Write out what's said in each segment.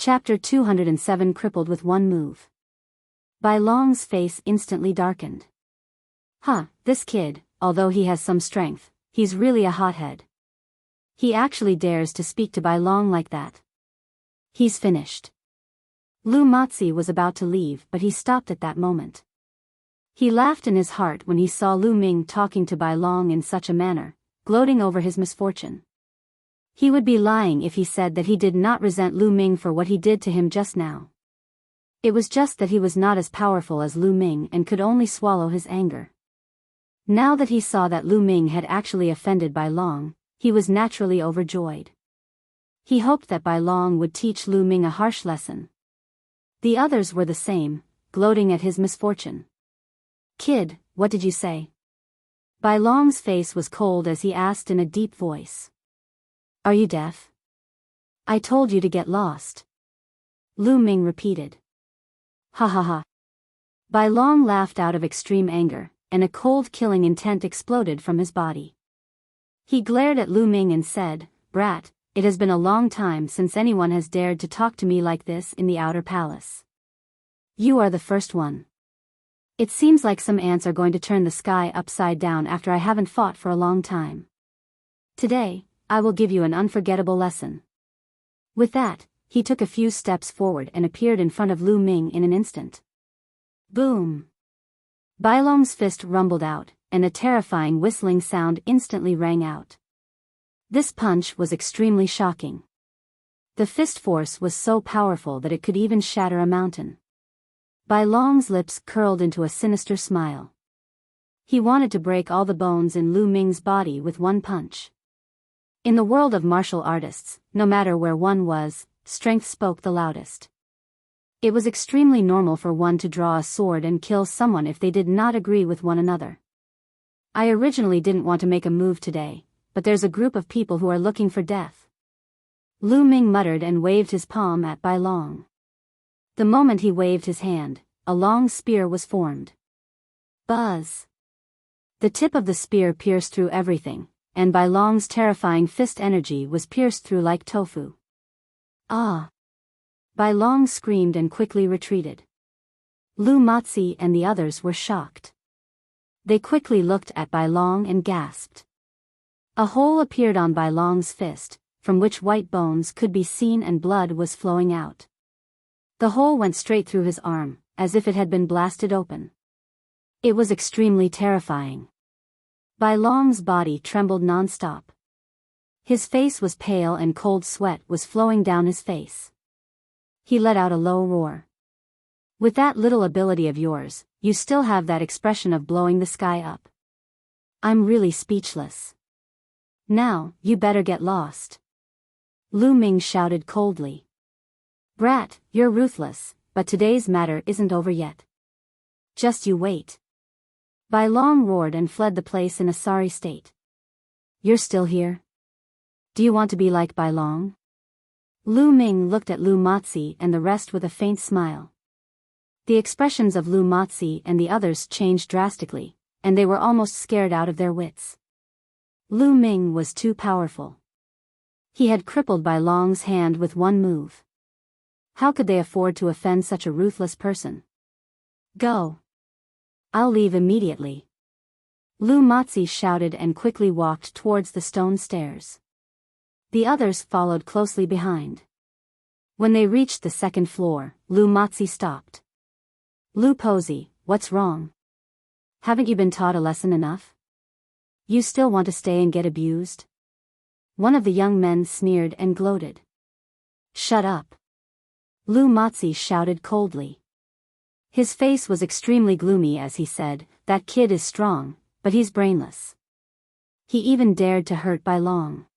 Chapter 207 Crippled with one move. Bai Long's face instantly darkened. This kid, although he has some strength, he's really a hothead. He actually dares to speak to Bai Long like that. He's finished. Lu Matzi was about to leave, but he stopped at that moment. He laughed in his heart when he saw Lu Ming talking to Bai Long in such a manner, gloating over his misfortune. He would be lying if he said that he did not resent Lu Ming for what he did to him just now. It was just that he was not as powerful as Lu Ming and could only swallow his anger. Now that he saw that Lu Ming had actually offended Bai Long, he was naturally overjoyed. He hoped that Bai Long would teach Lu Ming a harsh lesson. The others were the same, gloating at his misfortune. "Kid, what did you say?" Bai Long's face was cold as he asked in a deep voice. "Are you deaf?" "I told you to get lost." Lu Ming repeated. "Ha ha ha." Bai Long laughed out of extreme anger, and a cold killing intent exploded from his body. He glared at Lu Ming and said, "Brat, it has been a long time since anyone has dared to talk to me like this in the outer palace. You are the first one. It seems like some ants are going to turn the sky upside down after I haven't fought for a long time. Today, I will give you an unforgettable lesson." With that, he took a few steps forward and appeared in front of Lu Ming in an instant. Boom! Bai Long's fist rumbled out, and a terrifying whistling sound instantly rang out. This punch was extremely shocking. The fist force was so powerful that it could even shatter a mountain. Bai Long's lips curled into a sinister smile. He wanted to break all the bones in Lu Ming's body with one punch. In the world of martial artists, no matter where one was, strength spoke the loudest. It was extremely normal for one to draw a sword and kill someone if they did not agree with one another. "I originally didn't want to make a move today, but there's a group of people who are looking for death." Lu Ming muttered and waved his palm at Bai Long. The moment he waved his hand, a long spear was formed. Buzz! The tip of the spear pierced through everything, and Bai Long's terrifying fist energy was pierced through like tofu. "Ah!" Bai Long screamed and quickly retreated. Lu Matzi and the others were shocked. They quickly looked at Bai Long and gasped. A hole appeared on Bai Long's fist, from which white bones could be seen and blood was flowing out. The hole went straight through his arm, as if it had been blasted open. It was extremely terrifying. Bai Long's body trembled non-stop. His face was pale and cold sweat was flowing down his face. He let out a low roar. "With that little ability of yours, you still have that expression of blowing the sky up. I'm really speechless. Now, you better get lost." Lu Ming shouted coldly. "Brat, you're ruthless, but today's matter isn't over yet. Just you wait." Bai Long roared and fled the place in a sorry state. "You're still here? Do you want to be like Bai Long?" Lu Ming looked at Lu Matzi and the rest with a faint smile. The expressions of Lu Matzi and the others changed drastically, and they were almost scared out of their wits. Lu Ming was too powerful. He had crippled Bai Long's hand with one move. How could they afford to offend such a ruthless person? "Go. I'll leave immediately." Lu Matzi shouted and quickly walked towards the stone stairs. The others followed closely behind. When they reached the second floor, Lu Matzi stopped. "Lu Pozi, what's wrong? Haven't you been taught a lesson enough? You still want to stay and get abused?" One of the young men sneered and gloated. "Shut up." Lu Matzi shouted coldly. His face was extremely gloomy as he said, "That kid is strong, but he's brainless. He even dared to hurt Bai Long.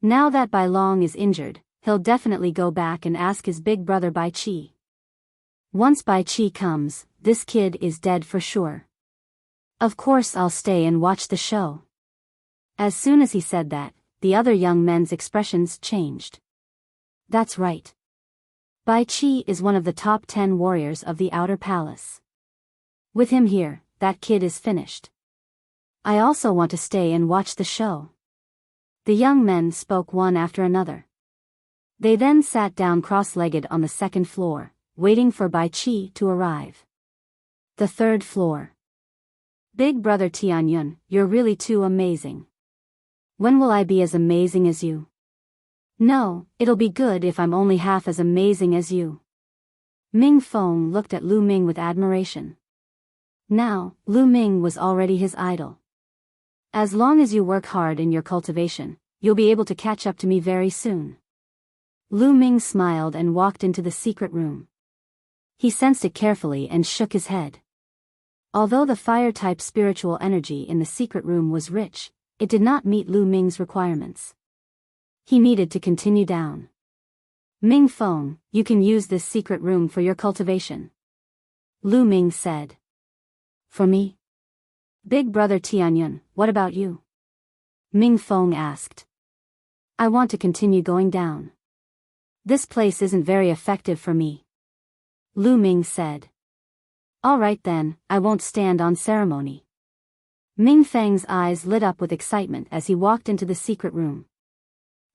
Now that Bai Long is injured, he'll definitely go back and ask his big brother Bai Qi. Once Bai Qi comes, this kid is dead for sure. Of course I'll stay and watch the show." As soon as he said that, the other young men's expressions changed. "That's right. Bai Qi is one of the top 10 warriors of the Outer Palace. With him here, that kid is finished. I also want to stay and watch the show." The young men spoke one after another. They then sat down cross-legged on the second floor, waiting for Bai Qi to arrive. The third floor. Big brother Tianyun, you're really too amazing. When will I be as amazing as you? No, it'll be good if I'm only half as amazing as you. Ming Feng looked at Lu Ming with admiration. Now, Lu Ming was already his idol. As long as you work hard in your cultivation, you'll be able to catch up to me very soon. Lu Ming smiled and walked into the secret room. He sensed it carefully and shook his head. Although the fire-type spiritual energy in the secret room was rich, it did not meet Lu Ming's requirements. He needed to continue down. Ming Feng, you can use this secret room for your cultivation. Lu Ming said. For me? Big brother Tianyun, what about you? Ming Feng asked. I want to continue going down. This place isn't very effective for me. Lu Ming said. All right then, I won't stand on ceremony. Ming Feng's eyes lit up with excitement as he walked into the secret room.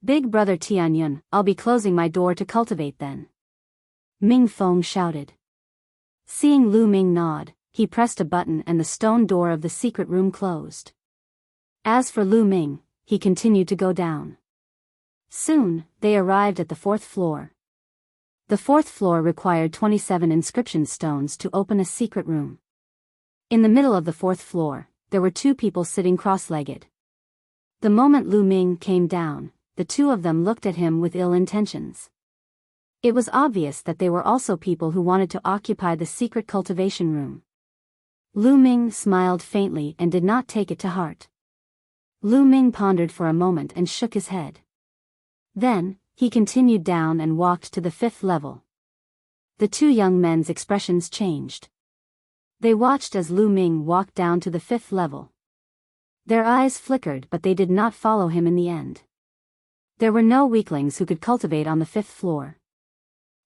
Big brother Tianyun, I'll be closing my door to cultivate then. Ming Feng shouted. Seeing Lu Ming nod, he pressed a button and the stone door of the secret room closed. As for Lu Ming, he continued to go down. Soon, they arrived at the fourth floor. The fourth floor required 27 inscription stones to open a secret room. In the middle of the fourth floor, there were two people sitting cross-legged. The moment Lu Ming came down, the two of them looked at him with ill intentions. It was obvious that they were also people who wanted to occupy the secret cultivation room. Lu Ming smiled faintly and did not take it to heart. Lu Ming pondered for a moment and shook his head. Then, he continued down and walked to the fifth level. The two young men's expressions changed. They watched as Lu Ming walked down to the fifth level. Their eyes flickered, but they did not follow him in the end. There were no weaklings who could cultivate on the fifth floor.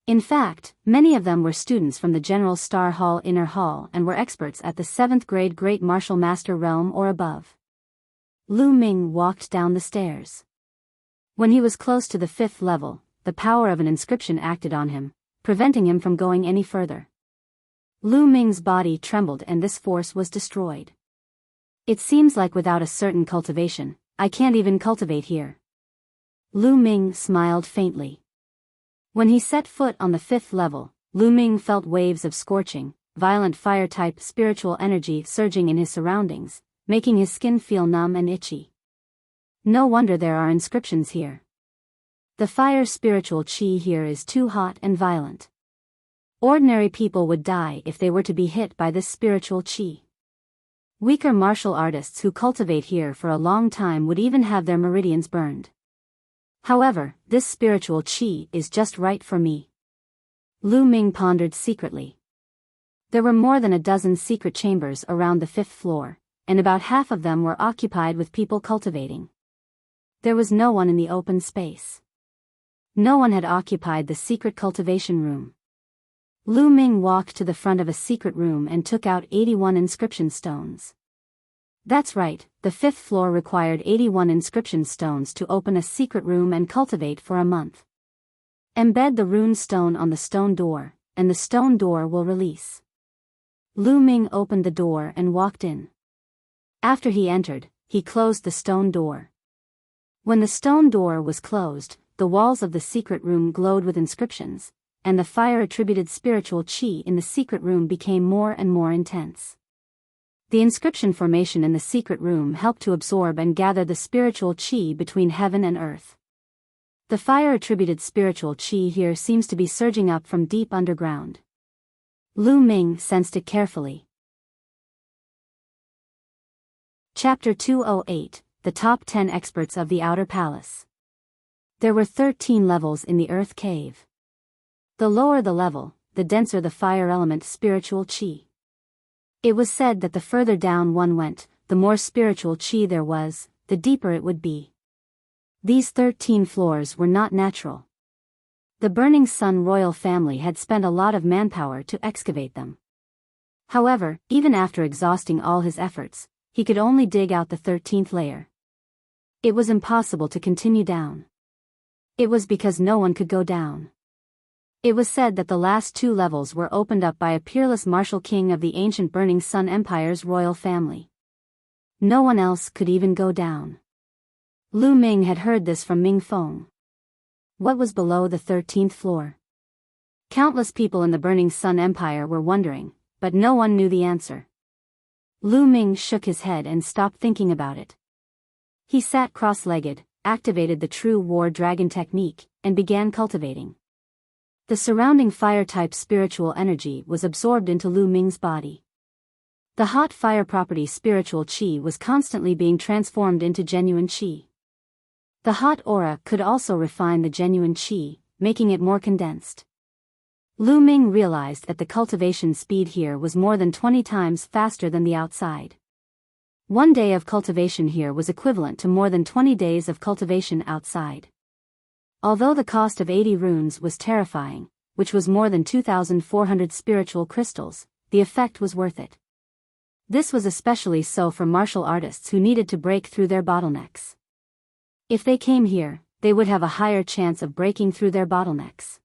In fact, many of them were students from the General Star Hall Inner Hall and were experts at the 7th grade Great Martial Master realm or above. Lu Ming walked down the stairs. When he was close to the fifth level, the power of an inscription acted on him, preventing him from going any further. Lu Ming's body trembled and this force was destroyed. It seems like without a certain cultivation, I can't even cultivate here. Lu Ming smiled faintly. When he set foot on the fifth level, Lu Ming felt waves of scorching, violent fire-type spiritual energy surging in his surroundings, making his skin feel numb and itchy. No wonder there are inscriptions here. The fire spiritual chi here is too hot and violent. Ordinary people would die if they were to be hit by this spiritual chi. Weaker martial artists who cultivate here for a long time would even have their meridians burned. However, this spiritual chi is just right for me. Lu Ming pondered secretly. There were more than a dozen secret chambers around the fifth floor, and about half of them were occupied with people cultivating. There was no one in the open space. No one had occupied the secret cultivation room. Lu Ming walked to the front of a secret room and took out 81 inscription stones. That's right, the fifth floor required 81 inscription stones to open a secret room and cultivate for a month. Embed the rune stone on the stone door, and the stone door will release. Lu Ming opened the door and walked in. After he entered, he closed the stone door. When the stone door was closed, the walls of the secret room glowed with inscriptions, and the fire-attributed spiritual chi in the secret room became more and more intense. The inscription formation in the secret room helped to absorb and gather the spiritual chi between heaven and earth. The fire-attributed spiritual chi here seems to be surging up from deep underground. Lu Ming sensed it carefully. Chapter 208, The Top 10 Experts of the Outer Palace. There were 13 levels in the earth cave. The lower the level, the denser the fire element spiritual chi. It was said that the further down one went, the more spiritual chi there was, the deeper it would be. These 13 floors were not natural. The Burning Sun royal family had spent a lot of manpower to excavate them. However, even after exhausting all his efforts, he could only dig out the 13th layer. It was impossible to continue down. It was because no one could go down. It was said that the last 2 levels were opened up by a peerless martial king of the ancient Burning Sun Empire's royal family. No one else could even go down. Lu Ming had heard this from Ming Feng. What was below the 13th floor? Countless people in the Burning Sun Empire were wondering, but no one knew the answer. Lu Ming shook his head and stopped thinking about it. He sat cross-legged, activated the true war dragon technique, and began cultivating. The surrounding fire-type spiritual energy was absorbed into Lu Ming's body. The hot fire property spiritual qi was constantly being transformed into genuine qi. The hot aura could also refine the genuine qi, making it more condensed. Lu Ming realized that the cultivation speed here was more than 20 times faster than the outside. 1 day of cultivation here was equivalent to more than 20 days of cultivation outside. Although the cost of 80 runes was terrifying, which was more than 2,400 spiritual crystals, the effect was worth it. This was especially so for martial artists who needed to break through their bottlenecks. If they came here, they would have a higher chance of breaking through their bottlenecks.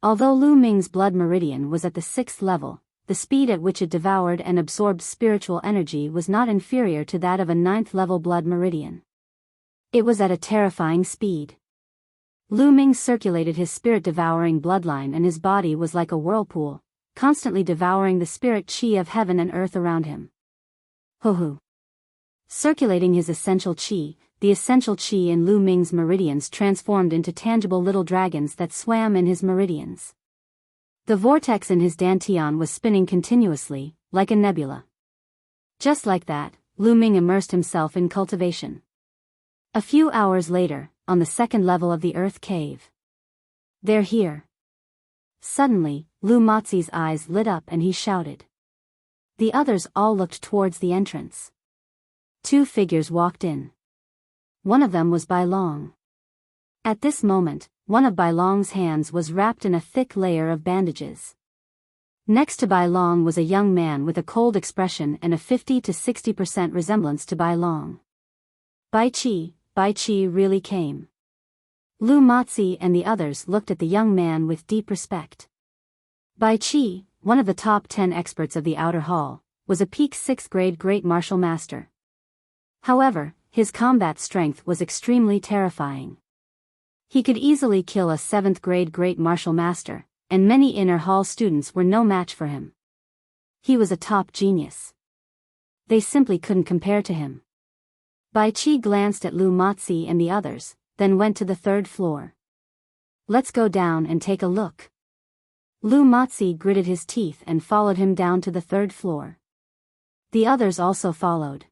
Although Lu Ming's blood meridian was at the 6th level, the speed at which it devoured and absorbed spiritual energy was not inferior to that of a 9th level blood meridian. It was at a terrifying speed. Lu Ming circulated his spirit-devouring bloodline and his body was like a whirlpool, constantly devouring the spirit qi of heaven and earth around him. Ho-ho. Circulating his essential qi, the essential qi in Lu Ming's meridians transformed into tangible little dragons that swam in his meridians. The vortex in his dantian was spinning continuously, like a nebula. Just like that, Lu Ming immersed himself in cultivation. A few hours later, on the 2nd level of the earth cave. They're here. Suddenly, Lu Mozi's eyes lit up and he shouted. The others all looked towards the entrance. 2 figures walked in. One of them was Bai Long. At this moment, one of Bai Long's hands was wrapped in a thick layer of bandages. Next to Bai Long was a young man with a cold expression and a 50 to 60% resemblance to Bai Long. Bai Qi really came. Lu Mozi and the others looked at the young man with deep respect. Bai Qi, one of the top 10 experts of the outer hall, was a peak 6th grade great martial master. However, his combat strength was extremely terrifying. He could easily kill a 7th grade great martial master, and many inner hall students were no match for him. He was a top genius. They simply couldn't compare to him. Bai Qi glanced at Lu Mozi and the others, then went to the 3rd floor. Let's go down and take a look. Lu Mozi gritted his teeth and followed him down to the 3rd floor. The others also followed.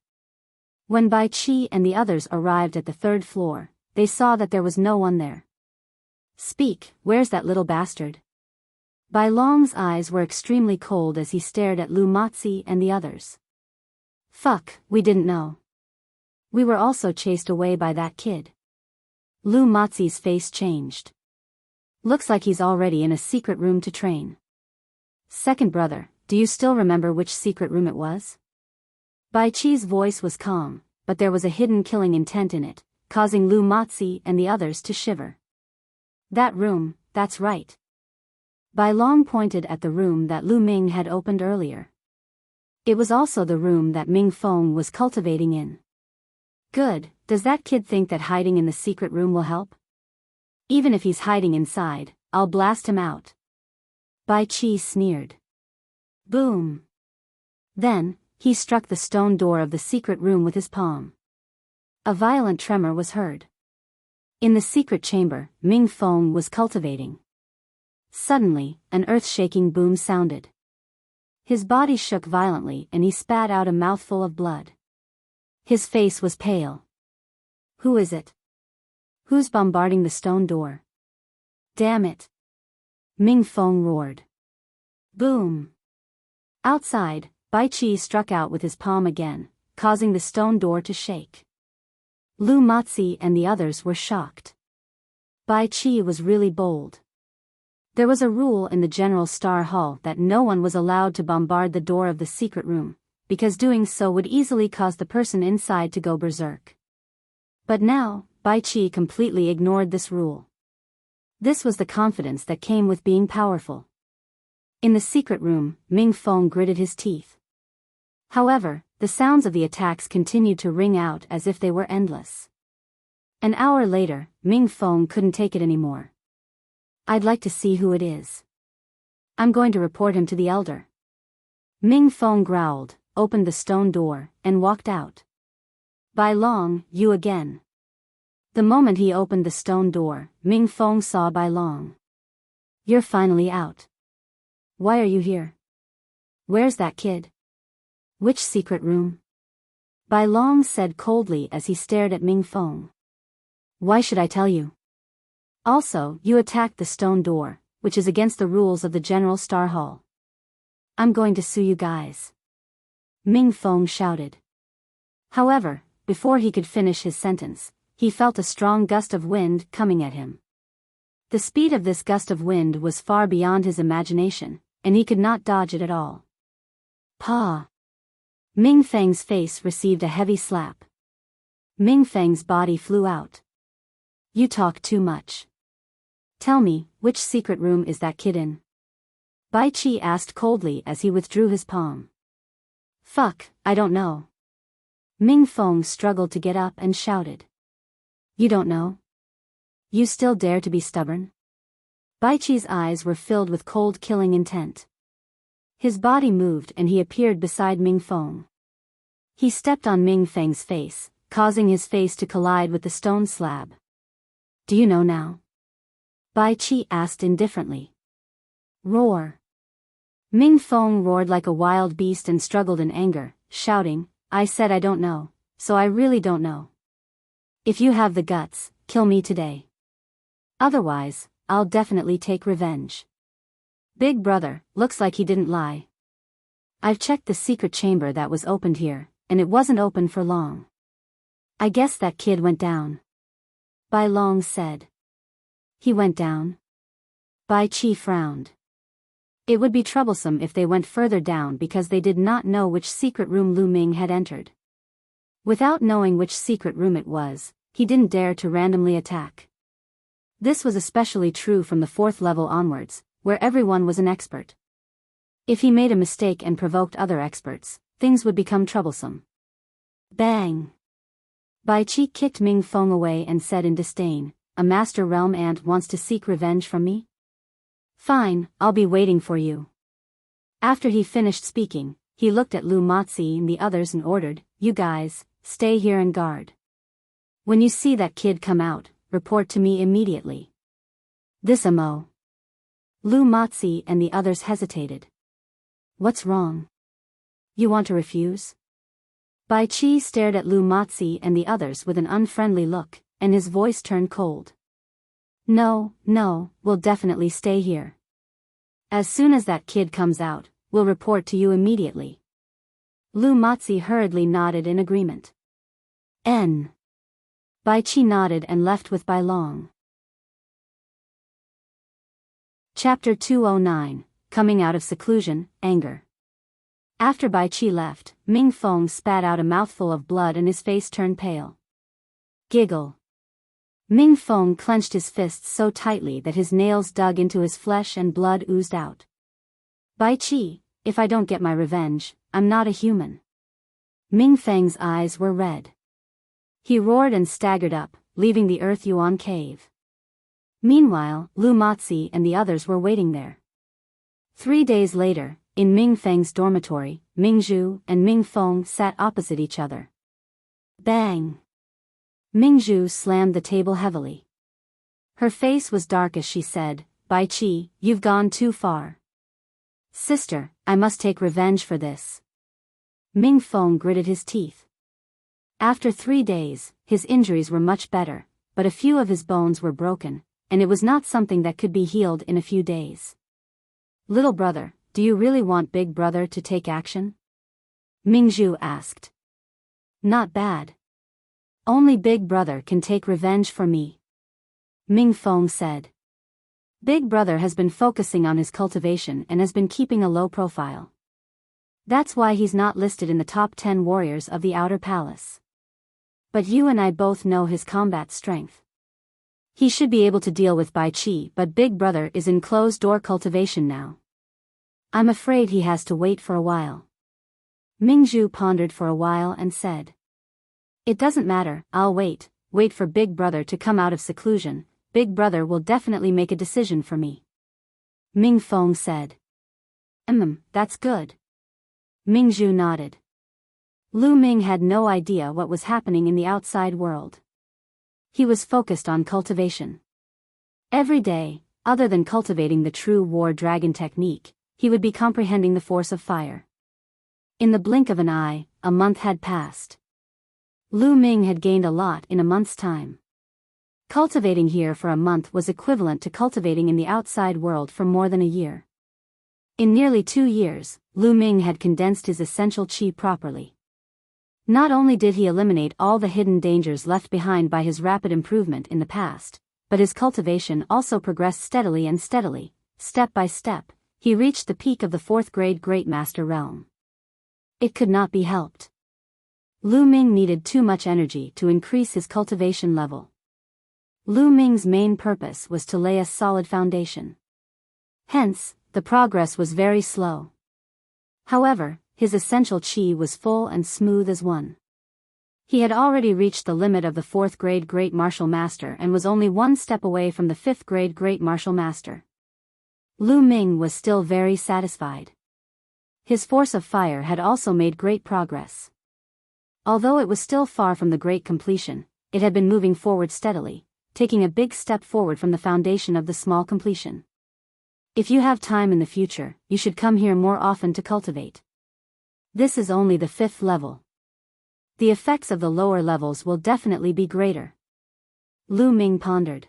When Bai Qi and the others arrived at the 3rd floor, they saw that there was no one there. Speak, where's that little bastard? Bai Long's eyes were extremely cold as he stared at Lu Mozi and the others. Fuck, we didn't know. We were also chased away by that kid. Lu Mozi's face changed. Looks like he's already in a secret room to train. Second brother, do you still remember which secret room it was? Bai Qi's voice was calm, but there was a hidden killing intent in it, causing Lu Mozi and the others to shiver. That room, that's right. Bai Long pointed at the room that Lu Ming had opened earlier. It was also the room that Ming Feng was cultivating in. Good, does that kid think that hiding in the secret room will help? Even if he's hiding inside, I'll blast him out. Bai Qi sneered. Boom. Then, he struck the stone door of the secret room with his palm. A violent tremor was heard. In the secret chamber, Ming Feng was cultivating. Suddenly, an earth-shaking boom sounded. His body shook violently and he spat out a mouthful of blood. His face was pale. Who is it? Who's bombarding the stone door? Damn it! Ming Feng roared. Boom! Outside, Bai Qi struck out with his palm again, causing the stone door to shake. Lu Mozi and the others were shocked. Bai Qi was really bold. There was a rule in the General Star Hall that no one was allowed to bombard the door of the secret room, because doing so would easily cause the person inside to go berserk. But now, Bai Qi completely ignored this rule. This was the confidence that came with being powerful. In the secret room, Ming Feng gritted his teeth. However, the sounds of the attacks continued to ring out as if they were endless. An hour later, Ming Feng couldn't take it anymore. I'd like to see who it is. I'm going to report him to the elder. Ming Feng growled, opened the stone door, and walked out. Bai Long, you again. The moment he opened the stone door, Ming Feng saw Bai Long. You're finally out. Why are you here? Where's that kid? Which secret room? Bai Long said coldly as he stared at Ming Feng. Why should I tell you? Also, you attacked the stone door, which is against the rules of the General Star Hall. I'm going to sue you guys. Ming Feng shouted. However, before he could finish his sentence, he felt a strong gust of wind coming at him. The speed of this gust of wind was far beyond his imagination, and he could not dodge it at all. Pa! Ming Feng's face received a heavy slap. Ming Feng's body flew out. You talk too much. Tell me, which secret room is that kid in? Bai Qi asked coldly as he withdrew his palm. Fuck, I don't know. Ming Feng struggled to get up and shouted. You don't know? You still dare to be stubborn? Bai Qi's eyes were filled with cold killing intent. His body moved and he appeared beside Ming Feng. He stepped on Ming Feng's face, causing his face to collide with the stone slab. Do you know now? Bai Qi asked indifferently. Roar. Ming Feng roared like a wild beast and struggled in anger, shouting, I said I don't know, so I really don't know. If you have the guts, kill me today. Otherwise, I'll definitely take revenge. Big brother, looks like he didn't lie. I've checked the secret chamber that was opened here, and it wasn't open for long. I guess that kid went down. Bai Long said. He went down? Bai Qi frowned. It would be troublesome if they went further down because they did not know which secret room Lu Ming had entered. Without knowing which secret room it was, he didn't dare to randomly attack. This was especially true from the 4th level onwards, where everyone was an expert. If he made a mistake and provoked other experts, things would become troublesome. Bang! Bai Qi kicked Ming Feng away and said in disdain, a Master Realm ant wants to seek revenge from me? Fine, I'll be waiting for you. After he finished speaking, he looked at Lu Matzi and the others and ordered, you guys, stay here and guard. When you see that kid come out, report to me immediately. This Mo. Lu Matzi and the others hesitated. What's wrong? You want to refuse? Bai Qi stared at Lu Matzi and the others with an unfriendly look, and his voice turned cold. No, we'll definitely stay here. As soon as that kid comes out, we'll report to you immediately. Lu Matzi hurriedly nodded in agreement. N. Bai Qi nodded and left with Bai Long. Chapter 209, Coming Out of Seclusion, Anger. After Bai Qi left, Ming Feng spat out a mouthful of blood and his face turned pale. Giggle. Ming Feng clenched his fists so tightly that his nails dug into his flesh and blood oozed out. Bai Qi, if I don't get my revenge, I'm not a human. Ming Feng's eyes were red. He roared and staggered up, leaving the Earth Yuan cave. Meanwhile, Lu Matzi and the others were waiting there. 3 days later, in Ming Feng's dormitory, Ming Zhu and Ming Feng sat opposite each other. Bang! Ming Zhu slammed the table heavily. Her face was dark as she said, Bai Qi, you've gone too far. Sister, I must take revenge for this. Ming Feng gritted his teeth. After 3 days, his injuries were much better, but a few of his bones were broken, and it was not something that could be healed in a few days. Little brother, do you really want big brother to take action? Ming Zhu asked. Not bad. Only big brother can take revenge for me. Ming Feng said. Big brother has been focusing on his cultivation and has been keeping a low profile. That's why he's not listed in the top 10 warriors of the Outer Palace. But you and I both know his combat strength. He should be able to deal with Bai Qi, but Big Brother is in closed-door cultivation now. I'm afraid he has to wait for a while. Mingzhu pondered for a while and said. It doesn't matter, I'll wait for Big Brother to come out of seclusion. Big Brother will definitely make a decision for me. Ming Feng said. That's good. Mingzhu nodded. Lu Ming had no idea what was happening in the outside world. He was focused on cultivation. Every day, other than cultivating the true war dragon technique, he would be comprehending the force of fire. In the blink of an eye, a month had passed. Lu Ming had gained a lot in a month's time. Cultivating here for a month was equivalent to cultivating in the outside world for more than a year. In nearly 2 years, Lu Ming had condensed his essential qi properly. Not only did he eliminate all the hidden dangers left behind by his rapid improvement in the past, but his cultivation also progressed steadily and steadily, step by step. He reached the peak of the 4th grade Great Master realm. It could not be helped. Lu Ming needed too much energy to increase his cultivation level. Lu Ming's main purpose was to lay a solid foundation. Hence, the progress was very slow. However, his essential qi was full and smooth as one. He had already reached the limit of the 4th grade Great Martial Master and was only 1 step away from the 5th grade Great Martial Master. Lu Ming was still very satisfied. His force of fire had also made great progress. Although it was still far from the great completion, it had been moving forward steadily, taking a big step forward from the foundation of the small completion. If you have time in the future, you should come here more often to cultivate. This is only the 5th level. The effects of the lower levels will definitely be greater. Lu Ming pondered.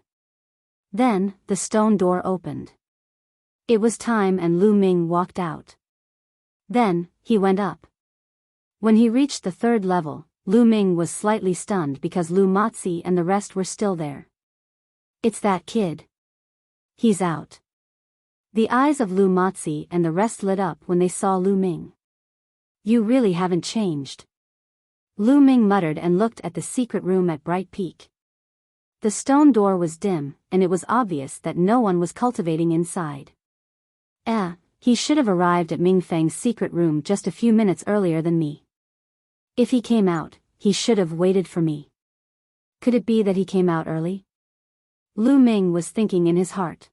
Then, the stone door opened. It was time and Lu Ming walked out. Then, he went up. When he reached the 3rd level, Lu Ming was slightly stunned because Lu Matzi and the rest were still there. It's that kid. He's out. The eyes of Lu Matzi and the rest lit up when they saw Lu Ming. You really haven't changed. Lu Ming muttered and looked at the secret room at Bright Peak. The stone door was dim, and it was obvious that no one was cultivating inside. He should have arrived at Ming Feng's secret room just a few minutes earlier than me. If he came out, he should have waited for me. Could it be that he came out early? Lu Ming was thinking in his heart.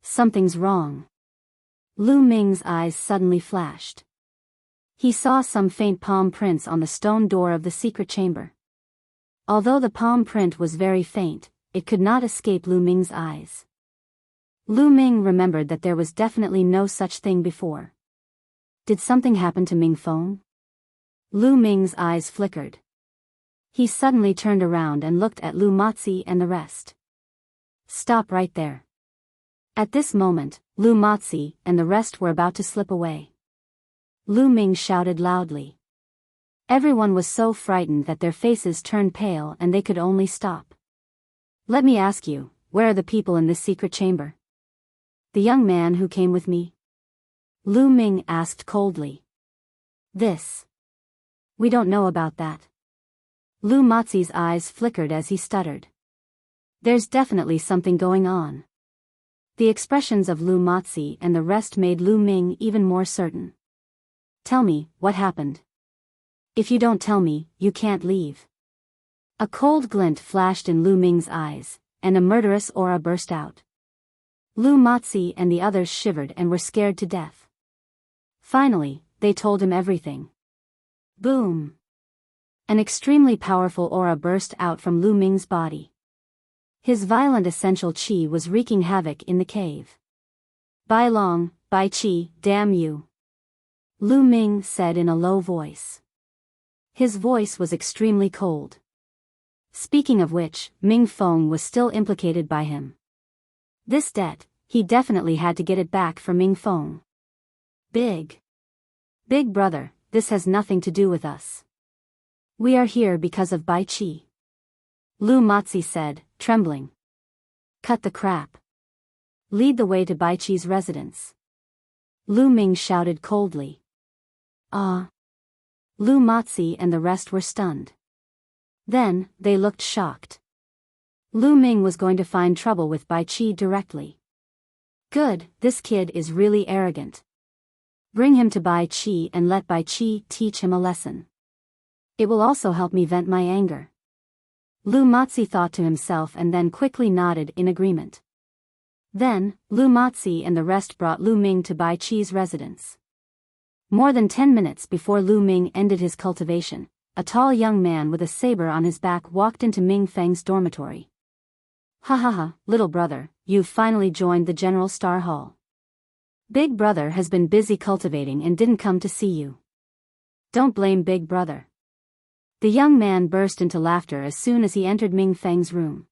Something's wrong. Lu Ming's eyes suddenly flashed. He saw some faint palm prints on the stone door of the secret chamber. Although the palm print was very faint, it could not escape Lu Ming's eyes. Lu Ming remembered that there was definitely no such thing before. Did something happen to Ming Feng? Lu Ming's eyes flickered. He suddenly turned around and looked at Lu Matzi and the rest. Stop right there. At this moment, Lu Matzi and the rest were about to slip away. Lu Ming shouted loudly. Everyone was so frightened that their faces turned pale and they could only stop. Let me ask you, where are the people in this secret chamber? The young man who came with me? Lu Ming asked coldly. We don't know about that. Lu Matzi's eyes flickered as he stuttered. There's definitely something going on. The expressions of Lu Matzi and the rest made Lu Ming even more certain. Tell me, what happened? If you don't tell me, you can't leave. A cold glint flashed in Lu Ming's eyes, and a murderous aura burst out. Lu Matzi and the others shivered and were scared to death. Finally, they told him everything. Boom! An extremely powerful aura burst out from Lu Ming's body. His violent essential qi was wreaking havoc in the cave. Bai Long, Bai Qi, damn you! Lu Ming said in a low voice. His voice was extremely cold. Speaking of which, Ming Feng was still implicated by him. This debt, he definitely had to get it back for Ming Feng. Big brother, this has nothing to do with us. We are here because of Bai Qi. Lu Matzi said, trembling. Cut the crap. Lead the way to Bai Qi's residence. Lu Ming shouted coldly. Lu Matzi and the rest were stunned. Then, they looked shocked. Lu Ming was going to find trouble with Bai Qi directly. Good, this kid is really arrogant. Bring him to Bai Qi and let Bai Qi teach him a lesson. It will also help me vent my anger. Lu Matzi thought to himself and then quickly nodded in agreement. Then, Lu Matzi and the rest brought Lu Ming to Bai Qi's residence. More than 10 minutes before Lu Ming ended his cultivation, a tall young man with a saber on his back walked into Ming Feng's dormitory. Ha ha ha, little brother, you've finally joined the General Star Hall. Big brother has been busy cultivating and didn't come to see you. Don't blame big brother. The young man burst into laughter as soon as he entered Ming Feng's room.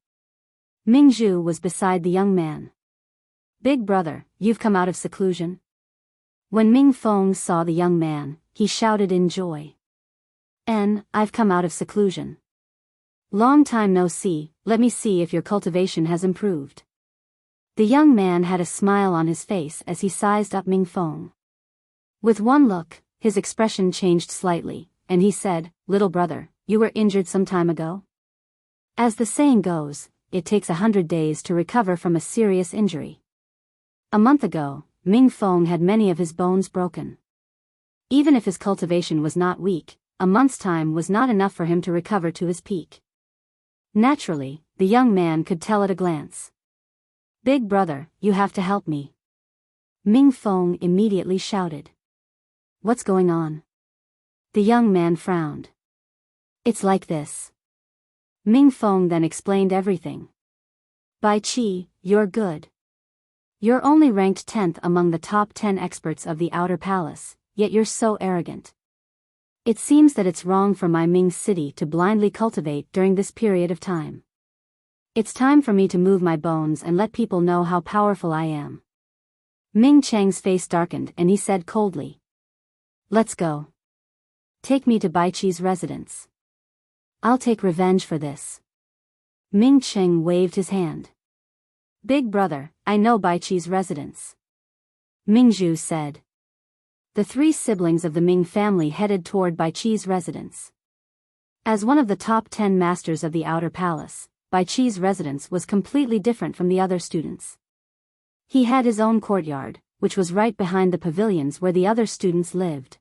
Ming Zhu was beside the young man. Big brother, you've come out of seclusion? When Ming Feng saw the young man, he shouted in joy. I've come out of seclusion. Long time no see, let me see if your cultivation has improved. The young man had a smile on his face as he sized up Ming Feng. With one look, his expression changed slightly, and he said, little brother, you were injured some time ago? As the saying goes, it takes 100 days to recover from a serious injury. A month ago, Ming Feng had many of his bones broken. Even if his cultivation was not weak, a month's time was not enough for him to recover to his peak. Naturally, the young man could tell at a glance. Big brother, you have to help me. Ming Feng immediately shouted. What's going on? The young man frowned. It's like this. Ming Feng then explained everything. Bai Qi, you're good. You're only ranked 10th among the top 10 experts of the Outer Palace, yet you're so arrogant. It seems that it's wrong for my Ming city to blindly cultivate during this period of time. It's time for me to move my bones and let people know how powerful I am. Ming Cheng's face darkened and he said coldly. Let's go. Take me to Bai Qi's residence. I'll take revenge for this. Ming Cheng waved his hand. Big brother, I know Bai Qi's residence. Ming Zhu said. The three siblings of the Ming family headed toward Bai Qi's residence. As one of the top 10 masters of the Outer Palace, Bai Qi's residence was completely different from the other students. He had his own courtyard, which was right behind the pavilions where the other students lived.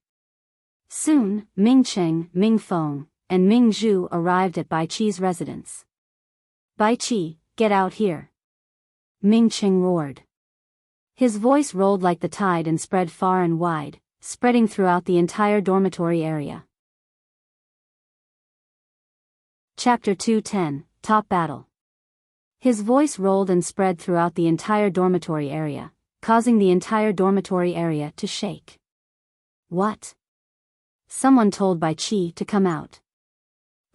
Soon, Ming Cheng, Ming Feng, and Ming Zhu arrived at Bai Qi's residence. Bai Qi, get out here. Ming Cheng roared. His voice rolled like the tide and spread far and wide, spreading throughout the entire dormitory area. Chapter 210, Top Battle. His voice rolled and spread throughout the entire dormitory area, causing the entire dormitory area to shake. What? Someone told Bai Qi to come out.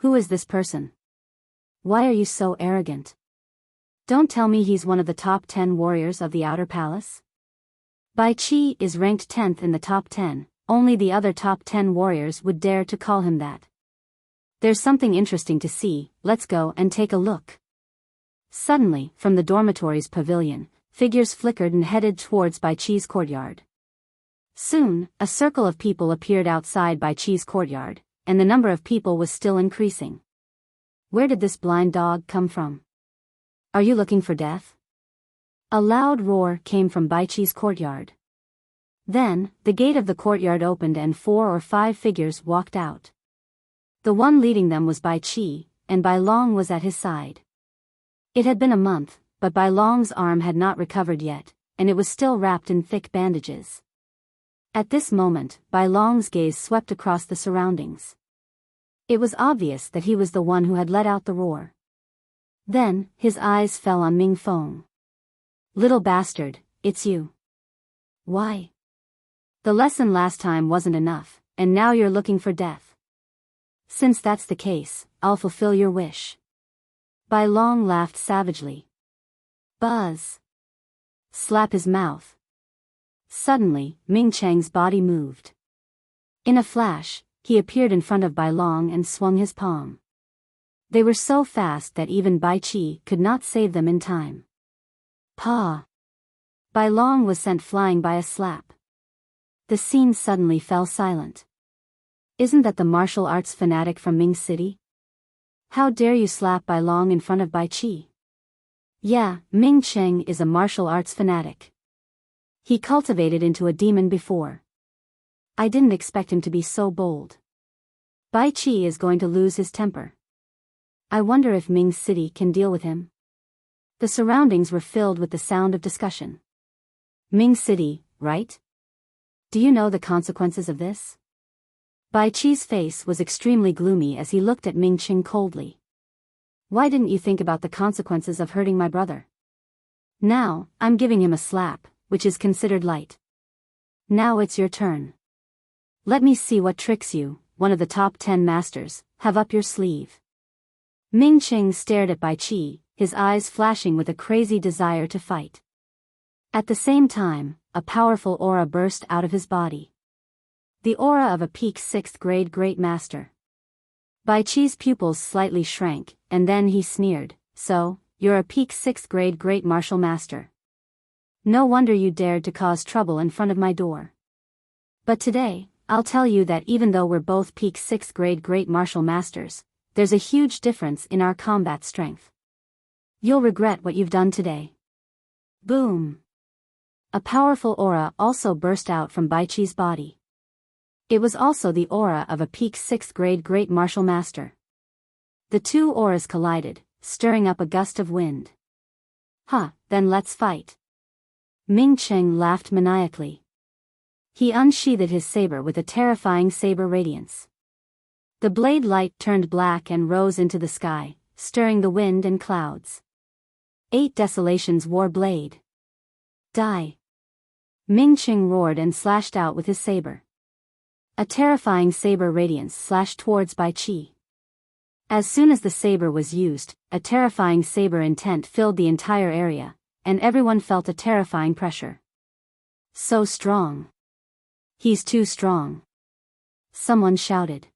Who is this person? Why are you so arrogant? Don't tell me he's one of the top 10 warriors of the Outer Palace? Bai Qi is ranked 10th in the top 10, only the other top 10 warriors would dare to call him that. There's something interesting to see, let's go and take a look. Suddenly, from the dormitory's pavilion, figures flickered and headed towards Bai Qi's courtyard. Soon, a circle of people appeared outside Bai Qi's courtyard, and the number of people was still increasing. Where did this blind dog come from? Are you looking for death? A loud roar came from Bai Qi's courtyard. Then, the gate of the courtyard opened and 4 or 5 figures walked out. The one leading them was Bai Qi, and Bai Long was at his side. It had been a month, but Bai Long's arm had not recovered yet, and it was still wrapped in thick bandages. At this moment, Bai Long's gaze swept across the surroundings. It was obvious that he was the one who had let out the roar. Then, his eyes fell on Ming Feng. Little bastard, it's you. Why? The lesson last time wasn't enough, and now you're looking for death. Since that's the case, I'll fulfill your wish. Bai Long laughed savagely. Buzz. Slap his mouth. Suddenly, Ming Cheng's body moved. In a flash, he appeared in front of Bai Long and swung his palm. They were so fast that even Bai Qi could not save them in time. Pa! Bai Long was sent flying by a slap. The scene suddenly fell silent. Isn't that the martial arts fanatic from Ming City? How dare you slap Bai Long in front of Bai Qi? Yeah, Ming Cheng is a martial arts fanatic. He cultivated into a demon before. I didn't expect him to be so bold. Bai Qi is going to lose his temper. I wonder if Ming City can deal with him. The surroundings were filled with the sound of discussion. Ming City, right? Do you know the consequences of this? Bai Qi's face was extremely gloomy as he looked at Ming Qing coldly. Why didn't you think about the consequences of hurting my brother? Now, I'm giving him a slap, which is considered light. Now it's your turn. Let me see what tricks you, one of the top 10 masters, have up your sleeve. Ming Qing stared at Bai Qi, his eyes flashing with a crazy desire to fight. At the same time, a powerful aura burst out of his body. The aura of a peak 6th grade great master. Bai Qi's pupils slightly shrank, and then he sneered, "So, you're a peak 6th grade great martial master. No wonder you dared to cause trouble in front of my door. But today, I'll tell you that even though we're both peak 6th grade great martial masters, there's a huge difference in our combat strength. You'll regret what you've done today." Boom! A powerful aura also burst out from Bai Qi's body. It was also the aura of a peak 6th grade great martial master. The two auras collided, stirring up a gust of wind. Then let's fight. Ming Cheng laughed maniacally. He unsheathed his saber with a terrifying saber radiance. The blade light turned black and rose into the sky, stirring the wind and clouds. 8 Desolation's war blade. Die! Ming Cheng roared and slashed out with his saber. A terrifying saber radiance slashed towards Bai Qi. As soon as the saber was used, a terrifying saber intent filled the entire area, and everyone felt a terrifying pressure. So strong. He's too strong. Someone shouted.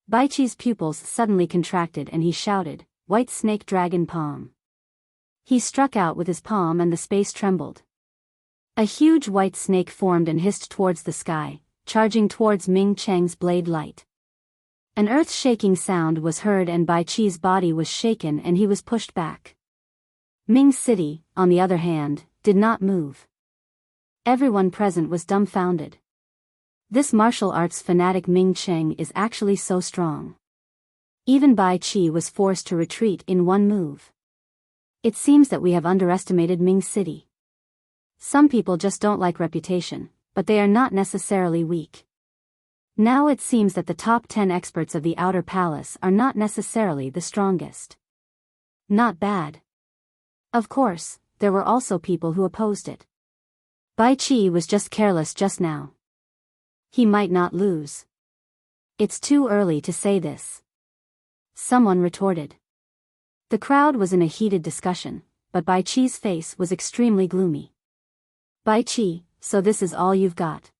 Bai Qi's pupils suddenly contracted and he shouted, "White snake dragon palm." He struck out with his palm and the space trembled. A huge white snake formed and hissed towards the sky, charging towards Ming Cheng's blade light. An earth-shaking sound was heard and Bai Qi's body was shaken and he was pushed back. Ming City, on the other hand, did not move. Everyone present was dumbfounded. This martial arts fanatic Ming Cheng is actually so strong. Even Bai Qi was forced to retreat in one move. It seems that we have underestimated Ming City. Some people just don't like reputation, but they are not necessarily weak. Now it seems that the top 10 experts of the Outer Palace are not necessarily the strongest. Not bad. Of course, there were also people who opposed it. Bai Qi was just careless just now. He might not lose. It's too early to say this. Someone retorted. The crowd was in a heated discussion, but Bai Qi's face was extremely gloomy. Bai Qi, so this is all you've got.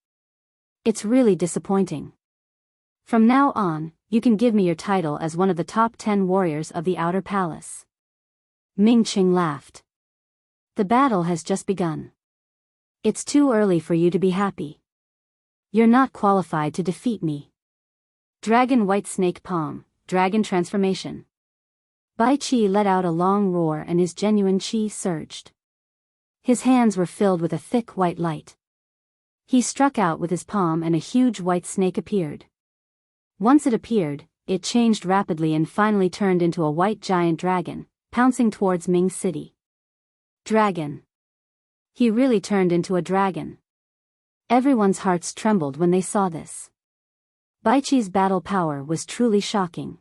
It's really disappointing. From now on, you can give me your title as one of the top 10 warriors of the Outer Palace. Ming Qing laughed. The battle has just begun. It's too early for you to be happy. You're not qualified to defeat me. Dragon White Snake Palm, Dragon Transformation. Bai Qi let out a long roar and his genuine qi surged. His hands were filled with a thick white light. He struck out with his palm and a huge white snake appeared. Once it appeared, it changed rapidly and finally turned into a white giant dragon, pouncing towards Ming City. Dragon. He really turned into a dragon. Everyone's hearts trembled when they saw this. Bai Qi's battle power was truly shocking.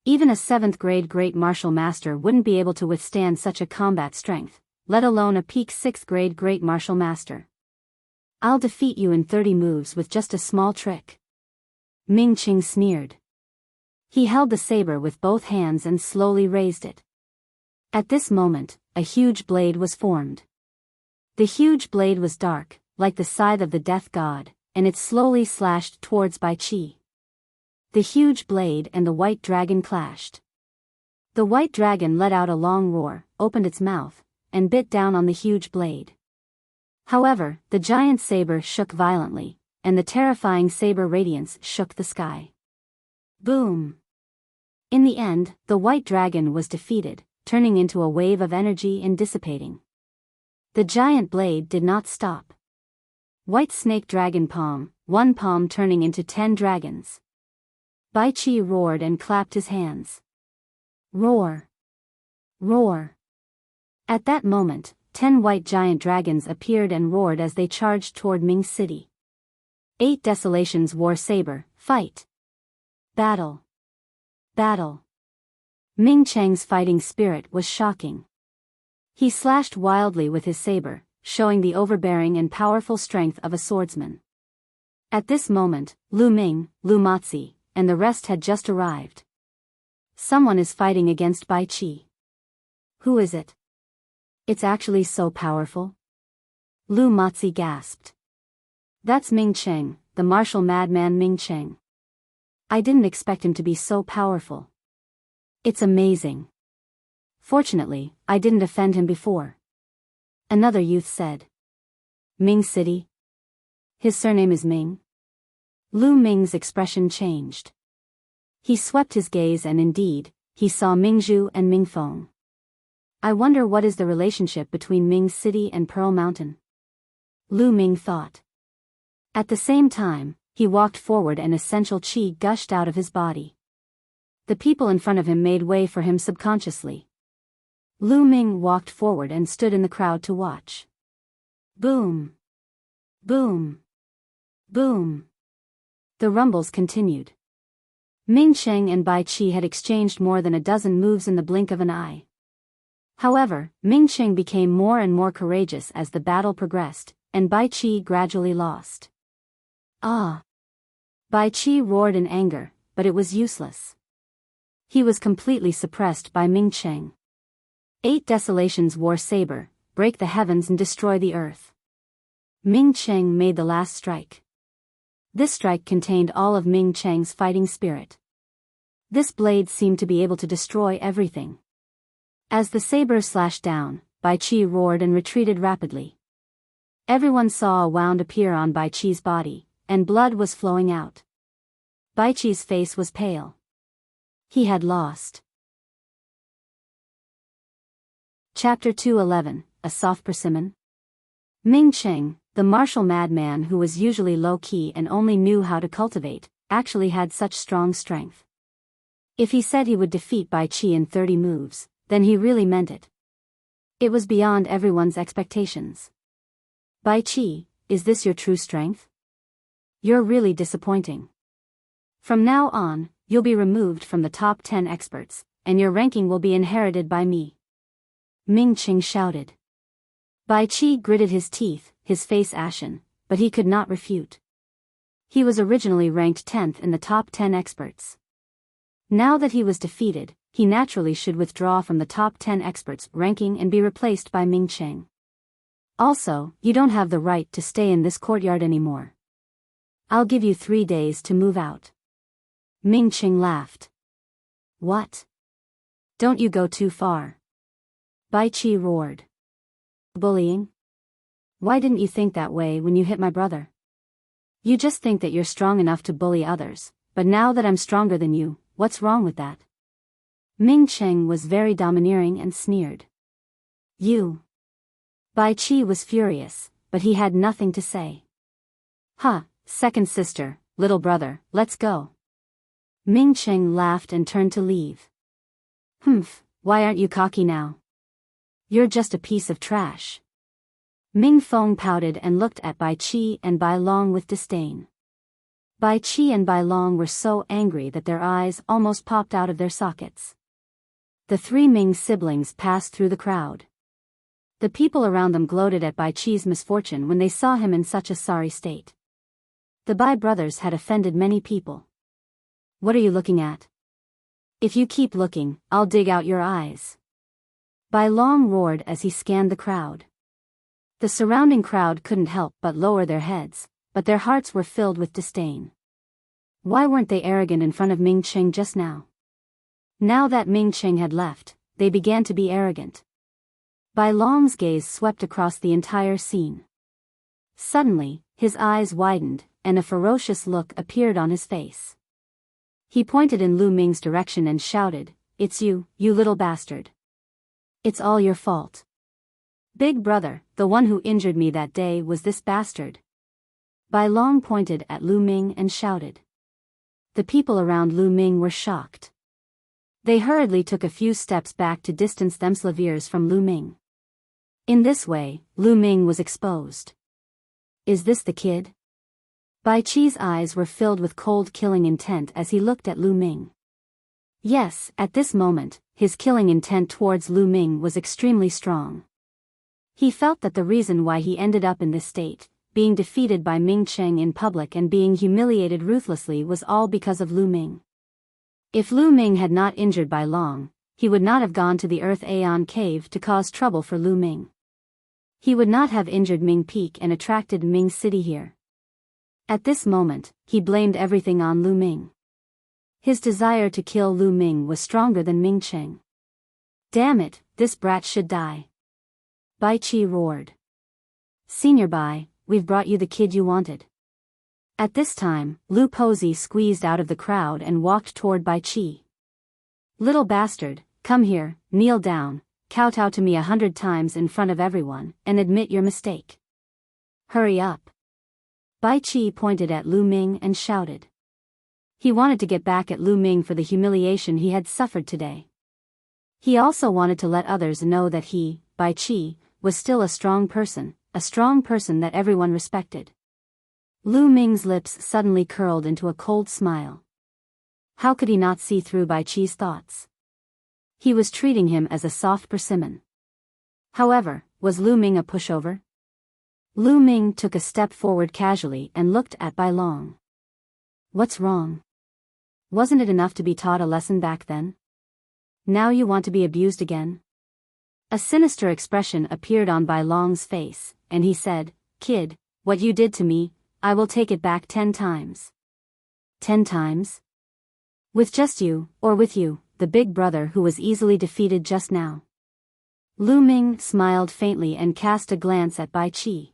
Even a 7th grade great martial master wouldn't be able to withstand such a combat strength, let alone a peak 6th grade great martial master. I'll defeat you in 30 moves with just a small trick. Ming Qing sneered. He held the saber with both hands and slowly raised it. At this moment, a huge blade was formed. The huge blade was dark, like the scythe of the death god, and it slowly slashed towards Bai Qi. The huge blade and the white dragon clashed. The white dragon let out a long roar, opened its mouth, and bit down on the huge blade. However, the giant saber shook violently, and the terrifying saber radiance shook the sky. Boom! In the end, the white dragon was defeated, turning into a wave of energy and dissipating. The giant blade did not stop. White snake dragon palm, one palm turning into 10 dragons. Bai Qi roared and clapped his hands. Roar! Roar! At that moment, 10 white giant dragons appeared and roared as they charged toward Ming City. 8 Desolations war saber, fight! Battle! Battle! Ming Cheng's fighting spirit was shocking. He slashed wildly with his saber, showing the overbearing and powerful strength of a swordsman. At this moment, Lu Ming, Lu Matzi, and the rest had just arrived. Someone is fighting against Bai Qi. Who is it? It's actually so powerful? Lu Matzi gasped. That's Ming Cheng, the martial madman Ming Cheng. I didn't expect him to be so powerful. It's amazing. Fortunately, I didn't offend him before. Another youth said. Ming City? His surname is Ming? Lu Ming's expression changed. He swept his gaze and indeed, he saw Mingzhu and Mingfeng. I wonder what is the relationship between Ming City and Pearl Mountain? Lu Ming thought. At the same time, he walked forward and essential qi gushed out of his body. The people in front of him made way for him subconsciously. Lu Ming walked forward and stood in the crowd to watch. Boom! Boom! Boom! The rumbles continued. Ming Cheng and Bai Qi had exchanged more than a dozen moves in the blink of an eye. However, Ming Cheng became more and more courageous as the battle progressed, and Bai Qi gradually lost. Ah! Bai Qi roared in anger, but it was useless. He was completely suppressed by Ming Cheng. 8 Desolations war saber, break the heavens and destroy the earth. Ming Cheng made the last strike. This strike contained all of Ming Cheng's fighting spirit. This blade seemed to be able to destroy everything. As the saber slashed down, Bai Qi roared and retreated rapidly. Everyone saw a wound appear on Bai Qi's body, and blood was flowing out. Bai Qi's face was pale. He had lost. Chapter 211, A Soft Persimmon. Ming Cheng, the martial madman who was usually low-key and only knew how to cultivate, actually had such strong strength. If he said he would defeat Bai Qi in 30 moves, then he really meant it. It was beyond everyone's expectations. Bai Qi, is this your true strength? You're really disappointing. From now on, you'll be removed from the top 10 experts, and your ranking will be inherited by me. Ming Cheng shouted. Bai Qi gritted his teeth, his face ashen, but he could not refute. He was originally ranked 10th in the top 10 experts. Now that he was defeated, he naturally should withdraw from the top 10 experts ranking and be replaced by Ming Cheng. Also, you don't have the right to stay in this courtyard anymore. I'll give you 3 days to move out. Ming Cheng laughed. What? Don't you go too far. Bai Qi roared. Bullying? Why didn't you think that way when you hit my brother? You just think that you're strong enough to bully others, but now that I'm stronger than you, what's wrong with that? Ming Cheng was very domineering and sneered. You. Bai Qi was furious, but he had nothing to say. Huh, second sister, little brother, let's go. Ming Cheng laughed and turned to leave. Humph, why aren't you cocky now? You're just a piece of trash. Ming Feng pouted and looked at Bai Qi and Bai Long with disdain. Bai Qi and Bai Long were so angry that their eyes almost popped out of their sockets. The 3 Ming siblings passed through the crowd. The people around them gloated at Bai Qi's misfortune when they saw him in such a sorry state. The Bai brothers had offended many people. What are you looking at? If you keep looking, I'll dig out your eyes. Bai Long roared as he scanned the crowd. The surrounding crowd couldn't help but lower their heads, but their hearts were filled with disdain. Why weren't they arrogant in front of Ming Cheng just now? Now that Ming Cheng had left, they began to be arrogant. Bai Long's gaze swept across the entire scene. Suddenly, his eyes widened, and a ferocious look appeared on his face. He pointed in Lu Ming's direction and shouted, "It's you, you little bastard. It's all your fault. Big brother, the one who injured me that day was this bastard. Bai Long pointed at Lu Ming and shouted. The people around Lu Ming were shocked. They hurriedly took a few steps back to distance themselves from Lu Ming. In this way, Lu Ming was exposed. Is this the kid? Bai Qi's eyes were filled with cold killing intent as he looked at Lu Ming. Yes, at this moment, his killing intent towards Lu Ming was extremely strong. He felt that the reason why he ended up in this state, being defeated by Ming Cheng in public and being humiliated ruthlessly, was all because of Lu Ming. If Lu Ming had not injured Bai Long, he would not have gone to the Earth Aeon cave to cause trouble for Lu Ming. He would not have injured Ming Peak and attracted Ming City here. At this moment, he blamed everything on Lu Ming. His desire to kill Lu Ming was stronger than Ming Cheng. Damn it, this brat should die. Bai Qi roared. Senior Bai, we've brought you the kid you wanted. At this time, Lu Posey squeezed out of the crowd and walked toward Bai Qi. Little bastard, come here, kneel down, kowtow to me 100 times in front of everyone, and admit your mistake. Hurry up. Bai Qi pointed at Lu Ming and shouted. He wanted to get back at Lu Ming for the humiliation he had suffered today. He also wanted to let others know that he, Bai Qi, was still a strong person that everyone respected. Lu Ming's lips suddenly curled into a cold smile. How could he not see through Bai Qi's thoughts? He was treating him as a soft persimmon. However, was Lu Ming a pushover? Lu Ming took a step forward casually and looked at Bai Long. What's wrong? Wasn't it enough to be taught a lesson back then? Now you want to be abused again? A sinister expression appeared on Bai Long's face, and he said, Kid, what you did to me, I will take it back 10 times. 10 times? With just you, or with you, the big brother who was easily defeated just now? Lu Ming smiled faintly and cast a glance at Bai Qi.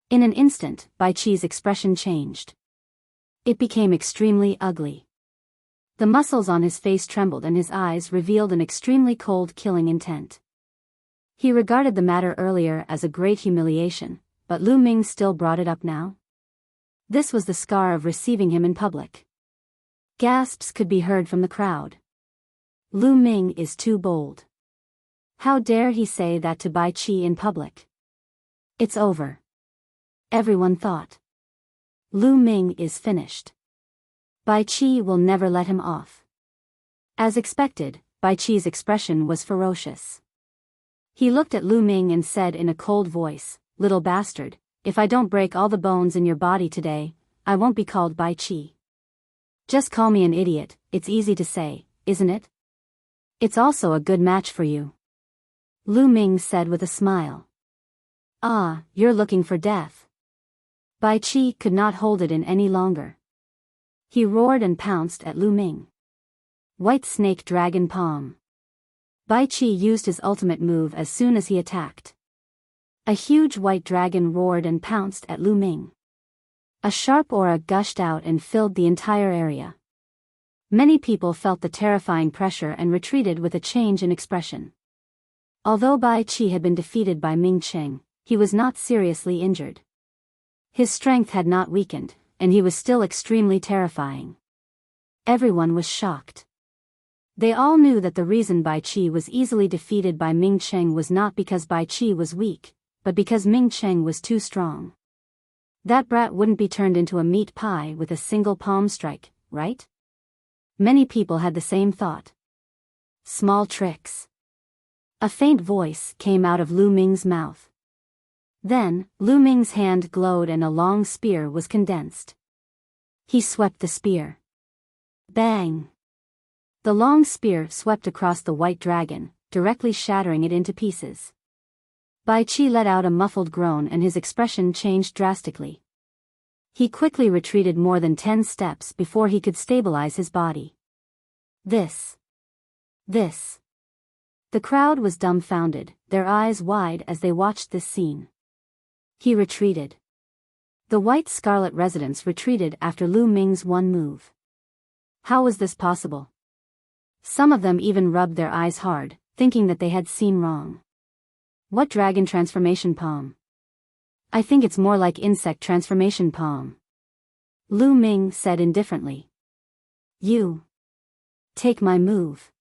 In an instant, Bai Qi's expression changed. It became extremely ugly. The muscles on his face trembled and his eyes revealed an extremely cold killing intent. He regarded the matter earlier as a great humiliation, but Lu Ming still brought it up now. This was the scar of receiving him in public. Gasps could be heard from the crowd. Lu Ming is too bold. How dare he say that to Bai Qi in public? It's over. Everyone thought. Lu Ming is finished. Bai Qi will never let him off. As expected, Bai Qi's expression was ferocious. He looked at Lu Ming and said in a cold voice, Little bastard, if I don't break all the bones in your body today, I won't be called Bai Qi. Just call me an idiot, it's easy to say, isn't it? It's also a good match for you. Lu Ming said with a smile. Ah, you're looking for death. Bai Qi could not hold it in any longer. He roared and pounced at Lu Ming. White Snake Dragon Palm. Bai Qi used his ultimate move as soon as he attacked. A huge white dragon roared and pounced at Lu Ming. A sharp aura gushed out and filled the entire area. Many people felt the terrifying pressure and retreated with a change in expression. Although Bai Qi had been defeated by Ming Cheng, he was not seriously injured. His strength had not weakened, and he was still extremely terrifying. Everyone was shocked. They all knew that the reason Bai Qi was easily defeated by Ming Cheng was not because Bai Qi was weak, but because Ming Cheng was too strong. That brat wouldn't be turned into a meat pie with a single palm strike, right? Many people had the same thought. Small tricks. A faint voice came out of Lu Ming's mouth. Then, Lu Ming's hand glowed and a long spear was condensed. He swept the spear. Bang! The long spear swept across the white dragon, directly shattering it into pieces. Bai Qi let out a muffled groan and his expression changed drastically. He quickly retreated more than 10 steps before he could stabilize his body. This. The crowd was dumbfounded, their eyes wide as they watched this scene. He retreated. The White Scarlet residents retreated after Lu Ming's one move. How was this possible? Some of them even rubbed their eyes hard, thinking that they had seen wrong. What dragon transformation palm? I think it's more like insect transformation palm. Lu Ming said indifferently. You. Take my move.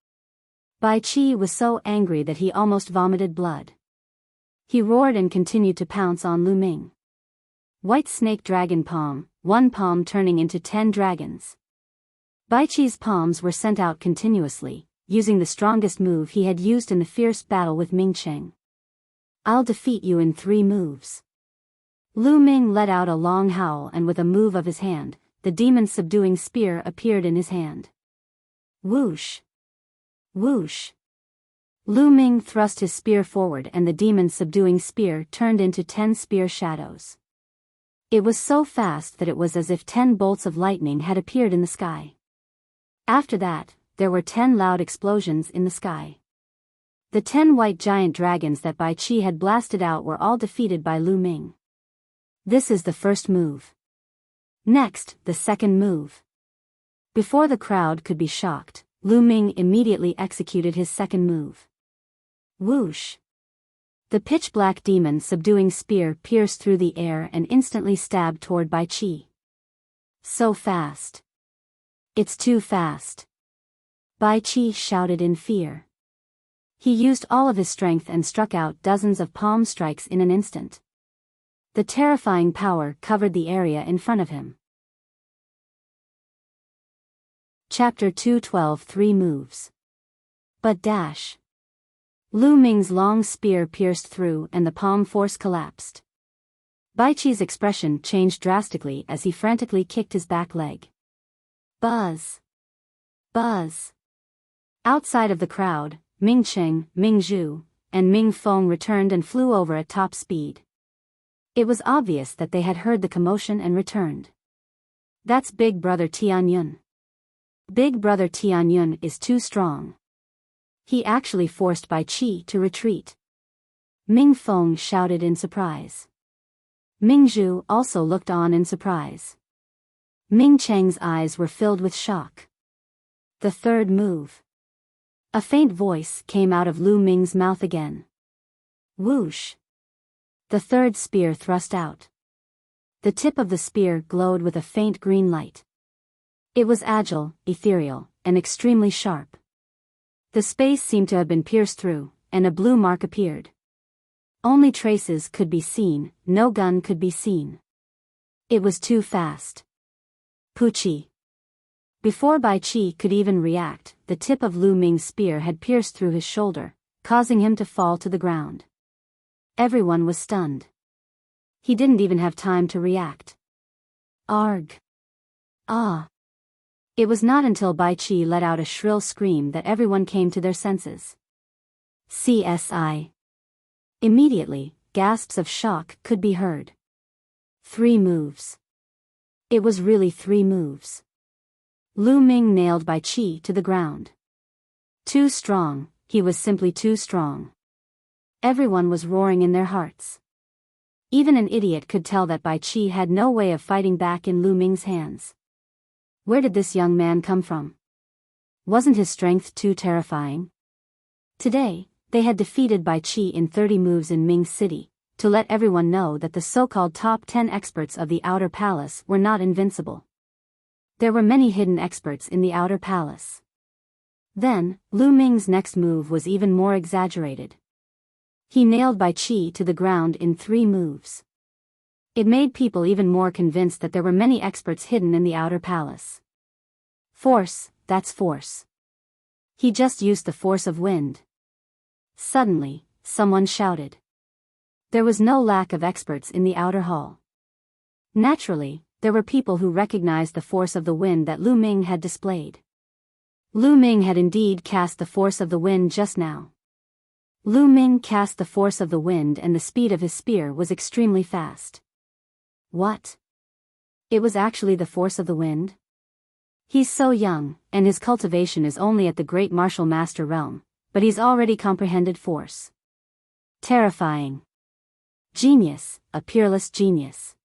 Bai Qi was so angry that he almost vomited blood. He roared and continued to pounce on Lu Ming. White snake dragon palm, one palm turning into 10 dragons. Bai Qi's palms were sent out continuously, using the strongest move he had used in the fierce battle with Ming Cheng. I'll defeat you in 3 moves. Lu Ming let out a long howl, and with a move of his hand, the demon subduing spear appeared in his hand. Whoosh! Whoosh! Lu Ming thrust his spear forward, and the demon subduing spear turned into 10 spear shadows. It was so fast that it was as if 10 bolts of lightning had appeared in the sky. After that, there were 10 loud explosions in the sky. The 10 white giant dragons that Bai Qi had blasted out were all defeated by Lu Ming. This is the first move. Next, the second move. Before the crowd could be shocked, Lu Ming immediately executed his second move. Whoosh! The pitch-black demon subduing spear pierced through the air and instantly stabbed toward Bai Qi. So fast. It's too fast. Bai Qi shouted in fear. He used all of his strength and struck out dozens of palm strikes in an instant. The terrifying power covered the area in front of him. Chapter 212 3 Moves. But dash. Lu Ming's long spear pierced through and the palm force collapsed. Bai Qi's expression changed drastically as he frantically kicked his back leg. Buzz! Buzz! Outside of the crowd, Ming Cheng, Ming Zhu, and Ming Feng returned and flew over at top speed. It was obvious that they had heard the commotion and returned. That's Big Brother Tianyun. Big Brother Tianyun is too strong. He actually forced Bai Qi to retreat. Ming Feng shouted in surprise. Ming Zhu also looked on in surprise. Ming Cheng's eyes were filled with shock. The third move. A faint voice came out of Lu Ming's mouth again. Whoosh! The third spear thrust out. The tip of the spear glowed with a faint green light. It was agile, ethereal, and extremely sharp. The space seemed to have been pierced through, and a blue mark appeared. Only traces could be seen, no gun could be seen. It was too fast. Puchi. Before Bai Qi could even react, the tip of Lu Ming's spear had pierced through his shoulder, causing him to fall to the ground. Everyone was stunned. He didn't even have time to react. Arg! Ah! It was not until Bai Qi let out a shrill scream that everyone came to their senses. CSI. Immediately, gasps of shock could be heard. 3 moves. It was really 3 moves. Lu Ming nailed Bai Qi to the ground. Too strong, he was simply too strong. Everyone was roaring in their hearts. Even an idiot could tell that Bai Qi had no way of fighting back in Lu Ming's hands. Where did this young man come from? Wasn't his strength too terrifying? Today, they had defeated Bai Qi in 30 moves in Ming City, to let everyone know that the so-called top 10 experts of the Outer Palace were not invincible. There were many hidden experts in the Outer Palace. Then, Lu Ming's next move was even more exaggerated. He nailed Bai Qi to the ground in 3 moves. It made people even more convinced that there were many experts hidden in the Outer Palace. Force, that's force. He just used the force of wind. Suddenly, someone shouted. There was no lack of experts in the outer hall. Naturally, there were people who recognized the force of the wind that Lu Ming had displayed. Lu Ming had indeed cast the force of the wind just now. Lu Ming cast the force of the wind, and the speed of his spear was extremely fast. What? It was actually the force of the wind? He's so young, and his cultivation is only at the great martial master realm, but he's already comprehended force. Terrifying. Genius, a peerless genius.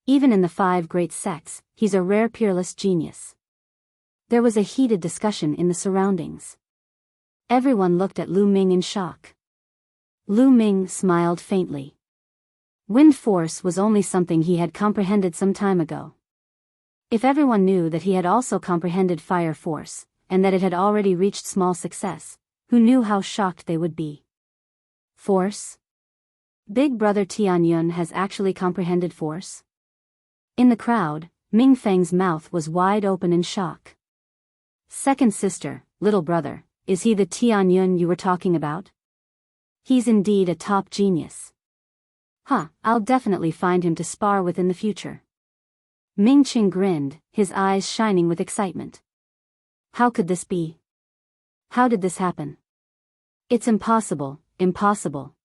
Even in the 5 great sects, he's a rare peerless genius. There was a heated discussion in the surroundings. Everyone looked at Lu Ming in shock. Lu Ming smiled faintly. Wind force was only something he had comprehended some time ago. If everyone knew that he had also comprehended fire force, and that it had already reached small success, who knew how shocked they would be? Force? Big brother Tianyun has actually comprehended force? In the crowd, Ming Feng's mouth was wide open in shock. Second sister, little brother, is he the Tianyun you were talking about? He's indeed a top genius. I'll definitely find him to spar with in the future. Ming Qing grinned, his eyes shining with excitement. How could this be? How did this happen? It's impossible, impossible.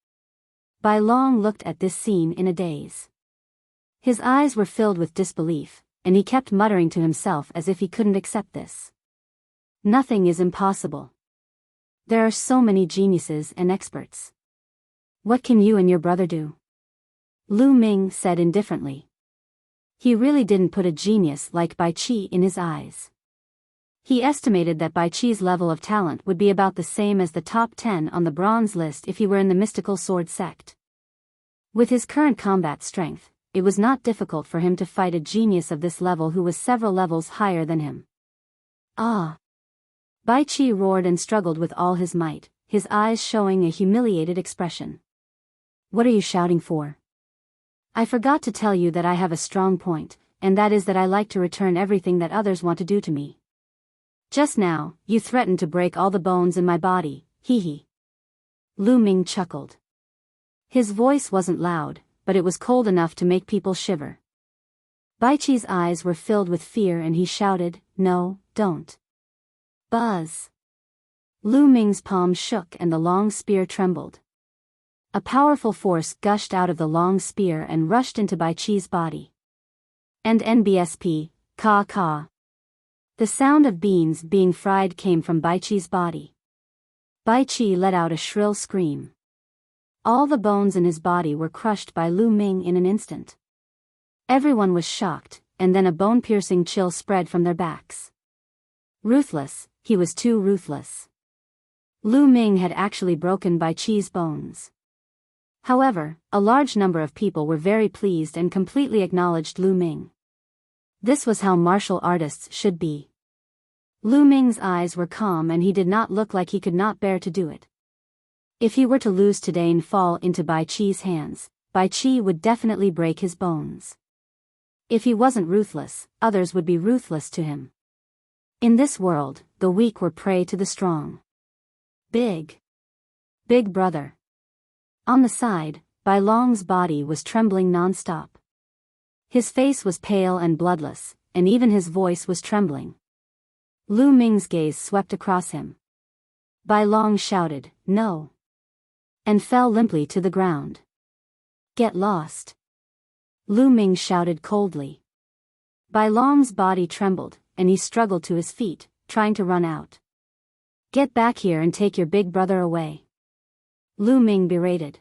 Bai Long looked at this scene in a daze. His eyes were filled with disbelief, and he kept muttering to himself as if he couldn't accept this. Nothing is impossible. There are so many geniuses and experts. What can you and your brother do? Lu Ming said indifferently. He really didn't put a genius like Bai Qi in his eyes. He estimated that Bai Qi's level of talent would be about the same as the top 10 on the bronze list if he were in the mystical sword sect. With his current combat strength, it was not difficult for him to fight a genius of this level who was several levels higher than him. Ah! Bai Qi roared and struggled with all his might, his eyes showing a humiliated expression. What are you shouting for? I forgot to tell you that I have a strong point, and that is that I like to return everything that others want to do to me. Just now, you threatened to break all the bones in my body, hee. Lu Ming chuckled. His voice wasn't loud, but it was cold enough to make people shiver. Bai Qi's eyes were filled with fear and he shouted, No, don't. Buzz. Lu Ming's palm shook and the long spear trembled. A powerful force gushed out of the long spear and rushed into Bai Qi's body. And NBSP, ka. The sound of beans being fried came from Bai Qi's body. Bai Qi let out a shrill scream. All the bones in his body were crushed by Lu Ming in an instant. Everyone was shocked, and then a bone-piercing chill spread from their backs. Ruthless, he was too ruthless. Lu Ming had actually broken Bai Qi's bones. However, a large number of people were very pleased and completely acknowledged Lu Ming. This was how martial artists should be. Lu Ming's eyes were calm and he did not look like he could not bear to do it. If he were to lose today and fall into Bai Qi's hands, Bai Qi would definitely break his bones. If he wasn't ruthless, others would be ruthless to him. In this world, the weak were prey to the strong. Big brother. On the side, Bai Long's body was trembling non-stop. His face was pale and bloodless, and even his voice was trembling. Lu Ming's gaze swept across him. Bai Long shouted, No! And fell limply to the ground. Get lost! Lu Ming shouted coldly. Bai Long's body trembled, and he struggled to his feet, trying to run out. Get back here and take your big brother away. Lu Ming berated.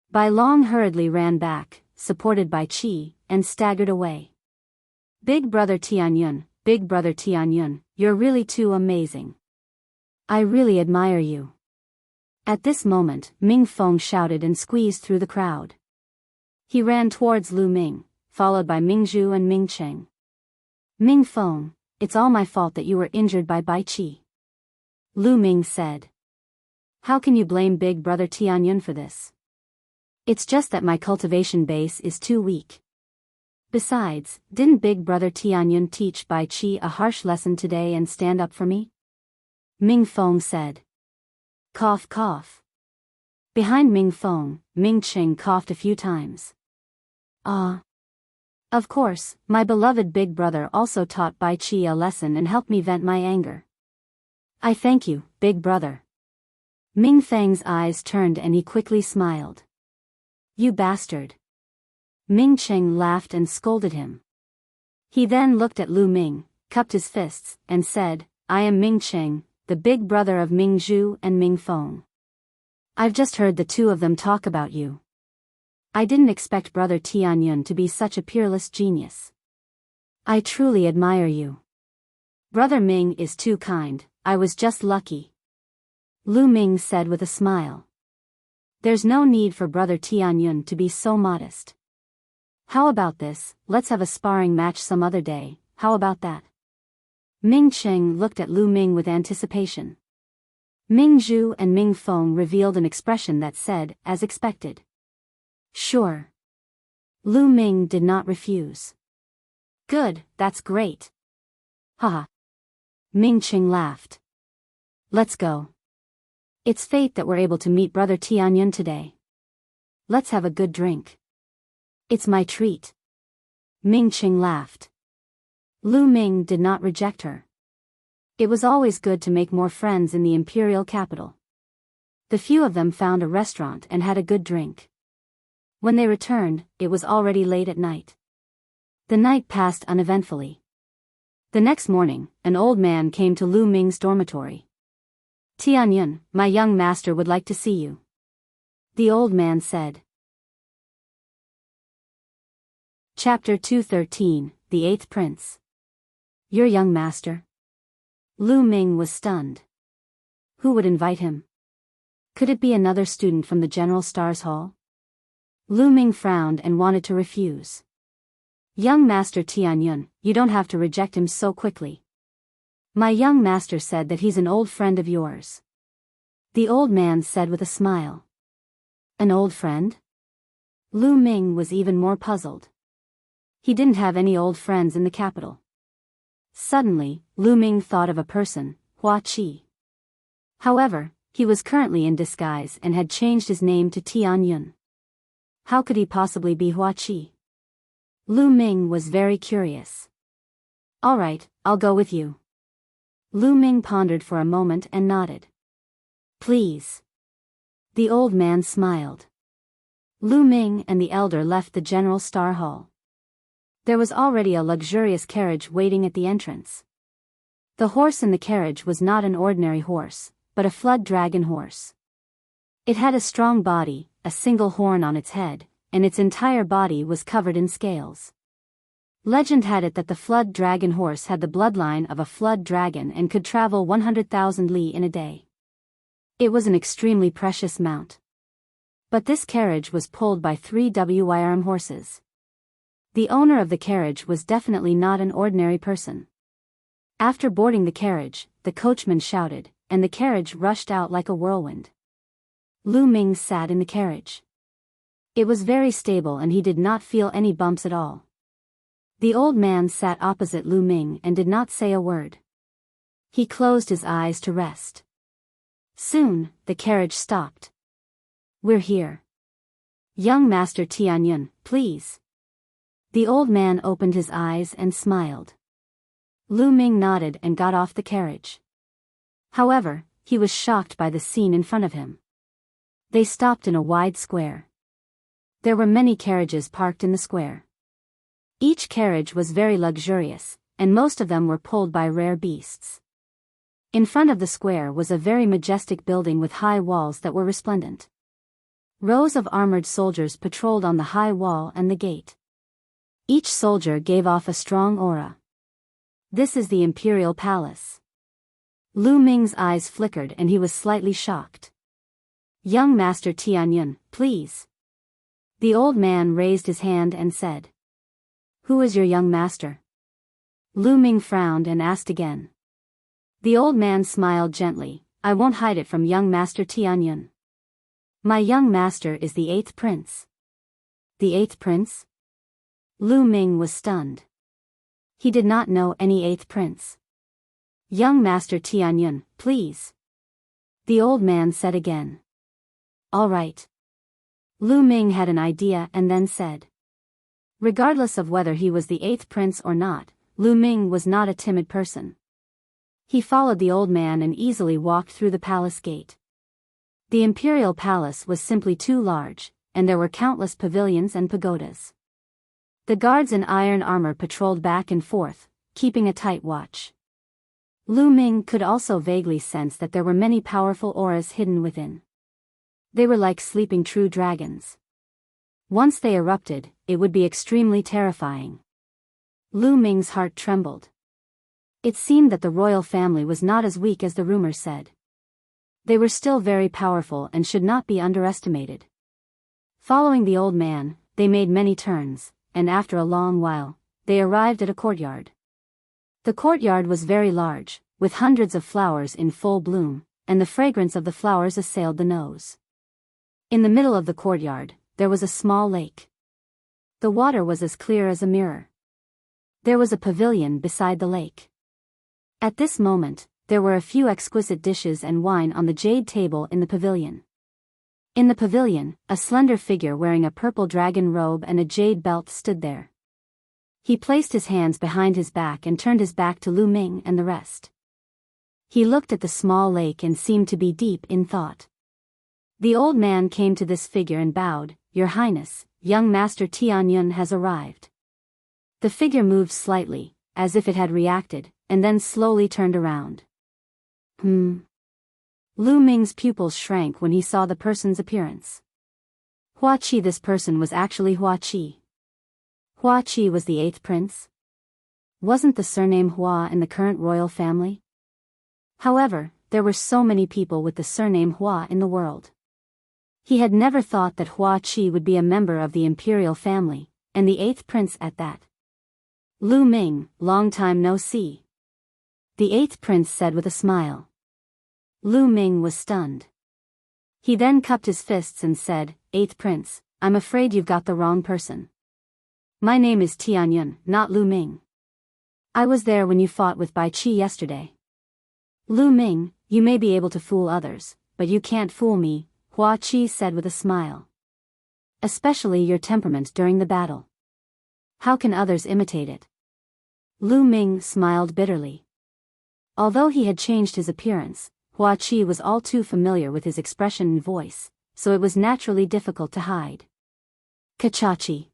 Bai Long hurriedly ran back, supported by Qi, and staggered away. Big brother Tianyun, you're really too amazing. I really admire you. At this moment, Ming Feng shouted and squeezed through the crowd. He ran towards Lu Ming, followed by Ming Zhu and Ming Cheng. Ming Feng, it's all my fault that you were injured by Bai Qi. Lu Ming said. How can you blame big brother Tianyun for this? It's just that my cultivation base is too weak. Besides, didn't big brother Tianyun teach Bai Qi a harsh lesson today and stand up for me? Ming Feng said. Cough cough. Behind Ming Feng, Ming Cheng coughed a few times. Of course, my beloved big brother also taught Bai Qi a lesson and helped me vent my anger. I thank you, big brother. Ming Feng's eyes turned and he quickly smiled. You bastard. Ming Cheng laughed and scolded him. He then looked at Lu Ming, cupped his fists, and said, I am Ming Cheng, the big brother of Ming Zhu and Ming Feng. I've just heard the two of them talk about you. I didn't expect brother Tianyun to be such a peerless genius. I truly admire you. Brother Ming is too kind, I was just lucky. Lu Ming said with a smile. There's no need for Brother Tianyun to be so modest. How about this, let's have a sparring match some other day, how about that? Ming Cheng looked at Lu Ming with anticipation. Ming Zhu and Ming Feng revealed an expression that said, as expected. Sure. Lu Ming did not refuse. Good, that's great. Haha. Ming Cheng laughed. Let's go. It's fate that we're able to meet Brother Tianyun today. Let's have a good drink. It's my treat. Ming Cheng laughed. Lu Ming did not reject her. It was always good to make more friends in the imperial capital. The few of them found a restaurant and had a good drink. When they returned, it was already late at night. The night passed uneventfully. The next morning, an old man came to Lu Ming's dormitory. Tianyun, my young master would like to see you. The old man said. Chapter 213, The Eighth Prince. Your young master? Lu Ming was stunned. Who would invite him? Could it be another student from the General Stars Hall? Lu Ming frowned and wanted to refuse. Young Master Tianyun, you don't have to reject him so quickly. My young master said that he's an old friend of yours. The old man said with a smile. An old friend? Lu Ming was even more puzzled. He didn't have any old friends in the capital. Suddenly, Lu Ming thought of a person, Hua Qi. However, he was currently in disguise and had changed his name to Tianyun. How could he possibly be Hua Qi? Lu Ming was very curious. All right, I'll go with you. Lu Ming pondered for a moment and nodded. Please. The old man smiled. Lu Ming and the elder left the General Star Hall. There was already a luxurious carriage waiting at the entrance. The horse in the carriage was not an ordinary horse, but a flood dragon horse. It had a strong body, a single horn on its head, and its entire body was covered in scales. Legend had it that the flood dragon horse had the bloodline of a flood dragon and could travel 100,000 li in a day. It was an extremely precious mount. But this carriage was pulled by 3 Wyram horses. The owner of the carriage was definitely not an ordinary person. After boarding the carriage, the coachman shouted, and the carriage rushed out like a whirlwind. Lu Ming sat in the carriage. It was very stable and he did not feel any bumps at all. The old man sat opposite Lu Ming and did not say a word. He closed his eyes to rest. Soon, the carriage stopped. We're here. Young Master Tianyun, please. The old man opened his eyes and smiled. Lu Ming nodded and got off the carriage. However, he was shocked by the scene in front of him. They stopped in a wide square. There were many carriages parked in the square. Each carriage was very luxurious, and most of them were pulled by rare beasts. In front of the square was a very majestic building with high walls that were resplendent. Rows of armored soldiers patrolled on the high wall and the gate. Each soldier gave off a strong aura. This is the Imperial Palace. Lu Ming's eyes flickered and he was slightly shocked. Young Master Tianyun, please. The old man raised his hand and said. Who is your young master? Lu Ming frowned and asked again. The old man smiled gently. I won't hide it from young Master Tianyun. My young master is the 8th prince. The 8th prince? Lu Ming was stunned. He did not know any 8th prince. Young Master Tianyun, please. The old man said again. All right. Lu Ming had an idea and then said. Regardless of whether he was the 8th prince or not, Lu Ming was not a timid person. He followed the old man and easily walked through the palace gate. The imperial palace was simply too large, and there were countless pavilions and pagodas. The guards in iron armor patrolled back and forth, keeping a tight watch. Lu Ming could also vaguely sense that there were many powerful auras hidden within. They were like sleeping true dragons. Once they erupted, it would be extremely terrifying. Lu Ming's heart trembled. It seemed that the royal family was not as weak as the rumor said. They were still very powerful and should not be underestimated. Following the old man, they made many turns, and after a long while, they arrived at a courtyard. The courtyard was very large, with hundreds of flowers in full bloom, and the fragrance of the flowers assailed the nose. In the middle of the courtyard, there was a small lake. The water was as clear as a mirror. There was a pavilion beside the lake. At this moment, there were a few exquisite dishes and wine on the jade table in the pavilion. In the pavilion, a slender figure wearing a purple dragon robe and a jade belt stood there. He placed his hands behind his back and turned his back to Lu Ming and the rest. He looked at the small lake and seemed to be deep in thought. The old man came to this figure and bowed. "Your Highness, young Master Tianyun has arrived." The figure moved slightly, as if it had reacted, and then slowly turned around. Lu Ming's pupils shrank when he saw the person's appearance. Hua Qi. This person was actually Hua Qi. Hua Qi was the 8th prince. Wasn't the surname Hua in the current royal family? However, there were so many people with the surname Hua in the world. He had never thought that Hua Qi would be a member of the imperial family, and the 8th prince at that. "Lu Ming, long time no see," the 8th prince said with a smile. Lu Ming was stunned. He then cupped his fists and said, "8th prince, I'm afraid you've got the wrong person. My name is Tianyun, not Lu Ming. I was there when you fought with Bai Qi yesterday." "Lu Ming, you may be able to fool others, but you can't fool me," Hua Qi said with a smile. "Especially your temperament during the battle. How can others imitate it?" Lu Ming smiled bitterly. Although he had changed his appearance, Hua Qi was all too familiar with his expression and voice, so it was naturally difficult to hide. Kachachi.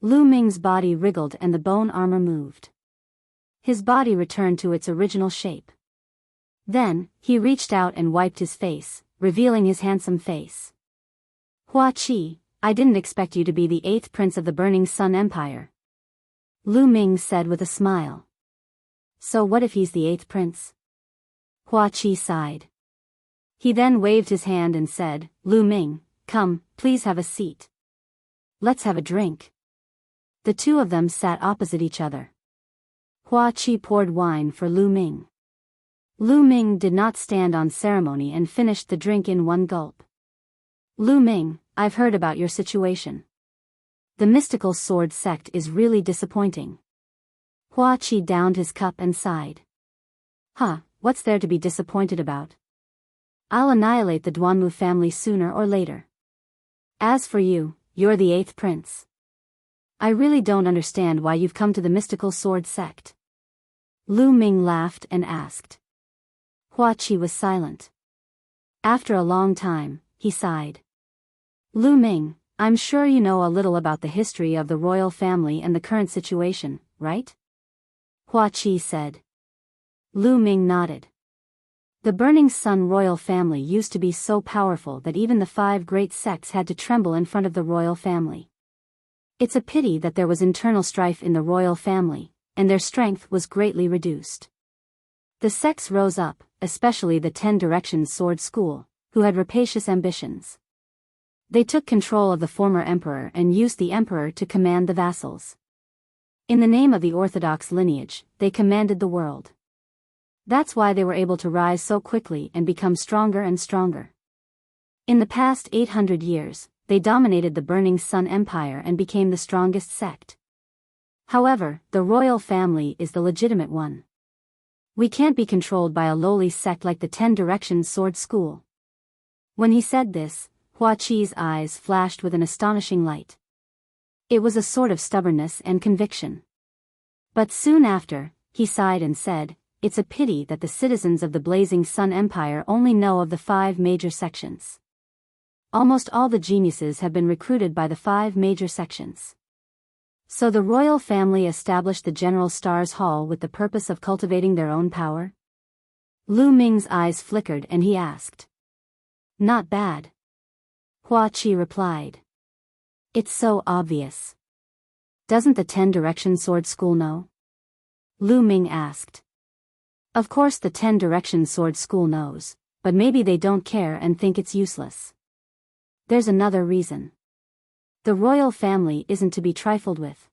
Lu Ming's body wriggled and the bone armor moved. His body returned to its original shape. Then, he reached out and wiped his face, revealing his handsome face. "Hua Qi, I didn't expect you to be the 8th prince of the Burning Sun Empire," Lu Ming said with a smile. "So what if he's the 8th prince?" Hua Qi sighed. He then waved his hand and said, "Lu Ming, come, please have a seat. Let's have a drink." The two of them sat opposite each other. Hua Qi poured wine for Lu Ming. Lu Ming did not stand on ceremony and finished the drink in one gulp. "Lu Ming, I've heard about your situation. The mystical sword sect is really disappointing." Hua Qi downed his cup and sighed. What's there to be disappointed about? I'll annihilate the Duanmu family sooner or later. As for you, you're the 8th prince. I really don't understand why you've come to the mystical sword sect. Lu Ming laughed and asked. Hua Qi was silent. After a long time, he sighed. "Lu Ming, I'm sure you know a little about the history of the royal family and the current situation, right?" Hua Qi said. Lu Ming nodded. The Burning Sun royal family used to be so powerful that even the 5 great sects had to tremble in front of the royal family. It's a pity that there was internal strife in the royal family, and their strength was greatly reduced. The sects rose up, especially the 10 Directions Sword School, who had rapacious ambitions. They took control of the former emperor and used the emperor to command the vassals. In the name of the orthodox lineage, they commanded the world. That's why they were able to rise so quickly and become stronger and stronger. In the past 800 years, they dominated the Burning Sun Empire and became the strongest sect. However, the royal family is the legitimate one. We can't be controlled by a lowly sect like the 10 Directions Sword School. When he said this, Hua Qi's eyes flashed with an astonishing light. It was a sort of stubbornness and conviction. But soon after, he sighed and said, "It's a pity that the citizens of the Blazing Sun Empire only know of the 5 major sections. Almost all the geniuses have been recruited by the 5 major sections." So the royal family established the General Stars Hall with the purpose of cultivating their own power? Lu Ming's eyes flickered and he asked. "Not bad." Hua Qi replied. "It's so obvious. Doesn't the 10 Directions Sword School know?" Lu Ming asked. Of course the 10 Directions Sword School knows, but maybe they don't care and think it's useless. There's another reason. The royal family isn't to be trifled with.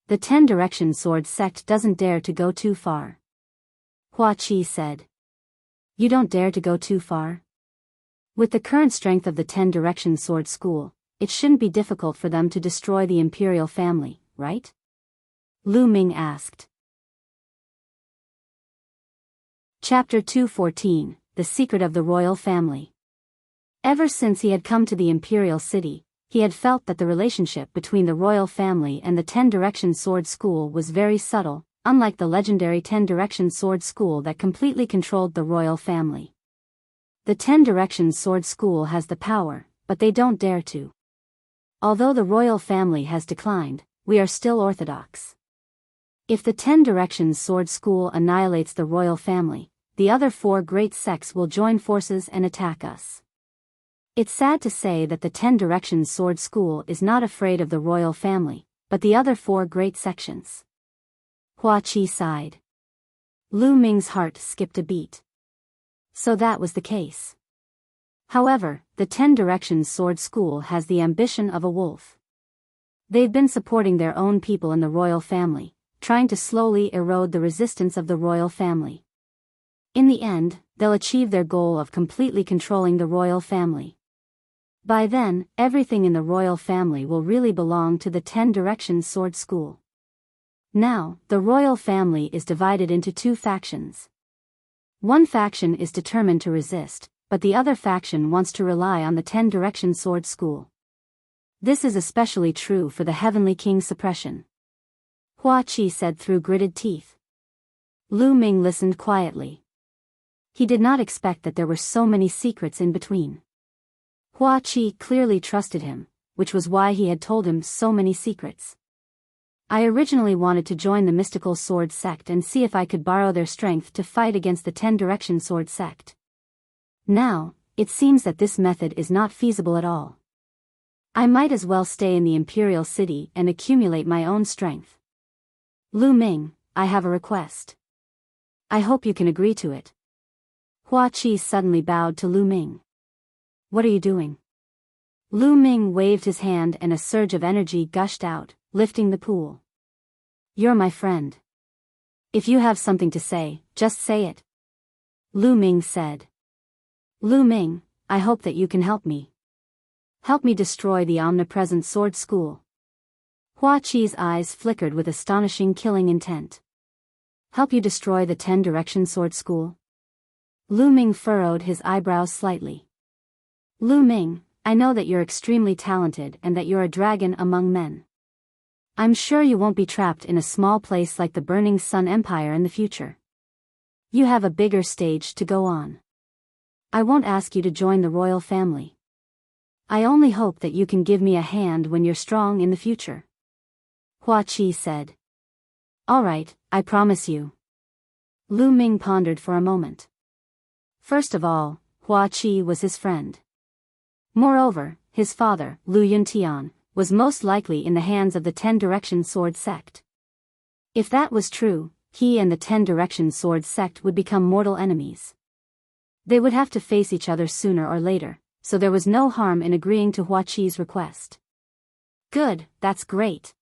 The 10 Direction Sword sect doesn't dare to go too far. Hua Qi said. You don't dare to go too far? With the current strength of the 10 Direction Sword School, it shouldn't be difficult for them to destroy the imperial family, right? Lu Ming asked. Chapter 214, The Secret of the Royal Family. Ever since he had come to the imperial city, he had felt that the relationship between the royal family and the 10 Direction Sword School was very subtle, unlike the legendary 10 Direction Sword School that completely controlled the royal family. The 10 Direction Sword School has the power, but they don't dare to. Although the royal family has declined, we are still orthodox. If the 10 Directions Sword School annihilates the royal family, the other 4 great sects will join forces and attack us. It's sad to say that the 10 Directions Sword School is not afraid of the royal family, but the other 4 great sections. Hua Qi sighed. Lu Ming's heart skipped a beat. So that was the case. However, the 10 Directions Sword School has the ambition of a wolf. They've been supporting their own people in the royal family, trying to slowly erode the resistance of the royal family. In the end, they'll achieve their goal of completely controlling the royal family. By then, everything in the royal family will really belong to the 10 Directions Sword School. Now, the royal family is divided into 2 factions. One faction is determined to resist, but the other faction wants to rely on the 10 Directions Sword School. This is especially true for the Heavenly King's suppression. Hua Qi said through gritted teeth. Lu Ming listened quietly. He did not expect that there were so many secrets in between. Hua Qi clearly trusted him, which was why he had told him so many secrets. I originally wanted to join the mystical sword sect and see if I could borrow their strength to fight against the 10 Direction Sword sect. Now, it seems that this method is not feasible at all. I might as well stay in the imperial city and accumulate my own strength. Lu Ming, I have a request. I hope you can agree to it. Hua Qi suddenly bowed to Lu Ming. What are you doing? Lu Ming waved his hand and a surge of energy gushed out, lifting the pool. You're my friend. If you have something to say, just say it. Lu Ming said. Lu Ming, I hope that you can help me. Help me destroy the omnipresent sword school. Hua Qi's eyes flickered with astonishing killing intent. Help you destroy the 10 Direction Sword School? Lu Ming furrowed his eyebrows slightly. Lu Ming, I know that you're extremely talented and that you're a dragon among men. I'm sure you won't be trapped in a small place like the Burning Sun Empire in the future. You have a bigger stage to go on. I won't ask you to join the royal family. I only hope that you can give me a hand when you're strong in the future. Hua Qi said. All right, I promise you. Lu Ming pondered for a moment. First of all, Hua Qi was his friend. Moreover, his father, Lu Yuntian, was most likely in the hands of the 10 Direction Sword sect. If that was true, he and the 10 Direction Sword sect would become mortal enemies. They would have to face each other sooner or later, so there was no harm in agreeing to Hua Qi's request. Good, that's great.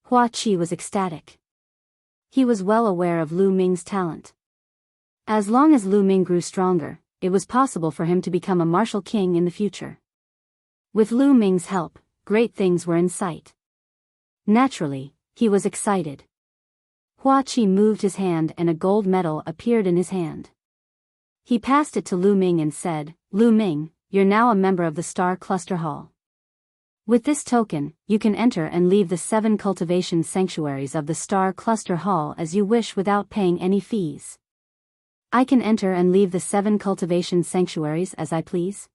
Hua Qi was ecstatic. He was well aware of Lu Ming's talent. As long as Lu Ming grew stronger, it was possible for him to become a martial king in the future. With Lu Ming's help, great things were in sight. Naturally, he was excited. Hua Qi moved his hand and a gold medal appeared in his hand. He passed it to Lu Ming and said, Lu Ming, you're now a member of the Star Cluster Hall. With this token, you can enter and leave the 7 cultivation sanctuaries of the Star Cluster Hall as you wish without paying any fees. I can enter and leave the 7 cultivation sanctuaries as I please?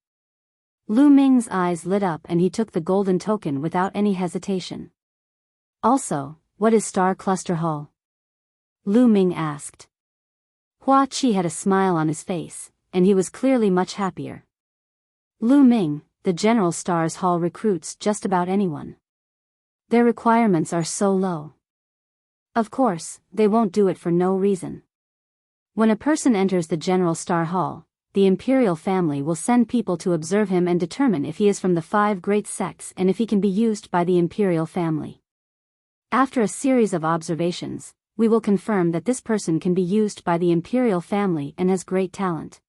Lu Ming's eyes lit up and he took the golden token without any hesitation. Also, what is Star Cluster Hall? Lu Ming asked. Hua Qi had a smile on his face, and he was clearly much happier. Lu Ming, the General Stars Hall recruits just about anyone. Their requirements are so low. Of course, they won't do it for no reason. When a person enters the General Star Hall, the imperial family will send people to observe him and determine if he is from the 5 great sects and if he can be used by the imperial family. After a series of observations, we will confirm that this person can be used by the imperial family and has great talent.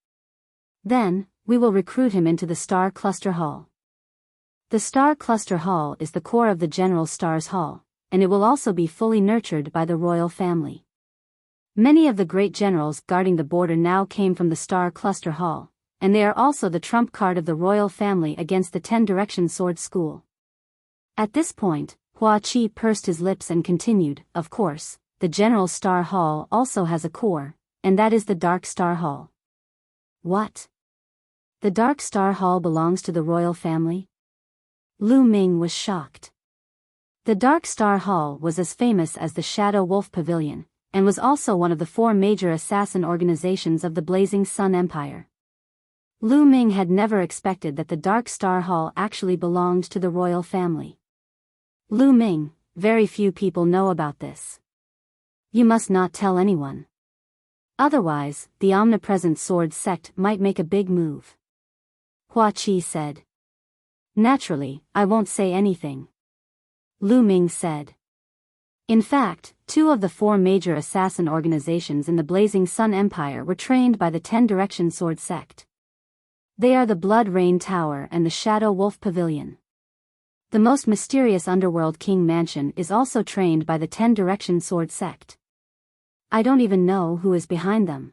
Then, we will recruit him into the Star Cluster Hall. The Star Cluster Hall is the core of the General Stars Hall, and it will also be fully nurtured by the royal family. Many of the great generals guarding the border now came from the Star Cluster Hall, and they are also the trump card of the royal family against the 10 Direction Sword School. At this point, Hua Qi pursed his lips and continued, of course, the General Star Hall also has a core, and that is the Dark Star Hall. What? The Dark Star Hall belongs to the royal family? Lu Ming was shocked. The Dark Star Hall was as famous as the Shadow Wolf Pavilion, and was also one of the 4 major assassin organizations of the Blazing Sun Empire. Lu Ming had never expected that the Dark Star Hall actually belonged to the royal family. Lu Ming, very few people know about this. You must not tell anyone. Otherwise, the omnipresent sword sect might make a big move. Hua Qi said. Naturally, I won't say anything. Lu Ming said. In fact, 2 of the 4 major assassin organizations in the Blazing Sun Empire were trained by the 10 Direction Sword Sect. They are the Blood Rain Tower and the Shadow Wolf Pavilion. The most mysterious underworld King Mansion is also trained by the 10 Direction Sword Sect. I don't even know who is behind them.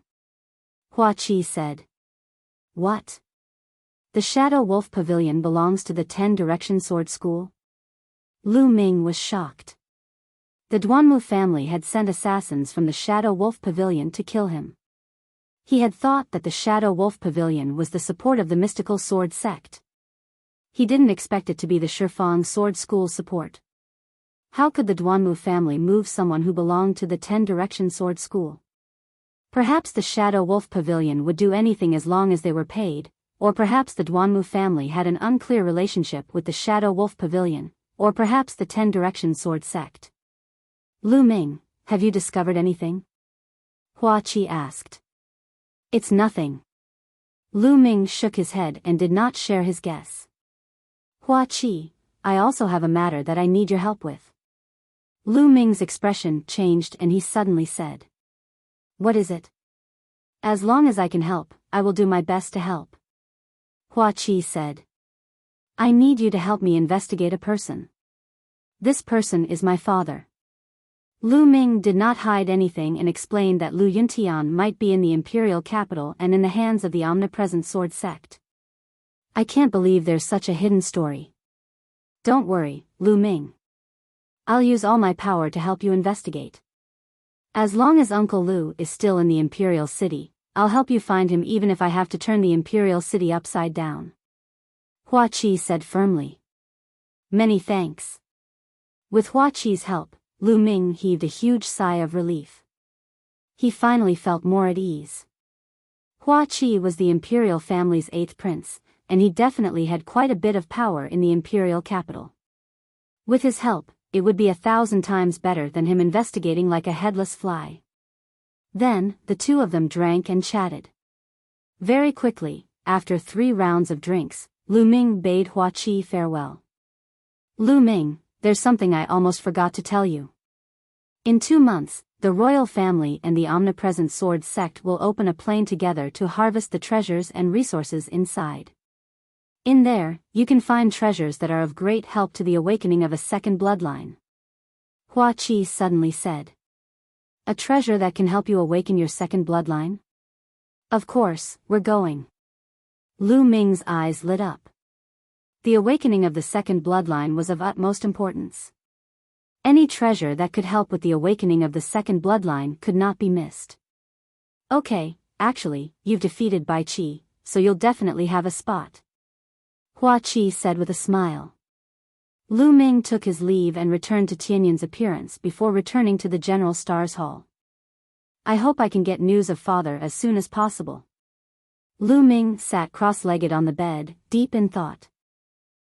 Hua Qi said. What? The Shadow Wolf Pavilion belongs to the 10 Direction Sword School? Lu Ming was shocked. The Duanmu family had sent assassins from the Shadow Wolf Pavilion to kill him. He had thought that the Shadow Wolf Pavilion was the support of the mystical sword sect. He didn't expect it to be the Shifang Sword School's support. How could the Duanmu family move someone who belonged to the 10 Direction Sword School? Perhaps the Shadow Wolf Pavilion would do anything as long as they were paid, or perhaps the Duanmu family had an unclear relationship with the Shadow Wolf Pavilion, or perhaps the 10 Direction Sword sect. Lu Ming, have you discovered anything? Hua Qi asked. It's nothing. Lu Ming shook his head and did not share his guess. Hua Qi, I also have a matter that I need your help with. Lu Ming's expression changed and he suddenly said. What is it? As long as I can help, I will do my best to help. Hua Qi said. I need you to help me investigate a person. This person is my father. Lu Ming did not hide anything and explained that Lu Yuntian might be in the imperial capital and in the hands of the omnipresent sword sect. I can't believe there's such a hidden story. Don't worry, Lu Ming. I'll use all my power to help you investigate. As long as Uncle Lu is still in the imperial city, I'll help you find him even if I have to turn the imperial city upside down. Hua Qi said firmly. Many thanks. With Hua Qi's help, Lu Ming heaved a huge sigh of relief. He finally felt more at ease. Hua Qi was the imperial family's 8th prince, and he definitely had quite a bit of power in the imperial capital. With his help, it would be 1,000 times better than him investigating like a headless fly. Then, the 2 of them drank and chatted. Very quickly, after 3 rounds of drinks, Lu Ming bade Hua Qi farewell. Lu Ming, there's something I almost forgot to tell you. In 2 months, the royal family and the omnipresent sword sect will open a plane together to harvest the treasures and resources inside. In there, you can find treasures that are of great help to the awakening of a second bloodline. Hua Qi suddenly said. A treasure that can help you awaken your second bloodline? Of course, we're going. Lu Ming's eyes lit up. The awakening of the second bloodline was of utmost importance. Any treasure that could help with the awakening of the second bloodline could not be missed. Okay, actually, you've defeated Bai Qi, so you'll definitely have a spot. Hua Qi said with a smile. Lu Ming took his leave and returned to Tianyin's appearance before returning to the General Stars Hall. I hope I can get news of father as soon as possible. Lu Ming sat cross-legged on the bed, deep in thought.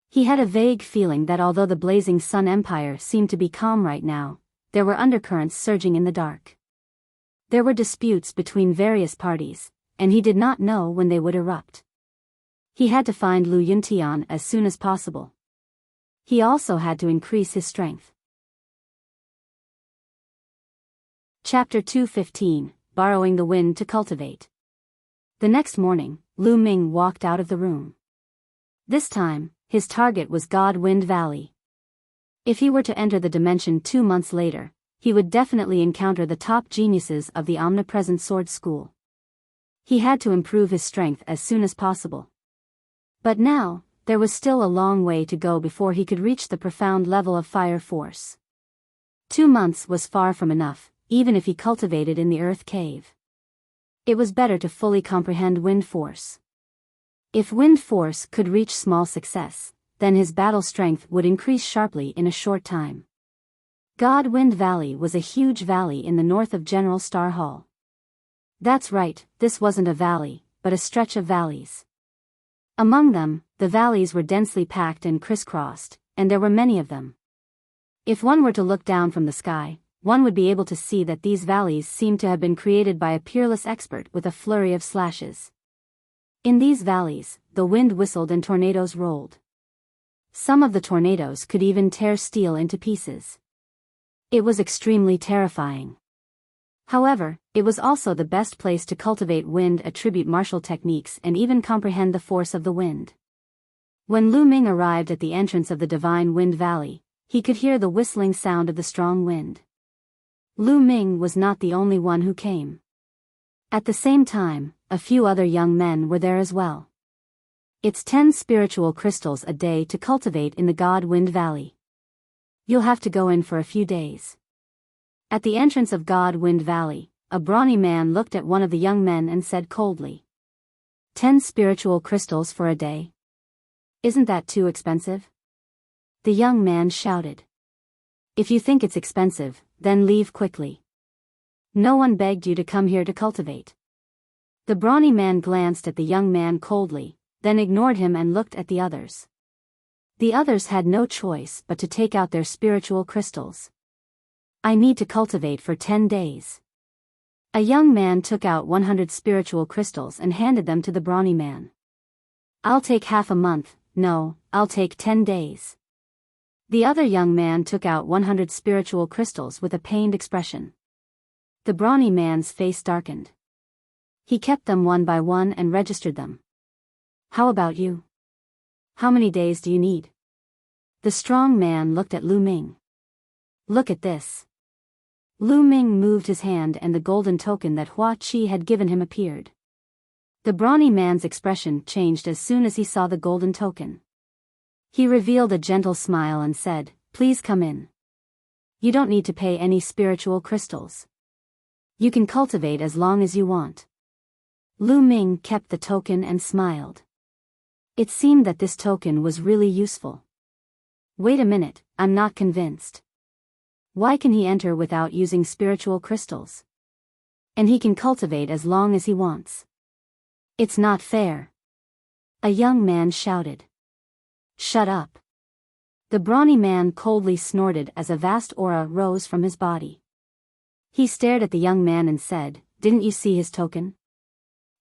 He had a vague feeling that although the Blazing Sun Empire seemed to be calm right now, there were undercurrents surging in the dark. There were disputes between various parties, and he did not know when they would erupt. He had to find Lu Yuntian as soon as possible. He also had to increase his strength. Chapter 2:15, Borrowing the Wind to Cultivate. The next morning, Lu Ming walked out of the room. This time, his target was God Wind Valley. If he were to enter the dimension 2 months later, he would definitely encounter the top geniuses of the omnipresent sword school. He had to improve his strength as soon as possible. But now, there was still a long way to go before he could reach the profound level of fire force. 2 months was far from enough, even if he cultivated in the earth cave. It was better to fully comprehend wind force. If wind force could reach small success, then his battle strength would increase sharply in a short time. God Wind Valley was a huge valley in the north of General Star Hall. That's right, this wasn't a valley, but a stretch of valleys. Among them, the valleys were densely packed and crisscrossed, and there were many of them. If one were to look down from the sky, one would be able to see that these valleys seemed to have been created by a peerless expert with a flurry of slashes. In these valleys, the wind whistled and tornadoes rolled. Some of the tornadoes could even tear steel into pieces. It was extremely terrifying. However, it was also the best place to cultivate wind attribute martial techniques and even comprehend the force of the wind. When Lu Ming arrived at the entrance of the Divine Wind Valley, he could hear the whistling sound of the strong wind. Lu Ming was not the only one who came. At the same time, a few other young men were there as well. It's 10 spiritual crystals a day to cultivate in the God Wind Valley. You'll have to go in for a few days. At the entrance of God Wind Valley, a brawny man looked at one of the young men and said coldly, 10 spiritual crystals for a day? Isn't that too expensive? The young man shouted. If you think it's expensive, then leave quickly. No one begged you to come here to cultivate. The brawny man glanced at the young man coldly, then ignored him and looked at the others. The others had no choice but to take out their spiritual crystals. I need to cultivate for 10 days. A young man took out 100 spiritual crystals and handed them to the brawny man. I'll take half a month, no, I'll take 10 days. The other young man took out 100 spiritual crystals with a pained expression. The brawny man's face darkened. He kept them one by one and registered them. How about you? How many days do you need? The strong man looked at Lu Ming. Look at this. Lu Ming moved his hand and the golden token that Hua Qi had given him appeared. The brawny man's expression changed as soon as he saw the golden token. He revealed a gentle smile and said, Please come in. You don't need to pay any spiritual crystals. You can cultivate as long as you want. Lu Ming kept the token and smiled. It seemed that this token was really useful. Wait a minute, I'm not convinced. Why can he enter without using spiritual crystals? And he can cultivate as long as he wants. It's not fair. A young man shouted. Shut up. The brawny man coldly snorted as a vast aura rose from his body. He stared at the young man and said, Didn't you see his token?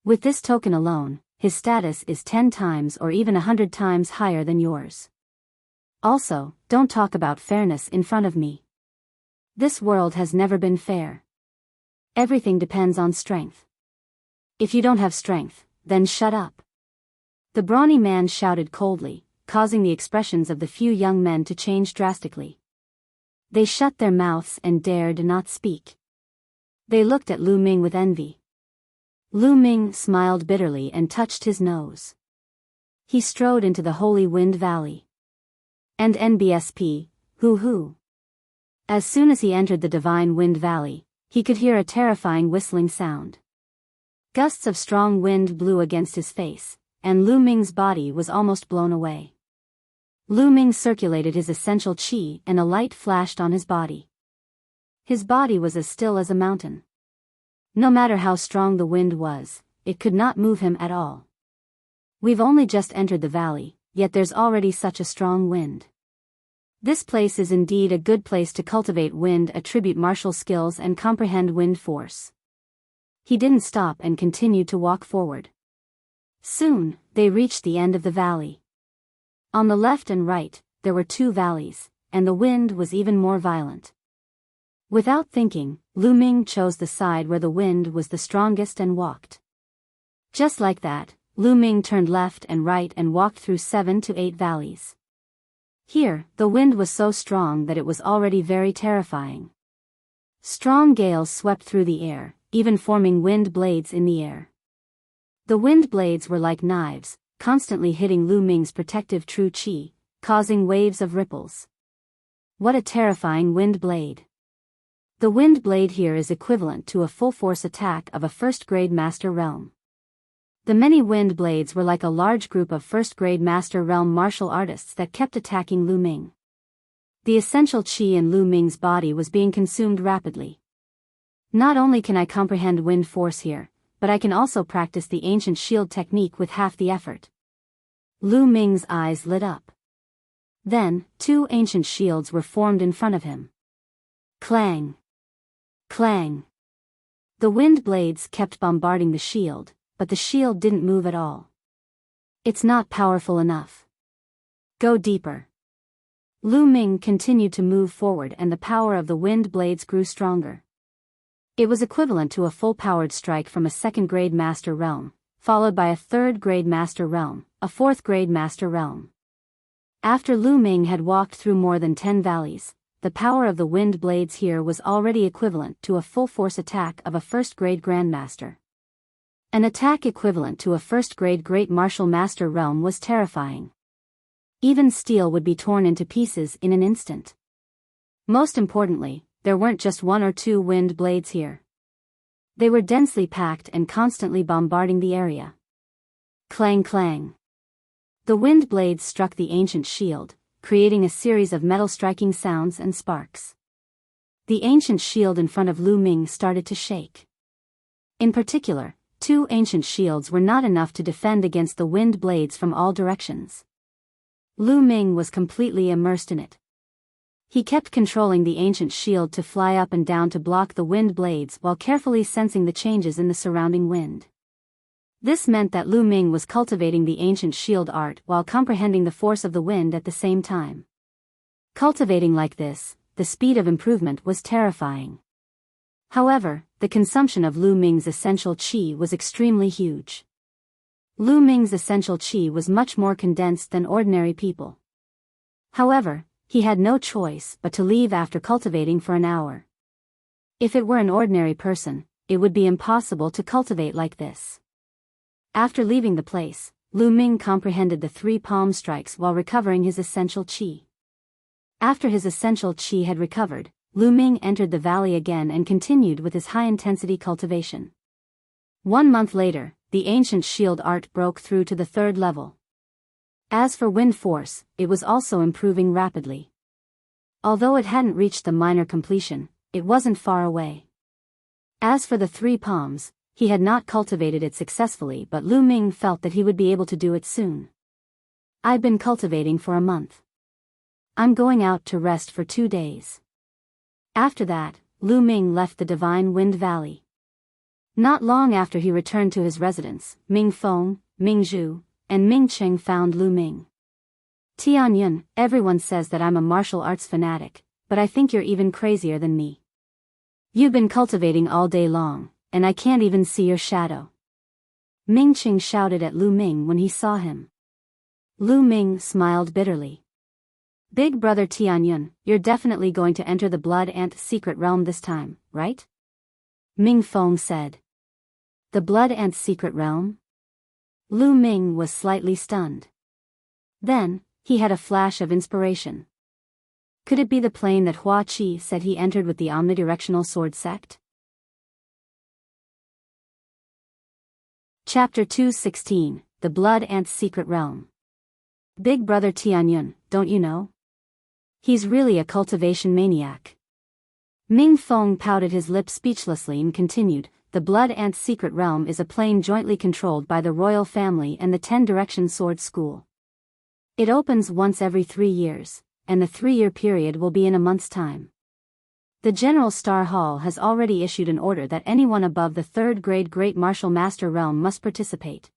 With this token alone, his status is 10 times or even 100 times higher than yours. Also, don't talk about fairness in front of me. This world has never been fair. Everything depends on strength. If you don't have strength, then shut up. The brawny man shouted coldly, causing the expressions of the few young men to change drastically. They shut their mouths and dared not speak. They looked at Lu Ming with envy. Lu Ming smiled bitterly and touched his nose. He strode into the Holy Wind Valley. And NBSP, hoo-hoo. As soon as he entered the Divine Wind Valley, he could hear a terrifying whistling sound. Gusts of strong wind blew against his face, and Lu Ming's body was almost blown away. Lu Ming circulated his essential qi and a light flashed on his body. His body was as still as a mountain. No matter how strong the wind was, it could not move him at all. We've only just entered the valley, yet there's already such a strong wind. This place is indeed a good place to cultivate wind attribute martial skills and comprehend wind force. He didn't stop and continued to walk forward. Soon, they reached the end of the valley. On the left and right, there were two valleys, and the wind was even more violent. Without thinking, Lu Ming chose the side where the wind was the strongest and walked. Just like that, Lu Ming turned left and right and walked through 7 to 8 valleys. Here, the wind was so strong that it was already very terrifying. Strong gales swept through the air, even forming wind blades in the air. The wind blades were like knives, constantly hitting Lu Ming's protective true qi, causing waves of ripples. What a terrifying wind blade. The wind blade here is equivalent to a full-force attack of a first-grade master realm. The many wind blades were like a large group of first-grade master realm martial artists that kept attacking Lu Ming. The essential qi in Lu Ming's body was being consumed rapidly. Not only can I comprehend wind force here, but I can also practice the ancient shield technique with half the effort. Lu Ming's eyes lit up. Then, 2 ancient shields were formed in front of him. Clang! Clang! The wind blades kept bombarding the shield, but the shield didn't move at all. It's not powerful enough. Go deeper. Lu Ming continued to move forward and the power of the wind blades grew stronger. It was equivalent to a full-powered strike from a second-grade master realm, followed by a third-grade master realm, a fourth-grade master realm. After Lu Ming had walked through more than 10 valleys, the power of the wind blades here was already equivalent to a full-force attack of a first-grade grandmaster. An attack equivalent to a first-grade great martial master realm was terrifying. Even steel would be torn into pieces in an instant. Most importantly, there weren't just 1 or 2 wind blades here. They were densely packed and constantly bombarding the area. Clang clang. The wind blades struck the ancient shield, creating a series of metal-striking sounds and sparks. The ancient shield in front of Lu Ming started to shake. In particular, 2 ancient shields were not enough to defend against the wind blades from all directions. Lu Ming was completely immersed in it. He kept controlling the ancient shield to fly up and down to block the wind blades while carefully sensing the changes in the surrounding wind. This meant that Lu Ming was cultivating the ancient shield art while comprehending the force of the wind at the same time. Cultivating like this, the speed of improvement was terrifying. However, the consumption of Lu Ming's essential qi was extremely huge. Lu Ming's essential qi was much more condensed than ordinary people. However, he had no choice but to leave after cultivating for an hour. If it were an ordinary person, it would be impossible to cultivate like this. After leaving the place, Lu Ming comprehended the 3 palm strikes while recovering his essential qi. After his essential qi had recovered, Lu Ming entered the valley again and continued with his high-intensity cultivation. 1 month later, the ancient shield art broke through to the 3rd level. As for wind force, it was also improving rapidly. Although it hadn't reached the minor completion, it wasn't far away. As for the 3 palms, he had not cultivated it successfully, but Lu Ming felt that he would be able to do it soon. I've been cultivating for a month. I'm going out to rest for 2 days. After that, Lu Ming left the Divine Wind Valley. Not long after he returned to his residence, Ming Feng, Ming Zhu, and Ming Cheng found Lu Ming. Tianyun, everyone says that I'm a martial arts fanatic, but I think you're even crazier than me. You've been cultivating all day long, and I can't even see your shadow. Ming Cheng shouted at Lu Ming when he saw him. Lu Ming smiled bitterly. Big brother Tianyun, you're definitely going to enter the Blood Ant secret realm this time, right? Ming Feng said. The Blood Ant secret realm? Lu Ming was slightly stunned. Then, he had a flash of inspiration. Could it be the plane that Hua Qi said he entered with the omnidirectional sword sect? Chapter 216, The Blood Ant's Secret Realm. Big brother Tianyun, don't you know? He's really a cultivation maniac. Ming Feng pouted his lips speechlessly and continued, the Blood Ant's secret realm is a plane jointly controlled by the royal family and the 10-direction sword school. It opens once every 3 years, and the 3-year period will be in a month's time. The General Star Hall has already issued an order that anyone above the 3rd grade Great Martial Master realm must participate.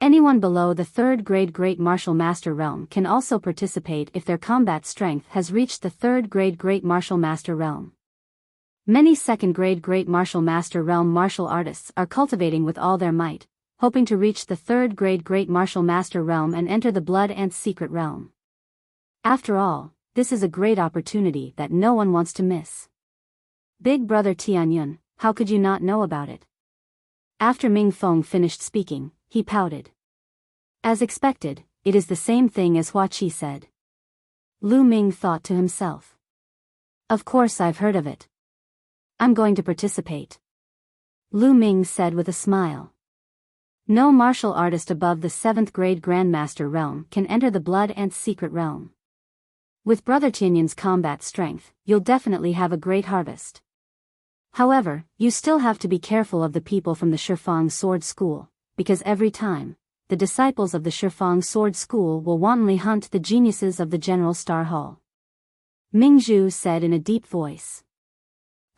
Anyone below the 3rd grade Great Martial Master realm can also participate if their combat strength has reached the 3rd grade Great Martial Master realm. Many 2nd grade Great Martial Master realm martial artists are cultivating with all their might, hoping to reach the 3rd grade Great Martial Master realm and enter the Blood Ant Secret realm. After all, this is a great opportunity that no one wants to miss. Big brother Tianyun, how could you not know about it? After Ming Feng finished speaking, he pouted. As expected, it is the same thing as Hua Qi said. Lu Ming thought to himself. Of course I've heard of it. I'm going to participate. Lu Ming said with a smile. No martial artist above the 7th grade Grandmaster realm can enter the Blood Ant Secret realm. With Brother Tianyun's combat strength, you'll definitely have a great harvest. However, you still have to be careful of the people from the Shifang Sword School, because every time, the disciples of the Shifang Sword School will wantonly hunt the geniuses of the General Star Hall. Ming Zhu said in a deep voice.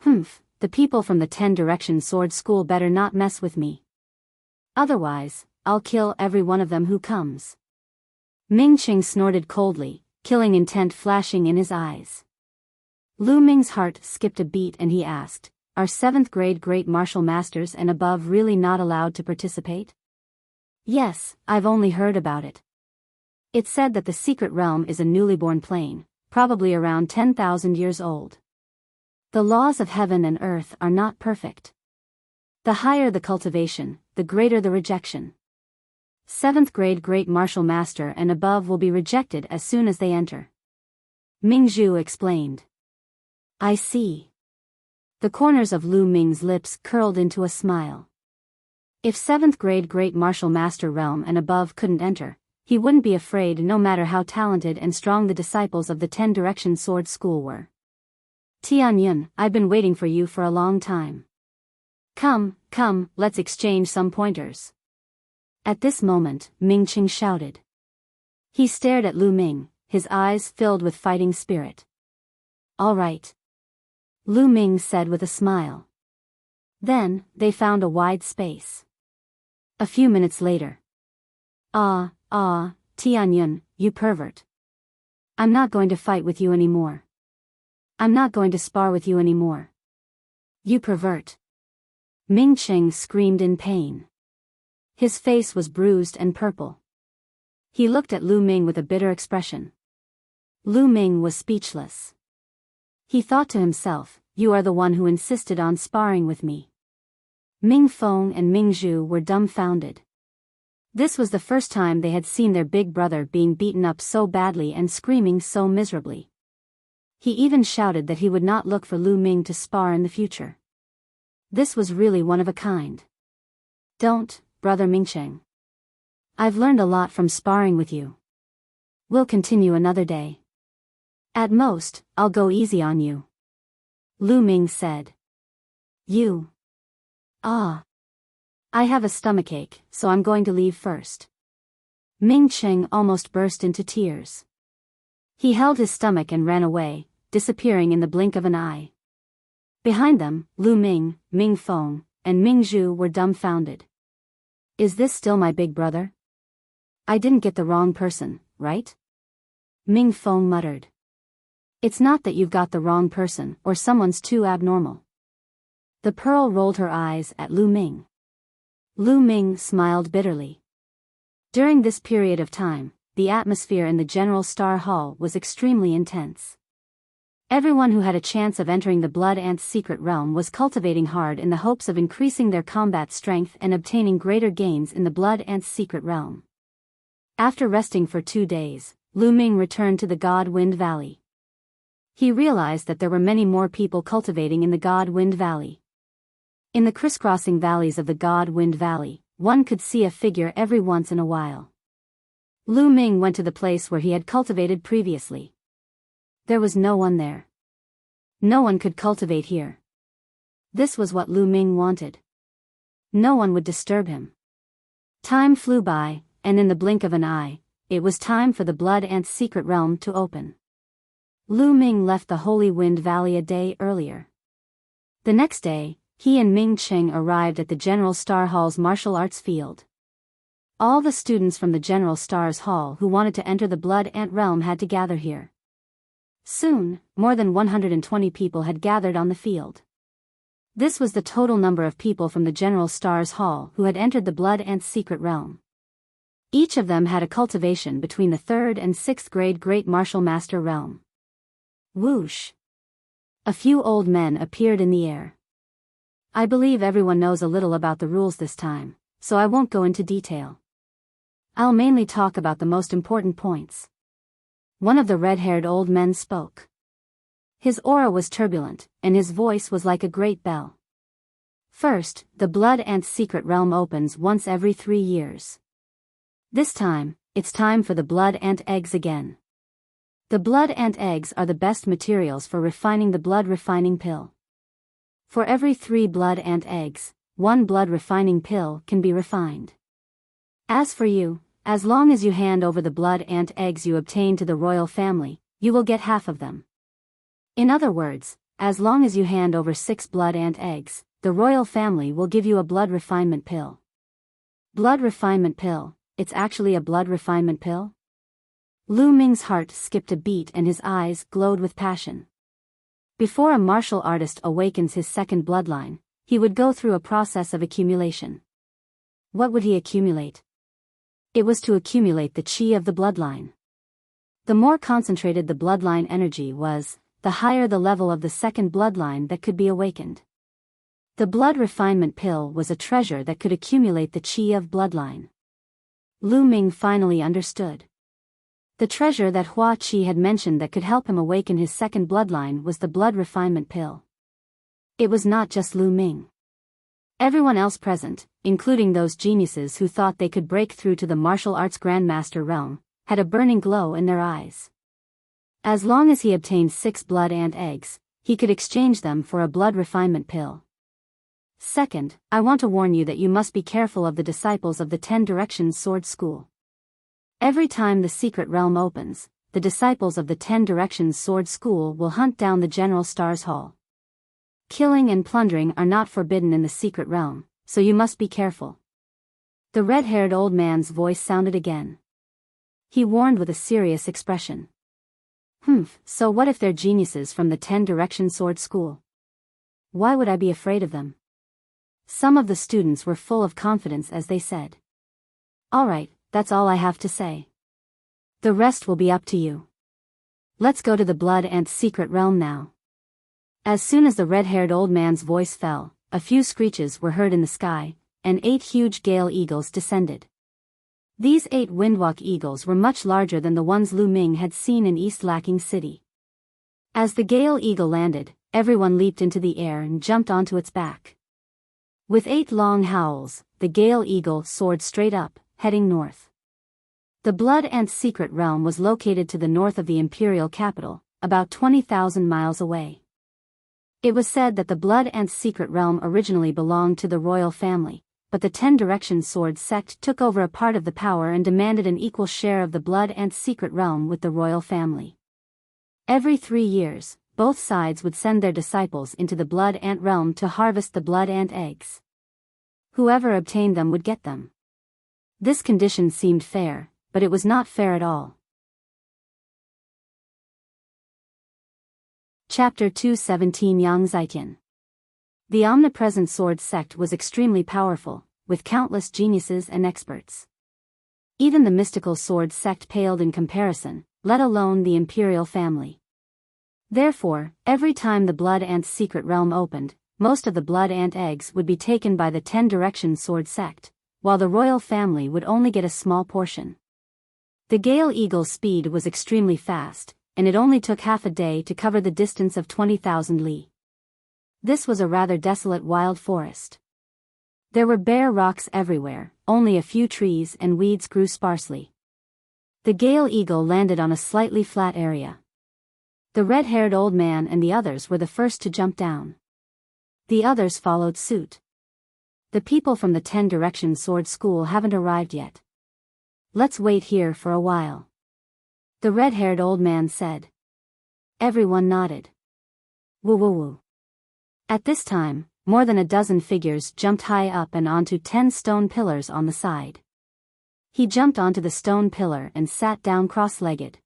The people from the 10 Direction Sword School better not mess with me. Otherwise, I'll kill every one of them who comes. Ming Qing snorted coldly, killing intent flashing in his eyes. Lu Ming's heart skipped a beat and he asked, are 7th grade Great Martial Masters and above really not allowed to participate? Yes, I've only heard about it. It's said that the secret realm is a newly born plane, probably around 10,000 years old. The laws of heaven and earth are not perfect. The higher the cultivation, the greater the rejection. 7th grade Great Martial Master and above will be rejected as soon as they enter. Ming Zhu explained. I see. The corners of Lu Ming's lips curled into a smile. If 7th grade Great Martial Master realm and above couldn't enter, he wouldn't be afraid no matter how talented and strong the disciples of the 10 Direction Sword School were. Tianyun, I've been waiting for you for a long time. Come, let's exchange some pointers. At this moment, Ming Qing shouted. He stared at Lu Ming, his eyes filled with fighting spirit. All right. Lu Ming said with a smile. Then, they found a wide space. A few minutes later. Tianyun, you pervert. I'm not going to fight with you anymore. I'm not going to spar with you anymore. You pervert. Ming Qing screamed in pain. His face was bruised and purple. He looked at Lu Ming with a bitter expression. Lu Ming was speechless. He thought to himself, you are the one who insisted on sparring with me. Ming Feng and Ming Zhu were dumbfounded. This was the first time they had seen their big brother being beaten up so badly and screaming so miserably. He even shouted that he would not look for Lu Ming to spar in the future. This was really one of a kind. Don't, Brother Mingcheng. I've learned a lot from sparring with you. We'll continue another day. At most, I'll go easy on you. Lu Ming said. You. I have a stomachache, so I'm going to leave first. Ming Cheng almost burst into tears. He held his stomach and ran away, disappearing in the blink of an eye. Behind them, Lu Ming, Ming Feng, and Ming Zhu were dumbfounded. Is this still my big brother? I didn't get the wrong person, right? Ming Feng muttered. It's not that you've got the wrong person or someone's too abnormal. The Pearl rolled her eyes at Lu Ming. Lu Ming smiled bitterly. During this period of time, the atmosphere in the General Star Hall was extremely intense. Everyone who had a chance of entering the Blood Ant's secret realm was cultivating hard in the hopes of increasing their combat strength and obtaining greater gains in the Blood Ant's secret realm. After resting for 2 days, Lu Ming returned to the God Wind Valley. He realized that there were many more people cultivating in the God Wind Valley. In the crisscrossing valleys of the God Wind Valley, one could see a figure every once in a while. Lu Ming went to the place where he had cultivated previously. There was no one there. No one could cultivate here. This was what Lu Ming wanted. No one would disturb him. Time flew by, and in the blink of an eye, it was time for the Blood Ant's secret realm to open. Lu Ming left the Holy Wind Valley a day earlier. The next day, he and Ming Cheng arrived at the General Star Hall's martial arts field. All the students from the General Stars Hall who wanted to enter the Blood Ant realm had to gather here. Soon, more than 120 people had gathered on the field. This was the total number of people from the General Stars Hall who had entered the Blood Ant's secret realm. Each of them had a cultivation between the 3rd and 6th grade Great Martial Master realm. Whoosh! A few old men appeared in the air. I believe everyone knows a little about the rules this time, so I won't go into detail. I'll mainly talk about the most important points. One of the red-haired old men spoke. His aura was turbulent, and his voice was like a great bell. First, the Blood Ant's secret realm opens once every 3 years. This time, it's time for the Blood Ant eggs again. The Blood Ant eggs are the best materials for refining the blood refining pill. For every 3 Blood Ant eggs, 1 blood refining pill can be refined. As for you, as long as you hand over the Blood Ant eggs you obtain to the royal family, you will get half of them. In other words, as long as you hand over 6 Blood Ant eggs, the royal family will give you a blood refinement pill. Blood refinement pill, it's actually a blood refinement pill? Lu Ming's heart skipped a beat and his eyes glowed with passion. Before a martial artist awakens his second bloodline, he would go through a process of accumulation. What would he accumulate? It was to accumulate the chi of the bloodline. The more concentrated the bloodline energy was, the higher the level of the second bloodline that could be awakened. The blood refinement pill was a treasure that could accumulate the chi of bloodline. Lu Ming finally understood. The treasure that Hua Qi had mentioned that could help him awaken his second bloodline was the blood refinement pill. It was not just Lu Ming. Everyone else present, including those geniuses who thought they could break through to the martial arts grandmaster realm, had a burning glow in their eyes. As long as he obtained 6 Blood Ant eggs, he could exchange them for a blood refinement pill. Second, I want to warn you that you must be careful of the disciples of the 10 Directions Sword School. Every time the secret realm opens, the disciples of the 10 Directions Sword School will hunt down the General Stars Hall. Killing and plundering are not forbidden in the secret realm, so you must be careful. The red-haired old man's voice sounded again. He warned with a serious expression. So what if they're geniuses from the 10 Directions Sword School? Why would I be afraid of them? Some of the students were full of confidence as they said. Alright, that's all I have to say. The rest will be up to you. Let's go to the Blood Ant's secret realm now. As soon as the red-haired old man's voice fell, a few screeches were heard in the sky, and 8 huge gale eagles descended. These 8 windwalk eagles were much larger than the ones Lu Ming had seen in East Lacking City. As the gale eagle landed, everyone leaped into the air and jumped onto its back. With 8 long howls, the gale eagle soared straight up, heading north. The Blood Ant's secret realm was located to the north of the imperial capital, about 20,000 miles away. It was said that the Blood Ant's secret realm originally belonged to the royal family, but the 10 Directions Sword sect took over a part of the power and demanded an equal share of the Blood Ant's secret realm with the royal family. Every 3 years, both sides would send their disciples into the Blood Ant realm to harvest the Blood Ant eggs. Whoever obtained them would get them. This condition seemed fair, but it was not fair at all. Chapter 217 Yang Zaitian. The omnipresent sword sect was extremely powerful, with countless geniuses and experts. Even the mystical sword sect paled in comparison, let alone the imperial family. Therefore, every time the Blood Ant's secret realm opened, most of the Blood Ant eggs would be taken by the 10 Directions Sword sect, while the royal family would only get a small portion. The Gale Eagle's speed was extremely fast, and it only took half a day to cover the distance of 20,000 li. This was a rather desolate wild forest. There were bare rocks everywhere, only a few trees and weeds grew sparsely. The Gale Eagle landed on a slightly flat area. The red-haired old man and the others were the first to jump down. The others followed suit. The people from the 10 Directions Sword School haven't arrived yet. Let's wait here for a while. The red-haired old man said. Everyone nodded. Woo woo woo. At this time, more than a dozen figures jumped high up and onto 10 stone pillars on the side. He jumped onto the stone pillar and sat down cross-legged.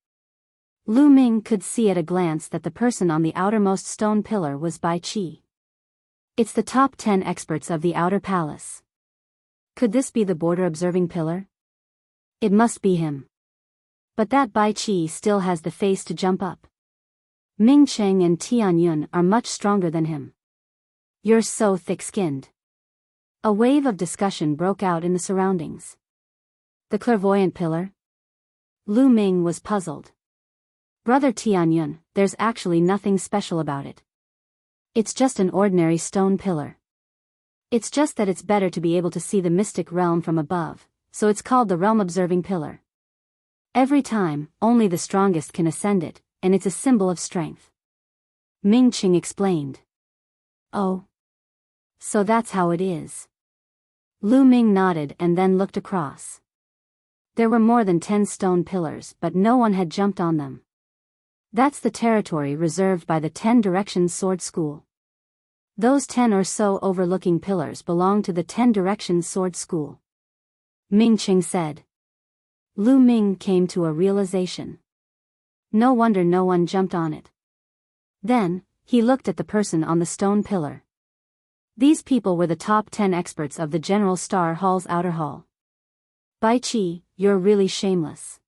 Lu Ming could see at a glance that the person on the outermost stone pillar was Bai Qi. It's the top 10 experts of the outer palace. Could this be the border observing pillar? It must be him. But that Bai Qi still has the face to jump up. Ming Cheng and Tianyun are much stronger than him. You're so thick-skinned. A wave of discussion broke out in the surroundings. The clairvoyant pillar? Lu Ming was puzzled. Brother Tianyun, there's actually nothing special about it. It's just an ordinary stone pillar. It's just that it's better to be able to see the mystic realm from above, so it's called the realm-observing pillar. Every time, only the strongest can ascend it, and it's a symbol of strength. Ming Qing explained. Oh. So that's how it is. Lu Ming nodded and then looked across. There were more than 10 stone pillars, but no one had jumped on them. That's the territory reserved by the 10 Directions Sword School. Those 10 or so overlooking pillars belong to the 10 Directions Sword School. Ming Qing said. Lu Ming came to a realization. No wonder no one jumped on it. Then, he looked at the person on the stone pillar. These people were the top 10 experts of the General Star Hall's outer hall. Bai Qi, you're really shameless.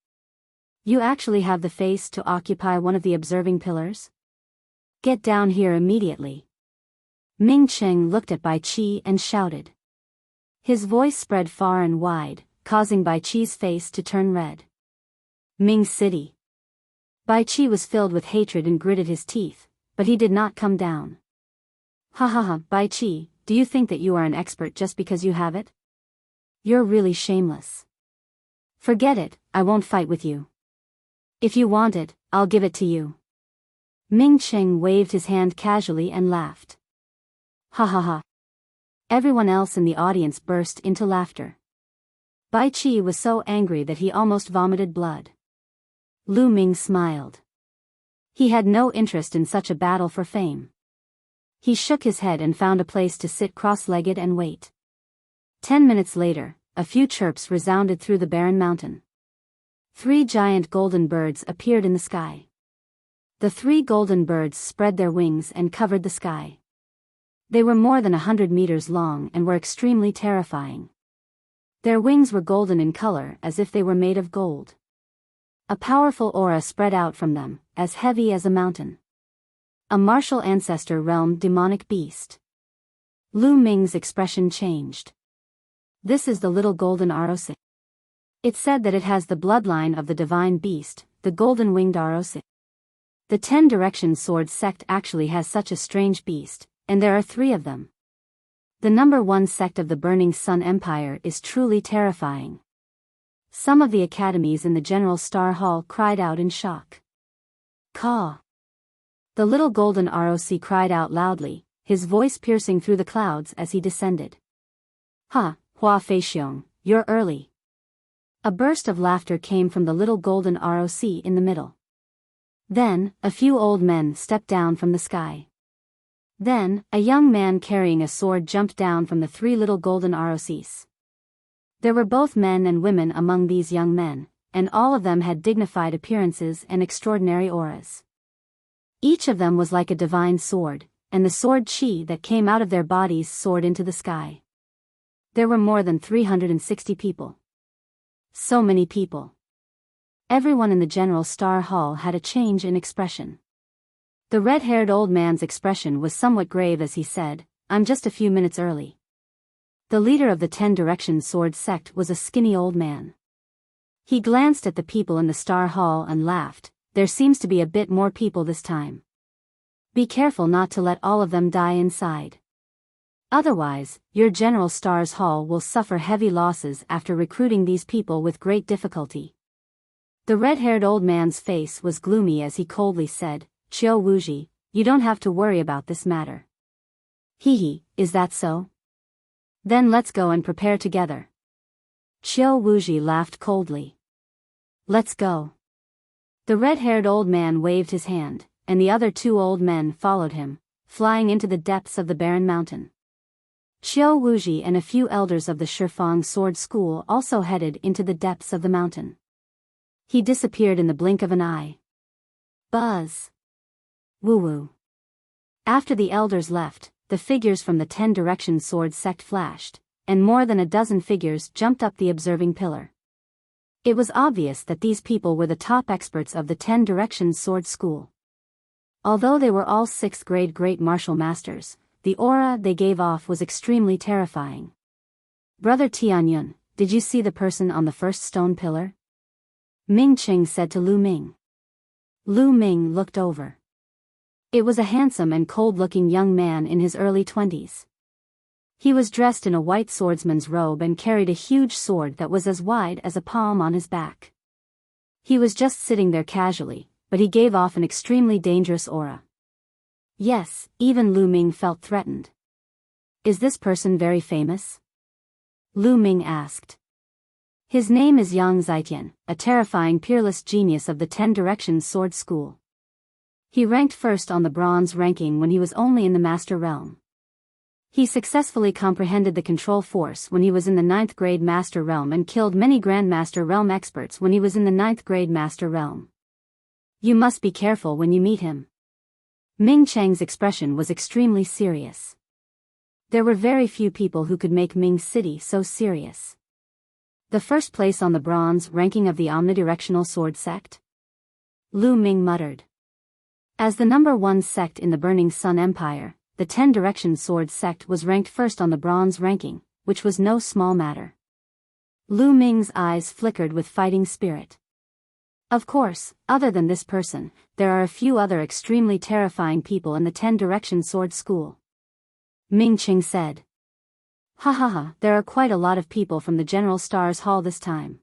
You actually have the face to occupy one of the observing pillars? Get down here immediately. Ming Cheng looked at Bai Qi and shouted. His voice spread far and wide, causing Bai Qi's face to turn red. Ming City. Bai Qi was filled with hatred and gritted his teeth, but he did not come down. Ha ha ha, Bai Qi, do you think that you are an expert just because you have it? You're really shameless. Forget it, I won't fight with you. If you want it, I'll give it to you. Ming Cheng waved his hand casually and laughed. Ha ha ha. Everyone else in the audience burst into laughter. Bai Qi was so angry that he almost vomited blood. Lu Ming smiled. He had no interest in such a battle for fame. He shook his head and found a place to sit cross-legged and wait. 10 minutes later, a few chirps resounded through the barren mountain. 3 giant golden birds appeared in the sky. The 3 golden birds spread their wings and covered the sky. They were more than 100 meters long and were extremely terrifying. Their wings were golden in color as if they were made of gold. A powerful aura spread out from them, as heavy as a mountain. A martial ancestor realm demonic beast. Lu Ming's expression changed. This is the little golden ROC. It's said that it has the bloodline of the divine beast, the golden-winged ROC. The 10 Directions Sword sect actually has such a strange beast, and there are 3 of them. The number 1 sect of the Burning Sun Empire is truly terrifying. Some of the academies in the General Star Hall cried out in shock. Caw! The little golden ROC cried out loudly, his voice piercing through the clouds as he descended. Ha, Hua Feixiong, you're early. A burst of laughter came from the little golden ROC in the middle. Then, a few old men stepped down from the sky. Then, a young man carrying a sword jumped down from the 3 little golden ROCs. There were both men and women among these young men, and all of them had dignified appearances and extraordinary auras. Each of them was like a divine sword, and the sword chi that came out of their bodies soared into the sky. There were more than 360 people. So many people. Everyone in the General Star Hall had a change in expression. The red-haired old man's expression was somewhat grave as he said, I'm just a few minutes early. The leader of the 10 Directions Sword sect was a skinny old man. He glanced at the people in the Star Hall and laughed. There seems to be a bit more people this time. Be careful not to let all of them die inside. Otherwise, your General Stars Hall will suffer heavy losses after recruiting these people with great difficulty. The red-haired old man's face was gloomy as he coldly said, Qiu Wuji, you don't have to worry about this matter. Hee, is that so? Then let's go and prepare together. Qiu Wuji laughed coldly. Let's go. The red-haired old man waved his hand, and the other two old men followed him, flying into the depths of the barren mountain. Xiao Wuji and a few elders of the Shifang sword school also headed into the depths of the mountain. He disappeared in the blink of an eye. Buzz. Woo-woo. After the elders left, the figures from the 10 Directions sword sect flashed, and more than a dozen figures jumped up the observing pillar. It was obvious that these people were the top experts of the 10 Directions sword school. Although they were all 6th grade great martial masters, the aura they gave off was extremely terrifying. Brother Tianyun, did you see the person on the first stone pillar? Ming Qing said to Lu Ming. Lu Ming looked over. It was a handsome and cold-looking young man in his early 20s. He was dressed in a white swordsman's robe and carried a huge sword that was as wide as a palm on his back. He was just sitting there casually, but he gave off an extremely dangerous aura. Yes, even Lu Ming felt threatened. Is this person very famous? Lu Ming asked. His name is Yang Zitian, a terrifying peerless genius of the 10 Directions sword school. He ranked first on the bronze ranking when he was only in the Master Realm. He successfully comprehended the control force when he was in the 9th grade Master Realm and killed many Grandmaster Realm experts when he was in the 9th grade Master Realm. You must be careful when you meet him. Ming Cheng's expression was extremely serious. There were very few people who could make Ming City so serious. The first place on the bronze ranking of the omnidirectional sword sect? Lu Ming muttered. As the number 1 sect in the Burning Sun Empire, the 10 Directions sword sect was ranked first on the bronze ranking, which was no small matter. Lu Ming's eyes flickered with fighting spirit. Of course, other than this person, there are a few other extremely terrifying people in the 10 Directions sword school. Ming Qing said. Ha ha ha, there are quite a lot of people from the General Stars Hall this time.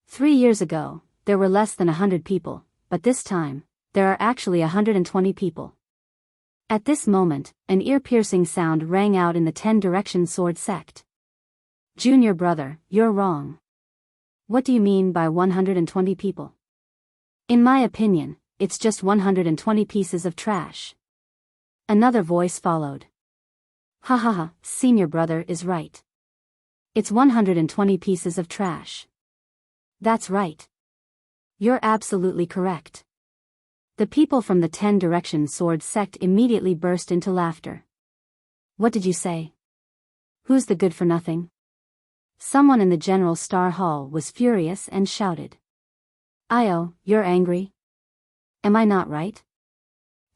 3 years ago, there were less than 100 people, but this time, there are actually 120 people. At this moment, an ear-piercing sound rang out in the 10 Directions sword sect. Junior brother, you're wrong. What do you mean by 120 people? In my opinion, it's just 120 pieces of trash. Another voice followed. Ha ha ha, senior brother is right. It's 120 pieces of trash. That's right. You're absolutely correct. The people from the 10 Directions sword sect immediately burst into laughter. What did you say? Who's the good for nothing? Someone in the General Star Hall was furious and shouted. Io, you're angry? Am I not right?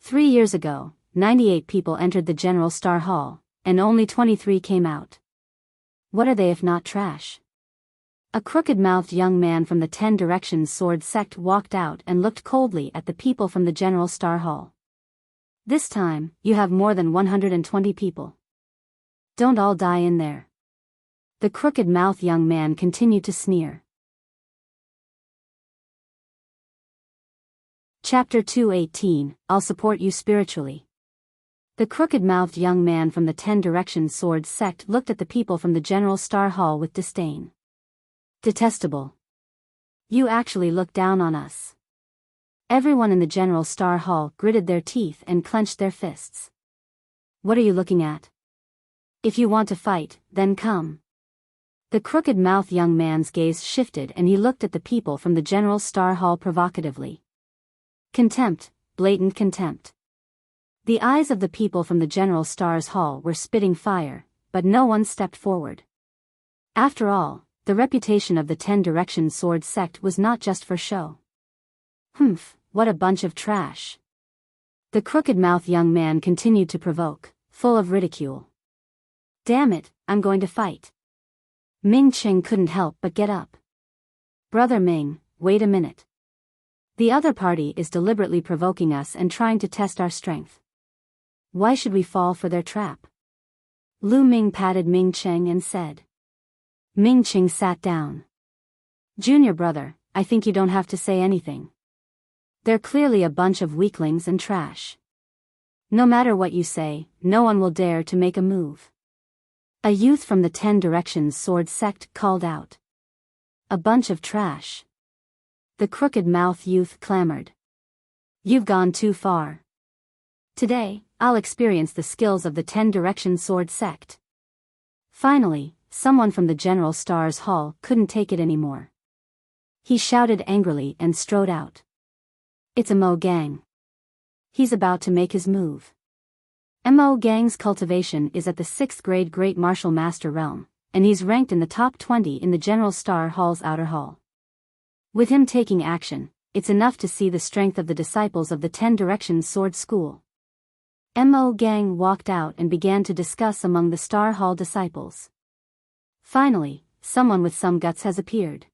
3 years ago, 98 people entered the General Star Hall, and only 23 came out. What are they if not trash? A crooked-mouthed young man from the 10 Directions sword sect walked out and looked coldly at the people from the General Star Hall. This time, you have more than 120 people. Don't all die in there. The crooked-mouthed young man continued to sneer. Chapter 218, I'll support you spiritually. The crooked-mouthed young man from the 10 Directions sword sect looked at the people from the General Star Hall with disdain. Detestable. You actually look down on us. Everyone in the General Star Hall gritted their teeth and clenched their fists. What are you looking at? If you want to fight, then come. The crooked-mouthed young man's gaze shifted and he looked at the people from the General Star Hall provocatively. Contempt, blatant contempt. The eyes of the people from the General Stars Hall were spitting fire, but no one stepped forward. After all, the reputation of the 10 Directions sword sect was not just for show. Humph, what a bunch of trash. The crooked-mouthed young man continued to provoke, full of ridicule. Damn it, I'm going to fight. Ming Qing couldn't help but get up. Brother Ming, wait a minute. The other party is deliberately provoking us and trying to test our strength. Why should we fall for their trap? Lu Ming patted Ming Qing and said. Ming Qing sat down. Junior brother, I think you don't have to say anything. They're clearly a bunch of weaklings and trash. No matter what you say, no one will dare to make a move. A youth from the 10 Directions sword sect called out. A bunch of trash. The crooked-mouthed youth clamored. You've gone too far. Today, I'll experience the skills of the 10 Direction Sword sect. Finally, someone from the General Stars Hall couldn't take it anymore. He shouted angrily and strode out. It's Mo Gang. He's about to make his move. Mo Gang's cultivation is at the 6th grade Great Martial Master realm, and he's ranked in the top 20 in the General Star Hall's outer hall. With him taking action, it's enough to see the strength of the disciples of the 10 Directions Sword School. Mo Gang walked out and began to discuss among the Star Hall disciples. Finally, someone with some guts has appeared.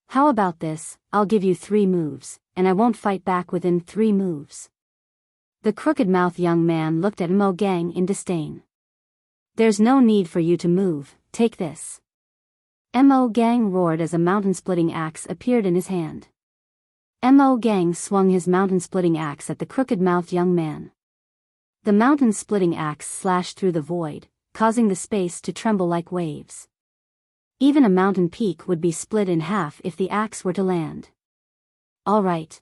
How about this? I'll give you 3 moves, and I won't fight back within 3 moves. The crooked-mouthed young man looked at Mo Gang in disdain. There's no need for you to move, take this. Mo Gang roared as a mountain-splitting axe appeared in his hand. Mo Gang swung his mountain-splitting axe at the crooked-mouthed young man. The mountain-splitting axe slashed through the void, causing the space to tremble like waves. Even a mountain peak would be split in half if the axe were to land. All right.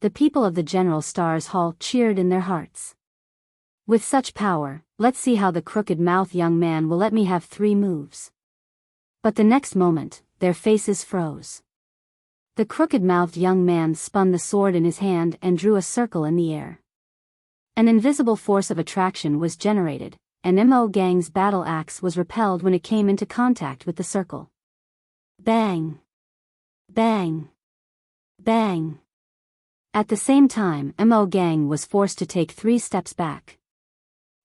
The people of the General Stars Hall cheered in their hearts. With such power, let's see how the crooked-mouthed young man will let me have 3 moves. But the next moment, their faces froze. The crooked-mouthed young man spun the sword in his hand and drew a circle in the air. An invisible force of attraction was generated, and Mo Gang's battle axe was repelled when it came into contact with the circle. Bang! Bang! Bang! At the same time, Mo Gang was forced to take 3 steps back.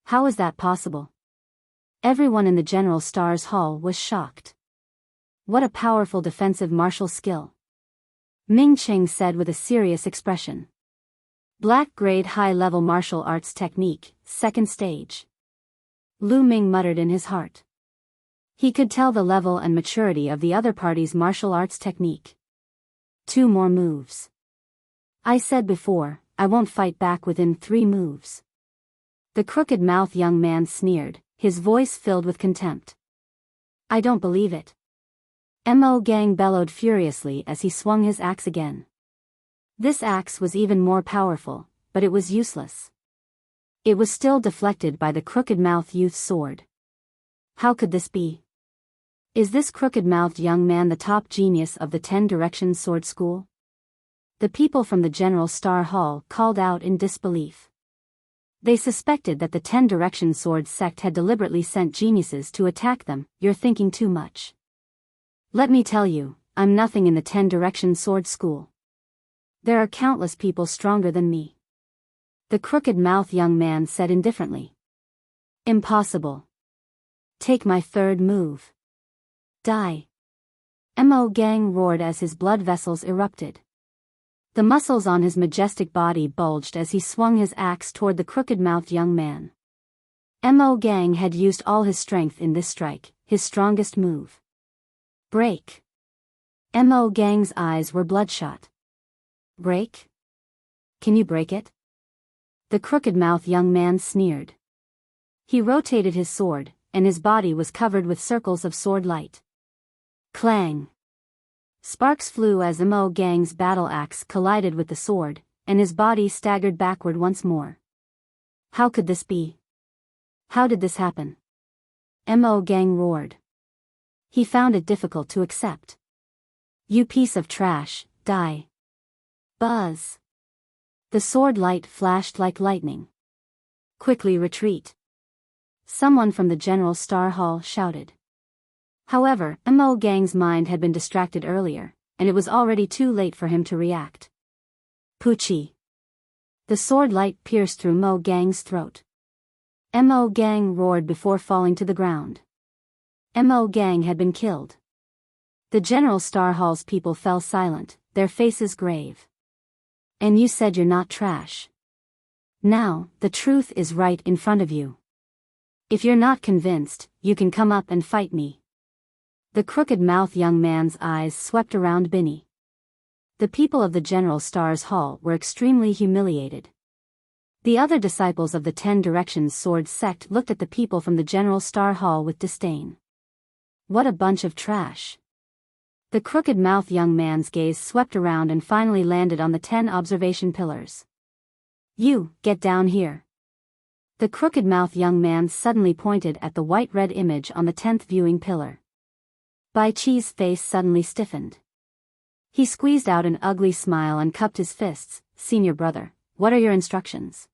How is that possible? Everyone in the General Stars Hall was shocked. What a powerful defensive martial skill. Ming Cheng said with a serious expression. Black grade high-level martial arts technique, 2nd stage. Lu Ming muttered in his heart. He could tell the level and maturity of the other party's martial arts technique. 2 more moves. I said before, I won't fight back within 3 moves. The crooked-mouthed young man sneered, his voice filled with contempt. I don't believe it. Mo Gang bellowed furiously as he swung his axe again. This axe was even more powerful, but it was useless. It was still deflected by the crooked-mouthed youth's sword. How could this be? Is this crooked-mouthed young man the top genius of the 10 Directions Sword School? The people from the General Star Hall called out in disbelief. They suspected that the 10 Directions Sword sect had deliberately sent geniuses to attack them. You're thinking too much. Let me tell you, I'm nothing in the 10 Directions Sword School. There are countless people stronger than me. The crooked-mouthed young man said indifferently. Impossible. Take my 3rd move. Die. Mo Gang roared as his blood vessels erupted. The muscles on his majestic body bulged as he swung his axe toward the crooked-mouthed young man. Mo Gang had used all his strength in this strike, his strongest move. Break. Mo Gang's eyes were bloodshot. Break? Can you break it? The crooked-mouthed young man sneered. He rotated his sword, and his body was covered with circles of sword light. Clang! Sparks flew as Mo Gang's battle axe collided with the sword, and his body staggered backward once more. How could this be? How did this happen? Mo Gang roared. He found it difficult to accept. You piece of trash, die. Buzz. The sword light flashed like lightning. Quickly retreat. Someone from the General Star Hall shouted. However, Mo Gang's mind had been distracted earlier, and it was already too late for him to react. Poochie. The sword light pierced through Mo Gang's throat. Mo Gang roared before falling to the ground. Mo Gang had been killed. The General Star Hall's people fell silent, their faces grave. And you said you're not trash. Now, the truth is right in front of you. If you're not convinced, you can come up and fight me. The crooked-mouthed young man's eyes swept around Binny. The people of the General Stars Hall were extremely humiliated. The other disciples of the 10 Directions Sword sect looked at the people from the General Star Hall with disdain. What a bunch of trash. The crooked-mouthed young man's gaze swept around and finally landed on the 10 observation pillars. You, get down here. The crooked-mouthed young man suddenly pointed at the white-red image on the 10th viewing pillar. Bai Qi's face suddenly stiffened. He squeezed out an ugly smile and cupped his fists. Senior brother, what are your instructions?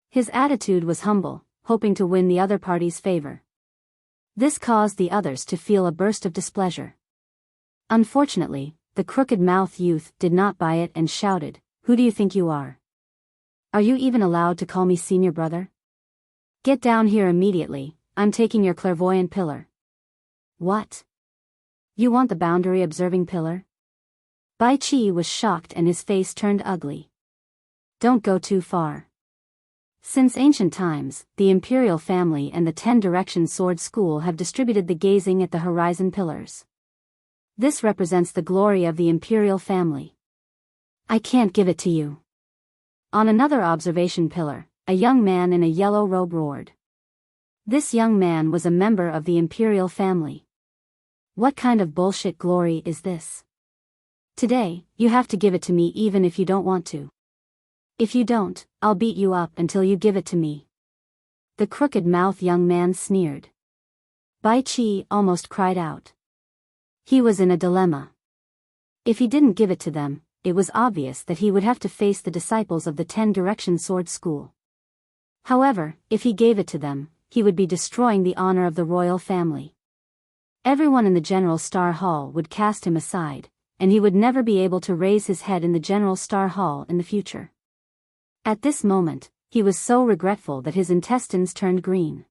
His attitude was humble, hoping to win the other party's favor. This caused the others to feel a burst of displeasure. Unfortunately, the crooked-mouthed youth did not buy it and shouted, "Who do you think you are? Are you even allowed to call me senior brother? Get down here immediately, I'm taking your clairvoyant pillar." What? You want the boundary observing pillar? Bai Qi was shocked and his face turned ugly. Don't go too far. Since ancient times, the imperial family and the 10-direction sword school have distributed the gazing at the horizon pillars. This represents the glory of the imperial family. I can't give it to you. On another observation pillar, a young man in a yellow robe roared. This young man was a member of the imperial family. What kind of bullshit glory is this? Today, you have to give it to me even if you don't want to. If you don't, I'll beat you up until you give it to me. The crooked-mouthed young man sneered. Bai Qi almost cried out. He was in a dilemma. If he didn't give it to them, it was obvious that he would have to face the disciples of the 10-direction sword school. However, if he gave it to them, he would be destroying the honor of the royal family. Everyone in the General Star Hall would cast him aside, and he would never be able to raise his head in the General Star Hall in the future. At this moment, he was so regretful that his intestines turned green.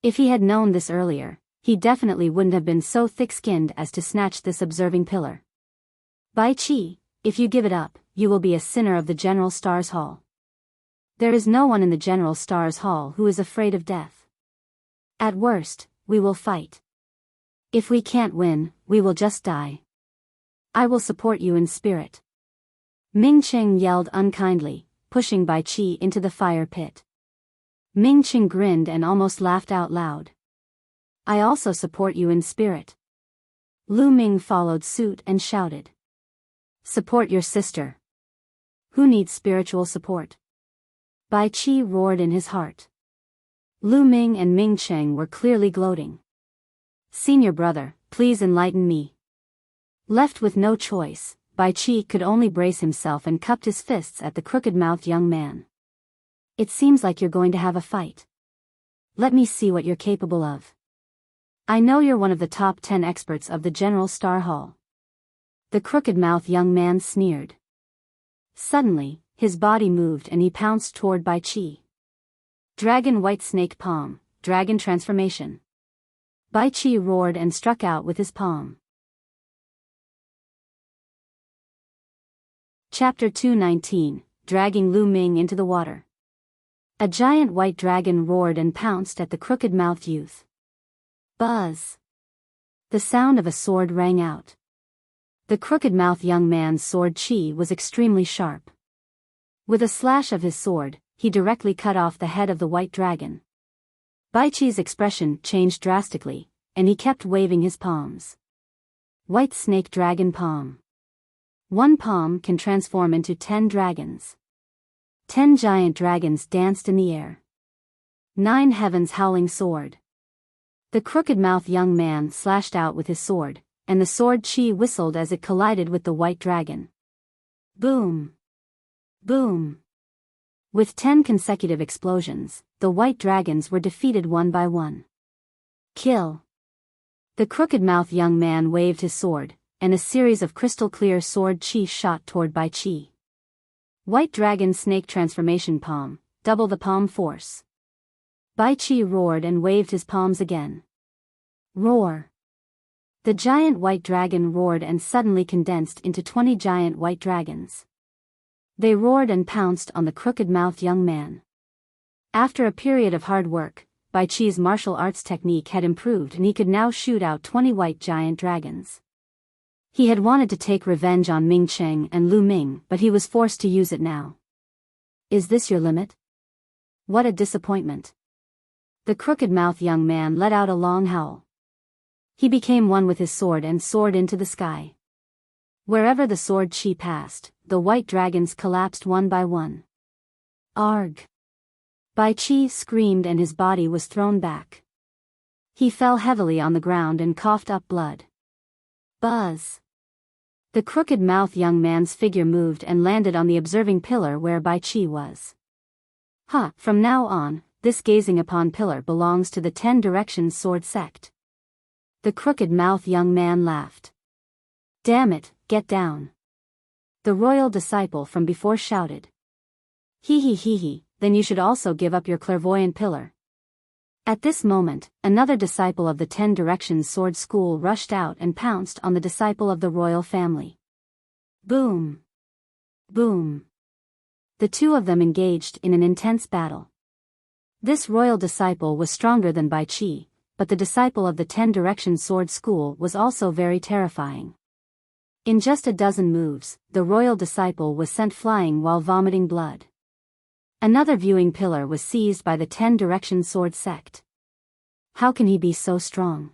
If he had known this earlier, he definitely wouldn't have been so thick-skinned as to snatch this observing pillar. Bai Qi, if you give it up, you will be a sinner of the General Stars Hall. There is no one in the General Stars Hall who is afraid of death. At worst, we will fight. If we can't win, we will just die. I will support you in spirit. Ming Qing yelled unkindly, pushing Bai Qi into the fire pit. Ming Qing grinned and almost laughed out loud. I also support you in spirit. Lu Ming followed suit and shouted. Support your sister. Who needs spiritual support? Bai Qi roared in his heart. Lu Ming and Ming Qing were clearly gloating. Senior brother, please enlighten me. Left with no choice, Bai Qi could only brace himself and cupped his fists at the crooked-mouthed young man. It seems like you're going to have a fight. Let me see what you're capable of. I know you're one of the top 10 experts of the General Star Hall. The crooked-mouthed young man sneered. Suddenly, his body moved and he pounced toward Bai Qi. Dragon White Snake Palm, Dragon Transformation. Bai Qi roared and struck out with his palm. Chapter 219, Dragging Lu Ming into the Water. A giant white dragon roared and pounced at the crooked-mouthed youth. Buzz! The sound of a sword rang out. The crooked-mouthed young man's sword chi was extremely sharp. With a slash of his sword, he directly cut off the head of the white dragon. Bai Qi's expression changed drastically, and he kept waving his palms. White Snake Dragon Palm. One palm can transform into 10 dragons. 10 giant dragons danced in the air. 9 Heaven's Howling Sword. The crooked-mouthed young man slashed out with his sword, and the sword chi whistled as it collided with the white dragon. Boom! Boom! With 10 consecutive explosions, the white dragons were defeated one by one. Kill! The crooked-mouthed young man waved his sword, and a series of crystal-clear sword chi shot toward Bai Qi. White Dragon Snake Transformation Palm, double the palm force. Bai Qi roared and waved his palms again. Roar! The giant white dragon roared and suddenly condensed into 20 giant white dragons. They roared and pounced on the crooked-mouthed young man. After a period of hard work, Bai Qi's martial arts technique had improved and he could now shoot out 20 white giant dragons. He had wanted to take revenge on Ming Qing and Lu Ming, but he was forced to use it now. Is this your limit? What a disappointment. The crooked-mouthed young man let out a long howl. He became one with his sword and soared into the sky. Wherever the sword chi passed, the white dragons collapsed one by one. Arg! Bai Chi screamed and his body was thrown back. He fell heavily on the ground and coughed up blood. Buzz! The crooked-mouthed young man's figure moved and landed on the observing pillar where Bai Chi was. From now on, this gazing upon pillar belongs to the 10 Directions Sword Sect. The crooked-mouthed young man laughed. Damn it, get down. The royal disciple from before shouted. Hee, then you should also give up your clairvoyant pillar. At this moment, another disciple of the 10 Directions Sword School rushed out and pounced on the disciple of the royal family. Boom! Boom! The two of them engaged in an intense battle. This royal disciple was stronger than Bai Chi, but the disciple of the 10 Directions Sword School was also very terrifying. In just a dozen moves, the royal disciple was sent flying while vomiting blood. Another viewing pillar was seized by the 10 Directions Sword Sect. How can he be so strong?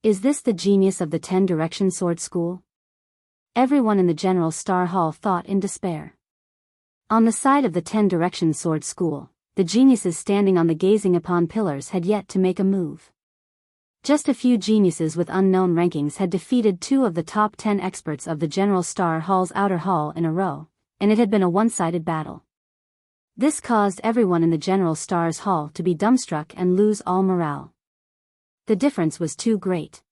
Is this the genius of the 10 Directions Sword School? Everyone in the General Star Hall thought in despair. On the side of the 10 Directions Sword School, the geniuses standing on the gazing upon pillars had yet to make a move. Just a few geniuses with unknown rankings had defeated 2 of the top 10 experts of the General Star Hall's outer hall in a row, and it had been a one-sided battle. This caused everyone in the General Star's hall to be dumbstruck and lose all morale. The difference was too great.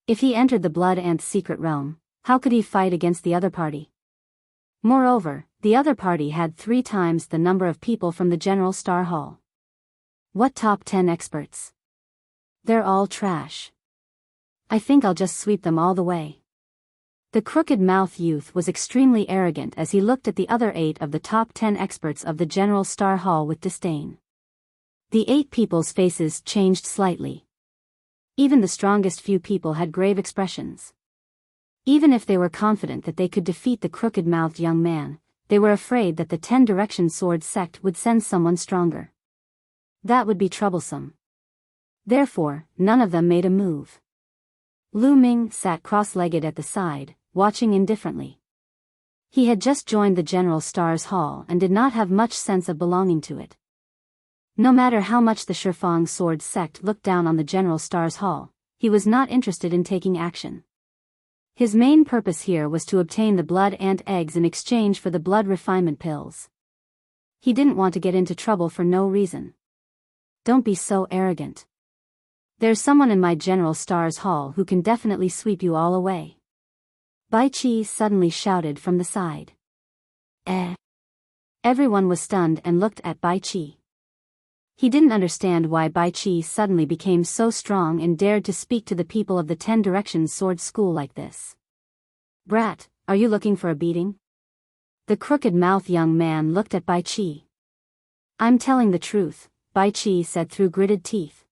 If he entered the Blood Ant's secret realm, how could he fight against the other party? Moreover, the other party had 3 times the number of people from the General Star Hall. What top 10 experts? They're all trash. I think I'll just sweep them all the way. The crooked-mouthed youth was extremely arrogant as he looked at the other 8 of the top 10 experts of the General Star Hall with disdain. The 8 people's faces changed slightly. Even the strongest few people had grave expressions. Even if they were confident that they could defeat the crooked-mouthed young man, they were afraid that the 10 Directions Sword Sect would send someone stronger. That would be troublesome. Therefore, none of them made a move. Lu Ming sat cross-legged at the side, watching indifferently. He had just joined the General Star's hall and did not have much sense of belonging to it. No matter how much the Shifang Sword Sect looked down on the General Star's hall, he was not interested in taking action. His main purpose here was to obtain the blood ant eggs in exchange for the blood refinement pills. He didn't want to get into trouble for no reason. Don't be so arrogant. There's someone in my General Star's hall who can definitely sweep you all away. Bai Chi suddenly shouted from the side. Everyone was stunned and looked at Bai Chi. He didn't understand why Bai Chi suddenly became so strong and dared to speak to the people of the 10 Directions Sword School like this. Brat, are you looking for a beating? The crooked-mouthed young man looked at Bai Chi. I'm telling the truth, Bai Chi said through gritted teeth.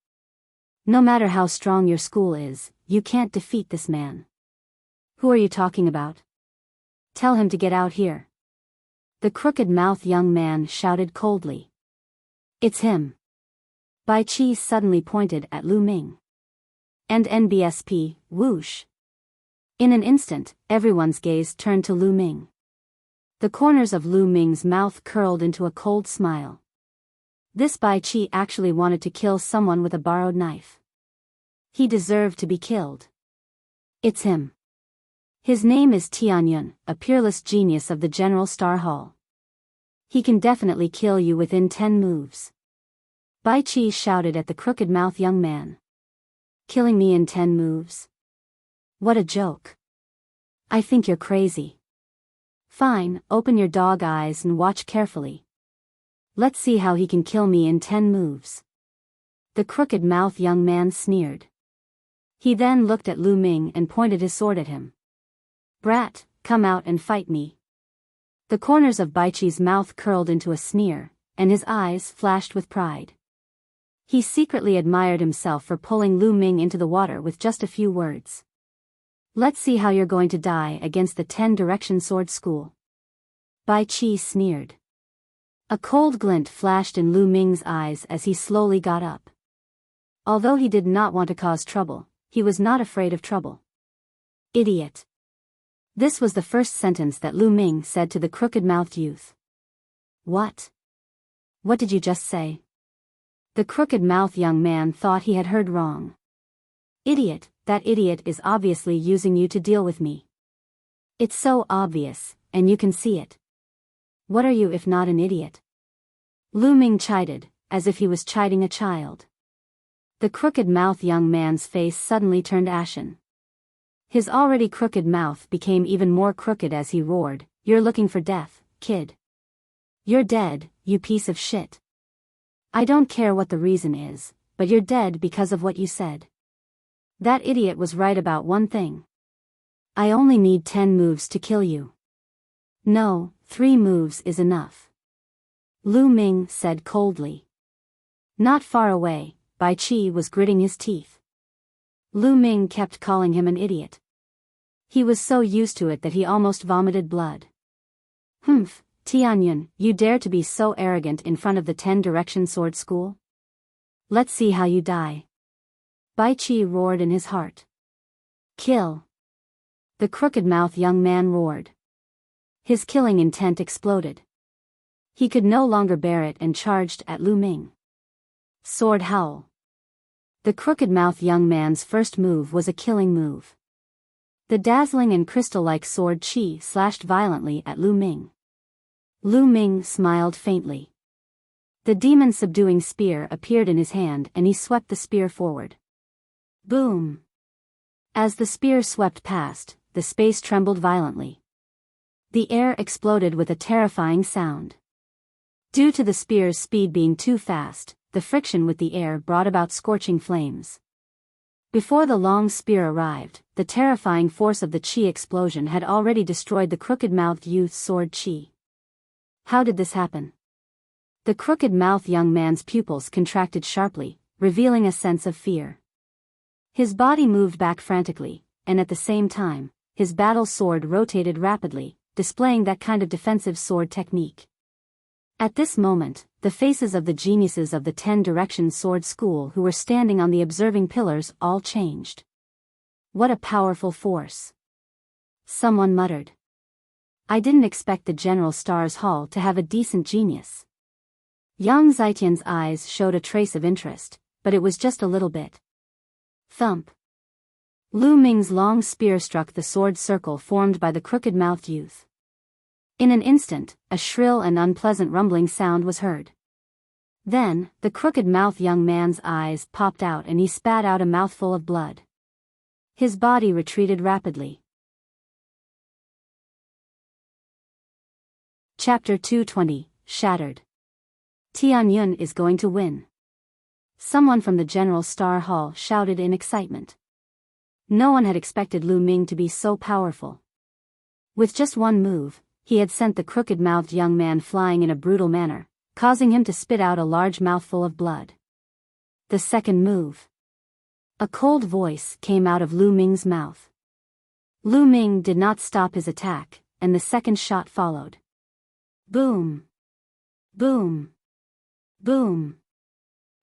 No matter how strong your school is, you can't defeat this man. Who are you talking about? Tell him to get out here. The crooked-mouthed young man shouted coldly. It's him. Bai Chi suddenly pointed at Lu Ming. And NBSP, whoosh. In an instant, everyone's gaze turned to Lu Ming. The corners of Lu Ming's mouth curled into a cold smile. This Bai Chi actually wanted to kill someone with a borrowed knife. He deserved to be killed. It's him. His name is Tianyun, a peerless genius of the General Star Hall. He can definitely kill you within 10 moves. Bai Chi shouted at the crooked-mouthed young man. Killing me in 10 moves? What a joke. I think you're crazy. Fine, open your dog eyes and watch carefully. Let's see how he can kill me in 10 moves. The crooked-mouthed young man sneered. He then looked at Lu Ming and pointed his sword at him. Brat, come out and fight me. The corners of Bai Chi's mouth curled into a sneer, and his eyes flashed with pride. He secretly admired himself for pulling Lu Ming into the water with just a few words. Let's see how you're going to die against the 10 Directions Sword School. Bai Chi sneered. A cold glint flashed in Lu Ming's eyes as he slowly got up. Although he did not want to cause trouble, he was not afraid of trouble. Idiot. This was the first sentence that Lu Ming said to the crooked-mouthed youth. What? What did you just say? The crooked-mouthed young man thought he had heard wrong. Idiot, that idiot is obviously using you to deal with me. It's so obvious, and you can see it. What are you if not an idiot? Lu Ming chided, as if he was chiding a child. The crooked-mouthed young man's face suddenly turned ashen. His already crooked mouth became even more crooked as he roared, "You're looking for death, kid. You're dead, you piece of shit. I don't care what the reason is, but you're dead because of what you said. That idiot was right about one thing. I only need 10 moves to kill you. No, 3 moves is enough." Lu Ming said coldly. Not far away, Bai Qi was gritting his teeth. Lu Ming kept calling him an idiot. He was so used to it that he almost vomited blood. Humph, Tianyun, you dare to be so arrogant in front of the 10 Direction Sword School? Let's see how you die. Bai Qi roared in his heart. Kill. The crooked-mouthed young man roared. His killing intent exploded. He could no longer bear it and charged at Lu Ming. Sword howl. The crooked-mouthed young man's first move was a killing move. The dazzling and crystal-like sword Qi slashed violently at Lu Ming. Lu Ming smiled faintly. The demon-subduing spear appeared in his hand and he swept the spear forward. Boom! As the spear swept past, the space trembled violently. The air exploded with a terrifying sound. Due to the spear's speed being too fast, the friction with the air brought about scorching flames. Before the long spear arrived, the terrifying force of the Qi explosion had already destroyed the crooked-mouthed youth's sword Qi. How did this happen? The crooked-mouthed young man's pupils contracted sharply, revealing a sense of fear. His body moved back frantically, and at the same time, his battle sword rotated rapidly, displaying that kind of defensive sword technique. At this moment, the faces of the geniuses of the 10 Direction Sword School who were standing on the observing pillars all changed. What a powerful force! Someone muttered. I didn't expect the General Stars Hall to have a decent genius. Yang Zitian's eyes showed a trace of interest, but it was just a little bit. Thump. Lu Ming's long spear struck the sword circle formed by the crooked-mouthed youth. In an instant, a shrill and unpleasant rumbling sound was heard. Then, the crooked-mouthed young man's eyes popped out and he spat out a mouthful of blood. His body retreated rapidly. Chapter 220, Shattered. Tianyun is going to win. Someone from the General Star Hall shouted in excitement. No one had expected Lu Ming to be so powerful. With just one move, he had sent the crooked-mouthed young man flying in a brutal manner, causing him to spit out a large mouthful of blood. The second move. A cold voice came out of Lu Ming's mouth. Lu Ming did not stop his attack, and the second shot followed. Boom! Boom! Boom!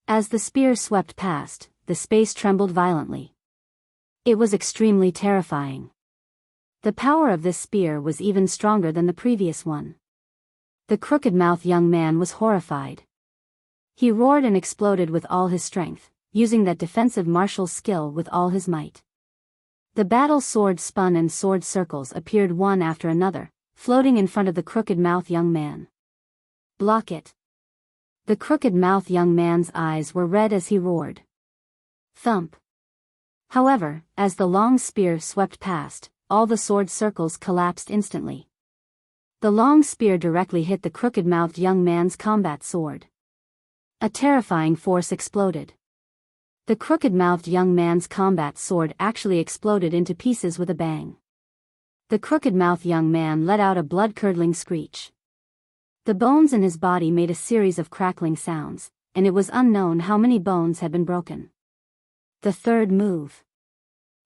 As the spear swept past, the space trembled violently. It was extremely terrifying. The power of this spear was even stronger than the previous one. The crooked-mouthed young man was horrified. He roared and exploded with all his strength, using that defensive martial skill with all his might. The battle sword spun and sword circles appeared one after another, floating in front of the crooked-mouthed young man. Block it. The crooked-mouthed young man's eyes were red as he roared. Thump. However, as the long spear swept past, all the sword circles collapsed instantly. The long spear directly hit the crooked-mouthed young man's combat sword. A terrifying force exploded. The crooked-mouthed young man's combat sword actually exploded into pieces with a bang. The crooked-mouthed young man let out a blood-curdling screech. The bones in his body made a series of crackling sounds, and it was unknown how many bones had been broken. The third move.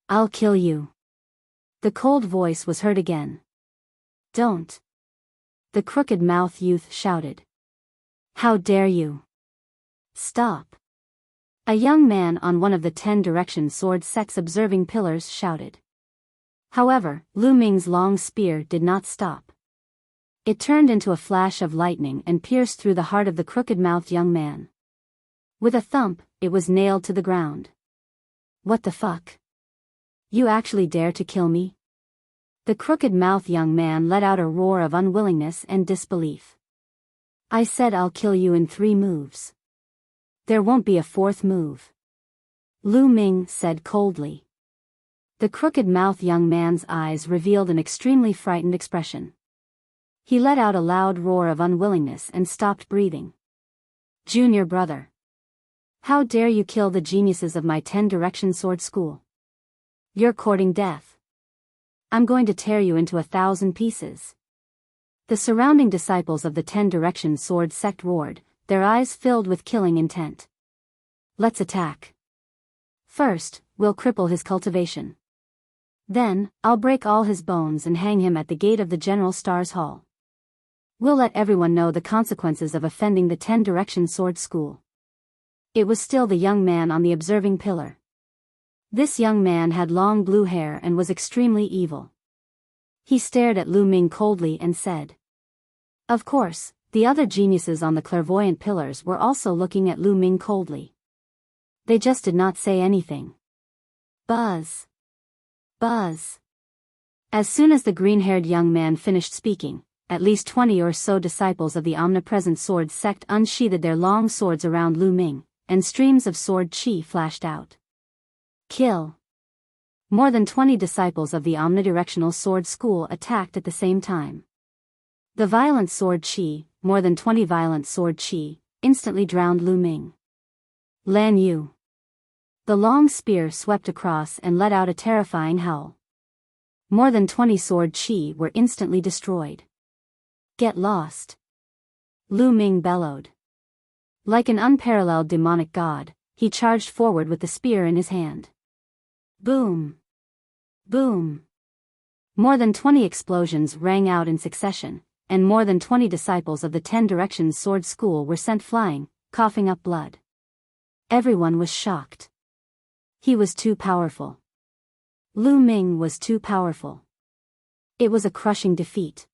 I'll kill you. The cold voice was heard again. Don't. The crooked-mouthed youth shouted. How dare you? Stop. A young man on one of the 10 Direction Sword Sect's observing pillars shouted. However, Lu Ming's long spear did not stop. It turned into a flash of lightning and pierced through the heart of the crooked-mouthed young man. With a thump, it was nailed to the ground. What the fuck? You actually dare to kill me? The crooked-mouthed young man let out a roar of unwillingness and disbelief. I said I'll kill you in 3 moves. There won't be a 4th move. Lu Ming said coldly. The crooked-mouthed young man's eyes revealed an extremely frightened expression. He let out a loud roar of unwillingness and stopped breathing. Junior brother. How dare you kill the geniuses of my 10 Direction Sword School? You're courting death. I'm going to tear you into 1,000 pieces. The surrounding disciples of the 10 Direction Sword Sect roared, their eyes filled with killing intent. Let's attack. First, we'll cripple his cultivation. Then, I'll break all his bones and hang him at the gate of the General Stars Hall. We'll let everyone know the consequences of offending the 10 Direction Sword School. It was still the young man on the observing pillar. This young man had long blue hair and was extremely evil. He stared at Lu Ming coldly and said. Of course, the other geniuses on the clairvoyant pillars were also looking at Lu Ming coldly. They just did not say anything. Buzz. Buzz. As soon as the green-haired young man finished speaking, at least 20 or so disciples of the omnipresent sword sect unsheathed their long swords around Lu Ming, and streams of sword chi flashed out. Kill. More than 20 disciples of the omnidirectional sword school attacked at the same time. The violent sword chi, more than 20 violent sword chi, instantly drowned Lu Ming. Lan Yu. The long spear swept across and let out a terrifying howl. More than 20 sword chi were instantly destroyed. Get lost. Lu Ming bellowed. Like an unparalleled demonic god, he charged forward with the spear in his hand. Boom. Boom. More than 20 explosions rang out in succession, and more than 20 disciples of the 10 Directions Sword School were sent flying, coughing up blood. Everyone was shocked. He was too powerful. Lu Ming was too powerful. It was a crushing defeat.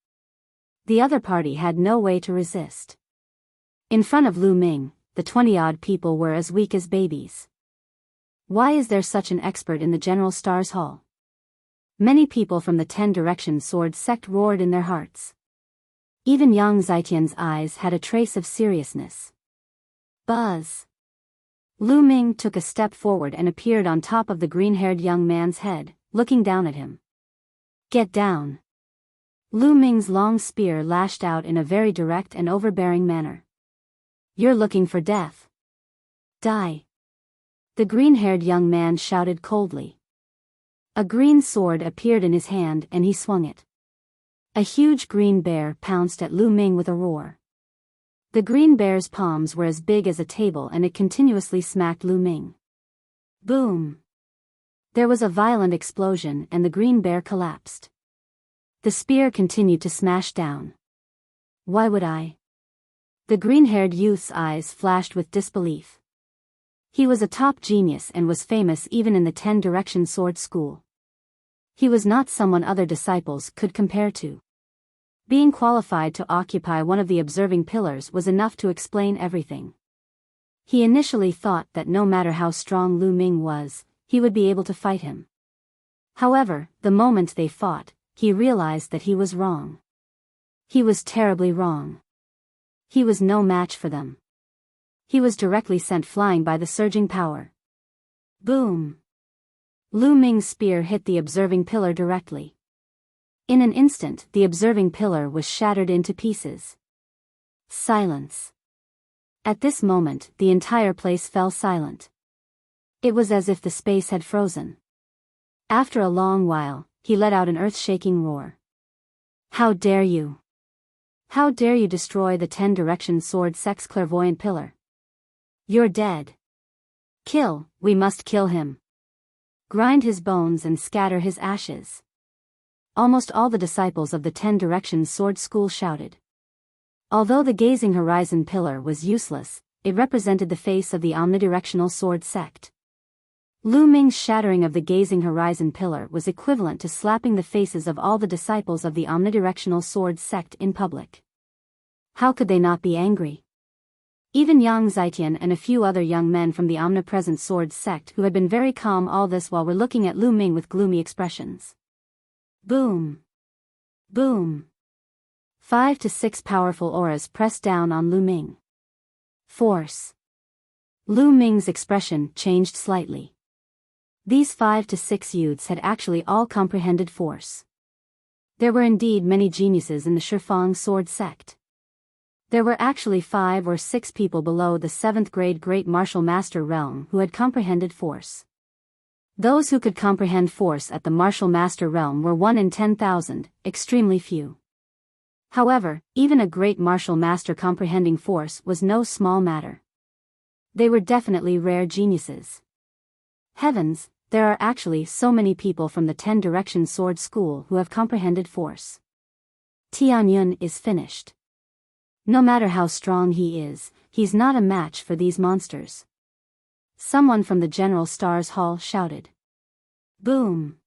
The other party had no way to resist. In front of Lu Ming, the 20-odd people were as weak as babies. Why is there such an expert in the General Stars Hall? Many people from the 10 Direction Sword Sect roared in their hearts. Even Yang Zitian's eyes had a trace of seriousness. Buzz. Lu Ming took a step forward and appeared on top of the green-haired young man's head, looking down at him. Get down. Lu Ming's long spear lashed out in a very direct and overbearing manner. You're looking for death. Die. The green-haired young man shouted coldly. A green sword appeared in his hand and he swung it. A huge green bear pounced at Lu Ming with a roar. The green bear's palms were as big as a table and it continuously smacked Lu Ming. Boom! There was a violent explosion and the green bear collapsed. The spear continued to smash down. Why would I? The green-haired youth's eyes flashed with disbelief. He was a top genius and was famous even in the 10 Direction Sword School. He was not someone other disciples could compare to. Being qualified to occupy one of the observing pillars was enough to explain everything. He initially thought that no matter how strong Lu Ming was, he would be able to fight him. However, the moment they fought, he realized that he was wrong. He was terribly wrong. He was no match for them. He was directly sent flying by the surging power. Boom! Lu Ming's spear hit the observing pillar directly. In an instant, the observing pillar was shattered into pieces. Silence. At this moment, the entire place fell silent. It was as if the space had frozen. After a long while, he let out an earth-shaking roar. How dare you! How dare you destroy the 10 Direction Sword Sect's clairvoyant pillar? You're dead. Kill, we must kill him. Grind his bones and scatter his ashes. Almost all the disciples of the 10 Directions Sword School shouted. Although the gazing horizon pillar was useless, it represented the face of the omnidirectional sword sect. Lu Ming's shattering of the gazing horizon pillar was equivalent to slapping the faces of all the disciples of the omnidirectional sword sect in public. How could they not be angry? Even Yang Zitian and a few other young men from the omnipresent sword sect who had been very calm all this while were looking at Lu Ming with gloomy expressions. Boom! Boom! 5 to 6 powerful auras pressed down on Lu Ming. Force. Lu Ming's expression changed slightly. These 5 to 6 youths had actually all comprehended force. There were indeed many geniuses in the Shifang sword sect. There were actually 5 or 6 people below the 7th grade Great Martial Master realm who had comprehended force. Those who could comprehend force at the Martial Master realm were 1 in 10,000, extremely few. However, even a Great Martial Master comprehending force was no small matter. They were definitely rare geniuses. Heavens, there are actually so many people from the 10 Direction Sword School who have comprehended force. Tianyun is finished. No matter how strong he is, he's not a match for these monsters. Someone from the General Stars Hall shouted. Boom!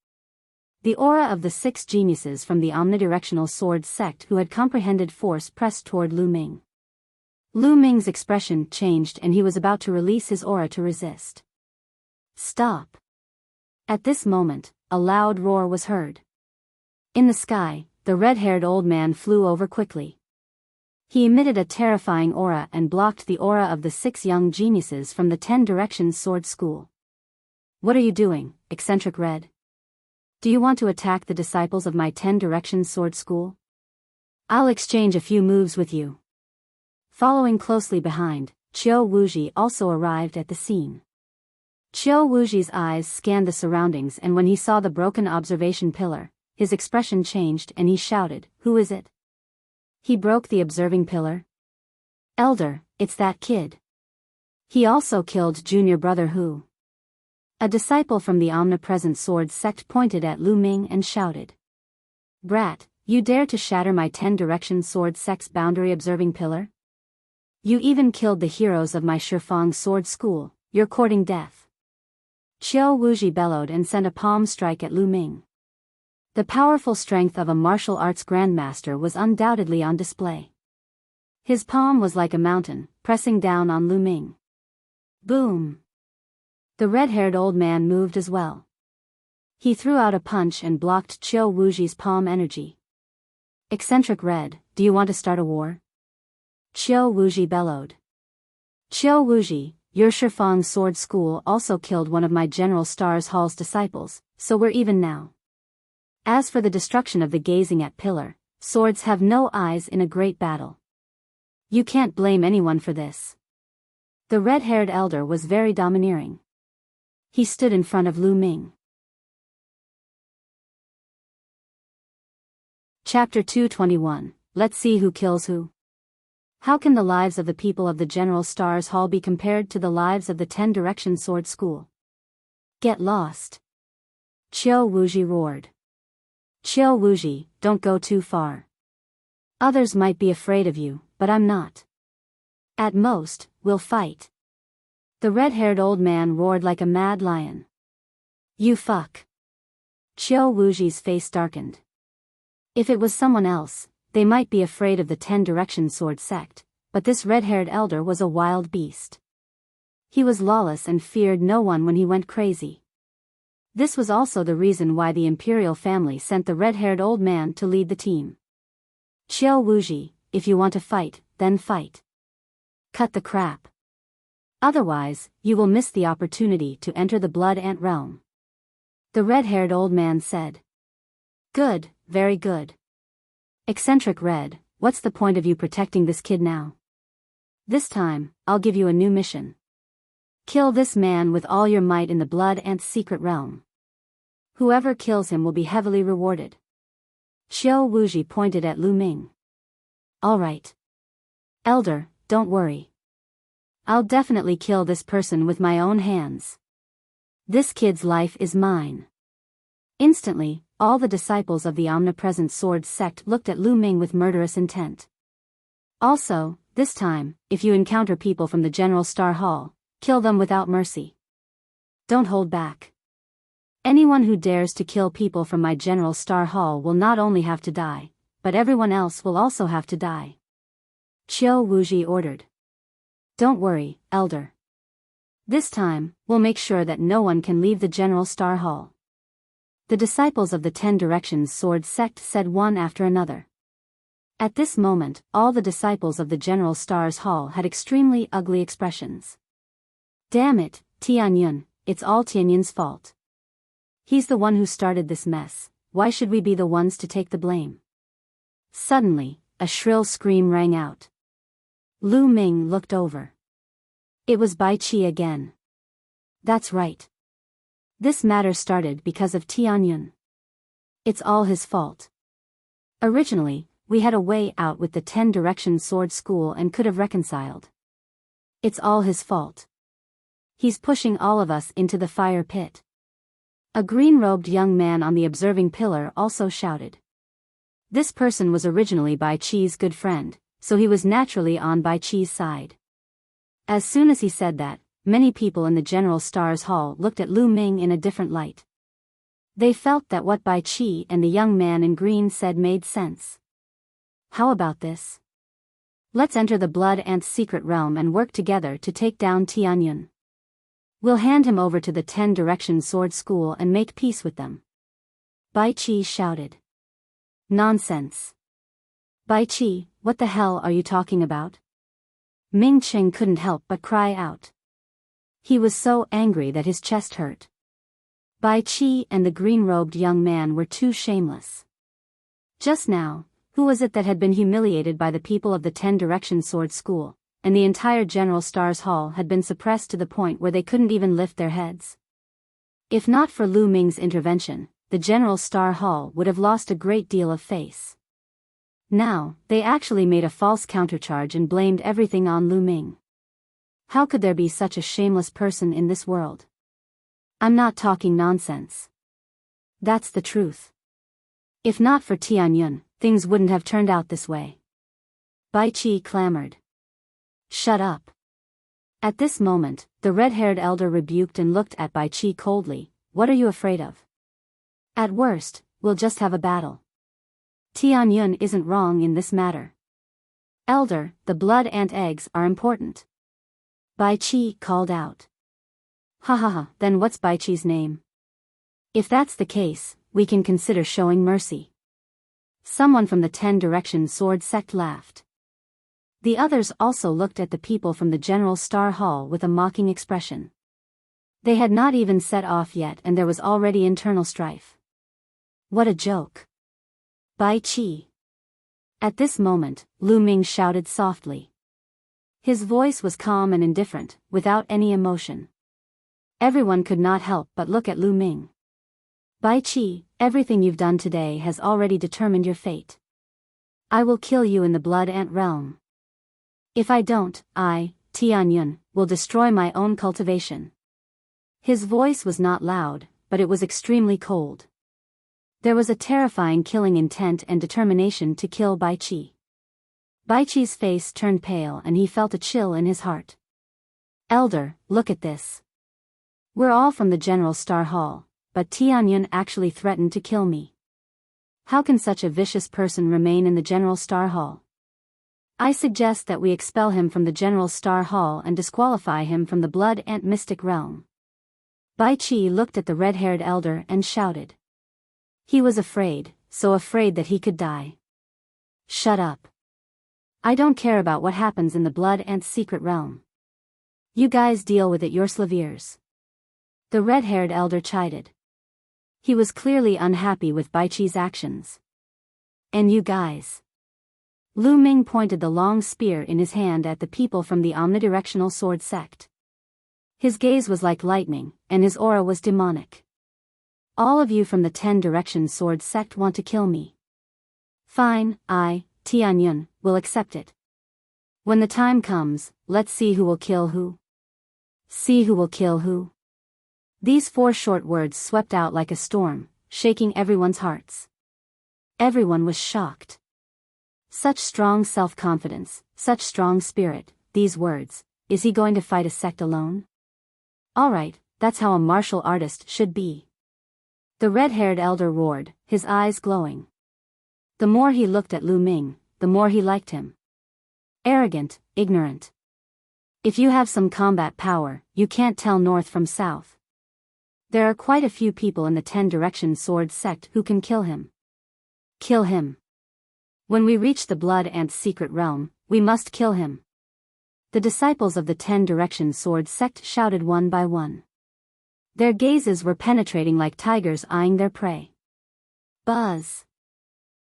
The aura of the 6 geniuses from the omnidirectional sword sect who had comprehended force pressed toward Lu Ming. Lu Ming's expression changed and he was about to release his aura to resist. Stop! At this moment, a loud roar was heard. In the sky, the red-haired old man flew over quickly. He emitted a terrifying aura and blocked the aura of the 6 young geniuses from the 10 Directions Sword School. What are you doing, eccentric Red? Do you want to attack the disciples of my 10 Directions Sword School? I'll exchange a few moves with you. Following closely behind, Qiu Wuji also arrived at the scene. Qiu Wuji's eyes scanned the surroundings and when he saw the broken observation pillar, his expression changed and he shouted, "Who is it?" He broke the observing pillar. Elder, it's that kid. He also killed junior brother Hu. A disciple from the omnipresent sword sect pointed at Lu Ming and shouted. Brat, you dare to shatter my 10 Direction sword sect's boundary observing pillar? You even killed the heroes of my Shifang sword school, you're courting death. Qiu Wuji bellowed and sent a palm strike at Lu Ming. The powerful strength of a martial arts grandmaster was undoubtedly on display. His palm was like a mountain, pressing down on Lu Ming. Boom! The red-haired old man moved as well. He threw out a punch and blocked Qiu Wuji's palm energy. Eccentric Red, do you want to start a war? Qiu Wuji bellowed. Qiu Wuji, your Shifang sword school also killed one of my General Stars Hall's disciples, so we're even now. As for the destruction of the gazing at pillar, swords have no eyes in a great battle. You can't blame anyone for this. The red-haired elder was very domineering. He stood in front of Lu Ming. Chapter 221, Let's see who kills who. How can the lives of the people of the General Stars Hall be compared to the lives of the 10 Direction Sword School? Get lost! Qiu Wuji roared. Qiu Wuji, don't go too far. Others might be afraid of you, but I'm not. At most, we'll fight. The red-haired old man roared like a mad lion. You fuck. Qiu Wuji's face darkened. If it was someone else, they might be afraid of the 10 Direction Sword sect, but this red-haired elder was a wild beast. He was lawless and feared no one when he went crazy. This was also the reason why the imperial family sent the red-haired old man to lead the team. Qiu Wuji, if you want to fight, then fight. Cut the crap. Otherwise, you will miss the opportunity to enter the Blood Ant realm. The red-haired old man said. Good, very good. Eccentric Red, what's the point of you protecting this kid now? This time, I'll give you a new mission. Kill this man with all your might in the Blood Ant's secret realm. Whoever kills him will be heavily rewarded. Qiu Wuji pointed at Lu Ming. All right. Elder, don't worry. I'll definitely kill this person with my own hands. This kid's life is mine. Instantly, all the disciples of the omnipresent sword sect looked at Lu Ming with murderous intent. Also, This time, if you encounter people from the General Star Hall, kill them without mercy. Don't hold back. Anyone who dares to kill people from my General Star Hall will not only have to die, but everyone else will also have to die. Qiu Wuji ordered. Don't worry, Elder. This time, we'll make sure that no one can leave the General Star Hall. The disciples of the 10 Directions Sword Sect said one after another. At this moment, all the disciples of the General Stars Hall had extremely ugly expressions. Damn it, Tianyun, it's all Tianyun's fault. He's the one who started this mess, why should we be the ones to take the blame? Suddenly, a shrill scream rang out. Lu Ming looked over. It was Bai Qi again. That's right. This matter started because of Tianyun. It's all his fault. Originally, we had a way out with the 10 Directions Sword School and could have reconciled. It's all his fault. He's pushing all of us into the fire pit. A green-robed young man on the observing pillar also shouted. This person was originally Bai Qi's good friend, so he was naturally on Bai Qi's side. As soon as he said that, many people in the General Stars Hall looked at Lu Ming in a different light. They felt that what Bai Qi and the young man in green said made sense. How about this? Let's enter the Blood Ant's secret realm and work together to take down Tianyun. We'll hand him over to the 10 Directions Sword School and make peace with them. Bai Qi shouted. Nonsense. Bai Qi, what the hell are you talking about? Ming Qing couldn't help but cry out. He was so angry that his chest hurt. Bai Qi and the green-robed young man were too shameless. Just now, who was it that had been humiliated by the people of the 10 Directions Sword School, and the entire General Stars Hall had been suppressed to the point where they couldn't even lift their heads? If not for Lu Ming's intervention, the General Star Hall would have lost a great deal of face. Now, they actually made a false countercharge and blamed everything on Lu Ming. How could there be such a shameless person in this world? I'm not talking nonsense. That's the truth. If not for Tianyun, things wouldn't have turned out this way. Bai Qi clamored. Shut up. At this moment, the red-haired elder rebuked and looked at Bai Qi coldly. What are you afraid of? At worst, we'll just have a battle. Tianyun isn't wrong in this matter. Elder, the blood ant eggs are important. Bai Qi called out. Ha ha ha, then what's Bai Qi's name? If that's the case, we can consider showing mercy. Someone from the 10 Directions Sword Sect laughed. The others also looked at the people from the General Star Hall with a mocking expression. They had not even set off yet and there was already internal strife. What a joke. Bai Qi. At this moment, Lu Ming shouted softly. His voice was calm and indifferent, without any emotion. Everyone could not help but look at Lu Ming. Bai Qi, everything you've done today has already determined your fate. I will kill you in the Blood Ant realm. If I don't, I, Tianyun, will destroy my own cultivation. His voice was not loud, but it was extremely cold. There was a terrifying killing intent and determination to kill Bai Qi. Bai Qi's face turned pale and he felt a chill in his heart. Elder, look at this. We're all from the General Star Hall, but Tianyun actually threatened to kill me. How can such a vicious person remain in the General Star Hall? I suggest that we expel him from the General Star Hall and disqualify him from the Blood Ant Mystic Realm. Bai Qi looked at the red-haired elder and shouted. He was afraid, so afraid that he could die. Shut up. I don't care about what happens in the Blood Ant's secret realm. You guys deal with it yourselves. The red-haired elder chided. He was clearly unhappy with Bai Qi's actions. And you guys. Lu Ming pointed the long spear in his hand at the people from the omnidirectional sword sect. His gaze was like lightning, and his aura was demonic. All of you from the 10 Directions Sword Sect want to kill me. Fine, I, Tianyun, will accept it. When the time comes, let's see who will kill who. See who will kill who. These 4 short words swept out like a storm, shaking everyone's hearts. Everyone was shocked. Such strong self-confidence, such strong spirit, these words. Is he going to fight a sect alone? Alright, that's how a martial artist should be. The red-haired elder roared, his eyes glowing. The more he looked at Lu Ming, the more he liked him. Arrogant, ignorant. If you have some combat power, you can't tell north from south. There are quite a few people in the 10 Direction Sword sect who can kill him. Kill him. When we reach the Blood Ant's secret realm, we must kill him. The disciples of the 10 Direction Sword sect shouted one by one. Their gazes were penetrating like tigers eyeing their prey. Buzz.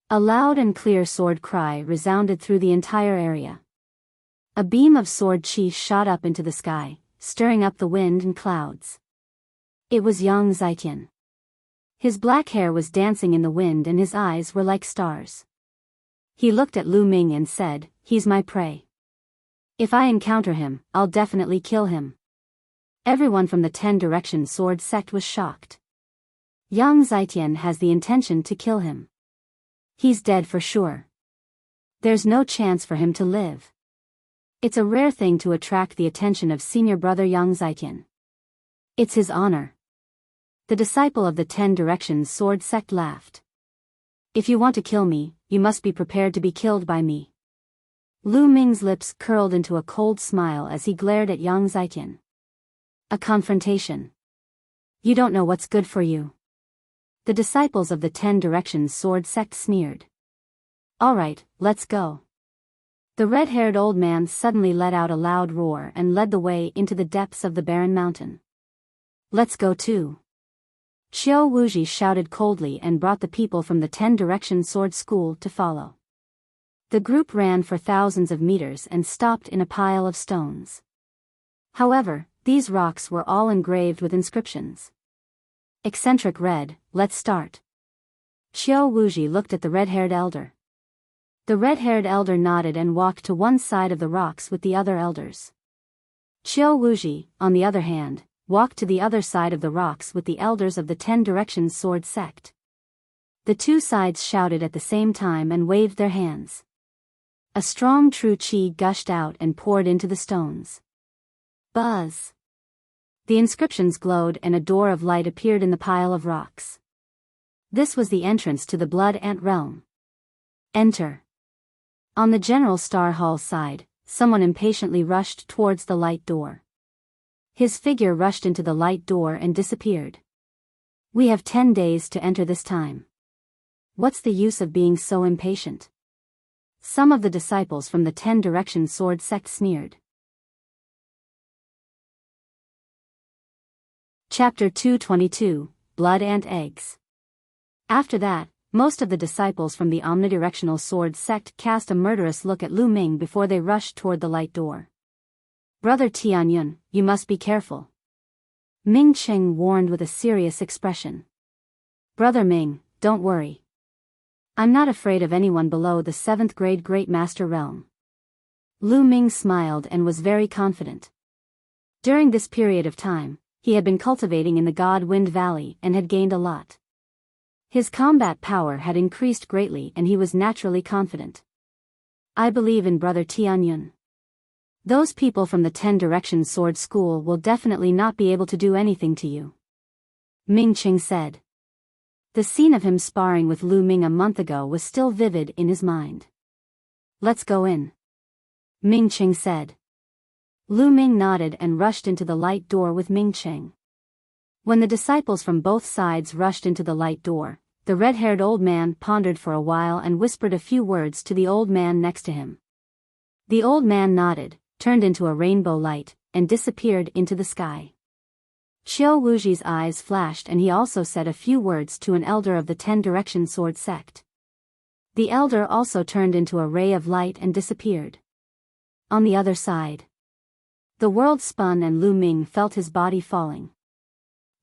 A loud and clear sword cry resounded through the entire area. A beam of sword chi shot up into the sky, stirring up the wind and clouds. It was Yang Zitian. His black hair was dancing in the wind and his eyes were like stars. He looked at Lu Ming and said, "He's my prey. If I encounter him, I'll definitely kill him." Everyone from the 10 Direction Sword sect was shocked. Yang Zitian has the intention to kill him. He's dead for sure. There's no chance for him to live. It's a rare thing to attract the attention of senior brother Yang Zitian. It's his honor. The disciple of the 10 Direction Sword sect laughed. If you want to kill me, you must be prepared to be killed by me. Lu Ming's lips curled into a cold smile as he glared at Yang Zitian. A confrontation. You don't know what's good for you. The disciples of the 10 Direction Sword sect sneered. Alright, let's go. The red-haired old man suddenly let out a loud roar and led the way into the depths of the barren mountain. Let's go too. Xiao Wuji shouted coldly and brought the people from the 10 Direction Sword School to follow. The group ran for thousands of meters and stopped in a pile of stones. However, these rocks were all engraved with inscriptions. Eccentric red, let's start. Xiao Wuji looked at the red-haired elder. The red-haired elder nodded and walked to one side of the rocks with the other elders. Xiao Wuji, on the other hand, walked to the other side of the rocks with the elders of the 10 Direction Sword sect. The two sides shouted at the same time and waved their hands. A strong true chi gushed out and poured into the stones. Buzz. The inscriptions glowed and a door of light appeared in the pile of rocks. This was the entrance to the Blood Ant realm. Enter. On the General Star Hall side, someone impatiently rushed towards the light door. His figure rushed into the light door and disappeared. We have 10 days to enter this time. What's the use of being so impatient? Some of the disciples from the 10 Direction Sword sect sneered. Chapter 222, Blood Ant Eggs. After that, most of the disciples from the omnidirectional sword sect cast a murderous look at Lu Ming before they rushed toward the light door. Brother Tianyun, you must be careful. Ming Cheng warned with a serious expression. Brother Ming, don't worry. I'm not afraid of anyone below the 7th grade Great Master realm. Lu Ming smiled and was very confident. During this period of time, he had been cultivating in the God Wind Valley and had gained a lot. His combat power had increased greatly and he was naturally confident. I believe in Brother Tianyun. Those people from the 10 Direction Sword School will definitely not be able to do anything to you. Ming Qing said. The scene of him sparring with Lu Ming a month ago was still vivid in his mind. Let's go in. Ming Qing said. Lu Ming nodded and rushed into the light door with Ming Qing. When the disciples from both sides rushed into the light door, the red-haired old man pondered for a while and whispered a few words to the old man next to him. The old man nodded, turned into a rainbow light, and disappeared into the sky. Xiao Wuji's eyes flashed and he also said a few words to an elder of the 10 Direction Sword sect. The elder also turned into a ray of light and disappeared. On the other side, the world spun and Lu Ming felt his body falling.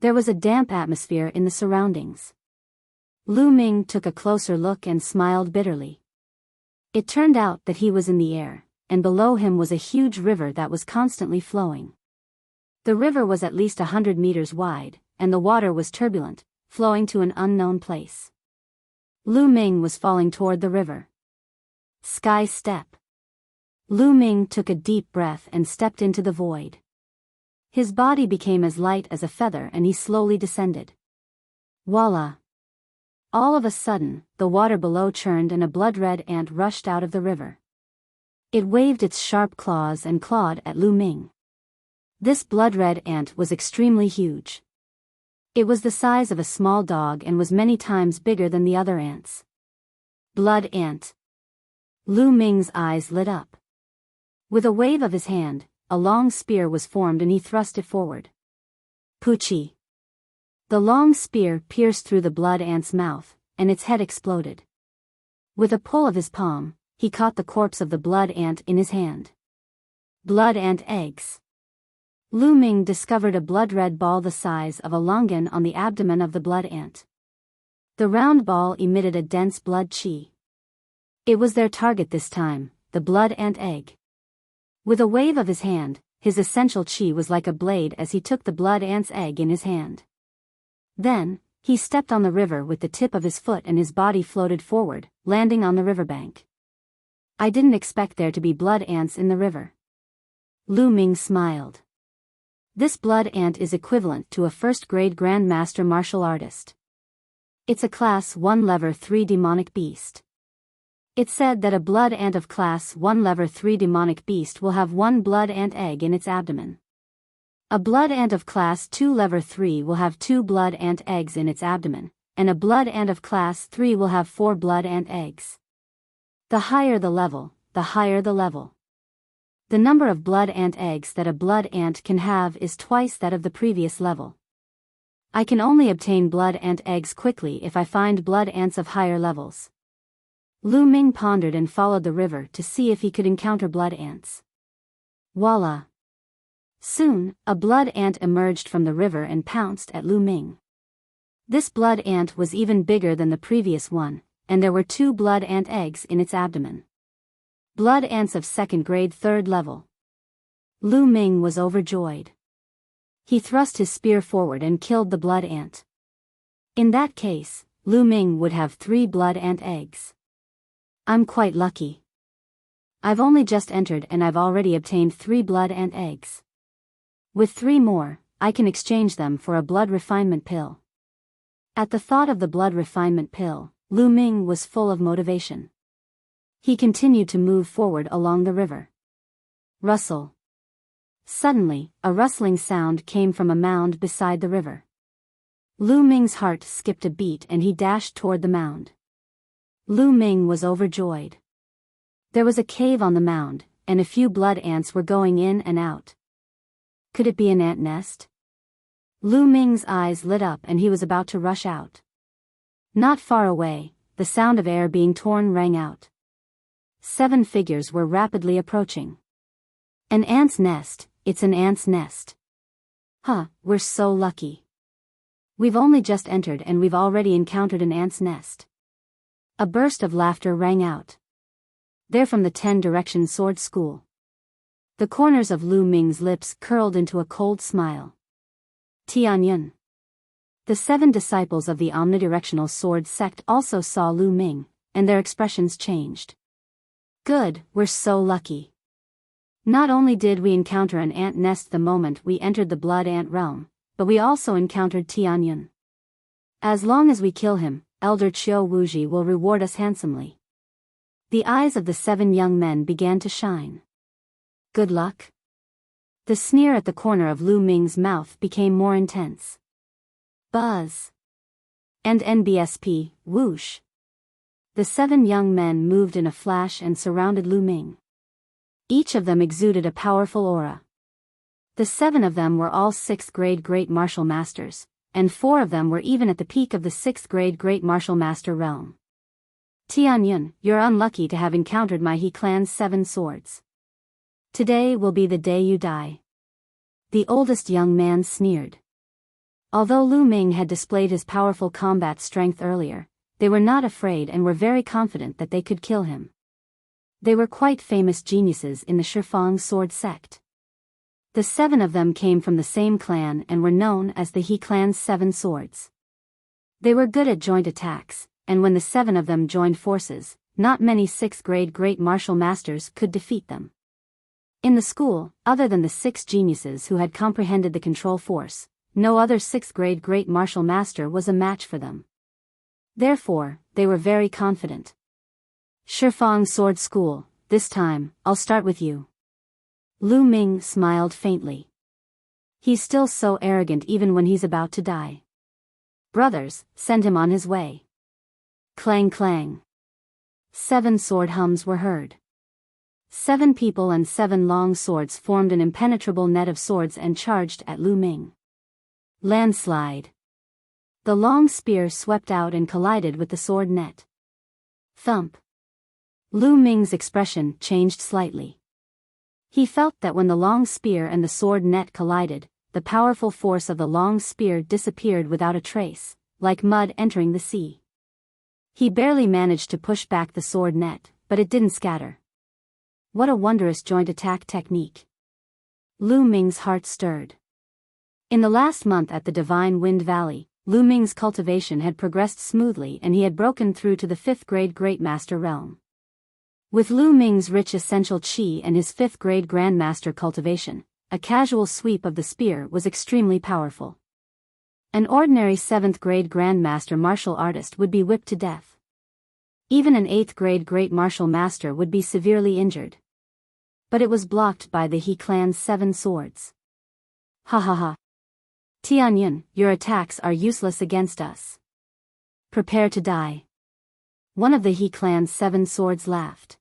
There was a damp atmosphere in the surroundings. Lu Ming took a closer look and smiled bitterly. It turned out that he was in the air, and below him was a huge river that was constantly flowing. The river was at least 100 meters wide, and the water was turbulent, flowing to an unknown place. Lu Ming was falling toward the river. Sky step. Lu Ming took a deep breath and stepped into the void. His body became as light as a feather and he slowly descended. Voila! All of a sudden, the water below churned and a blood-red ant rushed out of the river. It waved its sharp claws and clawed at Lu Ming. This blood-red ant was extremely huge. It was the size of a small dog and was many times bigger than the other ants. Blood ant. Lu Ming's eyes lit up. With a wave of his hand, a long spear was formed and he thrust it forward. Poochie. The long spear pierced through the blood ant's mouth, and its head exploded. With a pull of his palm, he caught the corpse of the blood ant in his hand. Blood ant eggs. Lu Ming discovered a blood-red ball the size of a longan on the abdomen of the blood ant. The round ball emitted a dense blood qi. It was their target this time, the blood ant egg. With a wave of his hand, his essential qi was like a blade as he took the blood ant's egg in his hand. Then, he stepped on the river with the tip of his foot and his body floated forward, landing on the riverbank. I didn't expect there to be blood ants in the river. Lu Ming smiled. This blood ant is equivalent to a first-grade grandmaster martial artist. It's a Class 1 Level 3 demonic beast. It's said that a blood ant of Class 1 Level 3 demonic beast will have one blood ant egg in its abdomen. A blood ant of Class 2 Level 3 will have 2 blood ant eggs in its abdomen, and a blood ant of Class 3 will have 4 blood ant eggs. The higher the level, the higher the level. The number of blood ant eggs that a blood ant can have is twice that of the previous level. I can only obtain blood ant eggs quickly if I find blood ants of higher levels. Lu Ming pondered and followed the river to see if he could encounter blood ants. Voila! Soon, a blood ant emerged from the river and pounced at Lu Ming. This blood ant was even bigger than the previous one, and there were 2 blood ant eggs in its abdomen. Blood ants of second grade 3rd level. Lu Ming was overjoyed. He thrust his spear forward and killed the blood ant. In that case, Lu Ming would have 3 blood ant eggs. I'm quite lucky. I've only just entered and I've already obtained 3 blood ant eggs. With 3 more, I can exchange them for a blood refinement pill. At the thought of the blood refinement pill, Lu Ming was full of motivation. He continued to move forward along the river. Rustle. Suddenly, a rustling sound came from a mound beside the river. Lu Ming's heart skipped a beat and he dashed toward the mound. Lu Ming was overjoyed. There was a cave on the mound, and a few blood ants were going in and out. Could it be an ant nest? Lu Ming's eyes lit up and he was about to rush out. Not far away, the sound of air being torn rang out. 7 figures were rapidly approaching. An ant's nest, it's an ant's nest. Huh, we're so lucky. We've only just entered and we've already encountered an ant's nest. A burst of laughter rang out. They're from the 10 Direction Sword School. The corners of Lu Ming's lips curled into a cold smile. Tianyun. The 7 disciples of the omnidirectional sword sect also saw Lu Ming, and their expressions changed. Good, we're so lucky. Not only did we encounter an ant nest the moment we entered the blood ant realm, but we also encountered Tianyun. As long as we kill him, Elder Qiu Wuji will reward us handsomely. The eyes of the 7 young men began to shine. Good luck? The sneer at the corner of Lu Ming's mouth became more intense. Buzz. And NBSP, whoosh. The 7 young men moved in a flash and surrounded Lu Ming. Each of them exuded a powerful aura. The 7 of them were all 6th grade Great Martial Masters, and 4 of them were even at the peak of the 6th grade Great Martial Master realm. Tianyun, you're unlucky to have encountered my He clan's 7 swords. Today will be the day you die. The oldest young man sneered. Although Lu Ming had displayed his powerful combat strength earlier, they were not afraid and were very confident that they could kill him. They were quite famous geniuses in the Shifang sword sect. The 7 of them came from the same clan and were known as the He clan's 7 swords. They were good at joint attacks, and when the 7 of them joined forces, not many 6th grade great martial masters could defeat them. In the school, other than the 6 geniuses who had comprehended the control force, no other 6th grade great martial master was a match for them. Therefore, they were very confident. Shifang Sword School, this time, I'll start with you. Lu Ming smiled faintly. He's still so arrogant even when he's about to die. Brothers, send him on his way. Clang clang. 7 sword hums were heard. 7 people and 7 long swords formed an impenetrable net of swords and charged at Lu Ming. Landslide. The long spear swept out and collided with the sword net. Thump. Lu Ming's expression changed slightly. He felt that when the long spear and the sword net collided, the powerful force of the long spear disappeared without a trace, like mud entering the sea. He barely managed to push back the sword net, but it didn't scatter. What a wondrous joint attack technique. Lu Ming's heart stirred. In the last month at the Divine Wind Valley, Lu Ming's cultivation had progressed smoothly and he had broken through to the 5th grade Great Master realm. With Lu Ming's rich essential qi and his 5th grade Grandmaster cultivation, a casual sweep of the spear was extremely powerful. An ordinary 7th grade Grandmaster martial artist would be whipped to death. Even an 8th grade Great Martial Master would be severely injured. But it was blocked by the He clan's 7 swords. Ha ha ha. Tianyun, your attacks are useless against us. Prepare to die. One of the He clan's 7 swords laughed.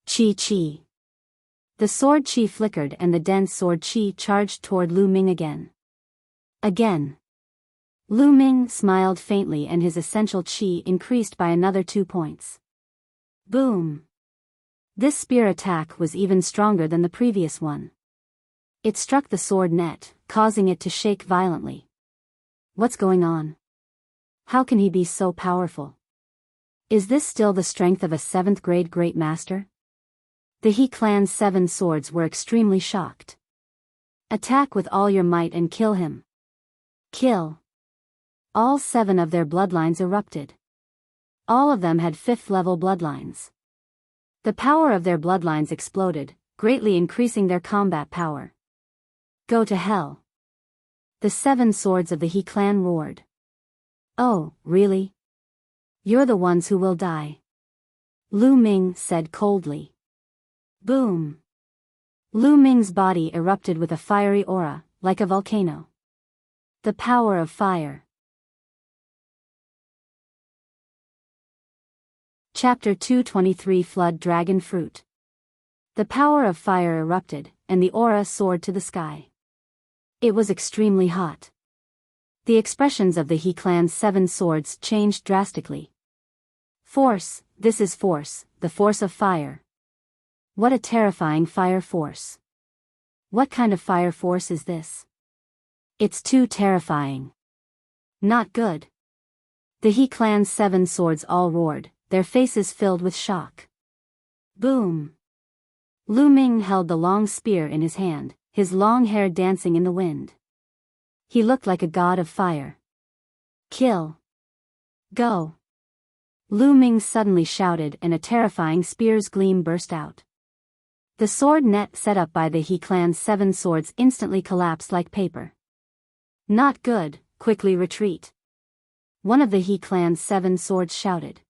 Chi chi. The sword chi flickered and the dense sword chi charged toward Lu Ming again. Again. Lu Ming smiled faintly and his essential chi increased by another 2 points. Boom. This spear attack was even stronger than the previous one. It struck the sword net, causing it to shake violently. What's going on? How can he be so powerful? Is this still the strength of a 7th grade Great Master? The He clan's 7 swords were extremely shocked. Attack with all your might and kill him. Kill. All 7 of their bloodlines erupted. All of them had 5th level bloodlines. The power of their bloodlines exploded, greatly increasing their combat power. Go to hell. The 7 swords of the He clan roared. Oh, really? You're the ones who will die. Lu Ming said coldly. Boom. Lu Ming's body erupted with a fiery aura, like a volcano. The power of fire. Chapter 223 Flood Dragon Fruit. The power of fire erupted, and the aura soared to the sky. It was extremely hot. The expressions of the He clan's 7 swords changed drastically. Force, this is force, the force of fire. What a terrifying fire force. What kind of fire force is this? It's too terrifying. Not good. The He clan's 7 swords all roared, their faces filled with shock. Boom. Lu Ming held the long spear in his hand, his long hair dancing in the wind. He looked like a god of fire. Kill. Go. Lu Ming suddenly shouted and a terrifying spear's gleam burst out. The sword net set up by the He clan's 7 swords instantly collapsed like paper. Not good, quickly retreat. One of the He clan's 7 swords shouted.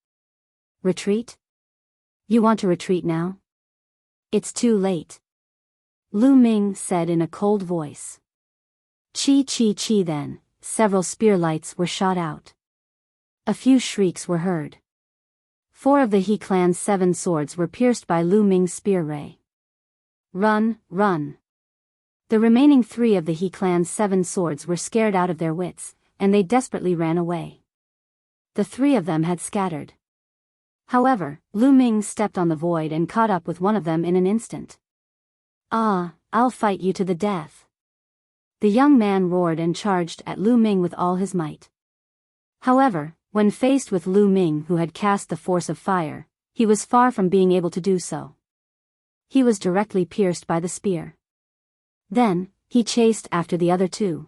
Retreat? You want to retreat now? It's too late. Lu Ming said in a cold voice. Chi chi chi then, several spear lights were shot out. A few shrieks were heard. 4 of the He clan's 7 swords were pierced by Lu Ming's spear ray. Run, run. The remaining 3 of the He clan's 7 swords were scared out of their wits, and they desperately ran away. The 3 of them had scattered. However, Lu Ming stepped on the void and caught up with one of them in an instant. Ah, I'll fight you to the death. The young man roared and charged at Lu Ming with all his might. However, when faced with Lu Ming who had cast the force of fire, he was far from being able to do so. He was directly pierced by the spear. Then, he chased after the other 2.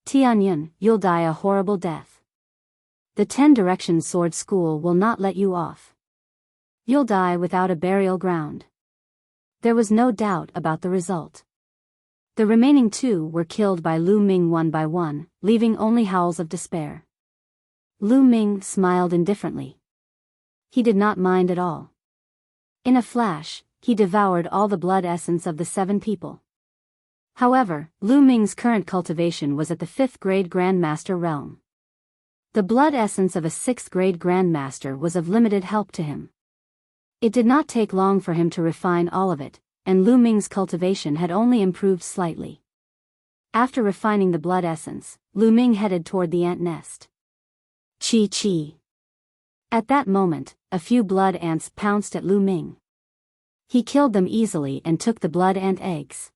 Tianyun, you'll die a horrible death. The 10 Direction Sword School will not let you off. You'll die without a burial ground. There was no doubt about the result. The remaining two were killed by Lu Ming one by one, leaving only howls of despair. Lu Ming smiled indifferently. He did not mind at all. In a flash, he devoured all the blood essence of the 7 people. However, Lu Ming's current cultivation was at the 5th grade Grandmaster realm. The blood essence of a 6th grade Grandmaster was of limited help to him. It did not take long for him to refine all of it, and Lu Ming's cultivation had only improved slightly. After refining the blood essence, Lu Ming headed toward the ant nest. Chi. At that moment, a few blood ants pounced at Lu Ming. He killed them easily and took the blood ant eggs.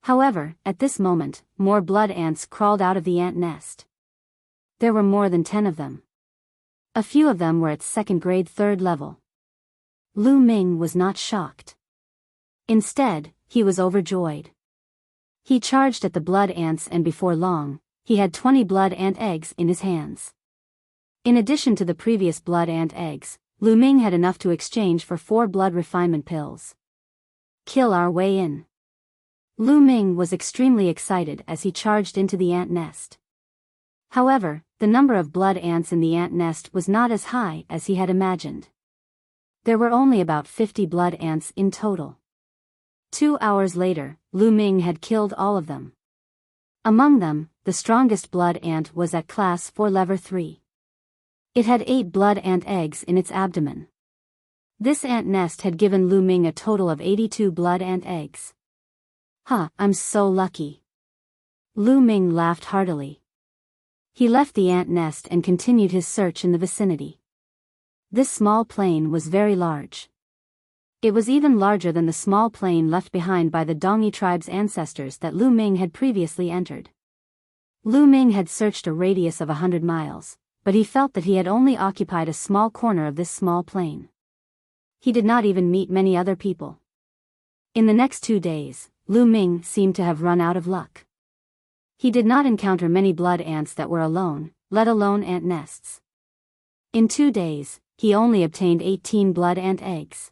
However, at this moment, more blood ants crawled out of the ant nest. There were more than 10 of them. A few of them were at 2nd grade 3rd level. Lu Ming was not shocked. Instead, he was overjoyed. He charged at the blood ants, and before long, he had 20 blood ant eggs in his hands. In addition to the previous blood ant eggs, Lu Ming had enough to exchange for 4 blood refinement pills. Kill our way in. Lu Ming was extremely excited as he charged into the ant nest. However, the number of blood ants in the ant nest was not as high as he had imagined. There were only about 50 blood ants in total. 2 hours later, Lu Ming had killed all of them. Among them, the strongest blood ant was at class 4 level 3. It had 8 blood ant eggs in its abdomen. This ant nest had given Lu Ming a total of 82 blood ant eggs. I'm so lucky. Lu Ming laughed heartily. He left the ant nest and continued his search in the vicinity. This small plain was very large. It was even larger than the small plain left behind by the Dongi tribe's ancestors that Lu Ming had previously entered. Lu Ming had searched a radius of 100 miles, but he felt that he had only occupied a small corner of this small plain. He did not even meet many other people. In the next 2 days, Lu Ming seemed to have run out of luck. He did not encounter many blood ants that were alone, let alone ant nests. In 2 days, he only obtained 18 blood ant eggs.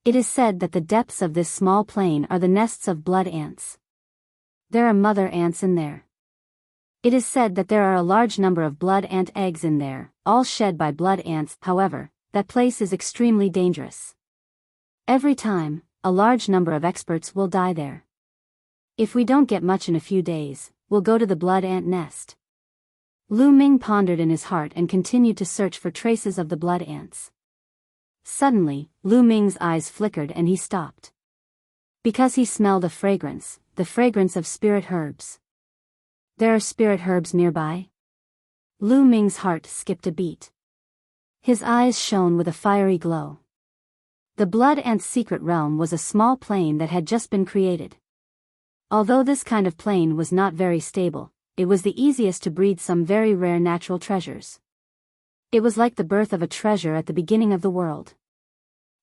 It is said that the depths of this small plain are the nests of blood ants. There are mother ants in there. It is said that there are a large number of blood ant eggs in there, all shed by blood ants. However, that place is extremely dangerous. Every time, a large number of experts will die there. If we don't get much in a few days, we'll go to the blood ant nest. Lu Ming pondered in his heart and continued to search for traces of the blood ants. Suddenly, Lu Ming's eyes flickered and he stopped. Because he smelled a fragrance, the fragrance of spirit herbs. There are spirit herbs nearby? Lu Ming's heart skipped a beat. His eyes shone with a fiery glow. The blood ant's secret realm was a small plain that had just been created. Although this kind of plain was not very stable, it was the easiest to breed some very rare natural treasures. It was like the birth of a treasure at the beginning of the world.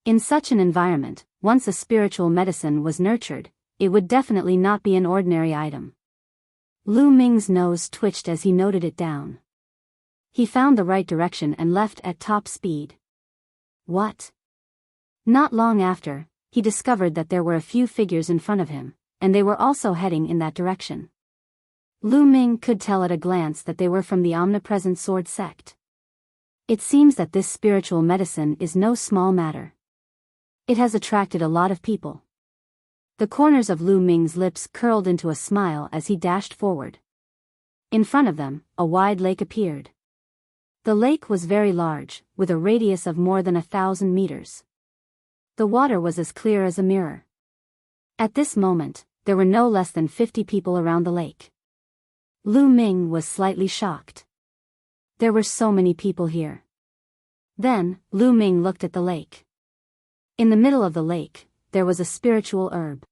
In such an environment, once a spiritual medicine was nurtured, it would definitely not be an ordinary item. Lu Ming's nose twitched as he noted it down. He found the right direction and left at top speed. What? Not long after, he discovered that there were a few figures in front of him, and they were also heading in that direction. Lu Ming could tell at a glance that they were from the omnipresent sword sect. It seems that this spiritual medicine is no small matter. It has attracted a lot of people. The corners of Lu Ming's lips curled into a smile as he dashed forward. In front of them, a wide lake appeared. The lake was very large, with a radius of more than 1,000 meters. The water was as clear as a mirror. At this moment, there were no less than 50 people around the lake. Lu Ming was slightly shocked. There were so many people here. Then, Lu Ming looked at the lake. In the middle of the lake, there was a spiritual herb.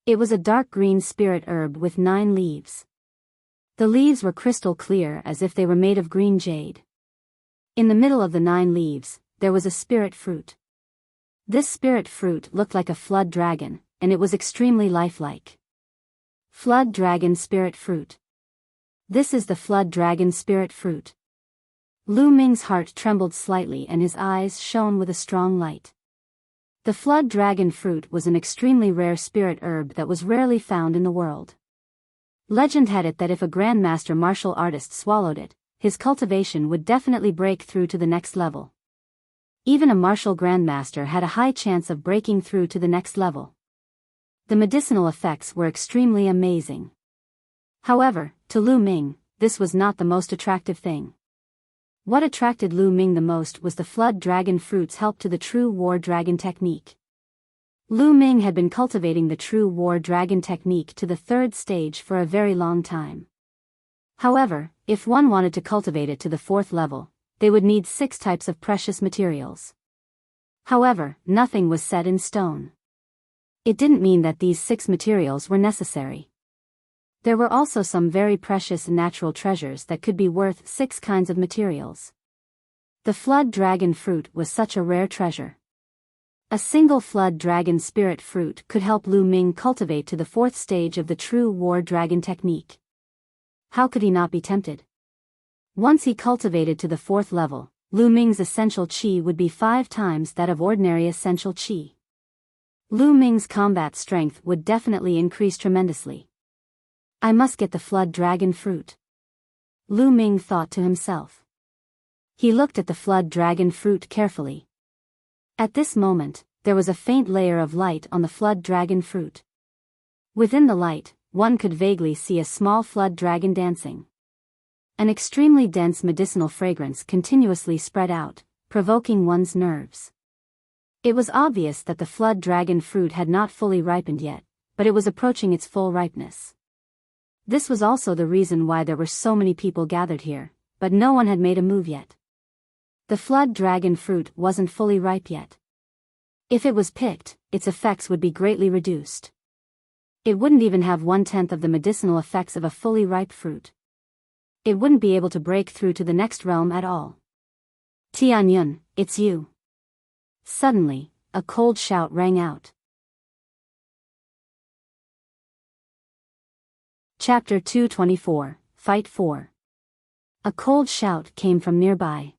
It was a dark green spirit herb with 9 leaves. The leaves were crystal clear as if they were made of green jade. In the middle of the 9 leaves, there was a spirit fruit. This spirit fruit looked like a flood dragon, and it was extremely lifelike. Flood dragon spirit fruit. This is the flood dragon spirit fruit. Lu Ming's heart trembled slightly and his eyes shone with a strong light. The flood dragon fruit was an extremely rare spirit herb that was rarely found in the world. Legend had it that if a grandmaster martial artist swallowed it, his cultivation would definitely break through to the next level. Even a martial grandmaster had a high chance of breaking through to the next level. The medicinal effects were extremely amazing. However, to Lu Ming, this was not the most attractive thing. What attracted Lu Ming the most was the flood dragon fruit's help to the true war dragon technique. Lu Ming had been cultivating the true war dragon technique to the 3rd stage for a very long time. However, if one wanted to cultivate it to the 4th level, they would need 6 types of precious materials. However, nothing was set in stone. It didn't mean that these 6 materials were necessary. There were also some very precious natural treasures that could be worth 6 kinds of materials. The flood dragon fruit was such a rare treasure. A single flood dragon spirit fruit could help Lu Ming cultivate to the 4th stage of the true war dragon technique. How could he not be tempted? Once he cultivated to the 4th level, Lu Ming's essential qi would be 5 times that of ordinary essential qi. Lu Ming's combat strength would definitely increase tremendously. I must get the flood dragon fruit. Lu Ming thought to himself. He looked at the flood dragon fruit carefully. At this moment, there was a faint layer of light on the flood dragon fruit. Within the light, one could vaguely see a small flood dragon dancing. An extremely dense medicinal fragrance continuously spread out, provoking one's nerves. It was obvious that the flood dragon fruit had not fully ripened yet, but it was approaching its full ripeness. This was also the reason why there were so many people gathered here, but no one had made a move yet. The flood dragon fruit wasn't fully ripe yet. If it was picked, its effects would be greatly reduced. It wouldn't even have 1/10 of the medicinal effects of a fully ripe fruit. It wouldn't be able to break through to the next realm at all. Tianyun, it's you. Suddenly, a cold shout rang out. Chapter 224, Fight 4. A cold shout came from nearby.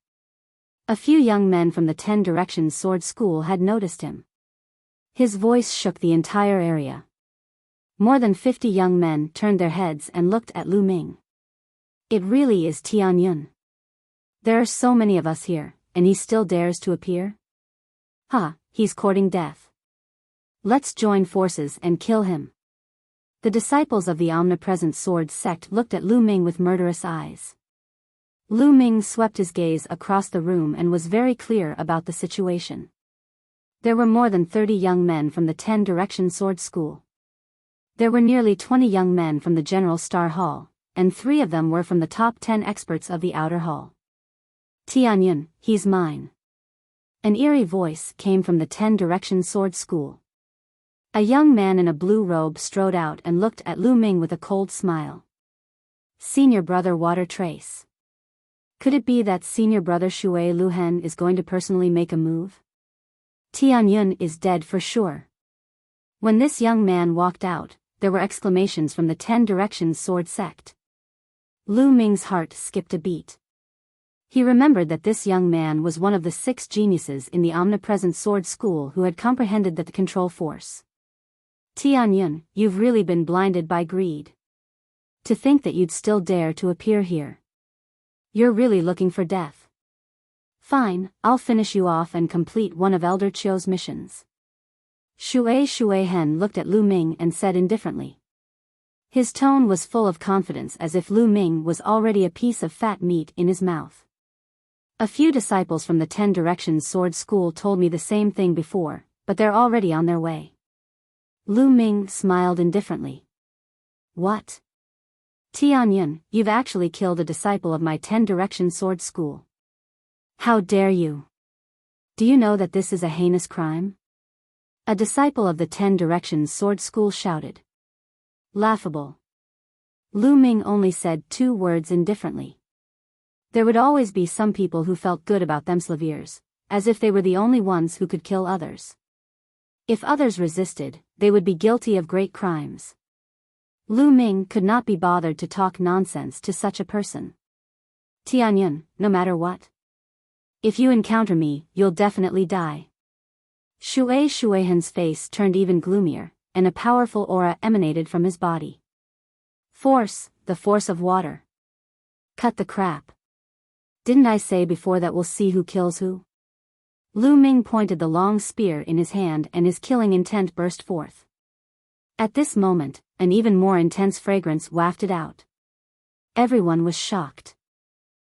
A few young men from the 10 Directions Sword School had noticed him. His voice shook the entire area. More than 50 young men turned their heads and looked at Lu Ming. It really is Tianyun. There are so many of us here, and he still dares to appear? He's courting death. Let's join forces and kill him. The disciples of the omnipresent sword sect looked at Lu Ming with murderous eyes. Lu Ming swept his gaze across the room and was very clear about the situation. There were more than 30 young men from the 10 Directions Sword School. There were nearly 20 young men from the General Star Hall, and 3 of them were from the top 10 experts of the Outer Hall. Tianyun, he's mine. An eerie voice came from the 10 Directions Sword School. A young man in a blue robe strode out and looked at Lu Ming with a cold smile. Senior brother Water Trace. Could it be that senior brother Shui Luhen is going to personally make a move? Tianyun is dead for sure. When this young man walked out, there were exclamations from the 10 Directions Sword sect. Lu Ming's heart skipped a beat. He remembered that this young man was one of the 6 geniuses in the omnipresent sword school who had comprehended that the control force. Tianyun, you've really been blinded by greed. To think that you'd still dare to appear here. You're really looking for death. Fine, I'll finish you off and complete one of Elder Chio's missions. Shui Hen looked at Lu Ming and said indifferently. His tone was full of confidence as if Lu Ming was already a piece of fat meat in his mouth. A few disciples from the 10 Directions Sword School told me the same thing before, but they're already on their way. Lu Ming smiled indifferently. What? Tianyun, you've actually killed a disciple of my 10 Directions Sword School. How dare you? Do you know that this is a heinous crime? A disciple of the 10 Directions Sword School shouted. Laughable. Lu Ming only said 2 words indifferently. There would always be some people who felt good about themselves, as if they were the only ones who could kill others. If others resisted, they would be guilty of great crimes. Lu Ming could not be bothered to talk nonsense to such a person. Tianyun, no matter what. If you encounter me, you'll definitely die. Shuaihan's face turned even gloomier, and a powerful aura emanated from his body. Force, the force of water. Cut the crap. Didn't I say before that we'll see who kills who? Lu Ming pointed the long spear in his hand and his killing intent burst forth. At this moment, an even more intense fragrance wafted out. Everyone was shocked.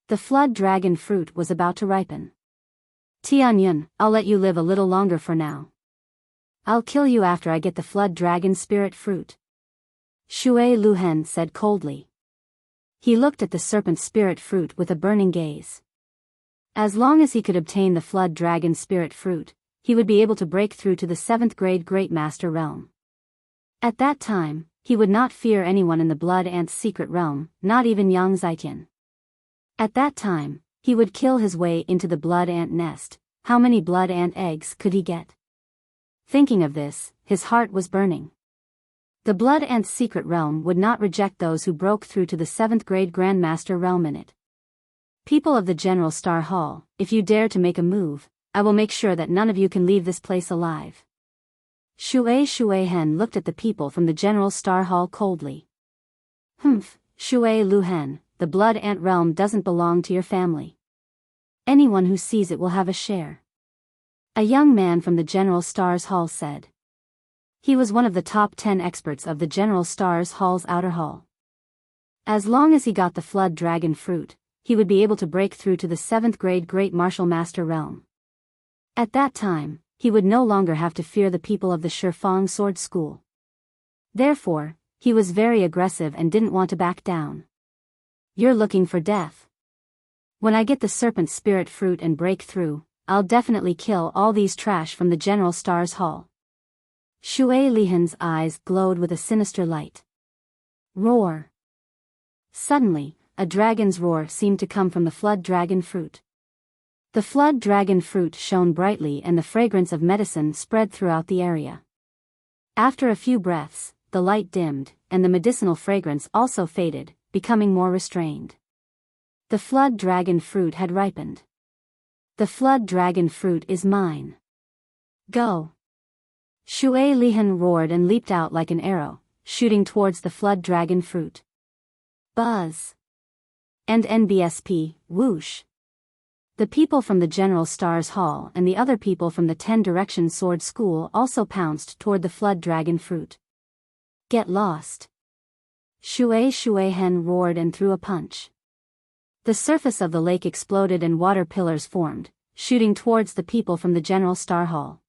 The flood dragon fruit was about to ripen. Tianyun, I'll let you live a little longer for now. I'll kill you after I get the flood dragon spirit fruit. Shui Luhen said coldly. He looked at the serpent spirit fruit with a burning gaze. As long as he could obtain the flood dragon spirit fruit, he would be able to break through to the 7th grade Great Master realm. At that time, he would not fear anyone in the Blood Ant's secret realm, not even Yang Zaiqian. At that time, he would kill his way into the Blood Ant nest. How many Blood Ant eggs could he get? Thinking of this, his heart was burning. The Blood Ant's secret realm would not reject those who broke through to the 7th grade Grandmaster realm in it. People of the General Star Hall, if you dare to make a move, I will make sure that none of you can leave this place alive. Shuaihen looked at the people from the General Star Hall coldly. Shui Luhen, the Blood Ant realm doesn't belong to your family. Anyone who sees it will have a share. A young man from the General Stars Hall said. He was one of the top 10 experts of the General Stars Hall's outer hall. As long as he got the Flood Dragon fruit, he would be able to break through to the 7th grade Great Martial Master realm. At that time, he would no longer have to fear the people of the Shifang Sword School. Therefore, he was very aggressive and didn't want to back down. You're looking for death. When I get the serpent spirit fruit and break through, I'll definitely kill all these trash from the General Stars Hall. Shui Lihan's eyes glowed with a sinister light. Roar. Suddenly, a dragon's roar seemed to come from the flood dragon fruit. The flood dragon fruit shone brightly and the fragrance of medicine spread throughout the area. After a few breaths, the light dimmed, and the medicinal fragrance also faded, becoming more restrained. The flood dragon fruit had ripened. The flood dragon fruit is mine. Go. Shui Lihan roared and leaped out like an arrow, shooting towards the flood dragon fruit. Buzz. And NBSP, whoosh. The people from the General Stars Hall and the other people from the 10 Direction Sword School also pounced toward the flood dragon fruit. Get lost. Shuaihen roared and threw a punch. The surface of the lake exploded and water pillars formed, shooting towards the people from the General Star Hall.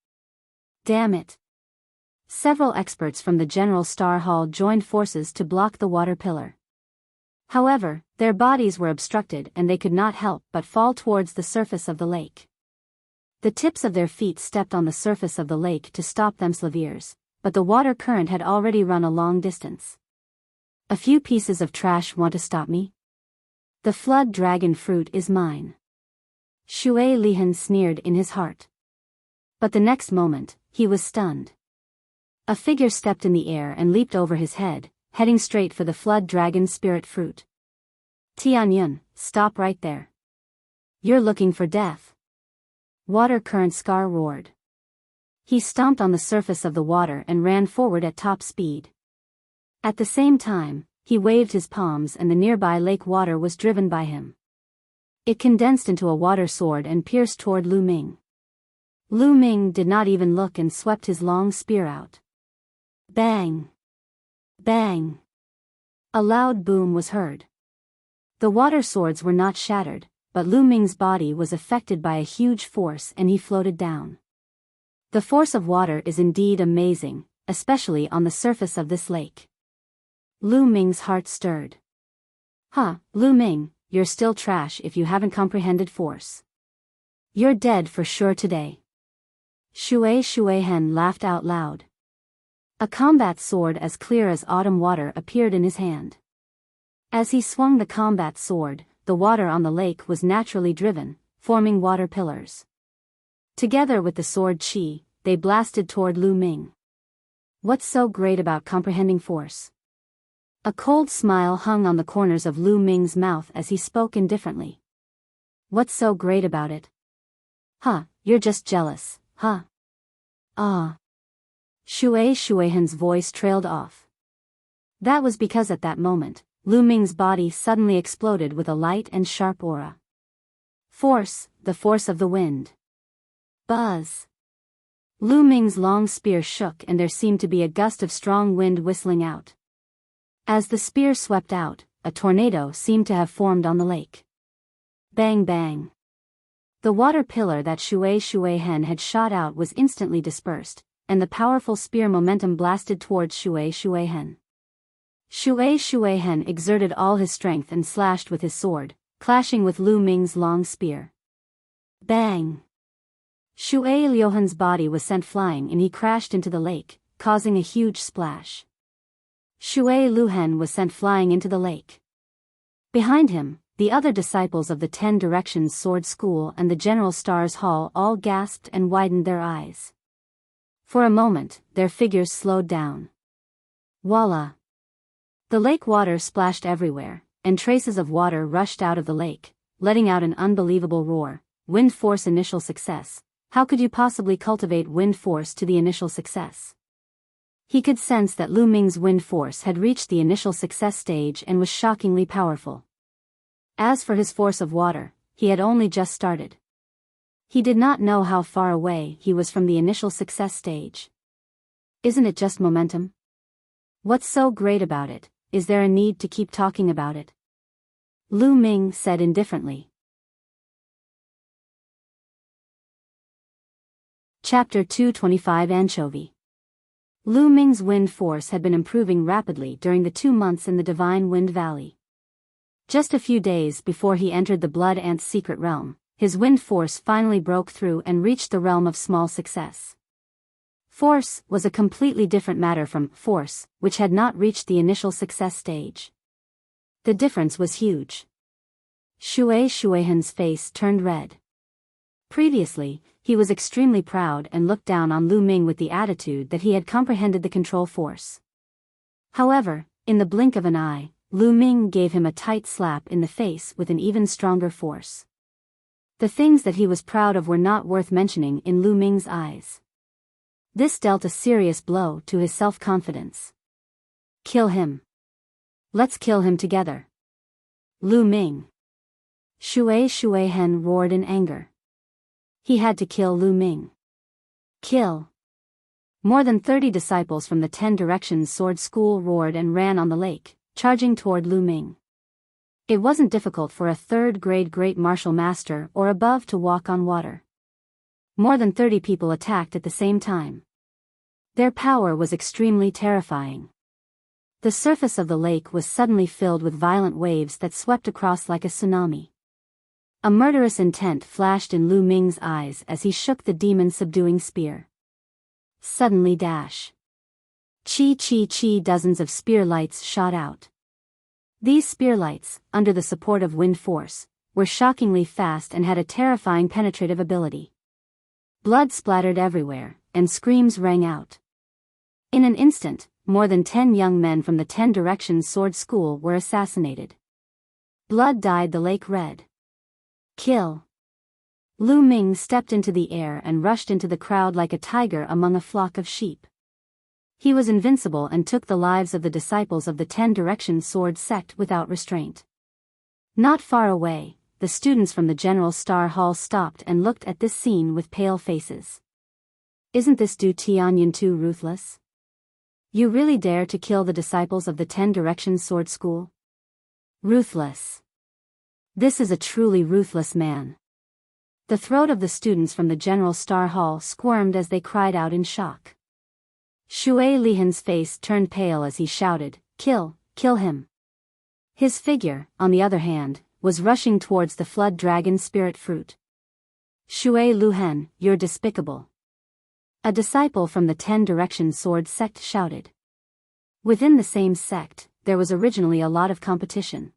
Damn it. Several experts from the General Star Hall joined forces to block the water pillar. However, their bodies were obstructed and they could not help but fall towards the surface of the lake. The tips of their feet stepped on the surface of the lake to stop them slaveers, but the water current had already run a long distance. A few pieces of trash want to stop me? The flood dragon fruit is mine. Shui Lihan sneered in his heart. But the next moment, he was stunned. A figure stepped in the air and leaped over his head, heading straight for the flood dragon spirit fruit. Tianyun, stop right there. You're looking for death. Water current Scar roared. He stomped on the surface of the water and ran forward at top speed. At the same time, he waved his palms and the nearby lake water was driven by him. It condensed into a water sword and pierced toward Lu Ming. Lu Ming did not even look and swept his long spear out. Bang! Bang! A loud boom was heard. The water swords were not shattered, but Lu Ming's body was affected by a huge force and he floated down. The force of water is indeed amazing, especially on the surface of this lake. Lu Ming's heart stirred. Lu Ming, you're still trash if you haven't comprehended force. You're dead for sure today. Shuaihen laughed out loud. A combat sword as clear as autumn water appeared in his hand. As he swung the combat sword, the water on the lake was naturally driven, forming water pillars. Together with the sword chi, they blasted toward Lu Ming. What's so great about comprehending force? A cold smile hung on the corners of Lu Ming's mouth as he spoke indifferently. What's so great about it? Huh, you're just jealous, huh? Ah. Shuaihan's voice trailed off. That was because at that moment, Lu Ming's body suddenly exploded with a light and sharp aura. Force, the force of the wind. Buzz. Lu Ming's long spear shook and there seemed to be a gust of strong wind whistling out. As the spear swept out, a tornado seemed to have formed on the lake. Bang bang. The water pillar that Shuaihan had shot out was instantly dispersed, and the powerful spear momentum blasted towards Shuaihan. Shuaihan exerted all his strength and slashed with his sword, clashing with Lu Ming's long spear. Bang! Shuaihan's body was sent flying and he crashed into the lake, causing a huge splash. Shuaihan was sent flying into the lake. Behind him, the other disciples of the 10 Directions Sword School and the General Stars Hall all gasped and widened their eyes. For a moment, their figures slowed down. Voila! The lake water splashed everywhere, and traces of water rushed out of the lake, letting out an unbelievable roar. Wind force initial success. How could you possibly cultivate wind force to the initial success? He could sense that Lu Ming's wind force had reached the initial success stage and was shockingly powerful. As for his force of water, he had only just started. He did not know how far away he was from the initial success stage. Isn't it just momentum? What's so great about it? Is there a need to keep talking about it? Lu Ming said indifferently. Chapter 225 Anchovy. Lu Ming's wind force had been improving rapidly during the 2 months in the Divine Wind Valley. Just a few days before he entered the Blood Ant's secret realm, his wind force finally broke through and reached the realm of small success. Force was a completely different matter from force, which had not reached the initial success stage. The difference was huge. Shuaihan's face turned red. Previously, he was extremely proud and looked down on Lu Ming with the attitude that he had comprehended the control force. However, in the blink of an eye, Lu Ming gave him a tight slap in the face with an even stronger force. The things that he was proud of were not worth mentioning in Lu Ming's eyes. This dealt a serious blow to his self-confidence. Kill him. Let's kill him together. Lu Ming. Shuaihan roared in anger. He had to kill Lu Ming. Kill. More than 30 disciples from the 10 Directions Sword School roared and ran on the lake, charging toward Lu Ming. It wasn't difficult for a 3rd-grade Great Martial Master or above to walk on water. More than 30 people attacked at the same time. Their power was extremely terrifying. The surface of the lake was suddenly filled with violent waves that swept across like a tsunami. A murderous intent flashed in Lu Ming's eyes as he shook the demon-subduing spear. Suddenly dash. Chi, dozens of spear lights shot out. These spear lights, under the support of wind force, were shockingly fast and had a terrifying penetrative ability. Blood splattered everywhere, and screams rang out. In an instant, more than 10 young men from the 10 Directions Sword School were assassinated. Blood dyed the lake red. Kill. Lu Ming stepped into the air and rushed into the crowd like a tiger among a flock of sheep. He was invincible and took the lives of the disciples of the 10 Directions Sword sect without restraint. Not far away, the students from the General Star Hall stopped and looked at this scene with pale faces. Isn't this Du Tianyan too ruthless? You really dare to kill the disciples of the 10 Directions Sword School? Ruthless. This is a truly ruthless man. The throat of the students from the General Star Hall squirmed as they cried out in shock. Shuaihan's face turned pale as he shouted, Kill him. His figure, on the other hand, was rushing towards the flood dragon spirit fruit. Shuaihan, you're despicable. A disciple from the 10 Directions Sword sect shouted. Within the same sect, there was originally a lot of competition.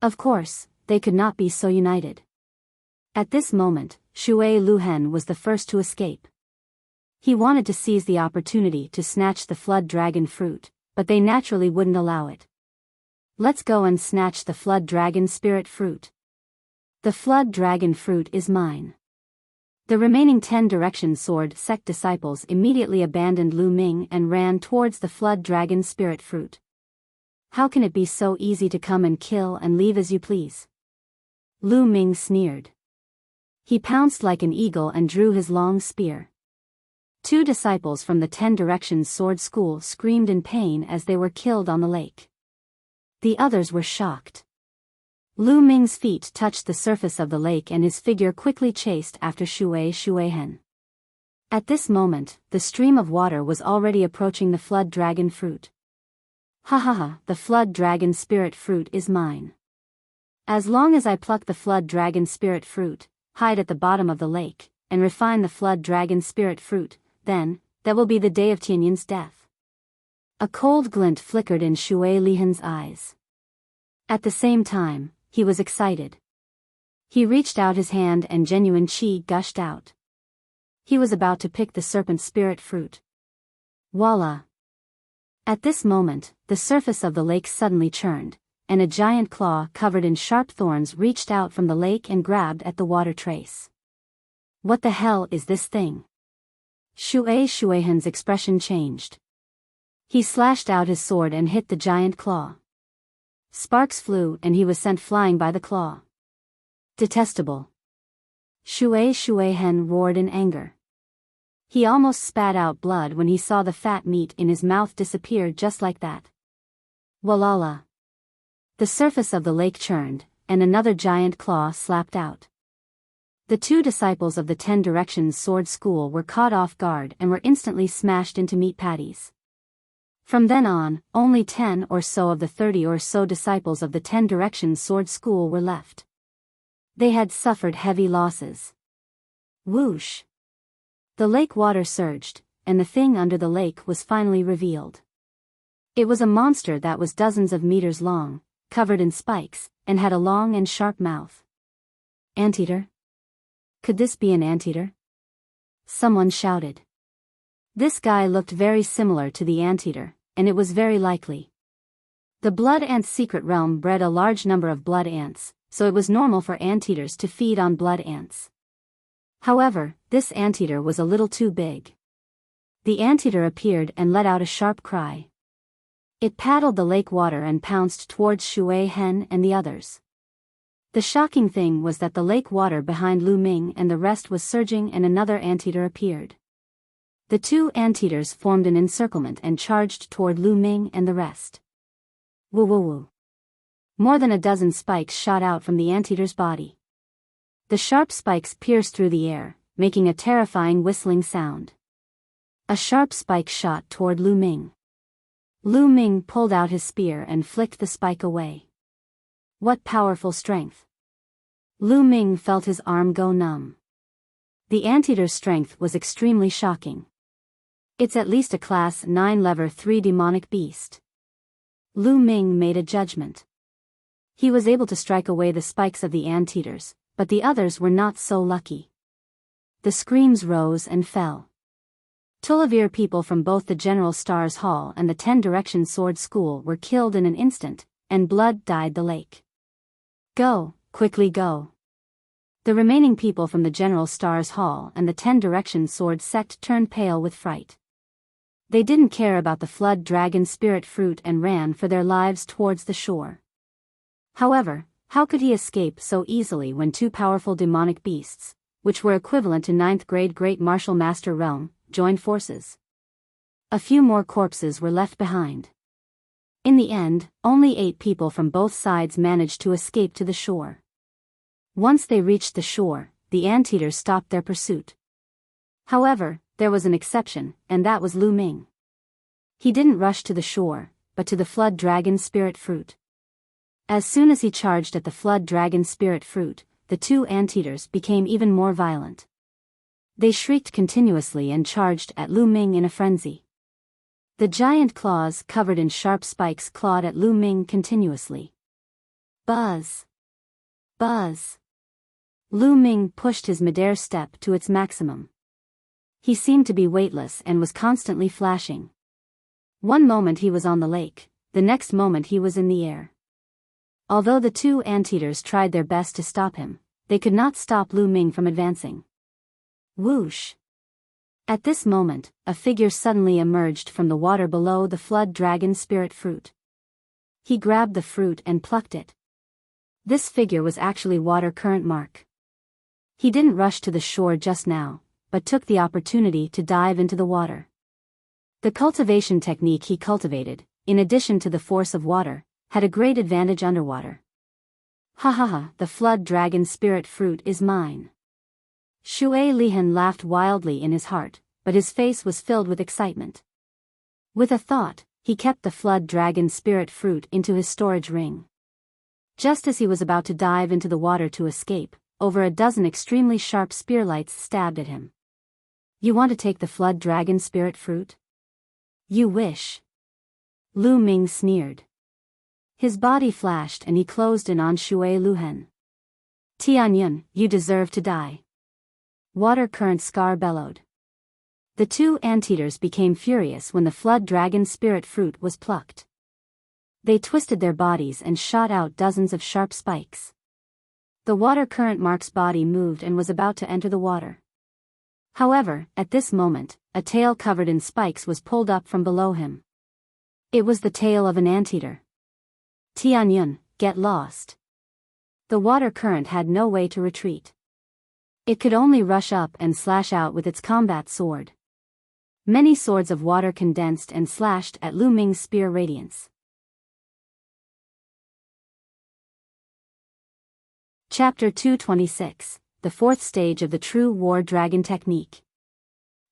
Of course, they could not be so united. At this moment, Shuaihan was the first to escape. He wanted to seize the opportunity to snatch the flood dragon fruit, but they naturally wouldn't allow it. Let's go and snatch the flood dragon spirit fruit. The flood dragon fruit is mine. The remaining 10 Direction Sword sect disciples immediately abandoned Lu Ming and ran towards the flood dragon spirit fruit. How can it be so easy to come and kill and leave as you please? Lu Ming sneered. He pounced like an eagle and drew his long spear. 2 disciples from the 10 Directions Sword School screamed in pain as they were killed on the lake. The others were shocked. Lu Ming's feet touched the surface of the lake and his figure quickly chased after Shui Hen. At this moment, the stream of water was already approaching the flood dragon fruit. Ha ha ha, the flood dragon spirit fruit is mine. As long as I pluck the flood dragon spirit fruit, hide at the bottom of the lake, and refine the flood dragon spirit fruit, then, that will be the day of Tianyan's death. A cold glint flickered in Shui Lihen's eyes. At the same time, he was excited. He reached out his hand and genuine qi gushed out. He was about to pick the serpent spirit fruit. Voila! At this moment, the surface of the lake suddenly churned, and a giant claw covered in sharp thorns reached out from the lake and grabbed at the water trace. What the hell is this thing? Shui Hen's expression changed. He slashed out his sword and hit the giant claw. Sparks flew and he was sent flying by the claw. Detestable! Shui Hen roared in anger. He almost spat out blood when he saw the fat meat in his mouth disappear just like that. Walala! The surface of the lake churned, and another giant claw slapped out. The 2 disciples of the 10 Directions Sword School were caught off guard and were instantly smashed into meat patties. From then on, only 10 or so of the 30 or so disciples of the 10 Directions Sword School were left. They had suffered heavy losses. Whoosh! The lake water surged, and the thing under the lake was finally revealed. It was a monster that was dozens of meters long, covered in spikes, and had a long and sharp mouth. Anteater? Could this be an anteater? Someone shouted. This guy looked very similar to the anteater, and it was very likely. The blood ant's secret realm bred a large number of blood ants, so it was normal for anteaters to feed on blood ants. However, this anteater was a little too big. The anteater appeared and let out a sharp cry. It paddled the lake water and pounced towards Shui Hen and the others. The shocking thing was that the lake water behind Lu Ming and the rest was surging and another anteater appeared. The 2 anteaters formed an encirclement and charged toward Lu Ming and the rest. Woo woo woo. More than a dozen spikes shot out from the anteater's body. The sharp spikes pierced through the air, making a terrifying whistling sound. A sharp spike shot toward Lu Ming. Lu Ming pulled out his spear and flicked the spike away. What powerful strength! Lu Ming felt his arm go numb. The anteater's strength was extremely shocking. It's at least a class 9 level 3 demonic beast. Lu Ming made a judgment. He was able to strike away the spikes of the anteaters, but the others were not so lucky. The screams rose and fell. Tullavir people from both the General Stars Hall and the 10 Direction Sword School were killed in an instant, and blood dyed the lake. Go, quickly go. The remaining people from the General Stars Hall and the 10 Direction Sword sect turned pale with fright. They didn't care about the flood dragon spirit fruit and ran for their lives towards the shore. However, how could he escape so easily when 2 powerful demonic beasts, which were equivalent to 9th grade Great Martial Master realm, joined forces? A few more corpses were left behind. In the end, only 8 people from both sides managed to escape to the shore. Once they reached the shore, the anteaters stopped their pursuit. However, there was an exception, and that was Lu Ming. He didn't rush to the shore, but to the flood dragon spirit fruit. As soon as he charged at the flood dragon spirit fruit, the 2 anteaters became even more violent. They shrieked continuously and charged at Lu Ming in a frenzy. The giant claws covered in sharp spikes clawed at Lu Ming continuously. Buzz! Buzz! Lu Ming pushed his midair step to its maximum. He seemed to be weightless and was constantly flashing. One moment he was on the lake, the next moment he was in the air. Although the two anteaters tried their best to stop him, they could not stop Lu Ming from advancing. Whoosh! At this moment, a figure suddenly emerged from the water below the flood dragon spirit fruit. He grabbed the fruit and plucked it. This figure was actually Water Current Mark. He didn't rush to the shore just now, but took the opportunity to dive into the water. The cultivation technique he cultivated, in addition to the force of water, had a great advantage underwater. Ha ha ha, the flood dragon spirit fruit is mine. Shui Lihan laughed wildly in his heart, but his face was filled with excitement. With a thought, he kept the flood dragon spirit fruit into his storage ring. Just as he was about to dive into the water to escape, over a dozen extremely sharp spearlights stabbed at him. You want to take the flood dragon spirit fruit? You wish. Lu Ming sneered. His body flashed and he closed in on Shui Luhen. Tianyun, you deserve to die. Water Current Scar bellowed. The two anteaters became furious when the flood dragon spirit fruit was plucked. They twisted their bodies and shot out dozens of sharp spikes. The Water Current Mark's body moved and was about to enter the water. However, at this moment, a tail covered in spikes was pulled up from below him. It was the tail of an anteater. Tianyun, get lost. The water current had no way to retreat. It could only rush up and slash out with its combat sword. Many swords of water condensed and slashed at Lu Ming's spear radiance. Chapter 226, the fourth stage of the true war dragon technique.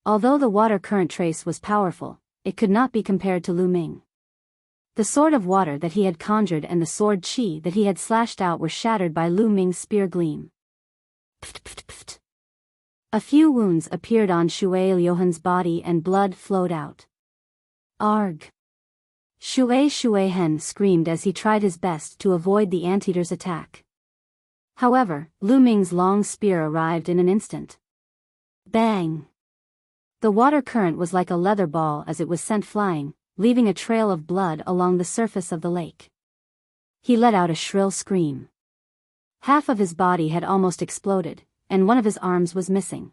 Although the water current trace was powerful, it could not be compared to Lu Ming. The sword of water that he had conjured and the sword chi that he had slashed out were shattered by Lu Ming's spear gleam. Pft, pft, pft. A few wounds appeared on Shui Liuhen's body and blood flowed out. Arg! Shui Hen screamed as he tried his best to avoid the anteater's attack. However, Lu Ming's long spear arrived in an instant. Bang! The water current was like a leather ball as it was sent flying, leaving a trail of blood along the surface of the lake. He let out a shrill scream. Half of his body had almost exploded, and one of his arms was missing.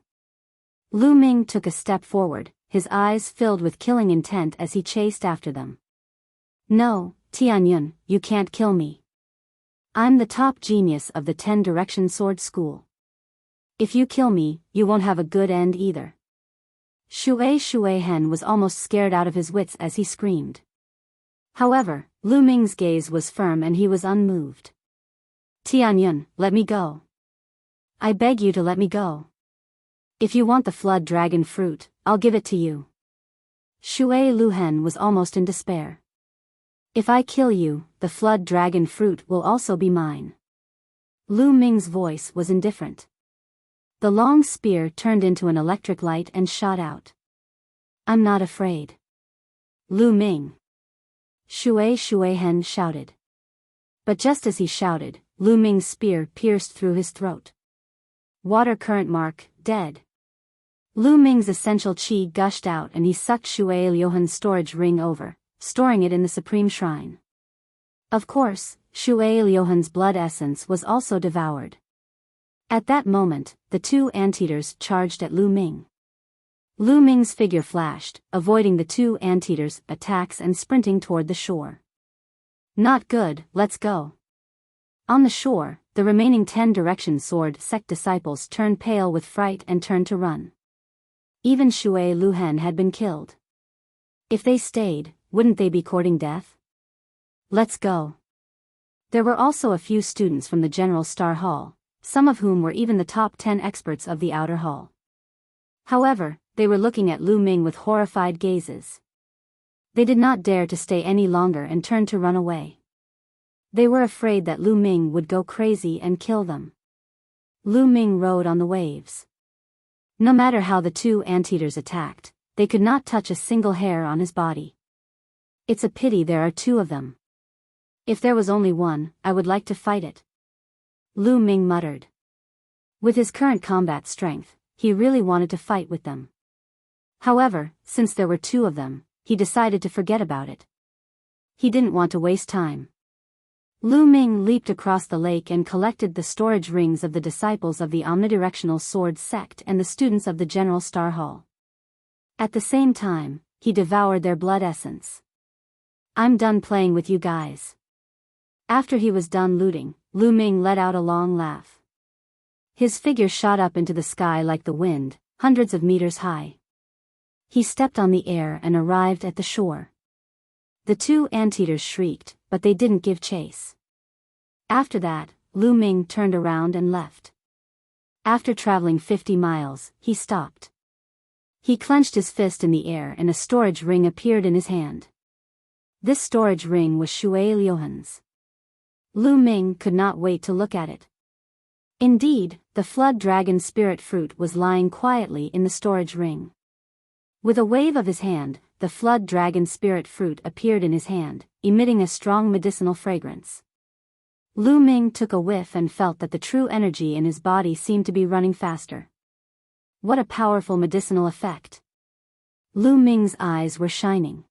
Lu Ming took a step forward, his eyes filled with killing intent as he chased after them. No, Tianyun, you can't kill me. I'm the top genius of the 10 Direction Sword School. If you kill me, you won't have a good end either. Shui Hen was almost scared out of his wits as he screamed. However, Lu Ming's gaze was firm and he was unmoved. Tianyun, let me go. I beg you to let me go. If you want the flood dragon fruit, I'll give it to you. Shui Luhen was almost in despair. If I kill you, the flood dragon fruit will also be mine. Lu Ming's voice was indifferent. The long spear turned into an electric light and shot out. I'm not afraid. Lu Ming. Shui Hen shouted. But just as he shouted, Lu Ming's spear pierced through his throat. Water Current Mark, dead. Lu Ming's essential chi gushed out and he sucked Shui Liuhen's storage ring over, storing it in the Supreme Shrine. Of course, Shui Liuhen's blood essence was also devoured. At that moment, the two anteaters charged at Lu Ming. Lu Ming's figure flashed, avoiding the two anteaters' attacks and sprinting toward the shore. Not good, let's go. On the shore, the remaining 10 Direction Sword sect disciples turned pale with fright and turned to run. Even Shui Luhen had been killed. If they stayed, wouldn't they be courting death? Let's go. There were also a few students from the General Star Hall, some of whom were even the top 10 experts of the outer hall. However, they were looking at Lu Ming with horrified gazes. They did not dare to stay any longer and turned to run away. They were afraid that Lu Ming would go crazy and kill them. Lu Ming rode on the waves. No matter how the two anteaters attacked, they could not touch a single hair on his body. It's a pity there are two of them. If there was only one, I would like to fight it. Lu Ming muttered. With his current combat strength, he really wanted to fight with them. However, since there were two of them, he decided to forget about it. He didn't want to waste time. Lu Ming leaped across the lake and collected the storage rings of the disciples of the omnidirectional sword sect and the students of the General Star Hall. At the same time, he devoured their blood essence. "I'm done playing with you guys." After he was done looting, Lu Ming let out a long laugh. His figure shot up into the sky like the wind, hundreds of meters high. He stepped on the air and arrived at the shore. The two anteaters shrieked, but they didn't give chase. After that, Lu Ming turned around and left. After traveling 50 miles, he stopped. He clenched his fist in the air and a storage ring appeared in his hand. This storage ring was Shui Liuhan's. Lu Ming could not wait to look at it. Indeed, the flood dragon spirit fruit was lying quietly in the storage ring. With a wave of his hand, the flood dragon spirit fruit appeared in his hand, emitting a strong medicinal fragrance. Lu Ming took a whiff and felt that the true energy in his body seemed to be running faster. What a powerful medicinal effect! Lu Ming's eyes were shining.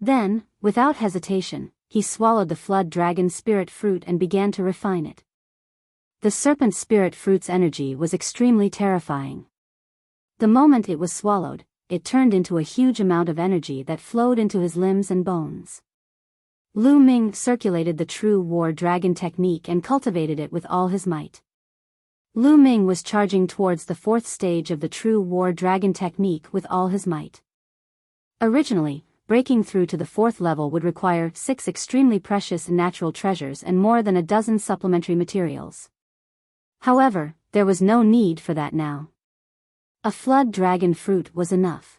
Then, without hesitation, he swallowed the flood dragon spirit fruit and began to refine it. The serpent spirit fruit's energy was extremely terrifying. The moment it was swallowed, it turned into a huge amount of energy that flowed into his limbs and bones. Lu Ming circulated the true war dragon technique and cultivated it with all his might. Lu Ming was charging towards the fourth stage of the true war dragon technique with all his might. Originally, breaking through to the fourth level would require 6 extremely precious natural treasures and more than a dozen supplementary materials. However, there was no need for that now. A flood dragon fruit was enough.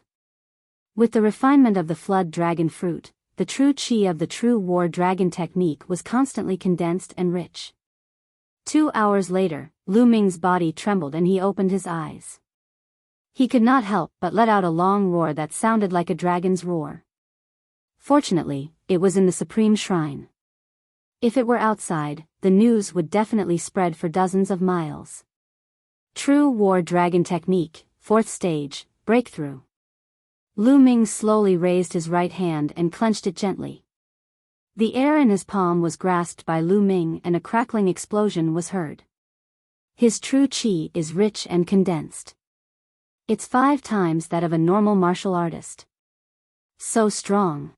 With the refinement of the flood dragon fruit, the true chi of the true war dragon technique was constantly condensed and rich. 2 hours later, Lu Ming's body trembled and he opened his eyes. He could not help but let out a long roar that sounded like a dragon's roar. Fortunately, it was in the Supreme Shrine. If it were outside, the news would definitely spread for dozens of miles. True War Dragon Technique, 4th Stage, Breakthrough. Lu Ming slowly raised his right hand and clenched it gently. The air in his palm was grasped by Lu Ming and a crackling explosion was heard. His true chi is rich and condensed. It's 5 times that of a normal martial artist. So strong.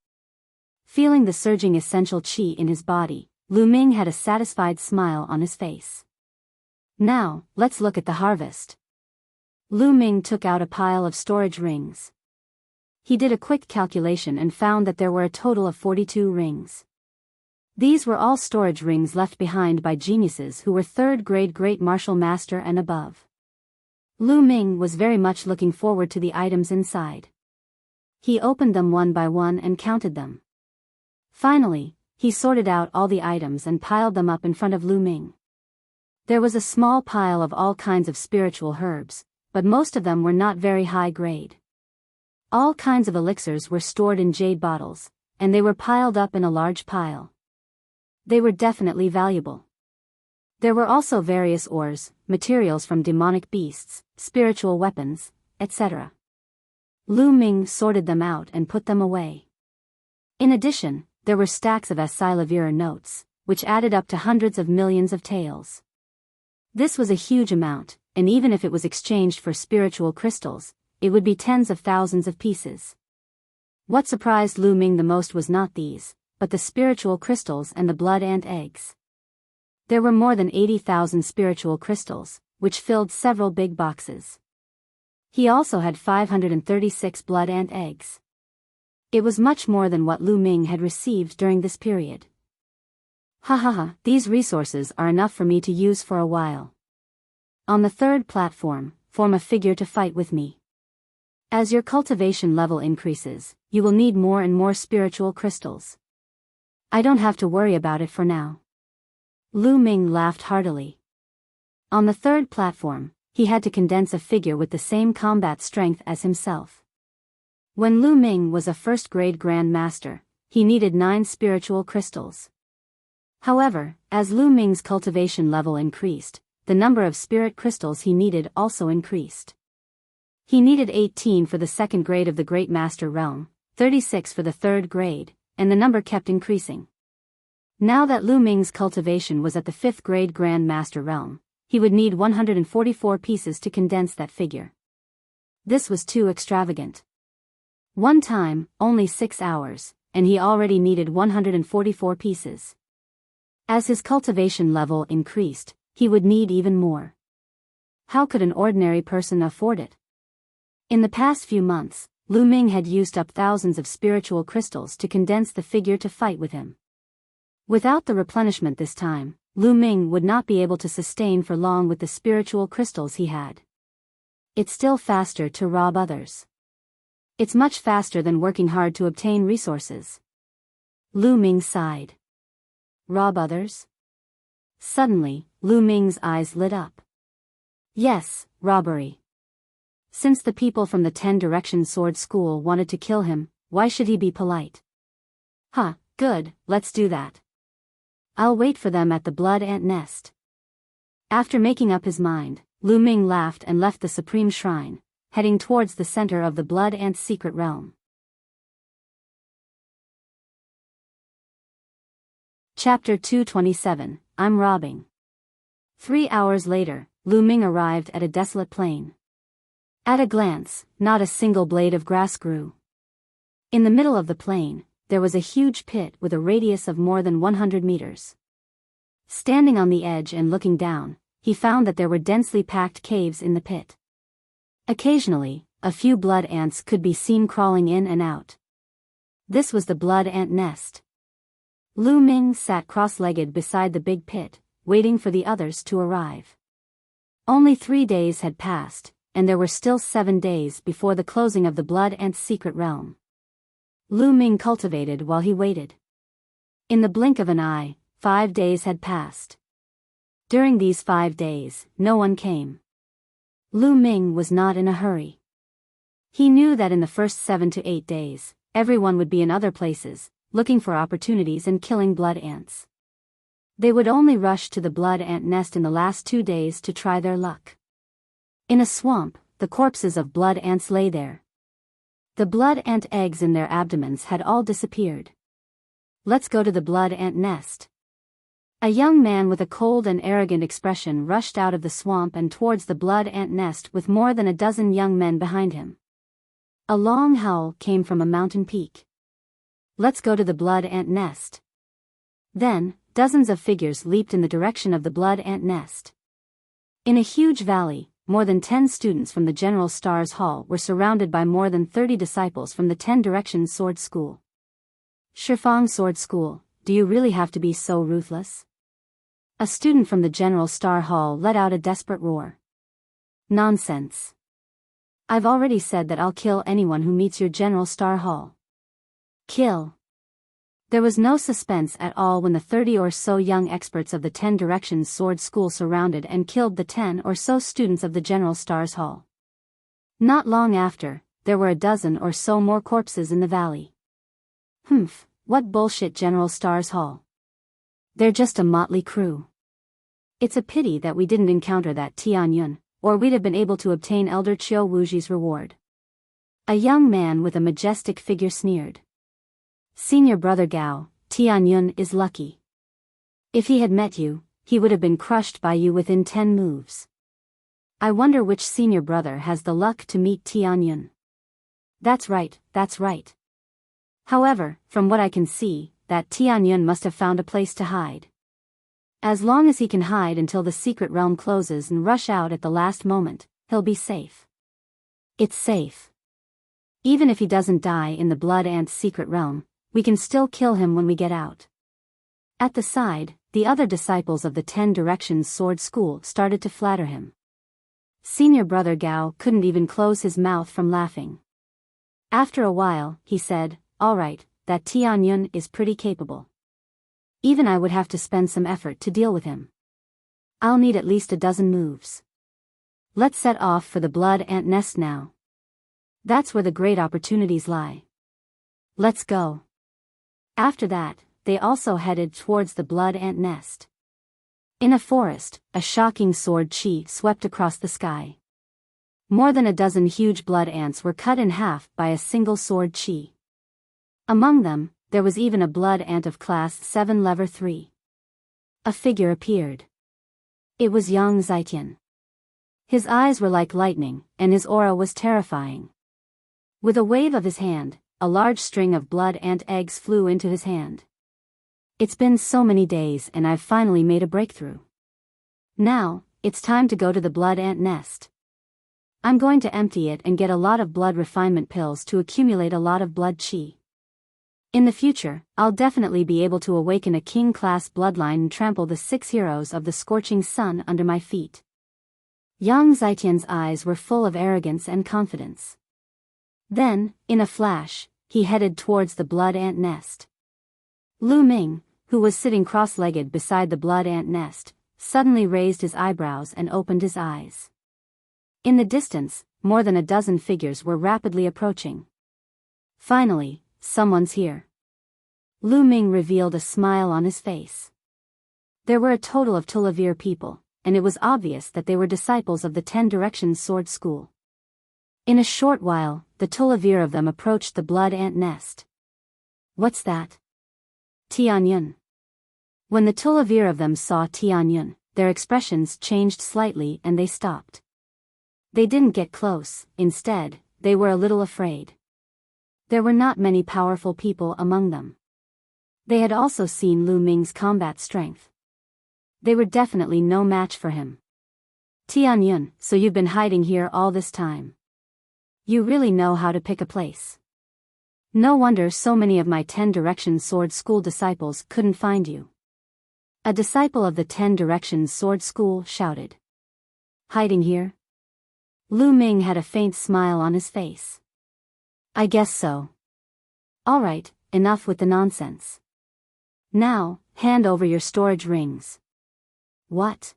Feeling the surging essential chi in his body, Lu Ming had a satisfied smile on his face. Now, let's look at the harvest. Lu Ming took out a pile of storage rings. He did a quick calculation and found that there were a total of 42 rings. These were all storage rings left behind by geniuses who were 3rd grade great martial master and above. Lu Ming was very much looking forward to the items inside. He opened them one by one and counted them. Finally, he sorted out all the items and piled them up in front of Lu Ming. There was a small pile of all kinds of spiritual herbs, but most of them were not very high grade. All kinds of elixirs were stored in jade bottles, and they were piled up in a large pile. They were definitely valuable. There were also various ores, materials from demonic beasts, spiritual weapons, etc. Lu Ming sorted them out and put them away. In addition, there were stacks of Asilavira notes, which added up to hundreds of millions of taels. This was a huge amount, and even if it was exchanged for spiritual crystals, it would be tens of thousands of pieces. What surprised Lu Ming the most was not these, but the spiritual crystals and the blood ant eggs. There were more than 80,000 spiritual crystals, which filled several big boxes. He also had 536 blood ant eggs. It was much more than what Lu Ming had received during this period. These resources are enough for me to use for a while. On the 3rd platform, form a figure to fight with me. As your cultivation level increases, you will need more and more spiritual crystals. I don't have to worry about it for now. Lu Ming laughed heartily. On the 3rd platform, he had to condense a figure with the same combat strength as himself. When Lu Ming was a 1st grade Grand Master, he needed 9 spiritual crystals. However, as Lu Ming's cultivation level increased, the number of spirit crystals he needed also increased. He needed 18 for the 2nd grade of the Great Master Realm, 36 for the third grade, and the number kept increasing. Now that Lu Ming's cultivation was at the 5th grade Grand Master realm, he would need 144 pieces to condense that figure. This was too extravagant. One time, only 6 hours, and he already needed 144 pieces. As his cultivation level increased, he would need even more. How could an ordinary person afford it? In the past few months, Lu Ming had used up thousands of spiritual crystals to condense the figure to fight with him. Without the replenishment this time, Lu Ming would not be able to sustain for long with the spiritual crystals he had. It's still faster to rob others. It's much faster than working hard to obtain resources. Lu Ming sighed. Rob others? Suddenly, Lu Ming's eyes lit up. Yes, robbery. Since the people from the 10 Directions Sword School wanted to kill him, why should he be polite? Huh, good, let's do that. I'll wait for them at the blood ant nest. After making up his mind, Lu Ming laughed and left the Supreme Shrine, heading towards the center of the blood ant's secret realm. Chapter 227, I'm robbing. 3 hours later, Lu Ming arrived at a desolate plain. At a glance, not a single blade of grass grew. In the middle of the plain, there was a huge pit with a radius of more than 100 meters. Standing on the edge and looking down, he found that there were densely packed caves in the pit. Occasionally, a few blood ants could be seen crawling in and out. This was the blood ant nest. Lu Ming sat cross-legged beside the big pit, waiting for the others to arrive. Only 3 days had passed, and there were still 7 days before the closing of the blood ant's secret realm. Lu Ming cultivated while he waited. In the blink of an eye, 5 days had passed. During these 5 days, no one came. Lu Ming was not in a hurry. He knew that in the first 7 to 8 days, everyone would be in other places, looking for opportunities and killing blood ants. They would only rush to the blood ant nest in the last 2 days to try their luck. In a swamp, the corpses of blood ants lay there. The blood ant eggs in their abdomens had all disappeared. Let's go to the blood ant nest. A young man with a cold and arrogant expression rushed out of the swamp and towards the blood ant nest with more than a dozen young men behind him. A long howl came from a mountain peak. Let's go to the blood ant nest. Then, dozens of figures leaped in the direction of the blood ant nest. In a huge valley, more than 10 students from the General Stars Hall were surrounded by more than 30 disciples from the 10 Directions Sword School. Shifang Sword School, do you really have to be so ruthless? A student from the General Star Hall let out a desperate roar. Nonsense. I've already said that I'll kill anyone who meets your General Star Hall. Kill. There was no suspense at all when the 30 or so young experts of the 10 Directions Sword School surrounded and killed the 10 or so students of the General Stars Hall. Not long after, there were a dozen or so more corpses in the valley. Humph, what bullshit General Stars Hall. They're just a motley crew. It's a pity that we didn't encounter that Tianyun, or we'd have been able to obtain Elder Qiu Wuji's reward. A young man with a majestic figure sneered. Senior Brother Gao, Tianyun is lucky. If he had met you, he would have been crushed by you within 10 moves. I wonder which senior brother has the luck to meet Tianyun. That's right, that's right. However, from what I can see, that Tianyun must have found a place to hide. As long as he can hide until the secret realm closes and rush out at the last moment, he'll be safe. It's safe. Even if he doesn't die in the blood ant's secret realm, we can still kill him when we get out. At the side, the other disciples of the 10 Directions Sword School started to flatter him. Senior Brother Gao couldn't even close his mouth from laughing. After a while, he said, all right, that Tianyun is pretty capable. Even I would have to spend some effort to deal with him. I'll need at least a dozen moves. Let's set off for the blood ant nest now. That's where the great opportunities lie. Let's go. After that, they also headed towards the blood ant nest. In a forest, a shocking sword chi swept across the sky. More than a dozen huge blood ants were cut in half by a single sword chi. Among them, there was even a blood ant of class 7 level 3. A figure appeared. It was Yang Zitian. His eyes were like lightning, and his aura was terrifying. With a wave of his hand, a large string of blood ant eggs flew into his hand. It's been so many days and I've finally made a breakthrough. Now, it's time to go to the blood ant nest. I'm going to empty it and get a lot of blood refinement pills to accumulate a lot of blood chi. In the future, I'll definitely be able to awaken a king-class bloodline and trample the 6 heroes of the scorching sun under my feet. Yang Zitian's eyes were full of arrogance and confidence. Then, in a flash, he headed towards the blood ant nest. Lu Ming, who was sitting cross-legged beside the blood ant nest, suddenly raised his eyebrows and opened his eyes. In the distance, more than a dozen figures were rapidly approaching. Finally, someone's here. Lu Ming revealed a smile on his face. There were a total of Tulavir people, and it was obvious that they were disciples of the 10 Directions Sword School. In a short while, the Tulavir of them approached the blood ant nest. What's that? Tianyun. When the Tulavir of them saw Tianyun, their expressions changed slightly and they stopped. They didn't get close, instead, they were a little afraid. There were not many powerful people among them. They had also seen Lu Ming's combat strength. They were definitely no match for him. Tianyun, so you've been hiding here all this time. You really know how to pick a place. No wonder so many of my 10 Directions Sword School disciples couldn't find you. A disciple of the 10 Directions Sword School shouted. Hiding here? Lu Ming had a faint smile on his face. I guess so. All right, enough with the nonsense. Now, hand over your storage rings. What?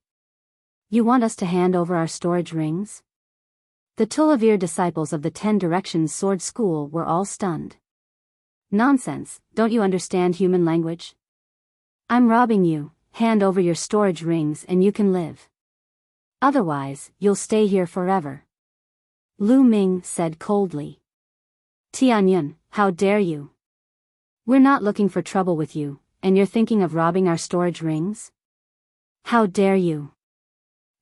You want us to hand over our storage rings? The Tulavir disciples of the 10 Directions Sword School were all stunned. Nonsense, don't you understand human language? I'm robbing you, hand over your storage rings and you can live. Otherwise, you'll stay here forever. Lu Ming said coldly. Tianyun, how dare you? We're not looking for trouble with you, and you're thinking of robbing our storage rings? How dare you?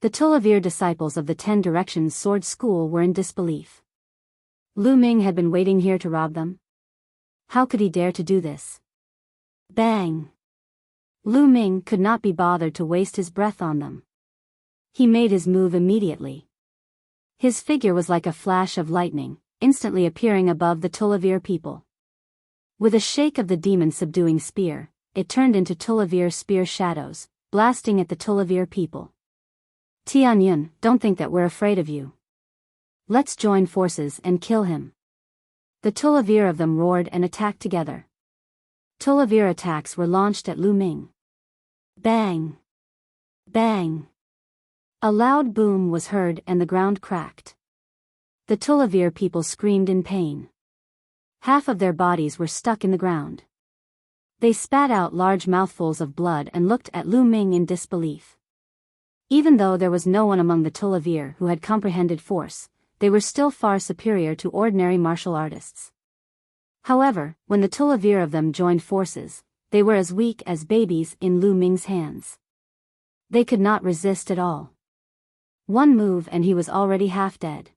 The Tulavir disciples of the 10 Directions Sword School were in disbelief. Lu Ming had been waiting here to rob them? How could he dare to do this? Bang! Lu Ming could not be bothered to waste his breath on them. He made his move immediately. His figure was like a flash of lightning, instantly appearing above the Tulavir people. With a shake of the demon-subduing spear, it turned into Tulavir spear shadows, blasting at the Tulavir people. Tianyun, don't think that we're afraid of you. Let's join forces and kill him. The Tulavir of them roared and attacked together. Tulavir attacks were launched at Lu Ming. Bang! Bang! A loud boom was heard and the ground cracked. The Tulavir people screamed in pain. Half of their bodies were stuck in the ground. They spat out large mouthfuls of blood and looked at Lu Ming in disbelief. Even though there was no one among the Tulavir who had comprehended force, they were still far superior to ordinary martial artists. However, when the Tulavir of them joined forces, they were as weak as babies in Lu Ming's hands. They could not resist at all. One move and he was already half dead.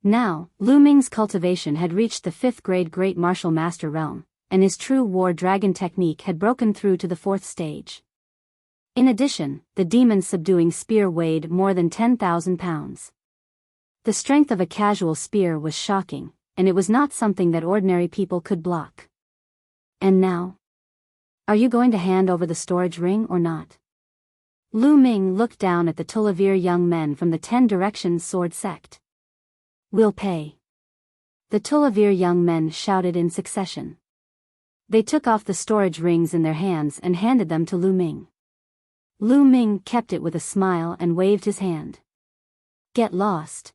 Now, Lu Ming's cultivation had reached the 5th grade Great Martial Master realm, and his true War Dragon technique had broken through to the 4th stage. In addition, the demon-subduing spear weighed more than 10,000 pounds. The strength of a casual spear was shocking, and it was not something that ordinary people could block. And now? Are you going to hand over the storage ring or not? Lu Ming looked down at the Tulavir young men from the 10 Directions Sword Sect. We'll pay. The Tulavir young men shouted in succession. They took off the storage rings in their hands and handed them to Lu Ming. Lu Ming kept it with a smile and waved his hand. Get lost.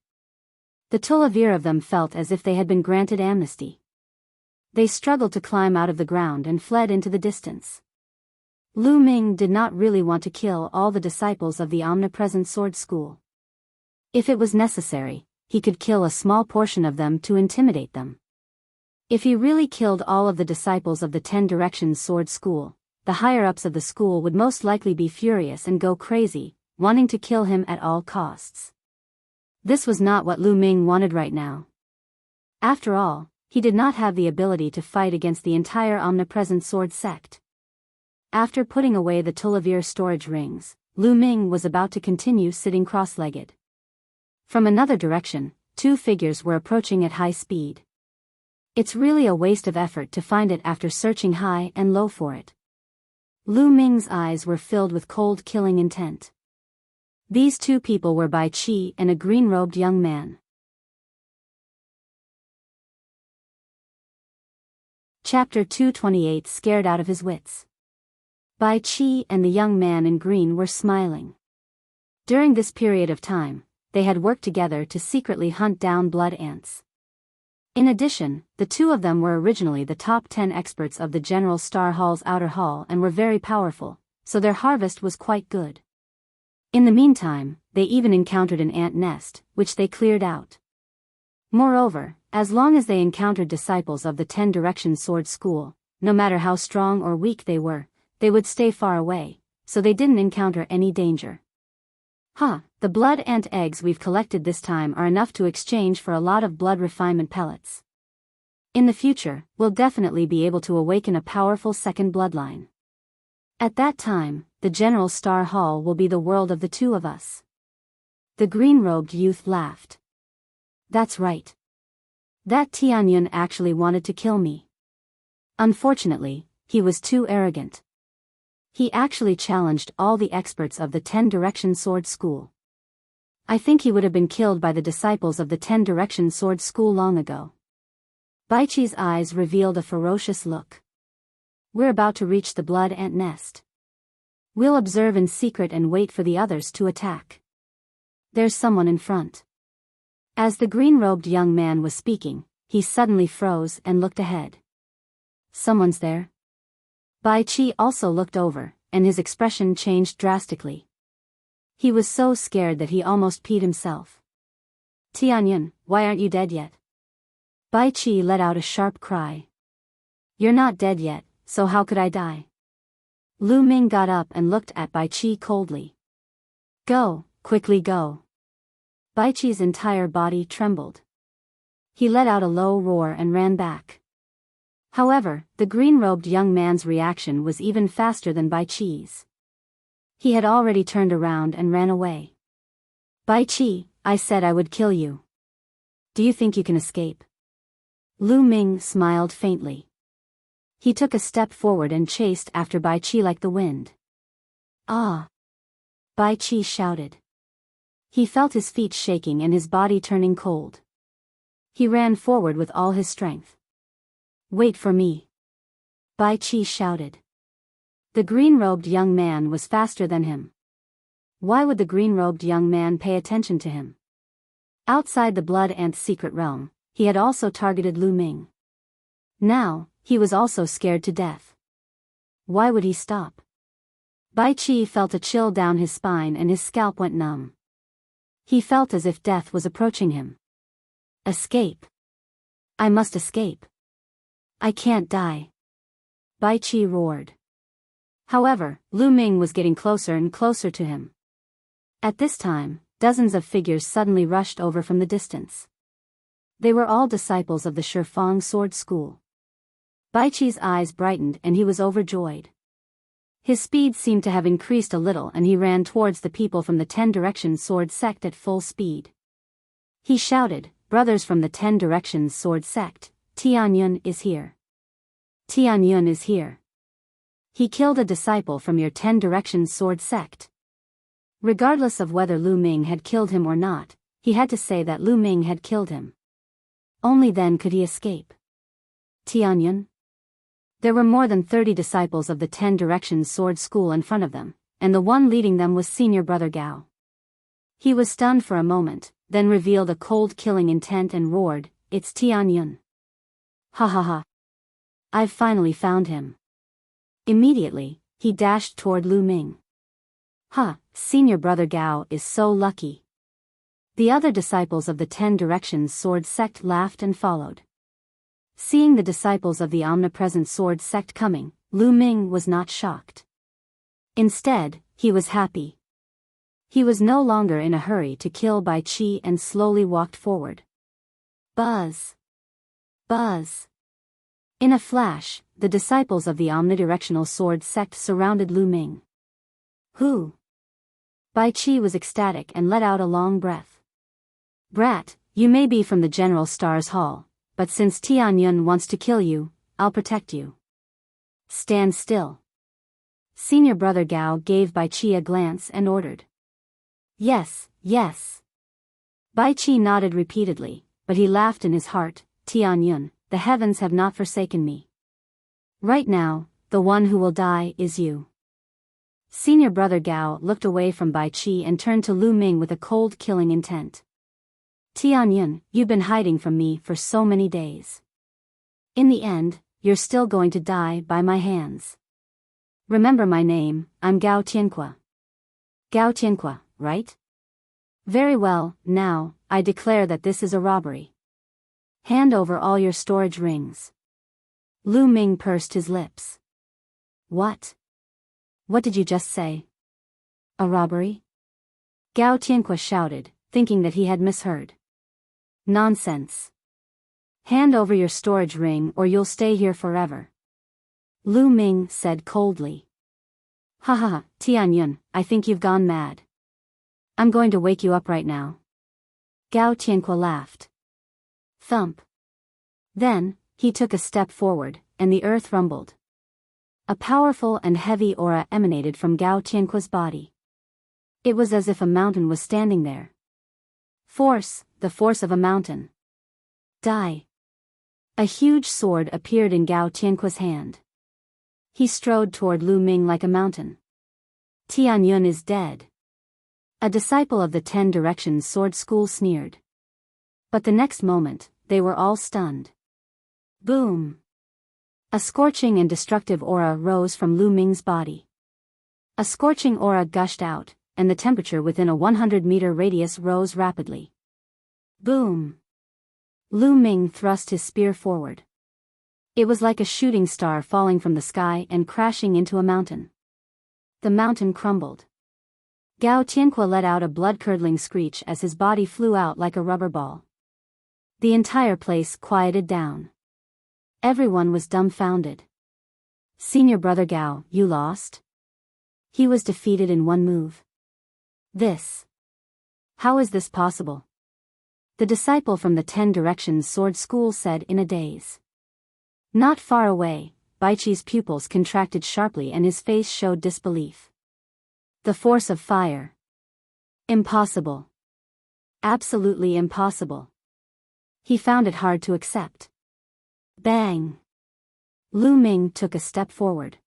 The Tulavir of them felt as if they had been granted amnesty. They struggled to climb out of the ground and fled into the distance. Lu Ming did not really want to kill all the disciples of the omnipresent sword school. If it was necessary, he could kill a small portion of them to intimidate them. If he really killed all of the disciples of the 10 Directions Sword School, the higher-ups of the school would most likely be furious and go crazy, wanting to kill him at all costs. This was not what Lu Ming wanted right now. After all, he did not have the ability to fight against the entire omnipresent sword sect. After putting away the Tulivir storage rings, Lu Ming was about to continue sitting cross-legged. From another direction, two figures were approaching at high speed. It's really a waste of effort to find it after searching high and low for it. Lu Ming's eyes were filled with cold killing intent. These two people were Bai Qi and a green-robed young man. Chapter 228 Scared out of his wits. Bai Qi and the young man in green were smiling. During this period of time, they had worked together to secretly hunt down blood ants. In addition, the two of them were originally the top 10 experts of the General Star Hall's outer hall and were very powerful, so their harvest was quite good. In the meantime, they even encountered an ant nest, which they cleared out. Moreover, as long as they encountered disciples of the 10 Directions Sword School, no matter how strong or weak they would stay far away, so they didn't encounter any danger. The blood ant eggs we've collected this time are enough to exchange for a lot of blood refinement pellets. In the future, we'll definitely be able to awaken a powerful second bloodline. At that time, the General Star Hall will be the world of the two of us. The green-robed youth laughed. That's right. That Tianyun actually wanted to kill me. Unfortunately, he was too arrogant. He actually challenged all the experts of the 10 Directions Sword School. I think he would have been killed by the disciples of the 10 Directions Sword School long ago. Bai Qi's eyes revealed a ferocious look. We're about to reach the blood ant nest. We'll observe in secret and wait for the others to attack. There's someone in front. As the green-robed young man was speaking, he suddenly froze and looked ahead. Someone's there. Bai Qi also looked over, and his expression changed drastically. He was so scared that he almost peed himself. Tianyun, why aren't you dead yet? Bai Qi let out a sharp cry. You're not dead yet, so how could I die? Lu Ming got up and looked at Bai Qi coldly. Go, quickly go. Bai Qi's entire body trembled. He let out a low roar and ran back. However, the green-robed young man's reaction was even faster than Bai Qi's. He had already turned around and ran away. Bai Qi, I said I would kill you. Do you think you can escape? Lu Ming smiled faintly. He took a step forward and chased after Bai Qi like the wind. Ah! Bai Qi shouted. He felt his feet shaking and his body turning cold. He ran forward with all his strength. Wait for me. Bai Qi shouted. The green-robed young man was faster than him. Why would the green-robed young man pay attention to him? Outside the blood ant's secret realm, he had also targeted Lu Ming. Now, he was also scared to death. Why would he stop? Bai Qi felt a chill down his spine and his scalp went numb. He felt as if death was approaching him. Escape. I must escape. I can't die. Bai Qi roared. However, Lu Ming was getting closer and closer to him. At this time, dozens of figures suddenly rushed over from the distance. They were all disciples of the Shifang Sword School. Bai Qi's eyes brightened and he was overjoyed. His speed seemed to have increased a little and he ran towards the people from the 10 Directions Sword Sect at full speed. He shouted, Brothers from the 10 Directions Sword Sect, Tianyun is here. Tianyun is here. He killed a disciple from your 10 Directions Sword Sect. Regardless of whether Lu Ming had killed him or not, he had to say that Lu Ming had killed him. Only then could he escape. Tianyun? There were more than 30 disciples of the 10 Directions Sword School in front of them, and the one leading them was Senior Brother Gao. He was stunned for a moment, then revealed a cold killing intent and roared, It's Tianyun. Ha ha ha. I've finally found him. Immediately, he dashed toward Lu Ming. Senior Brother Gao is so lucky. The other disciples of the 10 Directions Sword Sect laughed and followed. Seeing the disciples of the omnipresent sword sect coming, Lu Ming was not shocked. Instead, he was happy. He was no longer in a hurry to kill Bai Qi and slowly walked forward. Buzz! Buzz! In a flash, the disciples of the omnidirectional sword sect surrounded Lu Ming. Who? Bai Qi was ecstatic and let out a long breath. Brat, you may be from the General Star's Hall, but since Tianyun wants to kill you, I'll protect you. Stand still. Senior brother Gao gave Bai Qi a glance and ordered. Yes, yes. Bai Qi nodded repeatedly, but he laughed in his heart. Tianyun, the heavens have not forsaken me. Right now, the one who will die is you. Senior brother Gao looked away from Bai Qi and turned to Lu Ming with a cold killing intent. Tianyun, you've been hiding from me for so many days. In the end, you're still going to die by my hands. Remember my name, I'm Gao Tianqua. Gao Tianqua, right? Very well, now, I declare that this is a robbery. Hand over all your storage rings. Lu Ming pursed his lips. What? What did you just say? A robbery? Gao Tianqua shouted, thinking that he had misheard. Nonsense. Hand over your storage ring or you'll stay here forever. Lu Ming said coldly. Haha, Tianyun, I think you've gone mad. I'm going to wake you up right now. Gao Tianqua laughed. Thump. Then, he took a step forward, and the earth rumbled. A powerful and heavy aura emanated from Gao Tianqua's body. It was as if a mountain was standing there. Force, the force of a mountain. Die. A huge sword appeared in Gao Tianqua's hand. He strode toward Lu Ming like a mountain. Tianyun is dead. A disciple of the 10 Directions Sword School sneered. But the next moment, they were all stunned. Boom! A scorching and destructive aura rose from Lu Ming's body. A scorching aura gushed out, and the temperature within a 100-meter radius rose rapidly. Boom! Lu Ming thrust his spear forward. It was like a shooting star falling from the sky and crashing into a mountain. The mountain crumbled. Gao Tianqua let out a blood-curdling screech as his body flew out like a rubber ball. The entire place quieted down. Everyone was dumbfounded. Senior brother Gao, you lost? He was defeated in one move. This. How is this possible? The disciple from the 10 Directions Sword School said in a daze. Not far away, Bai Qi's pupils contracted sharply and his face showed disbelief. The force of fire. Impossible. Absolutely impossible. He found it hard to accept. Bang! Lu Ming took a step forward.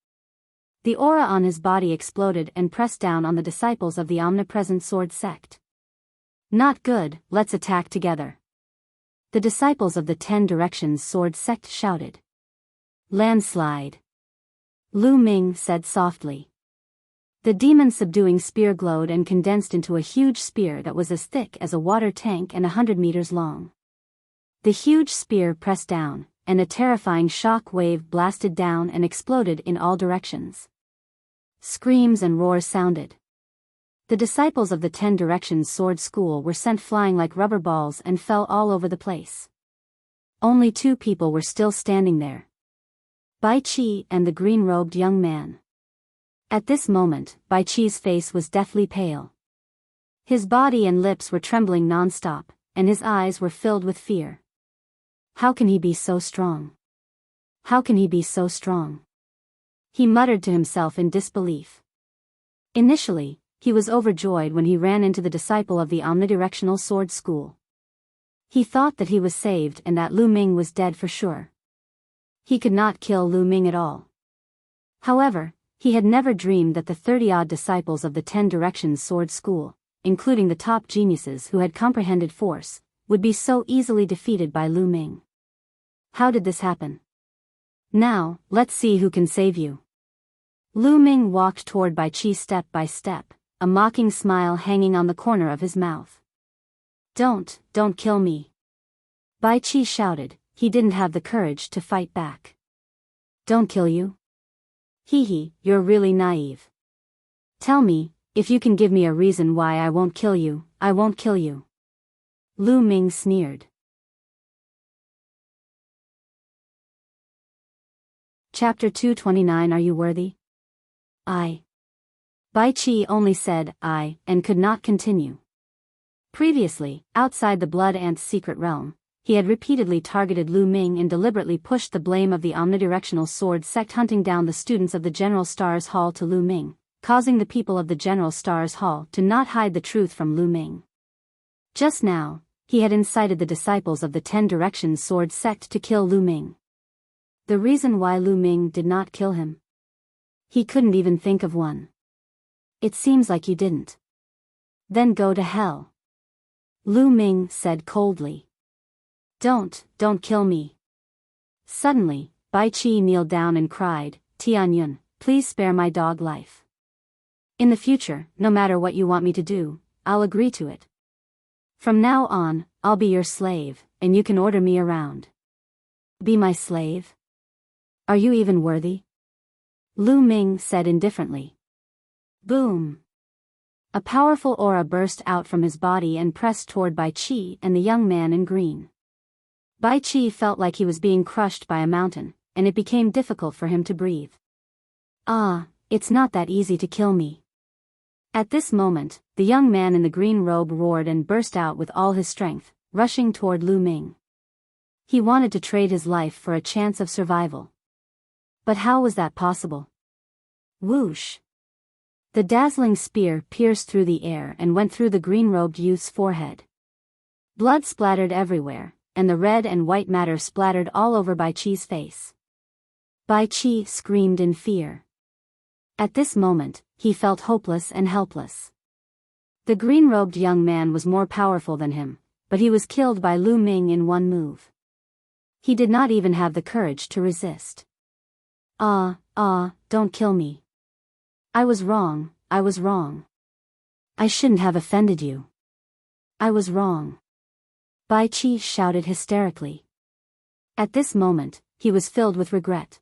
The aura on his body exploded and pressed down on the disciples of the omnipresent sword sect. Not good, let's attack together. The disciples of the 10 Directions Sword sect shouted. Landslide. Lu Ming said softly. The demon-subduing spear glowed and condensed into a huge spear that was as thick as a water tank and 100 meters long. The huge spear pressed down, and a terrifying shock wave blasted down and exploded in all directions. Screams and roars sounded. The disciples of the 10 Directions Sword School were sent flying like rubber balls and fell all over the place. Only 2 people were still standing there. Bai Qi and the green-robed young man. At this moment, Bai Qi's face was deathly pale. His body and lips were trembling non-stop, and his eyes were filled with fear. How can he be so strong? How can he be so strong? He muttered to himself in disbelief. Initially, he was overjoyed when he ran into the disciple of the omnidirectional sword school. He thought that he was saved and that Lu Ming was dead for sure. He could not kill Lu Ming at all. However, he had never dreamed that the 30-odd disciples of the 10 Directions Sword School, including the top geniuses who had comprehended force, would be so easily defeated by Lu Ming. How did this happen? Now, let's see who can save you. Lu Ming walked toward Bai Qi step by step, a mocking smile hanging on the corner of his mouth. Don't kill me. Bai Qi shouted, he didn't have the courage to fight back. Don't kill you? Hee, you're really naive. Tell me, if you can give me a reason why I won't kill you, I won't kill you. Lu Ming sneered. Chapter 229. Are you worthy? I. Bai Qi only said, I, and could not continue. Previously, outside the Blood Ant's secret realm, he had repeatedly targeted Lu Ming and deliberately pushed the blame of the omnidirectional sword sect hunting down the students of the General Stars Hall to Lu Ming, causing the people of the General Stars Hall to not hide the truth from Lu Ming. Just now, he had incited the disciples of the 10 Directions sword sect to kill Lu Ming. The reason why Lu Ming did not kill him? He couldn't even think of one. It seems like you didn't. Then go to hell. Lu Ming said coldly. Don't kill me. Suddenly, Bai Qi kneeled down and cried, Tianyun, please spare my dog life. In the future, no matter what you want me to do, I'll agree to it. From now on, I'll be your slave, and you can order me around. Be my slave? Are you even worthy? Lu Ming said indifferently. Boom. A powerful aura burst out from his body and pressed toward Bai Qi and the young man in green. Bai Qi felt like he was being crushed by a mountain, and it became difficult for him to breathe. It's not that easy to kill me. At this moment, the young man in the green robe roared and burst out with all his strength, rushing toward Lu Ming. He wanted to trade his life for a chance of survival. But how was that possible? Whoosh! The dazzling spear pierced through the air and went through the green-robed youth's forehead. Blood splattered everywhere, and the red and white matter splattered all over Bai Qi's face. Bai Qi screamed in fear. At this moment, he felt hopeless and helpless. The green-robed young man was more powerful than him, but he was killed by Lu Ming in one move. He did not even have the courage to resist. Don't kill me. I was wrong. I shouldn't have offended you. I was wrong. Bai Qi shouted hysterically. At this moment, he was filled with regret.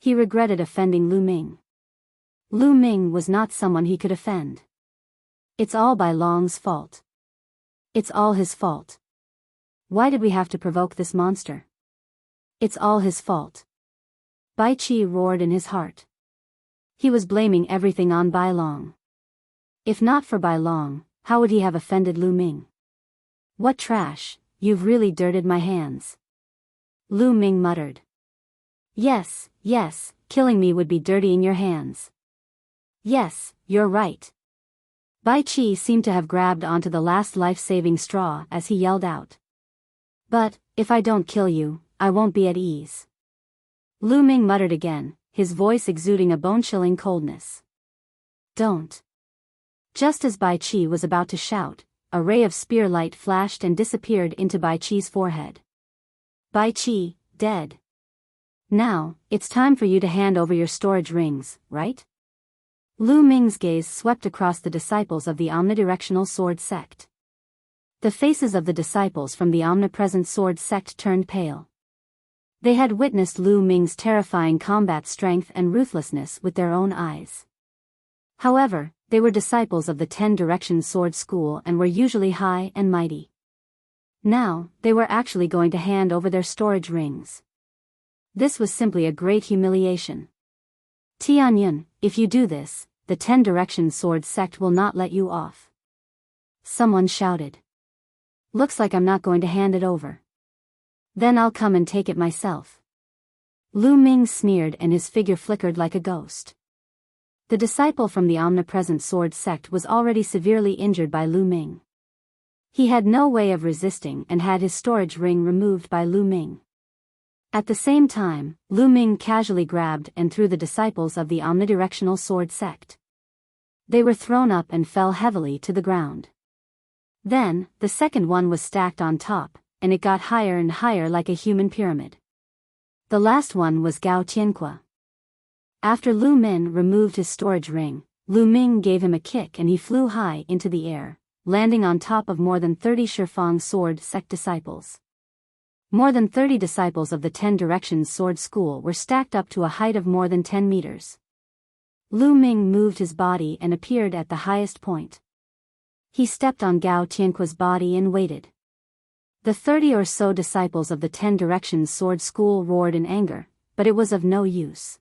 He regretted offending Lu Ming. Lu Ming was not someone he could offend. It's all Bai Long's fault. It's all his fault. Why did we have to provoke this monster? It's all his fault. Bai Qi roared in his heart. He was blaming everything on Bai Long. If not for Bai Long, how would he have offended Lu Ming? What trash, you've really dirtied my hands. Lu Ming muttered. Yes, killing me would be dirtying your hands. Yes, you're right. Bai Qi seemed to have grabbed onto the last life-saving straw as he yelled out. But, if I don't kill you, I won't be at ease. Lu Ming muttered again, his voice exuding a bone-chilling coldness. Don't. Just as Bai Qi was about to shout, a ray of spear light flashed and disappeared into Bai Qi's forehead. Bai Qi, dead. Now, it's time for you to hand over your storage rings, right? Lu Ming's gaze swept across the disciples of the omnidirectional sword sect. The faces of the disciples from the omnipresent sword sect turned pale. They had witnessed Lu Ming's terrifying combat strength and ruthlessness with their own eyes. However, they were disciples of the 10 Directions Sword School and were usually high and mighty. Now, they were actually going to hand over their storage rings. This was simply a great humiliation. Tianyun, if you do this, the 10 Directions Sword sect will not let you off. Someone shouted. Looks like I'm not going to hand it over. Then I'll come and take it myself. Lu Ming sneered and his figure flickered like a ghost. The disciple from the omnipresent sword sect was already severely injured by Lu Ming. He had no way of resisting and had his storage ring removed by Lu Ming. At the same time, Lu Ming casually grabbed and threw the disciples of the omnidirectional sword sect. They were thrown up and fell heavily to the ground. Then, the second one was stacked on top, and it got higher and higher like a human pyramid. The last one was Gao Tianqua. After Lu Ming removed his storage ring, Lu Ming gave him a kick and he flew high into the air, landing on top of more than 30 Shifang sword sect disciples. More than 30 disciples of the 10 Directions Sword School were stacked up to a height of more than 10 meters. Lu Ming moved his body and appeared at the highest point. He stepped on Gao Tianqua's body and waited. The 30 or so disciples of the 10 Directions Sword School roared in anger, but it was of no use.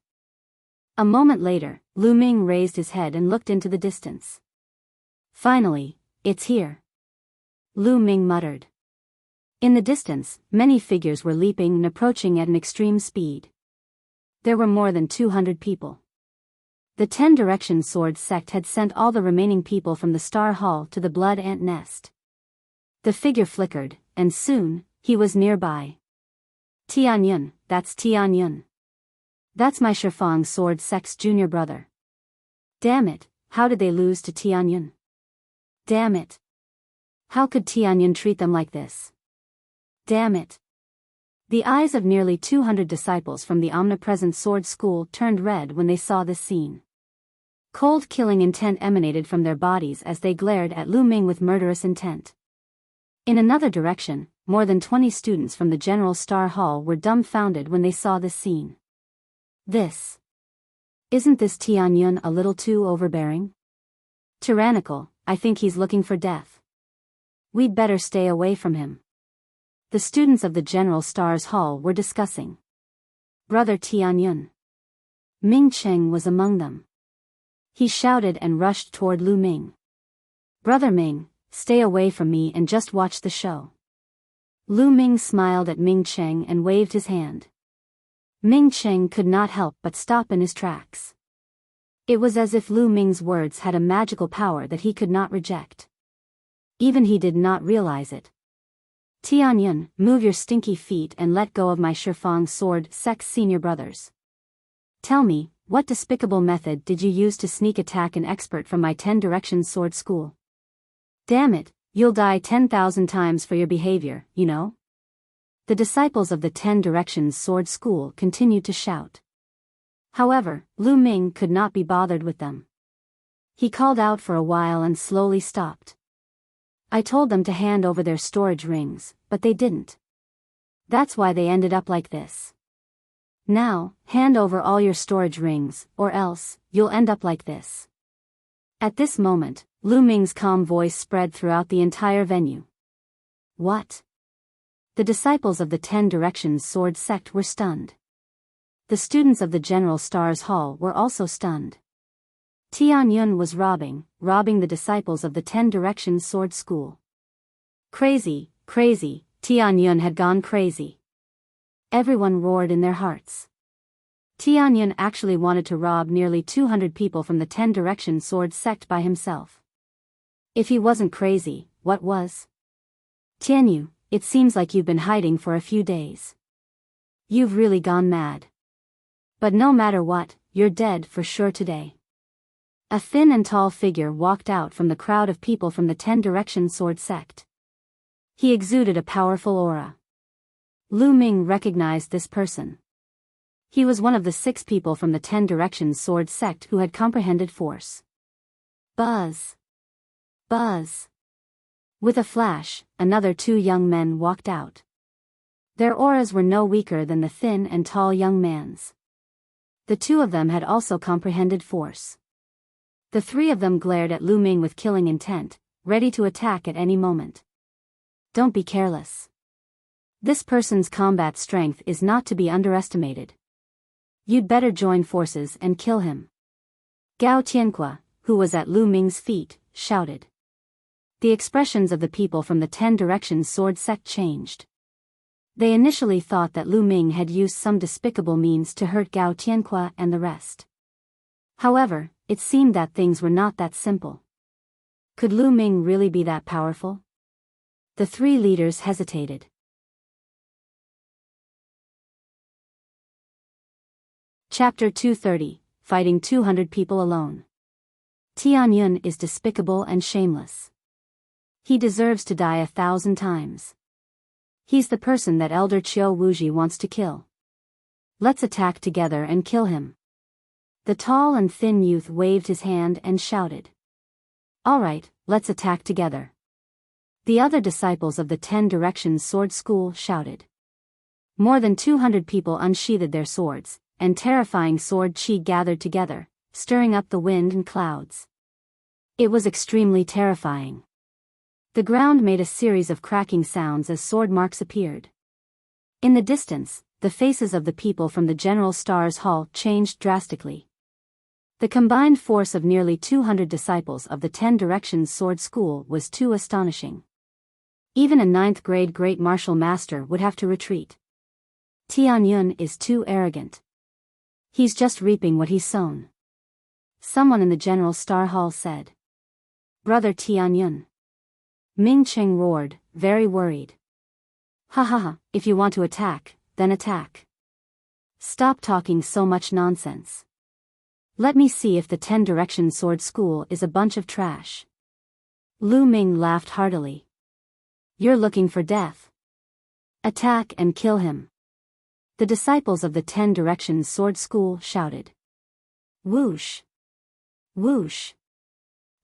A moment later, Lu Ming raised his head and looked into the distance. Finally, it's here. Lu Ming muttered. In the distance, many figures were leaping and approaching at an extreme speed. There were more than 200 people. The 10 Directions Sword sect had sent all the remaining people from the Star Hall to the Blood Ant Nest. The figure flickered, and soon, he was nearby. Tianyun, that's Tianyun. That's my Shifang Sword sect's junior brother. Damn it, how did they lose to Tianyun? Damn it. How could Tianyun treat them like this? Damn it. The eyes of nearly 200 disciples from the omnipresent sword school turned red when they saw this scene. Cold killing intent emanated from their bodies as they glared at Lu Ming with murderous intent. In another direction, more than 20 students from the General Star Hall were dumbfounded when they saw this scene. Isn't this Tianyun a little too overbearing? Tyrannical, I think he's looking for death. We'd better stay away from him. The students of the General Stars Hall were discussing. Brother Tianyun. Ming Cheng was among them. He shouted and rushed toward Lu Ming. Brother Ming, stay away from me and just watch the show. Lu Ming smiled at Ming Cheng and waved his hand. Ming Cheng could not help but stop in his tracks. It was as if Lu Ming's words had a magical power that he could not reject. Even he did not realize it. Tianyun, move your stinky feet and let go of my Shifang Sword sect's senior brothers. Tell me, what despicable method did you use to sneak attack an expert from my 10 Directions Sword School? Damn it, you'll die 10,000 times for your behavior, you know? The disciples of the 10 Directions Sword School continued to shout. However, Lu Ming could not be bothered with them. He called out for a while and slowly stopped. I told them to hand over their storage rings, but they didn't. That's why they ended up like this. Now, hand over all your storage rings, or else, you'll end up like this. At this moment, Lu Ming's calm voice spread throughout the entire venue. What? The disciples of the 10 Directions Sword sect were stunned. The students of the General Stars Hall were also stunned. Tianyun was robbing the disciples of the 10 Directions Sword School. Crazy, Tianyun had gone crazy. Everyone roared in their hearts. Tianyun actually wanted to rob nearly 200 people from the 10 Directions Sword sect by himself. If he wasn't crazy, what was? Tianyu, it seems like you've been hiding for a few days. You've really gone mad. But no matter what, you're dead for sure today. A thin and tall figure walked out from the crowd of people from the 10 Directions Sword sect. He exuded a powerful aura. Lu Ming recognized this person. He was one of the 6 people from the 10 Directions Sword sect who had comprehended force. Buzz. Buzz. With a flash, another 2 young men walked out. Their auras were no weaker than the thin and tall young man's. The 2 of them had also comprehended force. The 3 of them glared at Lu Ming with killing intent, ready to attack at any moment. Don't be careless. This person's combat strength is not to be underestimated. You'd better join forces and kill him. Gao Tianqua, who was at Lu Ming's feet, shouted. The expressions of the people from the 10 Directions Sword sect changed. They initially thought that Lu Ming had used some despicable means to hurt Gao Tianqua and the rest. However, it seemed that things were not that simple. Could Lu Ming really be that powerful? The 3 leaders hesitated. Chapter 230, Fighting 200 People Alone. Tianyun is despicable and shameless. He deserves to die 1,000 times. He's the person that Elder Qiu Wuji wants to kill. Let's attack together and kill him. The tall and thin youth waved his hand and shouted. All right, let's attack together. The other disciples of the 10 Directions Sword School shouted. More than 200 people unsheathed their swords, and terrifying sword chi gathered together, stirring up the wind and clouds. It was extremely terrifying. The ground made a series of cracking sounds as sword marks appeared. In the distance, the faces of the people from the General Star's hall changed drastically. The combined force of nearly 200 disciples of the 10 Directions Sword School was too astonishing. Even a 9th grade great martial master would have to retreat. Tianyun is too arrogant. He's just reaping what he's sown. Someone in the General Star Hall said. Brother Tianyun. Ming Cheng roared, very worried. Ha ha ha, if you want to attack, then attack. Stop talking so much nonsense. Let me see if the 10 Directions Sword School is a bunch of trash. Lu Ming laughed heartily. You're looking for death. Attack and kill him. The disciples of the 10 Directions Sword School shouted. Whoosh! Whoosh!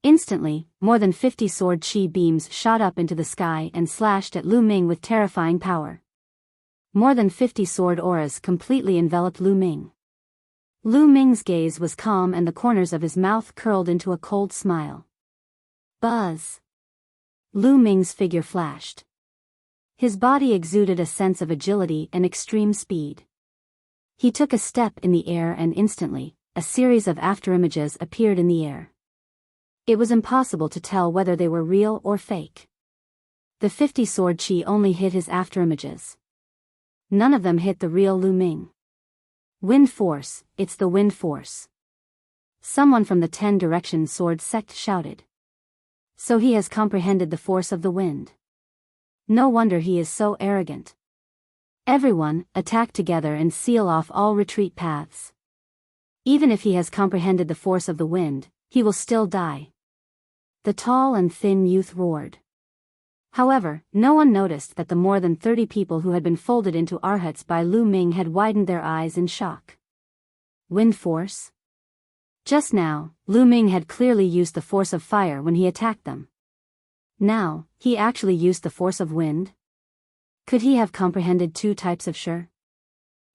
Instantly, more than 50 sword chi beams shot up into the sky and slashed at Lu Ming with terrifying power. More than 50 sword auras completely enveloped Lu Ming. Lu Ming's gaze was calm and the corners of his mouth curled into a cold smile. Buzz! Lu Ming's figure flashed. His body exuded a sense of agility and extreme speed. He took a step in the air and instantly, a series of afterimages appeared in the air. It was impossible to tell whether they were real or fake. The 50 sword chi only hit his afterimages. None of them hit the real Lu Ming. Wind force, it's the wind force. Someone from the 10 Directions Sword Sect shouted. So he has comprehended the force of the wind. No wonder he is so arrogant. Everyone, attack together and seal off all retreat paths. Even if he has comprehended the force of the wind, he will still die. The tall and thin youth roared. However, no one noticed that the more than 30 people who had been folded into arhats by Lu Ming had widened their eyes in shock. Wind force? Just now, Lu Ming had clearly used the force of fire when he attacked them. Now, he actually used the force of wind? Could he have comprehended 2 types of shi?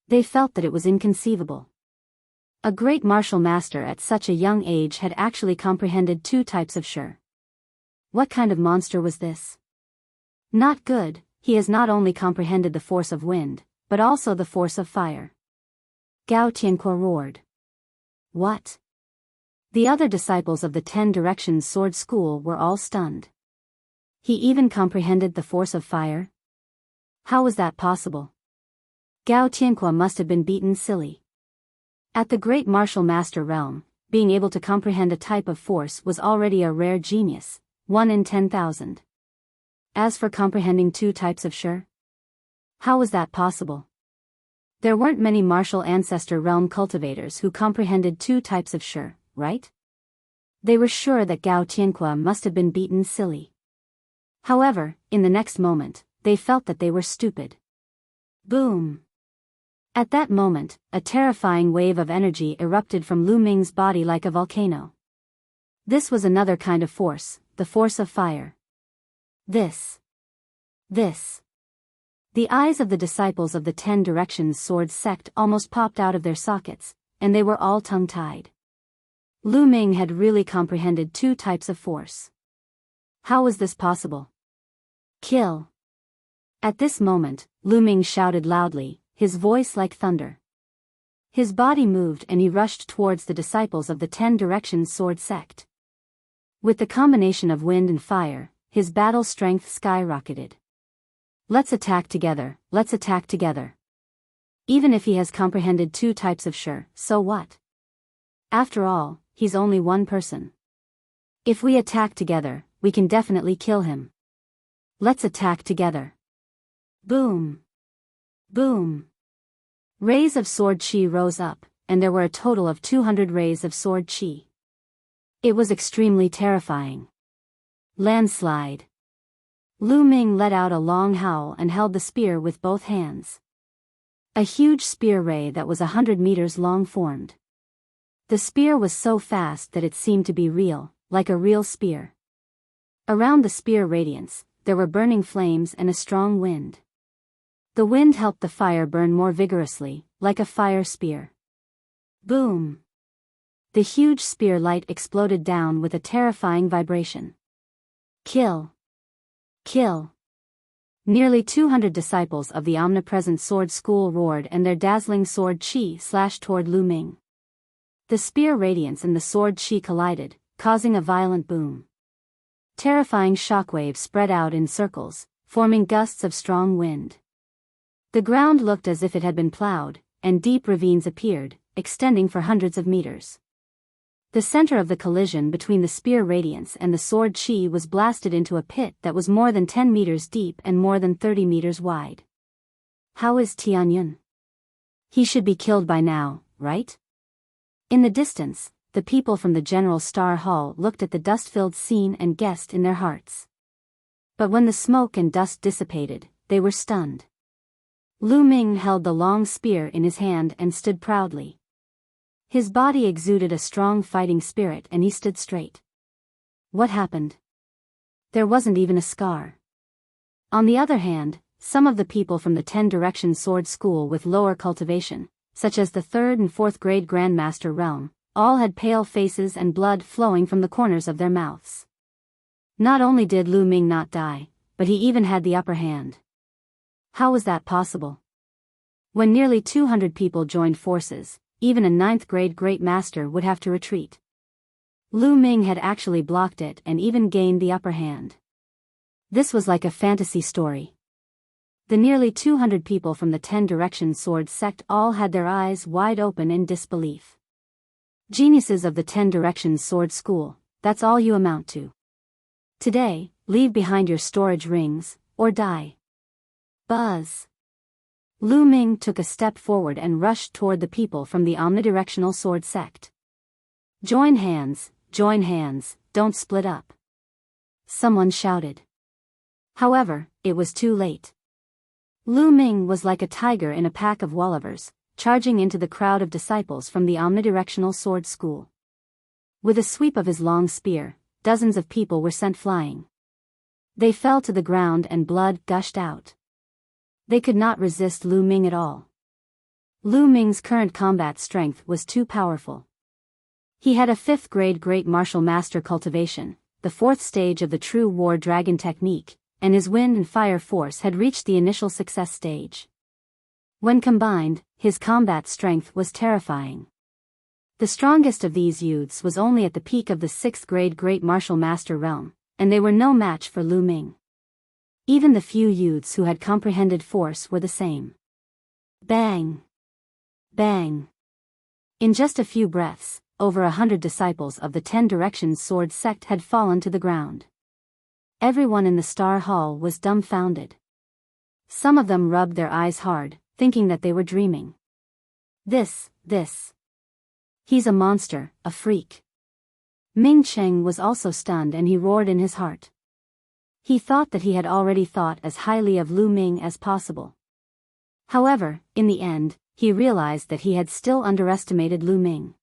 They felt that it was inconceivable. A great martial master at such a young age had actually comprehended 2 types of shi. What kind of monster was this? Not good, he has not only comprehended the force of wind, but also the force of fire. Gao Tianque roared. What? The other disciples of the 10 Directions Sword School were all stunned. He even comprehended the force of fire? How was that possible? Gao Tianque must have been beaten silly. At the great martial master realm, being able to comprehend a type of force was already a rare genius, 1 in 10,000. As for comprehending 2 types of shi? How was that possible? There weren't many martial ancestor realm cultivators who comprehended 2 types of shi, right? They were sure that Gao Tianque must have been beaten silly. However, in the next moment, they felt that they were stupid. Boom! At that moment, a terrifying wave of energy erupted from Lu Ming's body like a volcano. This was another kind of force, the force of fire. This. The eyes of the disciples of the 10 Directions Sword Sect almost popped out of their sockets, and they were all tongue-tied. Lu Ming had really comprehended 2 types of force. How was this possible? Kill! At this moment, Lu Ming shouted loudly, his voice like thunder. His body moved and he rushed towards the disciples of the 10 Directions Sword Sect. With the combination of wind and fire, his battle strength skyrocketed. Let's attack together, let's attack together. Even if he has comprehended 2 types of shi, so what? After all, he's only one person. If we attack together, we can definitely kill him. Let's attack together. Boom! Boom! Rays of sword chi rose up, and there were a total of 200 rays of sword chi. It was extremely terrifying. Landslide. Lu Ming let out a long howl and held the spear with both hands. A huge spear ray that was 100 meters long formed. The spear was so fast that it seemed to be real, like a real spear. Around the spear radiance, there were burning flames and a strong wind. The wind helped the fire burn more vigorously, like a fire spear. Boom! The huge spear light exploded down with a terrifying vibration. Kill! Kill! Nearly 200 disciples of the omnipresent sword school roared, and their dazzling sword chi slashed toward Lu Ming. The spear radiance and the sword chi collided, causing a violent boom. Terrifying shockwaves spread out in circles, forming gusts of strong wind. The ground looked as if it had been plowed, and deep ravines appeared, extending for hundreds of meters. The center of the collision between the spear radiance and the sword chi was blasted into a pit that was more than 10 meters deep and more than 30 meters wide. How is Tianyun? He should be killed by now, right? In the distance, the people from the General Star Hall looked at the dust-filled scene and guessed in their hearts. But when the smoke and dust dissipated, they were stunned. Lu Ming held the long spear in his hand and stood proudly. His body exuded a strong fighting spirit and he stood straight. What happened? There wasn't even a scar. On the other hand, some of the people from the 10 Direction Sword School with lower cultivation, such as the 3rd and 4th grade Grandmaster realm, all had pale faces and blood flowing from the corners of their mouths. Not only did Lu Ming not die, but he even had the upper hand. How was that possible? When nearly 200 people joined forces, even a 9th grade Great Master would have to retreat. Lu Ming had actually blocked it and even gained the upper hand. This was like a fantasy story. The nearly 200 people from the 10 Direction Sword sect all had their eyes wide open in disbelief. Geniuses of the 10 Direction Sword School, that's all you amount to. Today, leave behind your storage rings, or die. Buzz! Lu Ming took a step forward and rushed toward the people from the omnidirectional sword sect. Join hands, don't split up. Someone shouted. However, it was too late. Lu Ming was like a tiger in a pack of Wollivers, charging into the crowd of disciples from the omnidirectional sword school. With a sweep of his long spear, dozens of people were sent flying. They fell to the ground and blood gushed out. They could not resist Lu Ming at all. Lu Ming's current combat strength was too powerful. He had a 5th grade Great Martial Master cultivation, the 4th stage of the True War Dragon technique, and his wind and fire force had reached the initial success stage. When combined, his combat strength was terrifying. The strongest of these youths was only at the peak of the 6th grade Great Martial Master realm, and they were no match for Lu Ming. Even the few youths who had comprehended force were the same. Bang! Bang! In just a few breaths, over 100 disciples of the 10 Directions Sword sect had fallen to the ground. Everyone in the Star Hall was dumbfounded. Some of them rubbed their eyes hard, thinking that they were dreaming. This. He's a monster, a freak. Ming Cheng was also stunned and he roared in his heart. He thought that he had already thought as highly of Lu Ming as possible. However, in the end, he realized that he had still underestimated Lu Ming.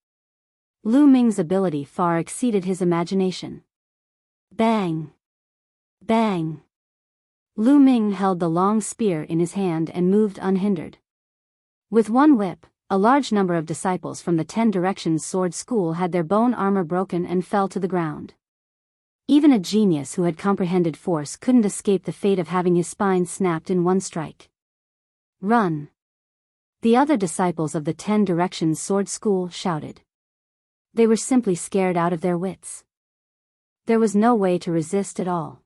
Lu Ming's ability far exceeded his imagination. Bang! Bang! Lu Ming held the long spear in his hand and moved unhindered. With one whip, a large number of disciples from the 10 Directions Sword School had their bone armor broken and fell to the ground. Even a genius who had comprehended force couldn't escape the fate of having his spine snapped in one strike. Run! The other disciples of the 10 Directions Sword School shouted. They were simply scared out of their wits. There was no way to resist at all.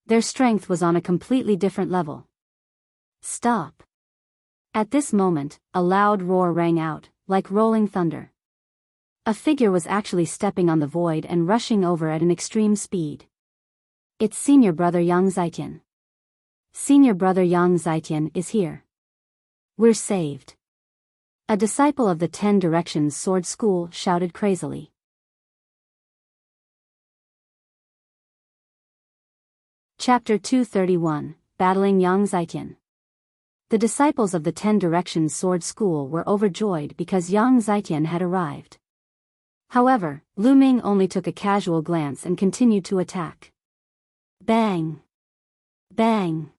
Their strength was on a completely different level. Stop! At this moment, a loud roar rang out, like rolling thunder. A figure was actually stepping on the void and rushing over at an extreme speed. It's senior brother Yang Zitian. Senior brother Yang Zitian is here. We're saved. A disciple of the 10 Directions Sword School shouted crazily. Chapter 231, Battling Yang Zitian. The disciples of the 10 Directions Sword School were overjoyed because Yang Zitian had arrived. However, Lu Ming only took a casual glance and continued to attack. Bang! Bang!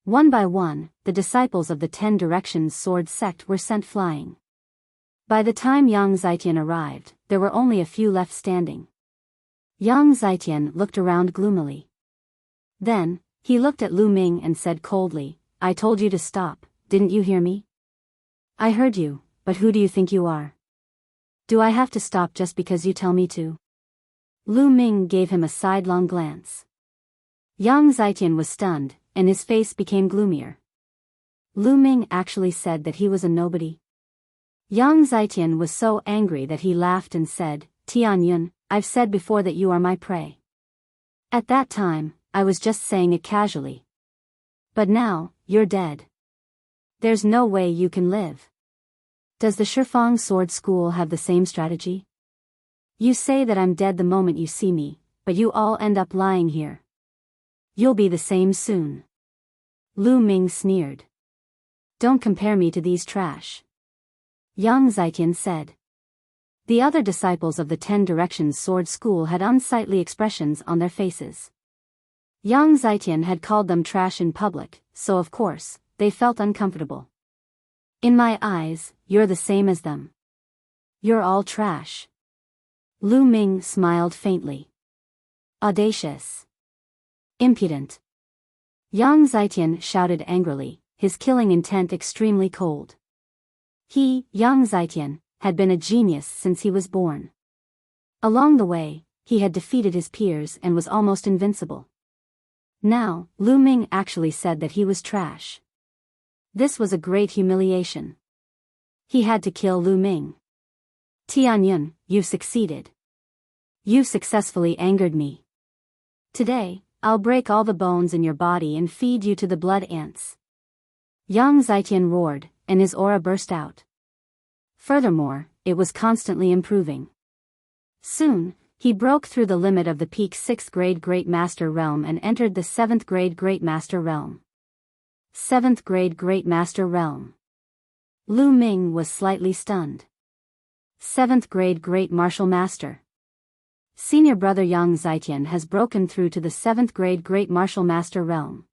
One by one, the disciples of the 10 Directions sword sect were sent flying. By the time Yang Zitian arrived, there were only a few left standing. Yang Zitian looked around gloomily. Then, he looked at Lu Ming and said coldly, "I told you to stop, didn't you hear me?" "I heard you, but who do you think you are? Do I have to stop just because you tell me to?" Lu Ming gave him a sidelong glance. Yang Zitian was stunned, and his face became gloomier. Lu Ming actually said that he was a nobody. Yang Zitian was so angry that he laughed and said, "Tianyun, I've said before that you are my prey. At that time, I was just saying it casually. But now, you're dead. There's no way you can live. Does the Shifang Sword School have the same strategy? You say that I'm dead the moment you see me, but you all end up lying here. You'll be the same soon." Lu Ming sneered. "Don't compare me to these trash," Yang Zitian said. The other disciples of the 10 Directions Sword School had unsightly expressions on their faces. Yang Zitian had called them trash in public, so of course, they felt uncomfortable. "In my eyes, you're the same as them. You're all trash." Lu Ming smiled faintly. "Audacious. Impudent." Yang Zitian shouted angrily, his killing intent extremely cold. He, Yang Zitian, had been a genius since he was born. Along the way, he had defeated his peers and was almost invincible. Now, Lu Ming actually said that he was trash. This was a great humiliation. He had to kill Lu Ming. "Tianyun, you've succeeded. You've successfully angered me. Today, I'll break all the bones in your body and feed you to the blood ants." Yang Zitian roared, and his aura burst out. Furthermore, it was constantly improving. Soon, he broke through the limit of the peak 6th grade Great Master Realm and entered the 7th grade Great Master Realm. 7th grade Great Master Realm. Lu Ming was slightly stunned. 7th grade Great Martial Master. Senior brother Yang Zitian has broken through to the 7th grade Great Martial Master Realm.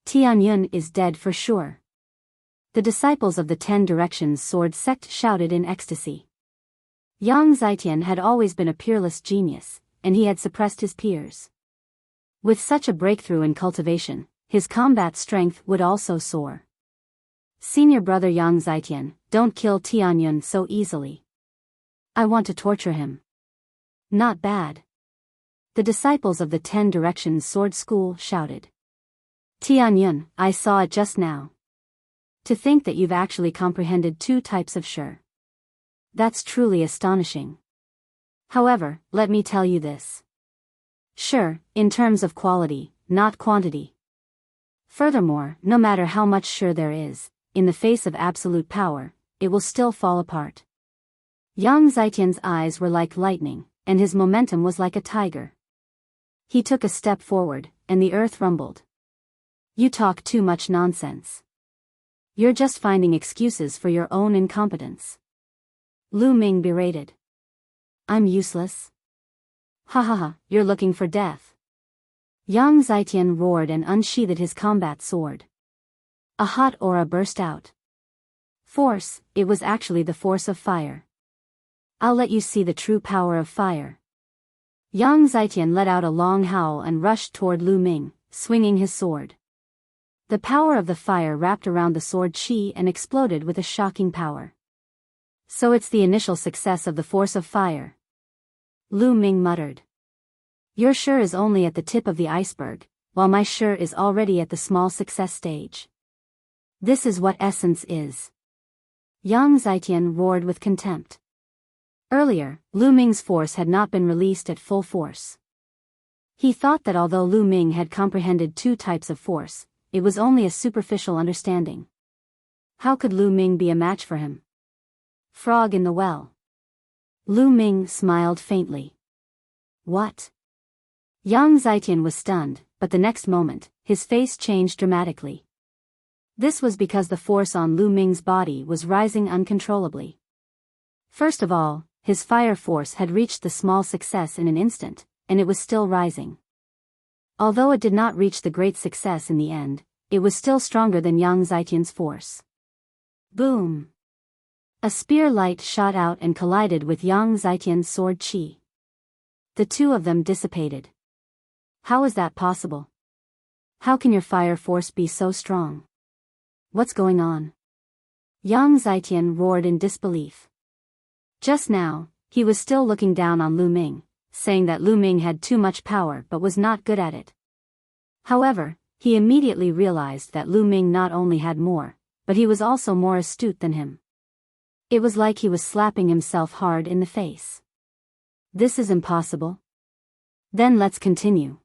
Tianyun is dead for sure. The disciples of the 10 Directions Sword Sect shouted in ecstasy. Yang Zitian had always been a peerless genius, and he had suppressed his peers. With such a breakthrough in cultivation, his combat strength would also soar. "Senior brother Yang Zitian, don't kill Tianyun so easily. I want to torture him." "Not bad." The disciples of the 10 Directions Sword School shouted. "Tianyun, I saw it just now. To think that you've actually comprehended 2 types of Shi. That's truly astonishing. However, let me tell you this. Shi, in terms of quality, not quantity. Furthermore, no matter how much Shi there is, in the face of absolute power, it will still fall apart." Yang Zitian's eyes were like lightning, and his momentum was like a tiger. He took a step forward, and the earth rumbled. "You talk too much nonsense. You're just finding excuses for your own incompetence." Lu Ming berated. "I'm useless? Ha ha ha, you're looking for death." Yang Zitian roared and unsheathed his combat sword. A hot aura burst out. Force, it was actually the force of fire. "I'll let you see the true power of fire." Yang Zitian let out a long howl and rushed toward Lu Ming, swinging his sword. The power of the fire wrapped around the sword chi and exploded with a shocking power. "So it's the initial success of the force of fire," Lu Ming muttered. "Your Shi is only at the tip of the iceberg, while my Shi is already at the small success stage. This is what essence is." Yang Zitian roared with contempt. Earlier, Lu Ming's force had not been released at full force. He thought that although Lu Ming had comprehended 2 types of force, it was only a superficial understanding. How could Lu Ming be a match for him? Frog in the well. Lu Ming smiled faintly. "What?" Yang Zitian was stunned, but the next moment, his face changed dramatically. This was because the force on Lu Ming's body was rising uncontrollably. First of all, his fire force had reached the small success in an instant, and it was still rising. Although it did not reach the great success in the end, it was still stronger than Yang Zitian's force. Boom! A spear light shot out and collided with Yang Zitian's sword qi. The two of them dissipated. How is that possible? How can your fire force be so strong? What's going on? Yang Zitian roared in disbelief. Just now, he was still looking down on Lu Ming, saying that Lu Ming had too much power but was not good at it. However, he immediately realized that Lu Ming not only had more, but he was also more astute than him. It was like he was slapping himself hard in the face. This is impossible. Then let's continue.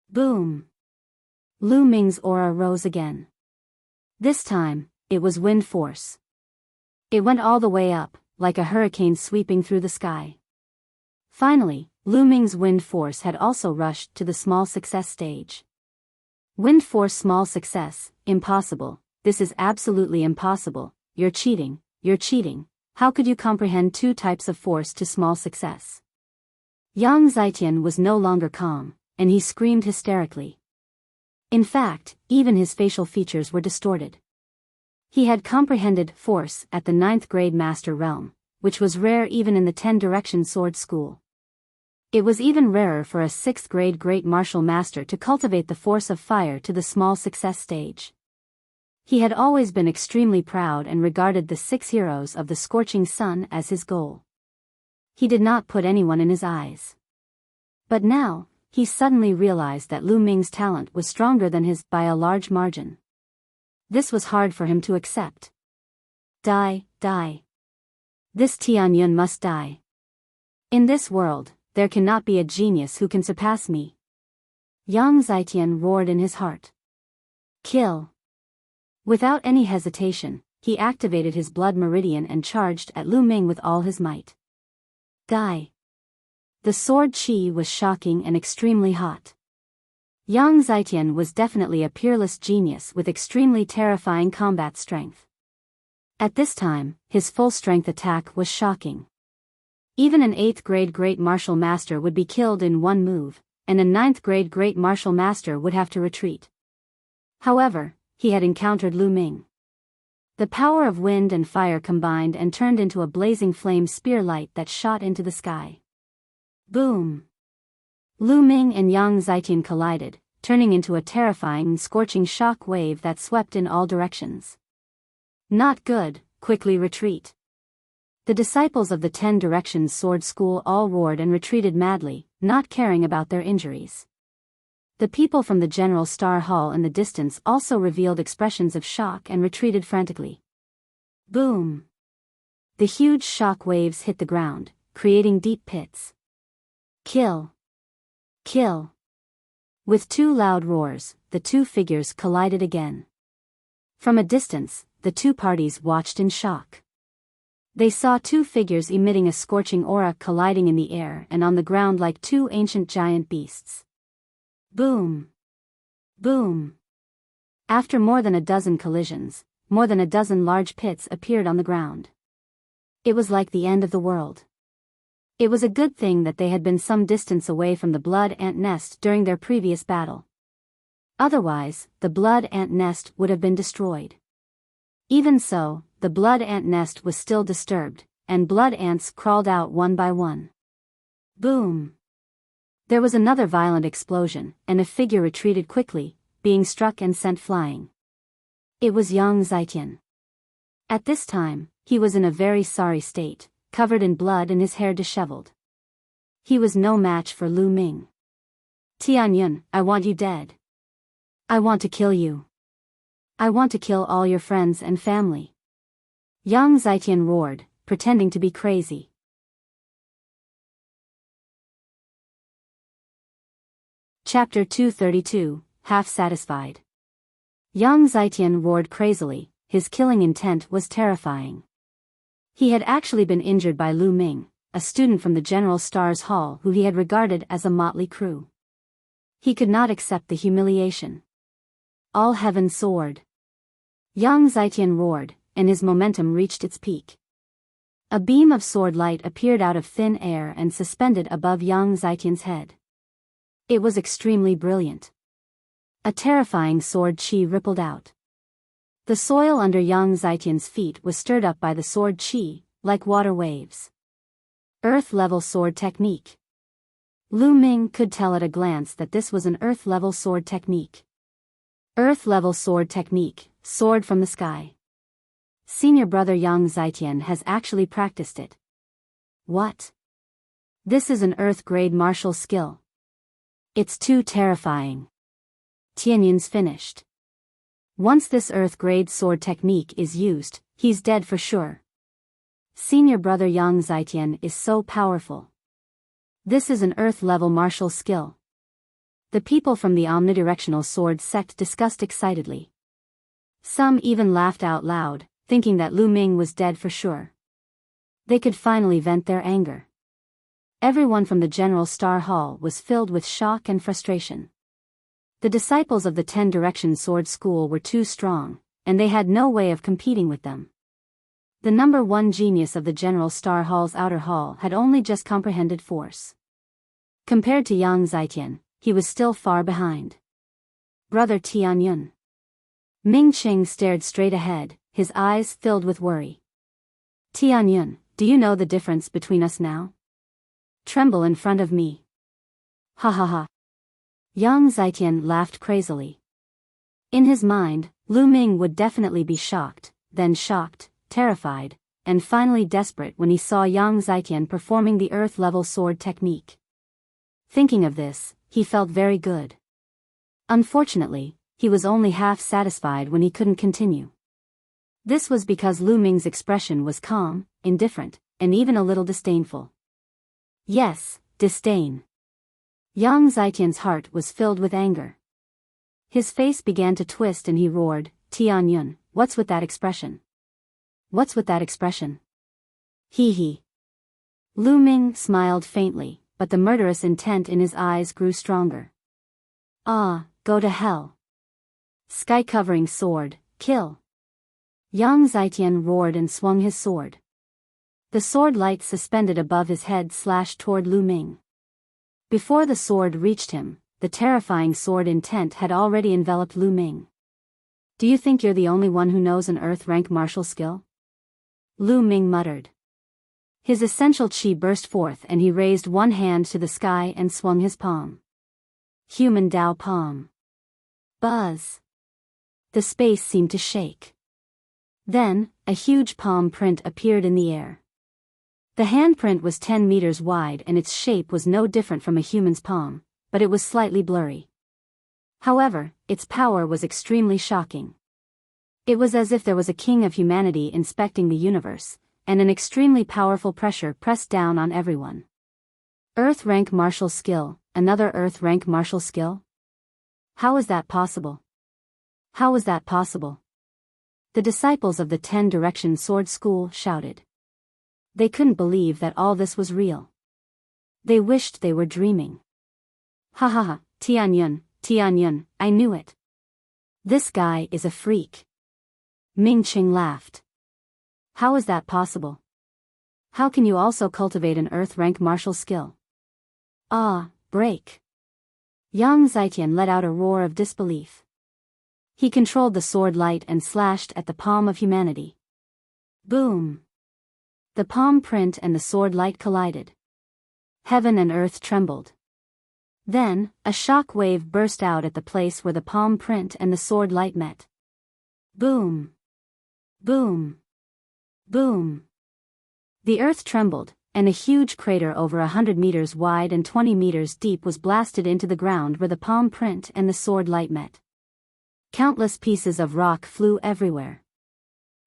Boom! Lu Ming's aura rose again. This time, it was wind force. It went all the way up, like a hurricane sweeping through the sky. Finally, Lu Ming's wind force had also rushed to the small success stage. Wind force small success, impossible, this is absolutely impossible, you're cheating, how could you comprehend two types of force to small success? Yang Zitian was no longer calm, and he screamed hysterically. In fact, even his facial features were distorted. He had comprehended force at the 9th grade master realm, which was rare even in the 10-direction sword school. It was even rarer for a 6th grade great martial master to cultivate the force of fire to the small success stage. He had always been extremely proud and regarded the 6 heroes of the scorching sun as his goal. He did not put anyone in his eyes. But now, he suddenly realized that Lu Ming's talent was stronger than his by a large margin. This was hard for him to accept. Die. This Tianyun must die. In this world, there cannot be a genius who can surpass me. Yang Zitian roared in his heart. Kill. Without any hesitation, he activated his blood meridian and charged at Lu Ming with all his might. Die. The sword qi was shocking and extremely hot. Yang Zitian was definitely a peerless genius with extremely terrifying combat strength. At this time, his full-strength attack was shocking. Even an 8th grade great martial master would be killed in one move, and a 9th grade great martial master would have to retreat. However, he had encountered Lu Ming. The power of wind and fire combined and turned into a blazing flame spear light that shot into the sky. Boom! Lu Ming and Yang Zitian collided, turning into a terrifying, scorching shock wave that swept in all directions. Not good, quickly retreat. The disciples of the 10 Directions Sword School all roared and retreated madly, not caring about their injuries. The people from the General Star Hall in the distance also revealed expressions of shock and retreated frantically. Boom! The huge shock waves hit the ground, creating deep pits. Kill! Kill! With two loud roars, the two figures collided again. From a distance, the two parties watched in shock. They saw two figures emitting a scorching aura colliding in the air and on the ground like two ancient giant beasts. Boom! Boom! After more than a dozen collisions, more than a dozen large pits appeared on the ground. It was like the end of the world. It was a good thing that they had been some distance away from the blood ant nest during their previous battle. Otherwise, the blood ant nest would have been destroyed. Even so, the blood ant nest was still disturbed, and blood ants crawled out one by one. Boom! There was another violent explosion, and a figure retreated quickly, being struck and sent flying. It was Yang Zitian. At this time, he was in a very sorry state, covered in blood and his hair disheveled. He was no match for Lu Ming. Tianyun, I want you dead. I want to kill you. I want to kill all your friends and family. Yang Zitian roared, pretending to be crazy. Chapter 232, Half Satisfied. Yang Zitian roared crazily, his killing intent was terrifying. He had actually been injured by Lu Ming, a student from the General Stars Hall who he had regarded as a motley crew. He could not accept the humiliation. All heaven soared. Yang Zitian roared, and his momentum reached its peak. A beam of sword light appeared out of thin air and suspended above Yang Zitian's head. It was extremely brilliant. A terrifying sword chi rippled out. The soil under Yang Zitian's feet was stirred up by the sword chi, like water waves. Earth-level sword technique. Lu Ming could tell at a glance that this was an earth-level sword technique. Earth-level sword technique, sword from the sky. Senior brother Yang Zitian has actually practiced it. What? This is an earth-grade martial skill. It's too terrifying. Tianyun's finished. Once this earth-grade sword technique is used, he's dead for sure. Senior brother Yang Zitian is so powerful. This is an earth-level martial skill. The people from the omnidirectional sword sect discussed excitedly. Some even laughed out loud, thinking that Lu Ming was dead for sure. They could finally vent their anger. Everyone from the General Star Hall was filled with shock and frustration. The disciples of the 10 Direction Sword School were too strong, and they had no way of competing with them. The number 1 genius of the General Star Hall's outer hall had only just comprehended force. Compared to Yang Zitian, he was still far behind. Brother Tianyun. Ming Qing stared straight ahead, his eyes filled with worry. Tianyun, do you know the difference between us now? Tremble in front of me. Ha ha ha. Yang Zitian laughed crazily. In his mind, Lu Ming would definitely be shocked, then shocked, terrified, and finally desperate when he saw Yang Zitian performing the earth-level sword technique. Thinking of this, he felt very good. Unfortunately, he was only half satisfied when he couldn't continue. This was because Lu Ming's expression was calm, indifferent, and even a little disdainful. Yes, disdain. Yang Zitian's heart was filled with anger. His face began to twist and he roared, Tianyun, what's with that expression? What's with that expression? Hee hee. Lu Ming smiled faintly, but the murderous intent in his eyes grew stronger. Ah, go to hell. Sky-covering sword, kill. Yang Zitian roared and swung his sword. The sword light suspended above his head slashed toward Lu Ming. Before the sword reached him, the terrifying sword intent had already enveloped Lu Ming. Do you think you're the only one who knows an earth-rank martial skill? Lu Ming muttered. His essential chi burst forth and he raised one hand to the sky and swung his palm. Human Dao palm. Buzz. The space seemed to shake. Then, a huge palm print appeared in the air. The handprint was 10 meters wide and its shape was no different from a human's palm, but it was slightly blurry. However, its power was extremely shocking. It was as if there was a king of humanity inspecting the universe, and an extremely powerful pressure pressed down on everyone. Earth-rank martial skill, another Earth-rank martial skill? How is that possible? How was that possible? The disciples of the 10 Direction Sword School shouted. They couldn't believe that all this was real. They wished they were dreaming. Ha ha ha, Tianyun, Tianyun, I knew it. This guy is a freak. Ming Qing laughed. How is that possible? How can you also cultivate an earth-rank martial skill? Ah, break. Yang Zitian let out a roar of disbelief. He controlled the sword light and slashed at the palm of humanity. Boom. The palm print and the sword light collided. Heaven and earth trembled. Then, a shock wave burst out at the place where the palm print and the sword light met. Boom. Boom. Boom. The earth trembled, and a huge crater over 100 meters wide and 20 meters deep was blasted into the ground where the palm print and the sword light met. Countless pieces of rock flew everywhere.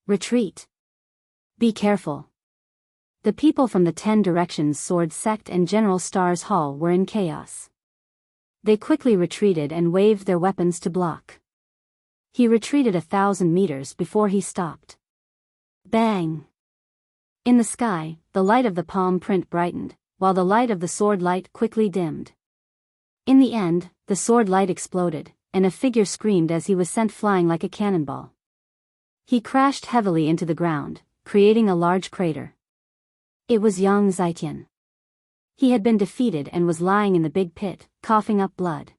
Retreat. Be careful. The people from the 10 Directions Sword Sect and General Stars Hall were in chaos. They quickly retreated and waved their weapons to block. He retreated 1,000 meters before he stopped. Bang! In the sky, the light of the palm print brightened, while the light of the sword light quickly dimmed. In the end, the sword light exploded, and a figure screamed as he was sent flying like a cannonball. He crashed heavily into the ground, creating a large crater. It was Yang Zitian. He had been defeated and was lying in the big pit, coughing up blood.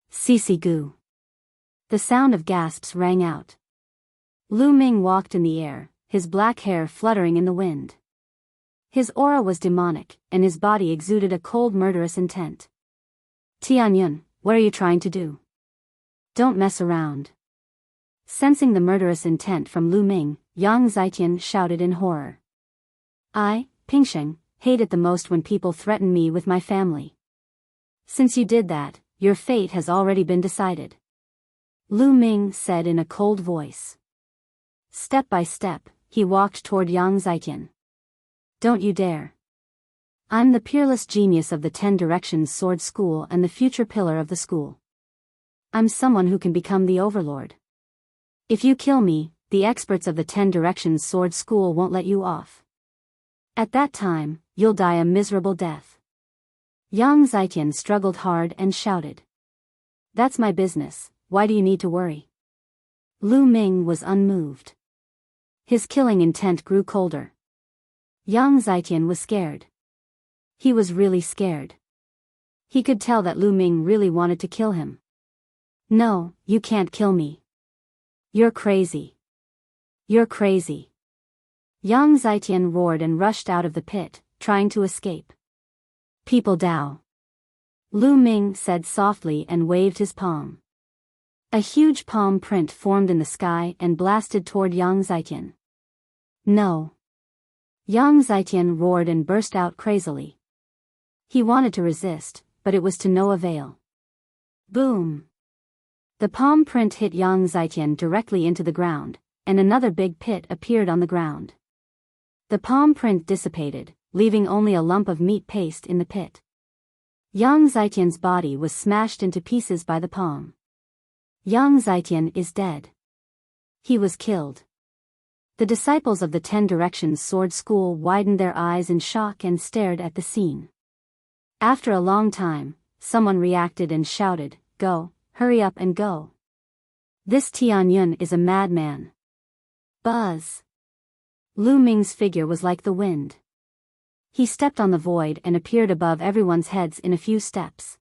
Sisi Gu. The sound of gasps rang out. Lu Ming walked in the air, his black hair fluttering in the wind. His aura was demonic, and his body exuded a cold murderous intent. Tianyun, what are you trying to do? Don't mess around. Sensing the murderous intent from Lu Ming, Yang Zitian shouted in horror. I, Pingsheng, hate it the most when people threaten me with my family. Since you did that, your fate has already been decided. Lu Ming said in a cold voice. Step by step, he walked toward Yang Zitian. Don't you dare. I'm the peerless genius of the 10 Directions Sword School and the future pillar of the school. I'm someone who can become the overlord. If you kill me, the experts of the 10 Directions Sword School won't let you off. At that time, you'll die a miserable death. Yang Zitian struggled hard and shouted. That's my business, why do you need to worry? Lu Ming was unmoved. His killing intent grew colder. Yang Zitian was scared. He was really scared. He could tell that Lu Ming really wanted to kill him. No, you can't kill me. You're crazy. You're crazy. Yang Zitian roared and rushed out of the pit, trying to escape. People Dao. Lu Ming said softly and waved his palm. A huge palm print formed in the sky and blasted toward Yang Zitian. No. Yang Zitian roared and burst out crazily. He wanted to resist, but it was to no avail. Boom! The palm print hit Yang Zitian directly into the ground, and another big pit appeared on the ground. The palm print dissipated, leaving only a lump of meat paste in the pit. Yang Zitian's body was smashed into pieces by the palm. Yang Zitian is dead. He was killed. The disciples of the 10 Directions Sword School widened their eyes in shock and stared at the scene. After a long time, someone reacted and shouted, Go, hurry up and go. This Tianyun is a madman. Buzz. Lu Ming's figure was like the wind. He stepped on the void and appeared above everyone's heads in a few steps.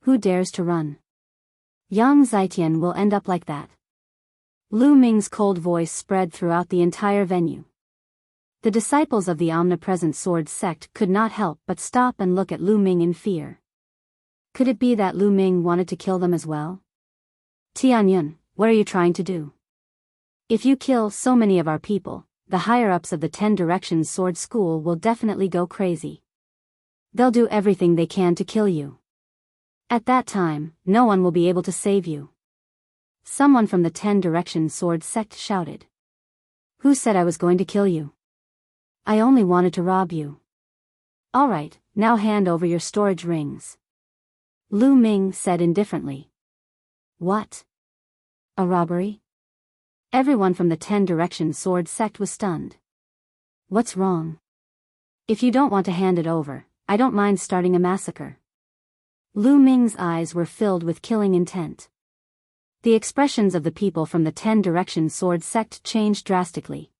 Who dares to run? Yang Zitian will end up like that. Lu Ming's cold voice spread throughout the entire venue. The disciples of the omnipresent sword sect could not help but stop and look at Lu Ming in fear. Could it be that Lu Ming wanted to kill them as well? Tianyun, what are you trying to do? If you kill so many of our people, the higher-ups of the 10 Directions Sword School will definitely go crazy. They'll do everything they can to kill you. At that time, no one will be able to save you. Someone from the 10 Directions Sword sect shouted. Who said I was going to kill you? I only wanted to rob you. Alright, now hand over your storage rings. Lu Ming said indifferently. What? A robbery? Everyone from the 10 Directions Sword sect was stunned. What's wrong? If you don't want to hand it over, I don't mind starting a massacre. Lu Ming's eyes were filled with killing intent. The expressions of the people from the 10 Directions Sword sect changed drastically.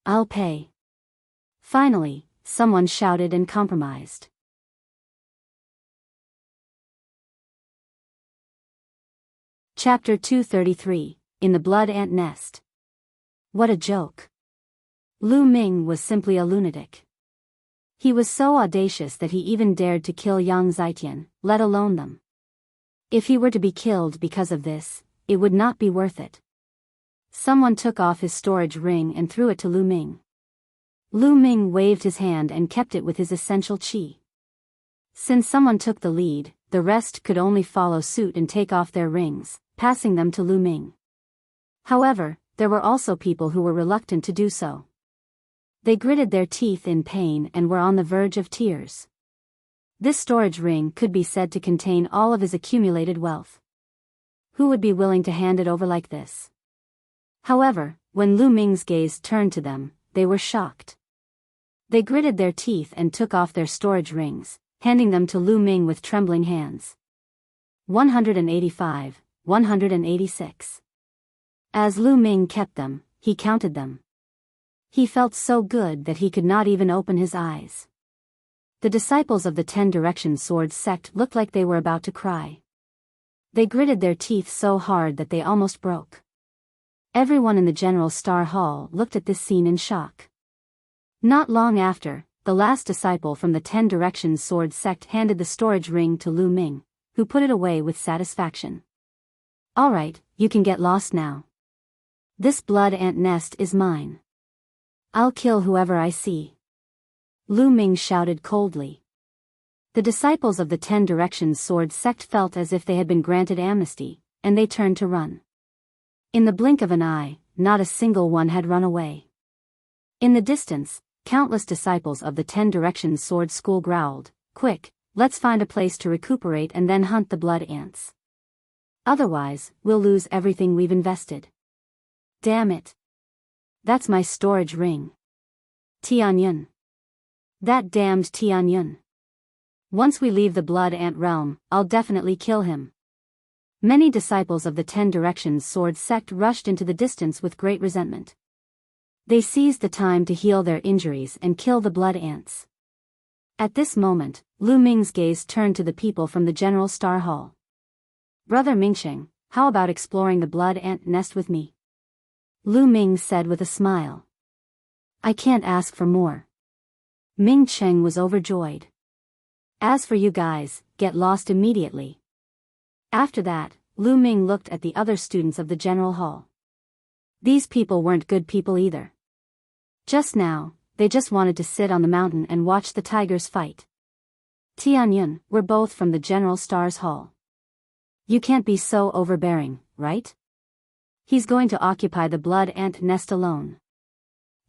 I'll pay. Finally, someone shouted and compromised. Chapter 233, In the Blood Ant Nest. What a joke. Lu Ming was simply a lunatic. He was so audacious that he even dared to kill Yang Zitian, let alone them. If he were to be killed because of this, it would not be worth it. Someone took off his storage ring and threw it to Lu Ming. Lu Ming waved his hand and kept it with his essential qi. Since someone took the lead, the rest could only follow suit and take off their rings, passing them to Lu Ming. However, there were also people who were reluctant to do so. They gritted their teeth in pain and were on the verge of tears. This storage ring could be said to contain all of his accumulated wealth. Who would be willing to hand it over like this? However, when Lu Ming's gaze turned to them, they were shocked. They gritted their teeth and took off their storage rings, handing them to Lu Ming with trembling hands. 185, 186. As Lu Ming kept them, he counted them. He felt so good that he could not even open his eyes. The disciples of the 10 Directions Sword sect looked like they were about to cry. They gritted their teeth so hard that they almost broke. Everyone in the General Star Hall looked at this scene in shock. Not long after, the last disciple from the 10 Directions Sword sect handed the storage ring to Lu Ming, who put it away with satisfaction. "Alright, you can get lost now. This blood ant nest is mine. I'll kill whoever I see," Lu Ming shouted coldly. The disciples of the 10 Directions Sword sect felt as if they had been granted amnesty, and they turned to run. In the blink of an eye, not a single one had run away. In the distance, countless disciples of the 10 Directions Sword School growled, "Quick, let's find a place to recuperate and then hunt the blood ants. Otherwise, we'll lose everything we've invested." "Damn it. That's my storage ring. Tianyun. That damned Tianyun. Once we leave the blood ant realm, I'll definitely kill him." Many disciples of the 10 Directions Sword sect rushed into the distance with great resentment. They seized the time to heal their injuries and kill the blood ants. At this moment, Lu Ming's gaze turned to the people from the General Star Hall. "Brother Mingcheng, how about exploring the blood ant nest with me?" Lu Ming said with a smile. "I can't ask for more." Mingcheng was overjoyed. "As for you guys, get lost immediately." After that, Lu Ming looked at the other students of the General Hall. These people weren't good people either. Just now, they just wanted to sit on the mountain and watch the tigers fight. Tianyun, we're both from the General Stars Hall. You can't be so overbearing, right? He's going to occupy the blood ant nest alone.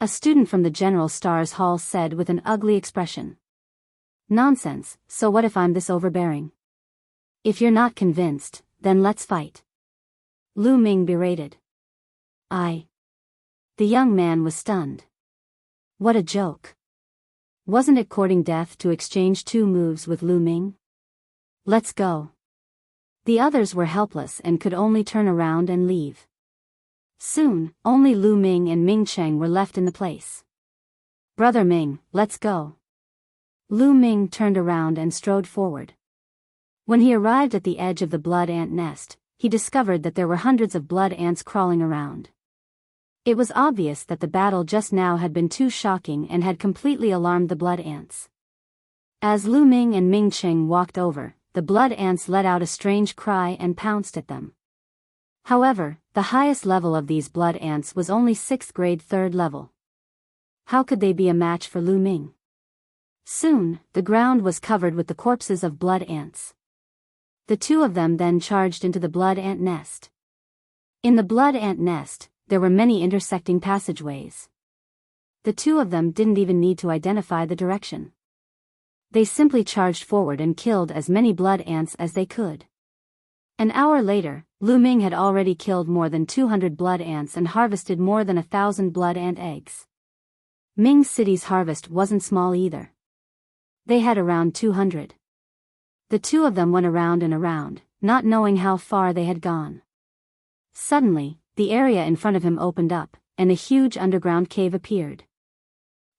A student from the General Stars Hall said with an ugly expression. "Nonsense, so what if I'm this overbearing? If you're not convinced, then let's fight." Lu Ming berated. "I." The young man was stunned. What a joke. Wasn't it courting death to exchange 2 moves with Lu Ming? "Let's go." The others were helpless and could only turn around and leave. Soon, only Lu Ming and Ming Cheng were left in the place. "Brother Ming, let's go." Lu Ming turned around and strode forward. When he arrived at the edge of the blood ant nest, he discovered that there were hundreds of blood ants crawling around. It was obvious that the battle just now had been too shocking and had completely alarmed the blood ants. As Lu Ming and Ming Cheng walked over, the blood ants let out a strange cry and pounced at them. However, the highest level of these blood ants was only 6th grade 3rd level. How could they be a match for Lu Ming? Soon, the ground was covered with the corpses of blood ants. The 2 of them then charged into the blood ant nest. In the blood ant nest, there were many intersecting passageways. The 2 of them didn't even need to identify the direction. They simply charged forward and killed as many blood ants as they could. An hour later, Lu Ming had already killed more than 200 blood ants and harvested more than 1,000 blood ant eggs. Ming City's harvest wasn't small either. They had around 200. The 2 of them went around and around, not knowing how far they had gone. Suddenly, the area in front of him opened up, and a huge underground cave appeared.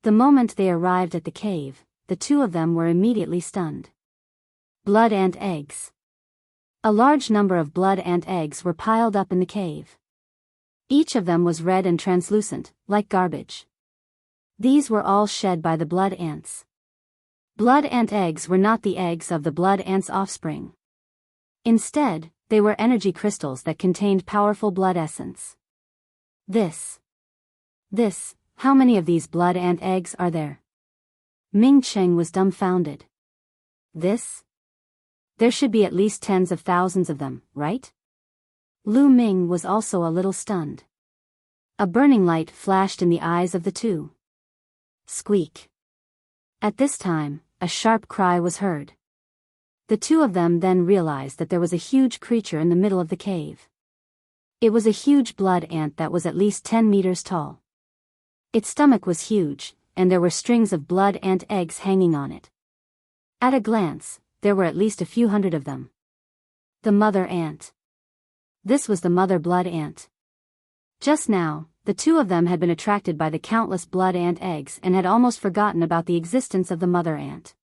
The moment they arrived at the cave, the 2 of them were immediately stunned. Blood ant eggs. A large number of blood ant eggs were piled up in the cave. Each of them was red and translucent, like garbage. These were all shed by the blood ants. Blood ant eggs were not the eggs of the blood ant's offspring. Instead, they were energy crystals that contained powerful blood essence. This, how many of these blood ant eggs are there? Ming Cheng was dumbfounded. There should be at least tens of thousands of them, right? Lu Ming was also a little stunned. A burning light flashed in the eyes of the 2. Squeak. At this time, a sharp cry was heard. The 2 of them then realized that there was a huge creature in the middle of the cave. It was a huge blood ant that was at least 10 meters tall. Its stomach was huge, and there were strings of blood ant eggs hanging on it. At a glance, there were at least a few hundred of them. The mother ant. This was the mother blood ant. Just now, the 2 of them had been attracted by the countless blood ant eggs and had almost forgotten about the existence of the mother ant.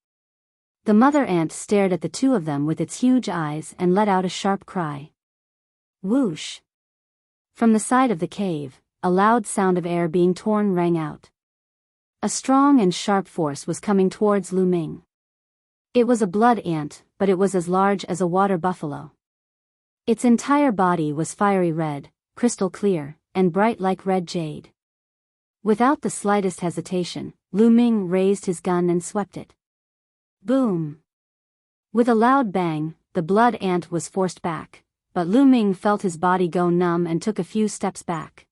The mother ant stared at the two of them with its huge eyes and let out a sharp cry. Whoosh! From the side of the cave, a loud sound of air being torn rang out. A strong and sharp force was coming towards Lu Ming. It was a blood ant, but it was as large as a water buffalo. Its entire body was fiery red, crystal clear, and bright like red jade. Without the slightest hesitation, Lu Ming raised his gun and swept it. Boom! With a loud bang, the blood ant was forced back, but Lu Ming felt his body go numb and took a few steps back.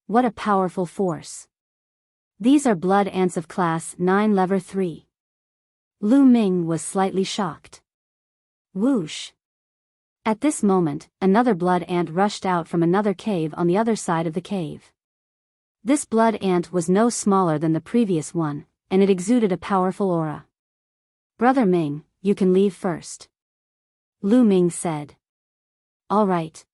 What a powerful force! These are blood ants of class 9 level 3. Lu Ming was slightly shocked. Whoosh! At this moment, another blood ant rushed out from another cave on the other side of the cave. This blood ant was no smaller than the previous one, and it exuded a powerful aura. Brother Ming, you can leave first. Lu Ming said. All right.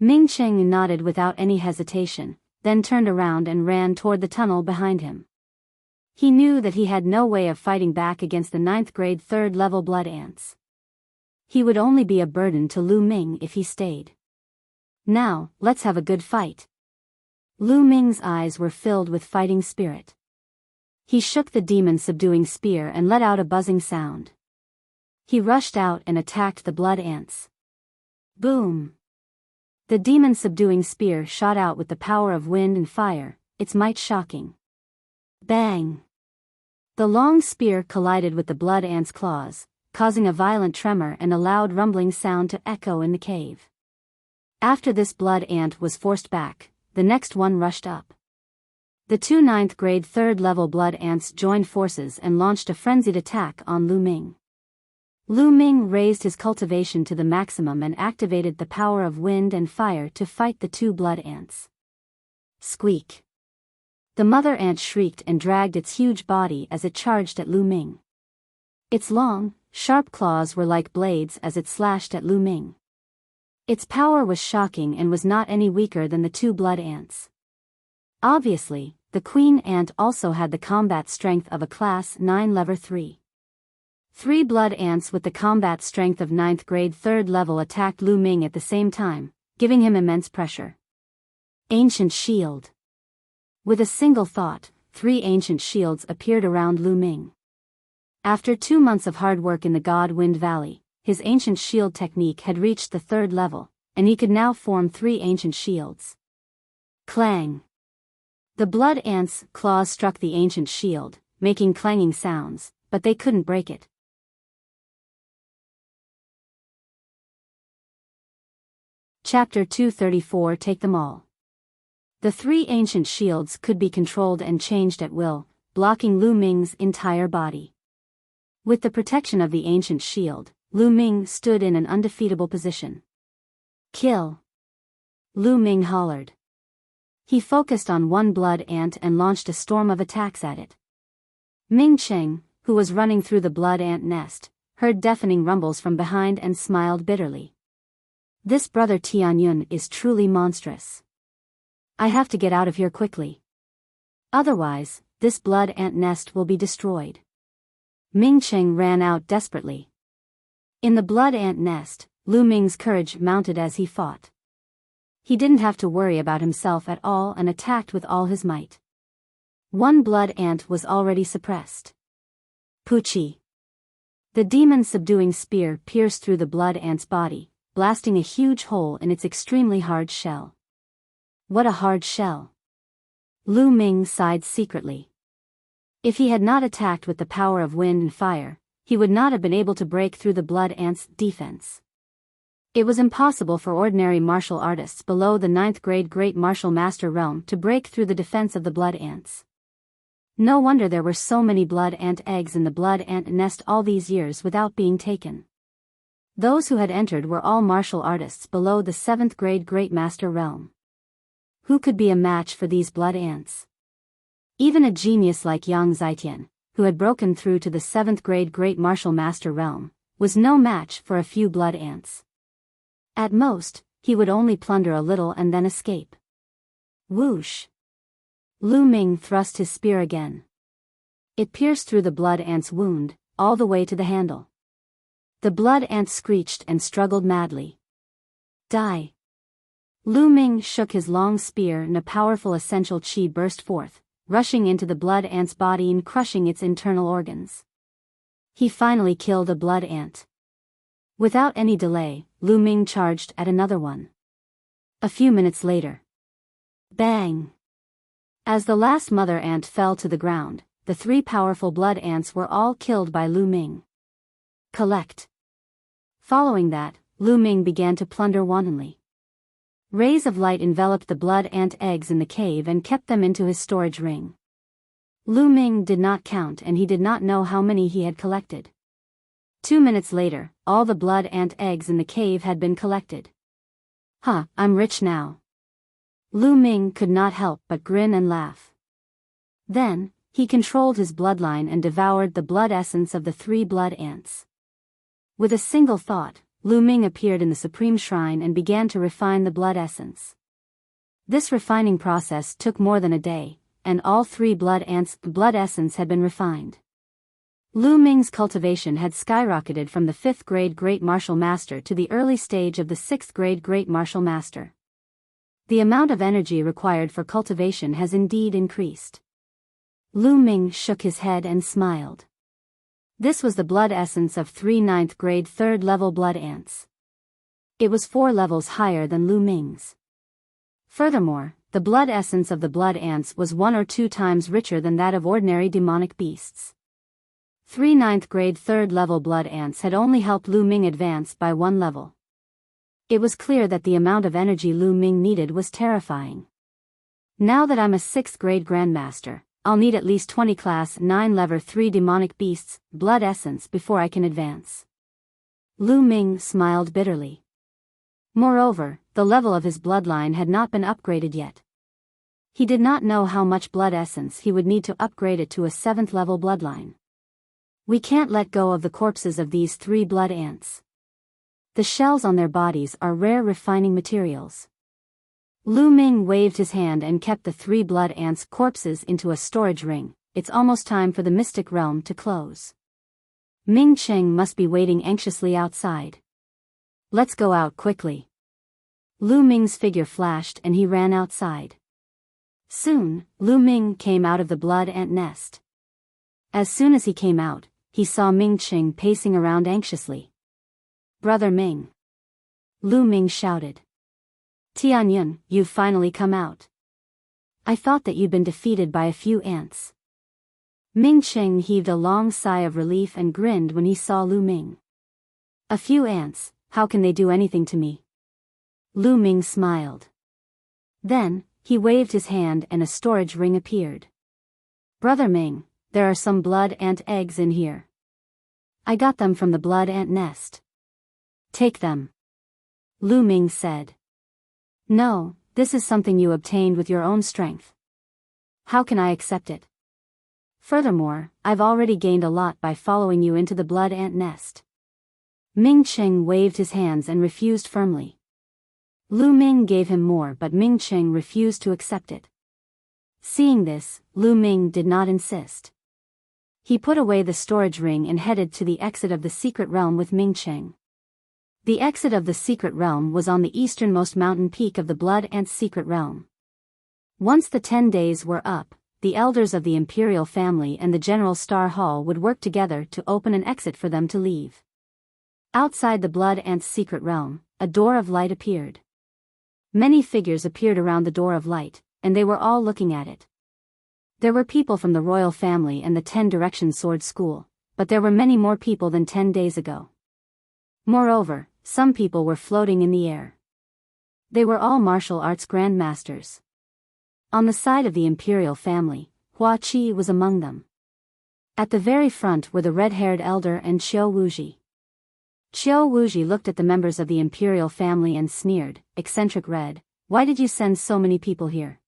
Ming Cheng nodded without any hesitation, then turned around and ran toward the tunnel behind him. He knew that he had no way of fighting back against the 9th grade 3rd level blood ants. He would only be a burden to Lu Ming if he stayed. Now, let's have a good fight. Lu Ming's eyes were filled with fighting spirit. He shook the demon-subduing spear and let out a buzzing sound. He rushed out and attacked the blood ants. Boom! The demon-subduing spear shot out with the power of wind and fire, its might shocking. Bang! The long spear collided with the blood ant's claws, causing a violent tremor and a loud rumbling sound to echo in the cave. After this blood ant was forced back, the next one rushed up. The two 9th grade 3rd level blood ants joined forces and launched a frenzied attack on Lu Ming. Lu Ming raised his cultivation to the maximum and activated the power of wind and fire to fight the two blood ants. Squeak! The mother ant shrieked and dragged its huge body as it charged at Lu Ming. Its long, sharp claws were like blades as it slashed at Lu Ming. Its power was shocking and was not any weaker than the two blood ants. Obviously, the queen ant also had the combat strength of a class 9 level 3. 3 blood ants with the combat strength of 9th grade 3rd level attacked Lu Ming at the same time, giving him immense pressure. Ancient shield. With a single thought, 3 ancient shields appeared around Lu Ming. After 2 months of hard work in the God Wind Valley, his ancient shield technique had reached the 3rd level, and he could now form 3 ancient shields. Clang! The blood ants' claws struck the ancient shield, making clanging sounds, but they couldn't break it. Chapter 234 Take them all. The 3 ancient shields could be controlled and changed at will, blocking Lu Ming's entire body. With the protection of the ancient shield, Lu Ming stood in an undefeatable position. Kill! Lu Ming hollered. He focused on one blood ant and launched a storm of attacks at it. Ming Cheng, who was running through the blood ant nest, heard deafening rumbles from behind and smiled bitterly. This brother Tianyun is truly monstrous. I have to get out of here quickly. Otherwise, this blood ant nest will be destroyed. Ming Cheng ran out desperately. In the blood ant nest, Lu Ming's courage mounted as he fought. He didn't have to worry about himself at all and attacked with all his might. One blood ant was already suppressed. Poochie! The demon-subduing spear pierced through the blood ant's body, blasting a huge hole in its extremely hard shell. What a hard shell! Lu Ming sighed secretly. If he had not attacked with the power of wind and fire, he would not have been able to break through the blood ant's defense. It was impossible for ordinary martial artists below the 9th grade Great Martial Master realm to break through the defense of the blood ants. No wonder there were so many blood ant eggs in the blood ant nest all these years without being taken. Those who had entered were all martial artists below the 7th grade Great Master realm. Who could be a match for these blood ants? Even a genius like Yang Zitian, who had broken through to the 7th grade Great Martial Master realm, was no match for a few blood ants. At most, he would only plunder a little and then escape. Whoosh! Lu Ming thrust his spear again. It pierced through the blood ant's wound, all the way to the handle. The blood ant screeched and struggled madly. Die! Lu Ming shook his long spear and a powerful essential qi burst forth, rushing into the blood ant's body and crushing its internal organs. He finally killed a blood ant. Without any delay, Lu Ming charged at another one. A few minutes later. Bang! As the last mother ant fell to the ground, the 3 powerful blood ants were all killed by Lu Ming. Collect. Following that, Lu Ming began to plunder wantonly. Rays of light enveloped the blood ant eggs in the cave and kept them into his storage ring. Lu Ming did not count and he did not know how many he had collected. 2 minutes later, all the blood ant eggs in the cave had been collected. I'm rich now. Lu Ming could not help but grin and laugh. Then, he controlled his bloodline and devoured the blood essence of the 3 blood ants. With a single thought, Lu Ming appeared in the Supreme Shrine and began to refine the blood essence. This refining process took more than a day, and all 3 blood ants' blood essence had been refined. Lu Ming's cultivation had skyrocketed from the 5th grade Great Martial Master to the early stage of the 6th grade Great Martial Master. The amount of energy required for cultivation has indeed increased. Lu Ming shook his head and smiled. This was the blood essence of 3 9th grade 3rd level blood ants. It was 4 levels higher than Lu Ming's. Furthermore, the blood essence of the blood ants was 1 or 2 times richer than that of ordinary demonic beasts. 3 9th grade 3rd level blood ants had only helped Lu Ming advance by 1 level. It was clear that the amount of energy Lu Ming needed was terrifying. Now that I'm a 6th grade Grandmaster, I'll need at least 20 class 9 level 3 demonic beasts, blood essence before I can advance. Lu Ming smiled bitterly. Moreover, the level of his bloodline had not been upgraded yet. He did not know how much blood essence he would need to upgrade it to a 7th level bloodline. We can't let go of the corpses of these 3 blood ants. The shells on their bodies are rare refining materials. Lu Ming waved his hand and kept the 3 blood ants' corpses into a storage ring. It's almost time for the mystic realm to close. Ming Cheng must be waiting anxiously outside. Let's go out quickly. Lu Ming's figure flashed and he ran outside. Soon, Lu Ming came out of the blood ant nest. As soon as he came out, he saw Ming Cheng pacing around anxiously. Brother Ming. Lu Ming shouted. Tianyun, you've finally come out. I thought that you'd been defeated by a few ants. Ming Cheng heaved a long sigh of relief and grinned when he saw Lu Ming. A few ants, how can they do anything to me? Lu Ming smiled. Then, he waved his hand and a storage ring appeared. Brother Ming, there are some blood ant eggs in here. I got them from the blood ant nest. Take them. Lu Ming said. No, this is something you obtained with your own strength. How can I accept it? Furthermore, I've already gained a lot by following you into the blood ant nest. Ming Cheng waved his hands and refused firmly. Lu Ming gave him more but Ming Cheng refused to accept it. Seeing this, Lu Ming did not insist. He put away the storage ring and headed to the exit of the secret realm with Ming Cheng. The exit of the secret realm was on the easternmost mountain peak of the blood ant secret realm. Once the 10 days were up, the elders of the imperial family and the General Star Hall would work together to open an exit for them to leave. Outside the blood ant's secret realm, a door of light appeared. Many figures appeared around the door of light, and they were all looking at it. There were people from the royal family and the 10 Direction Sword School, but there were many more people than 10 days ago. Moreover, some people were floating in the air. They were all martial arts grandmasters. On the side of the imperial family, Hua Qi was among them. At the very front were the red-haired elder and Qiu Wuji. Qiu Wuji looked at the members of the imperial family and sneered, "Eccentric Red, why did you send so many people here?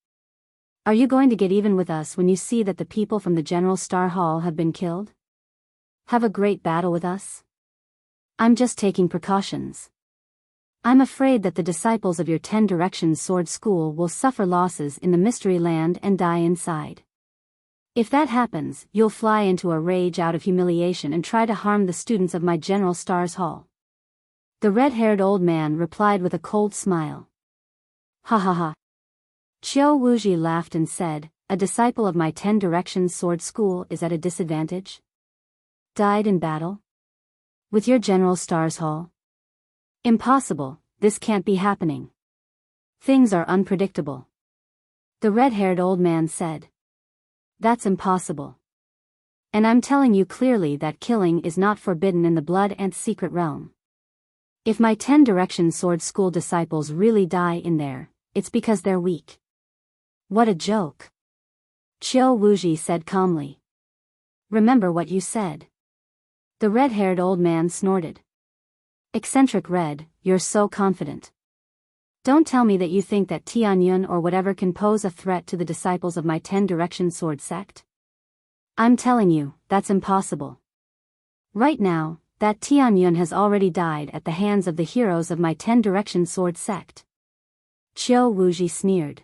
Are you going to get even with us when you see that the people from the General Star Hall have been killed? Have a great battle with us? I'm just taking precautions. I'm afraid that the disciples of your 10 Directions Sword School will suffer losses in the Mystery Land and die inside." If that happens, you'll fly into a rage out of humiliation and try to harm the students of my General Stars Hall. The red-haired old man replied with a cold smile. Ha ha ha. Qiu Wuji laughed and said, a disciple of my 10 Directions Sword School is at a disadvantage? Died in battle? With your General Stars Hall? Impossible, this can't be happening. Things are unpredictable. The red-haired old man said. That's impossible. And I'm telling you clearly that killing is not forbidden in the Blood Ant secret realm. If my 10 Directions Sword School disciples really die in there, it's because they're weak. What a joke. Qiu Wuji said calmly. Remember what you said. The red-haired old man snorted. Eccentric Red, you're so confident. Don't tell me that you think that Tianyun or whatever can pose a threat to the disciples of my 10 Directions Sword sect. I'm telling you, that's impossible. Right now, that Tianyun has already died at the hands of the heroes of my 10 Directions Sword sect. Qiu Wuji sneered.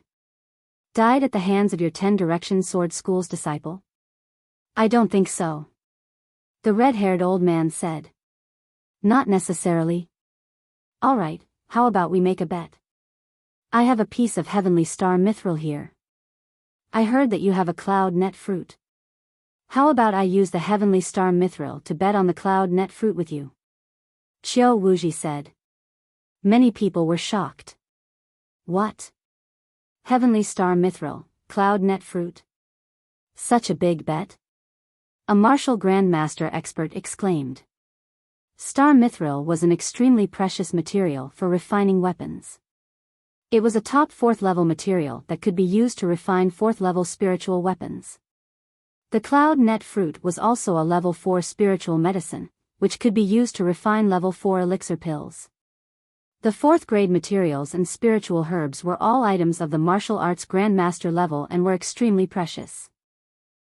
Died at the hands of your 10 Directions Sword School's disciple? I don't think so. The red-haired old man said. Not necessarily. All right, how about we make a bet? I have a piece of heavenly star mithril here. I heard that you have a cloud net fruit. How about I use the heavenly star mithril to bet on the cloud net fruit with you? Qiu Wuji said. Many people were shocked. What? Heavenly star mithril, cloud net fruit? Such a big bet? A martial grandmaster expert exclaimed. Star mithril was an extremely precious material for refining weapons. It was a top 4th level material that could be used to refine 4th level spiritual weapons. The cloud net fruit was also a level 4 spiritual medicine, which could be used to refine level 4 elixir pills. The 4th grade materials and spiritual herbs were all items of the martial arts grandmaster level and were extremely precious.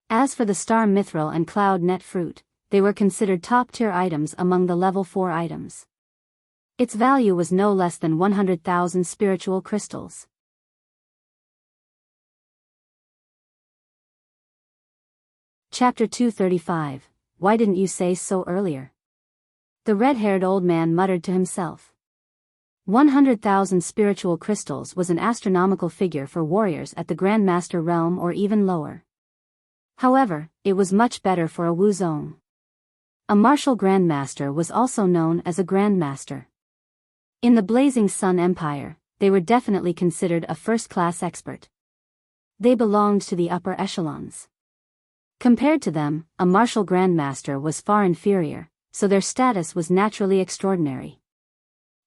As for the star mithril and cloud net fruit, they were considered top-tier items among the level 4 items. Its value was no less than 100,000 spiritual crystals. Chapter 235, Why didn't you say so earlier? The red-haired old man muttered to himself. 100,000 spiritual crystals was an astronomical figure for warriors at the Grandmaster realm or even lower. However, it was much better for a Wuzong. A martial grandmaster was also known as a grandmaster. In the Blazing Sun Empire, they were definitely considered a first-class expert. They belonged to the upper echelons. Compared to them, a martial grandmaster was far inferior, so their status was naturally extraordinary.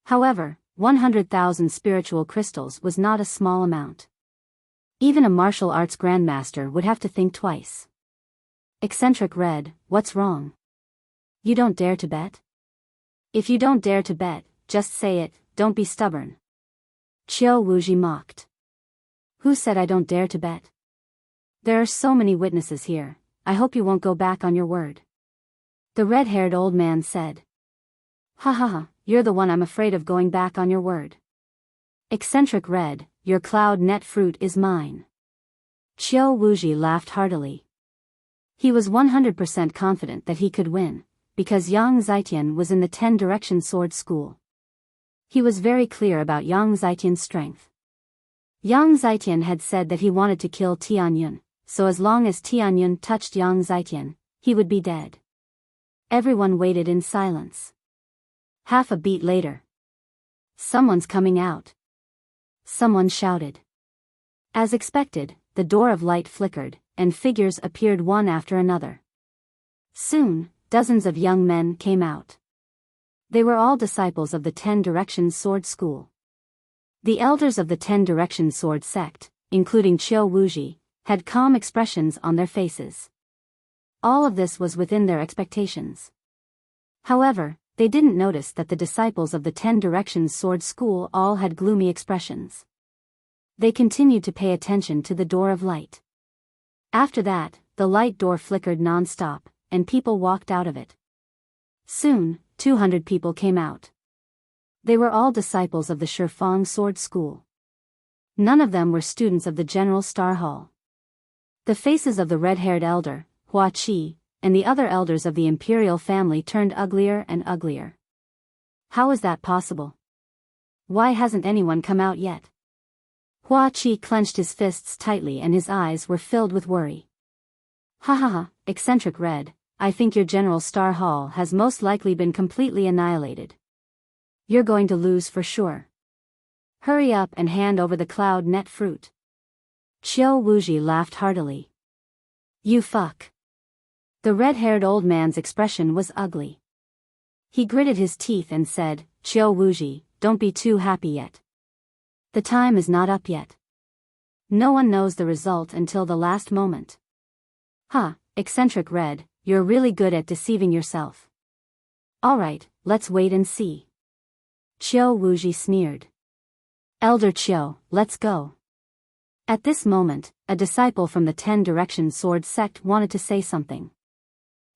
However, 100,000 spiritual crystals was not a small amount. Even a martial arts grandmaster would have to think twice. Eccentric Red, what's wrong? You don't dare to bet? If you don't dare to bet, just say it, don't be stubborn. Qiu Wuji mocked. Who said I don't dare to bet? There are so many witnesses here, I hope you won't go back on your word. The red-haired old man said. Ha ha ha, you're the one I'm afraid of going back on your word. Eccentric Red, your cloud net fruit is mine. Qiu Wuji laughed heartily. He was 100% confident that he could win, because Yang Zitian was in the 10 Directions Sword School. He was very clear about Yang Zitian's strength. Yang Zitian had said that he wanted to kill Tianyun, so as long as Tianyun touched Yang Zitian, he would be dead. Everyone waited in silence. Half a beat later. Someone's coming out. Someone shouted. As expected, the door of light flickered, and figures appeared one after another. Soon, dozens of young men came out. They were all disciples of the 10 Directions Sword School. The elders of the 10 Directions Sword sect, including Qiu Wuji, had calm expressions on their faces. All of this was within their expectations. However, they didn't notice that the disciples of the 10 Directions Sword School all had gloomy expressions. They continued to pay attention to the door of light. After that, the light door flickered non-stop, and people walked out of it. Soon, 200 people came out. They were all disciples of the Shifang Sword School. None of them were students of the General Star Hall. The faces of the red-haired elder, Hua Qi, and the other elders of the imperial family turned uglier and uglier. How is that possible? Why hasn't anyone come out yet? Hua Qi clenched his fists tightly and his eyes were filled with worry. Ha ha ha, eccentric Red, I think your General Star Hall has most likely been completely annihilated. You're going to lose for sure. Hurry up and hand over the cloud net fruit. Qiu Wuji laughed heartily. You fuck. The red-haired old man's expression was ugly. He gritted his teeth and said, Qiu Wuji, don't be too happy yet. The time is not up yet. No one knows the result until the last moment. Huh, eccentric Red, you're really good at deceiving yourself. Alright, let's wait and see. Qiu Wuji sneered. Elder Qiu, let's go. At this moment, a disciple from the 10 Direction Sword sect wanted to say something.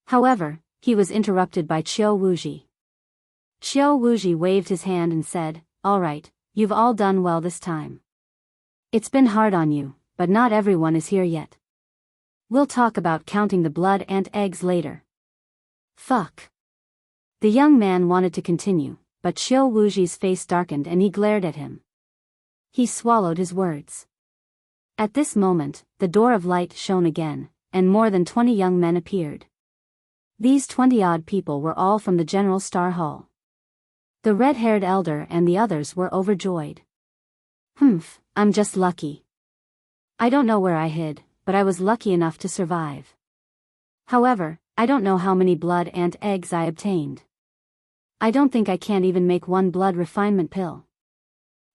However, he was interrupted by Qiu Wuji. Qiu Wuji waved his hand and said, Alright, you've all done well this time. It's been hard on you, but not everyone is here yet. We'll talk about counting the blood and eggs later. Fuck. The young man wanted to continue, but Qiu Wuji's face darkened and he glared at him. He swallowed his words. At this moment, the door of light shone again, and more than 20 young men appeared. These 20-odd people were all from the General Star Hall. The red-haired elder and the others were overjoyed. Humph, I'm just lucky. I don't know where I hid, but I was lucky enough to survive. However, I don't know how many blood and eggs I obtained. I don't think I can't even make one blood refinement pill.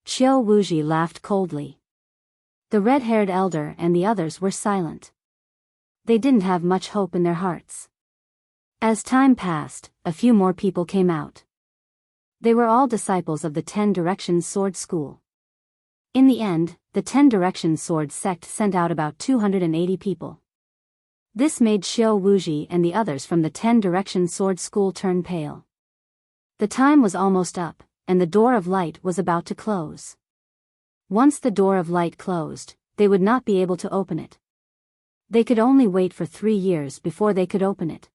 Qiu Wuji laughed coldly. The red-haired elder and the others were silent. They didn't have much hope in their hearts. As time passed, a few more people came out. They were all disciples of the 10 Directions Sword School. In the end, the 10 Directions Sword sect sent out about 280 people. This made Qiu Wuji and the others from the 10 Directions Sword School turn pale. The time was almost up, and the door of light was about to close. Once the door of light closed, they would not be able to open it. They could only wait for 3 years before they could open it.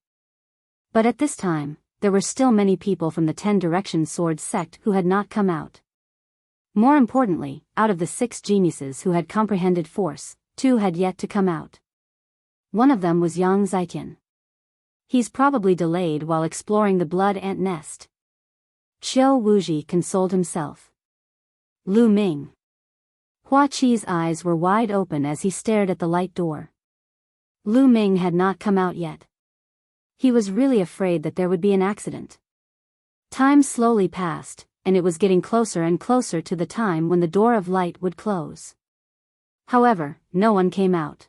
But at this time, there were still many people from the 10 Directions Sword sect who had not come out. More importantly, out of the 6 geniuses who had comprehended force, 2 had yet to come out. One of them was Yang Zitian. He's probably delayed while exploring the blood ant nest. Qiu Wuji consoled himself. Lu Ming. Hua Qi's eyes were wide open as he stared at the light door. Lu Ming had not come out yet. He was really afraid that there would be an accident. Time slowly passed, and it was getting closer and closer to the time when the door of light would close. However, no one came out.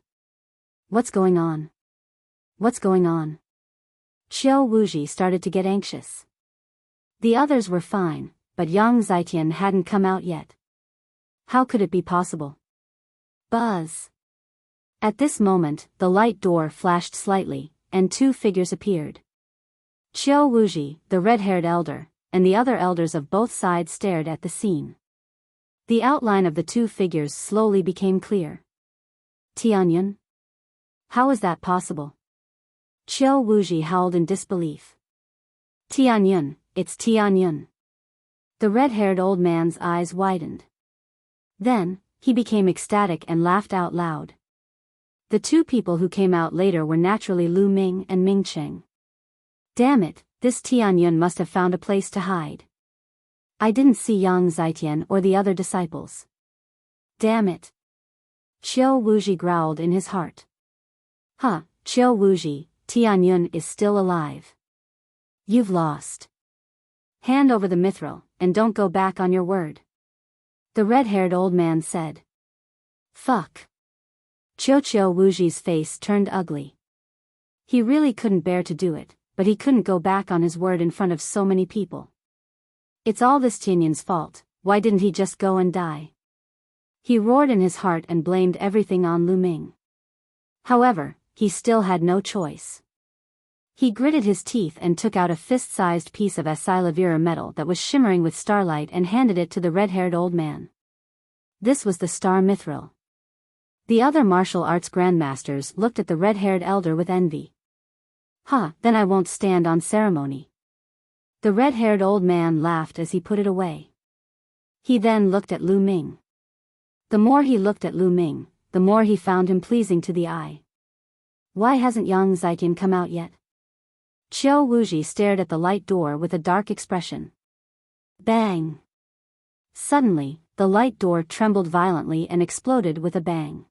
What's going on? What's going on? Qiu Wuji started to get anxious. The others were fine, but Yang Zitian hadn't come out yet. How could it be possible? Buzz. At this moment, the light door flashed slightly, and 2 figures appeared. Qiu Wuji, the red-haired elder, and the other elders of both sides stared at the scene. The outline of the 2 figures slowly became clear. Tianyun? How is that possible? Qiu Wuji howled in disbelief. Tianyun, it's Tianyun. The red-haired old man's eyes widened. Then, he became ecstatic and laughed out loud. The 2 people who came out later were naturally Lu Ming and Ming Cheng. Damn it, this Tianyun must have found a place to hide. I didn't see Yang Zitian or the other disciples. Damn it. Qiu Wuji growled in his heart. Huh, Qiu Wuji, Tianyun is still alive. You've lost. Hand over the mithril, and don't go back on your word. The red-haired old man said. Fuck. Qiu Wuji's face turned ugly. He really couldn't bear to do it, but he couldn't go back on his word in front of so many people. It's all this Tianyun's fault, why didn't he just go and die? He roared in his heart and blamed everything on Lu Ming. However, he still had no choice. He gritted his teeth and took out a fist-sized piece of Asilavira metal that was shimmering with starlight and handed it to the red-haired old man. This was the star mithril. The other martial arts grandmasters looked at the red-haired elder with envy. Then I won't stand on ceremony. The red-haired old man laughed as he put it away. He then looked at Lu Ming. The more he looked at Lu Ming, the more he found him pleasing to the eye. Why hasn't Yang Zaiqian come out yet? Qiu Wuji stared at the light door with a dark expression. Bang! Suddenly, the light door trembled violently and exploded with a bang.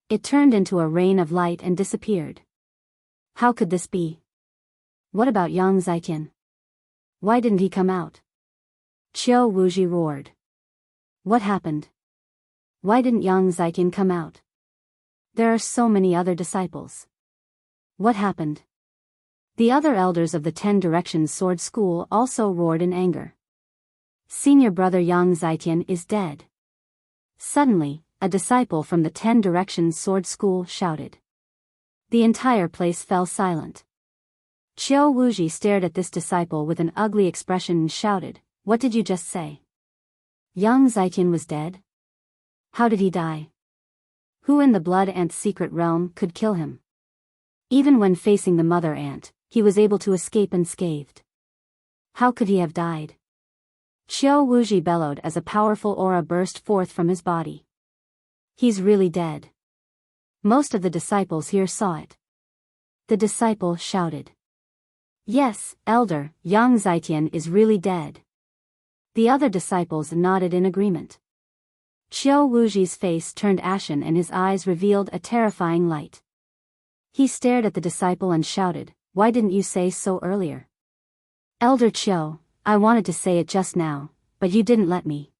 It turned into a rain of light and disappeared. How could this be? What about Yang Zaiqian? Why didn't he come out? Qiu Wuji roared. What happened? Why didn't Yang Zaiqian come out? There are so many other disciples. What happened? The other elders of the 10 Directions Sword School also roared in anger. Senior brother Yang Zaiqian is dead. Suddenly, a disciple from the 10 Directions Sword School shouted. The entire place fell silent. Qiu Wuji stared at this disciple with an ugly expression and shouted, What did you just say? Yang Zaiqian was dead? How did he die? Who in the blood ant's secret realm could kill him? Even when facing the mother ant, he was able to escape unscathed. How could he have died? Qiu Wuji bellowed as a powerful aura burst forth from his body. He's really dead. Most of the disciples here saw it. The disciple shouted. Yes, Elder, Yang Zaiqian is really dead. The other disciples nodded in agreement. Qiu Wuji's face turned ashen and his eyes revealed a terrifying light. He stared at the disciple and shouted, Why didn't you say so earlier? Elder Qiu, I wanted to say it just now, but you didn't let me.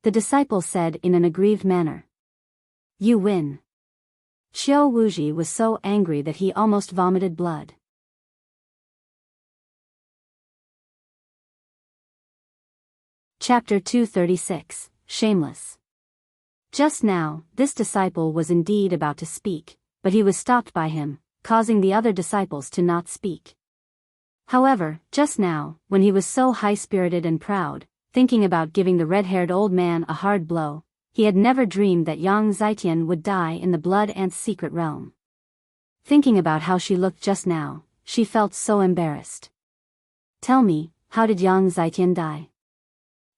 The disciple said in an aggrieved manner. You win. Qiu Wuji was so angry that he almost vomited blood. Chapter 236, Shameless. Just now, this disciple was indeed about to speak, but he was stopped by him, causing the other disciples to not speak. However, just now, when he was so high-spirited and proud, thinking about giving the red-haired old man a hard blow, he had never dreamed that Yang Zaiqian would die in the blood ant's secret realm. Thinking about how she looked just now, she felt so embarrassed. Tell me, how did Yang Zaiqian die?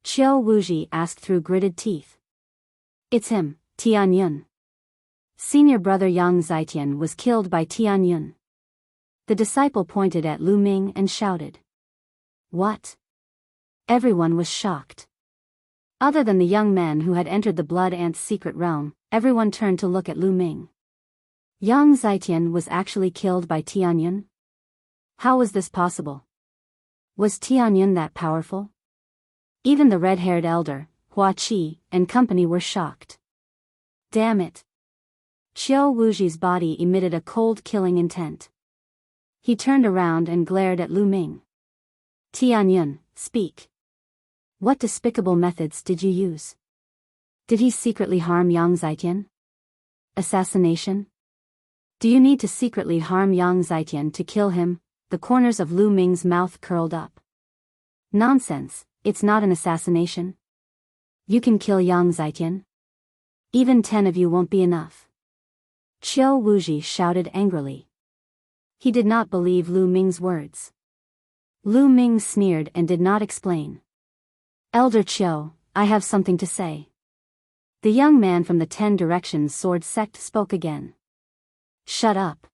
Qiu Wuji asked through gritted teeth. It's him, Tianyun. Senior brother Yang Zaiqian was killed by Tianyun. The disciple pointed at Lu Ming and shouted. What? Everyone was shocked. Other than the young men who had entered the blood ant's secret realm, everyone turned to look at Lu Ming. Yang Zaiqian was actually killed by Tianyun? How was this possible? Was Tianyun that powerful? Even the red-haired elder, Hua Qi, and company were shocked. Damn it. Qiu Wuji's body emitted a cold killing intent. He turned around and glared at Lu Ming. Tianyun, speak. What despicable methods did you use? Did he secretly harm Yang Zaiqian? Assassination? Do you need to secretly harm Yang Zaiqian to kill him? The corners of Lu Ming's mouth curled up. Nonsense, it's not an assassination. You can kill Yang Zaiqian? Even 10 of you won't be enough. Qiu Wuji shouted angrily. He did not believe Lu Ming's words. Lu Ming sneered and did not explain. Elder Qiu, I have something to say. The young man from the 10 Directions Sword Sect spoke again. Shut up.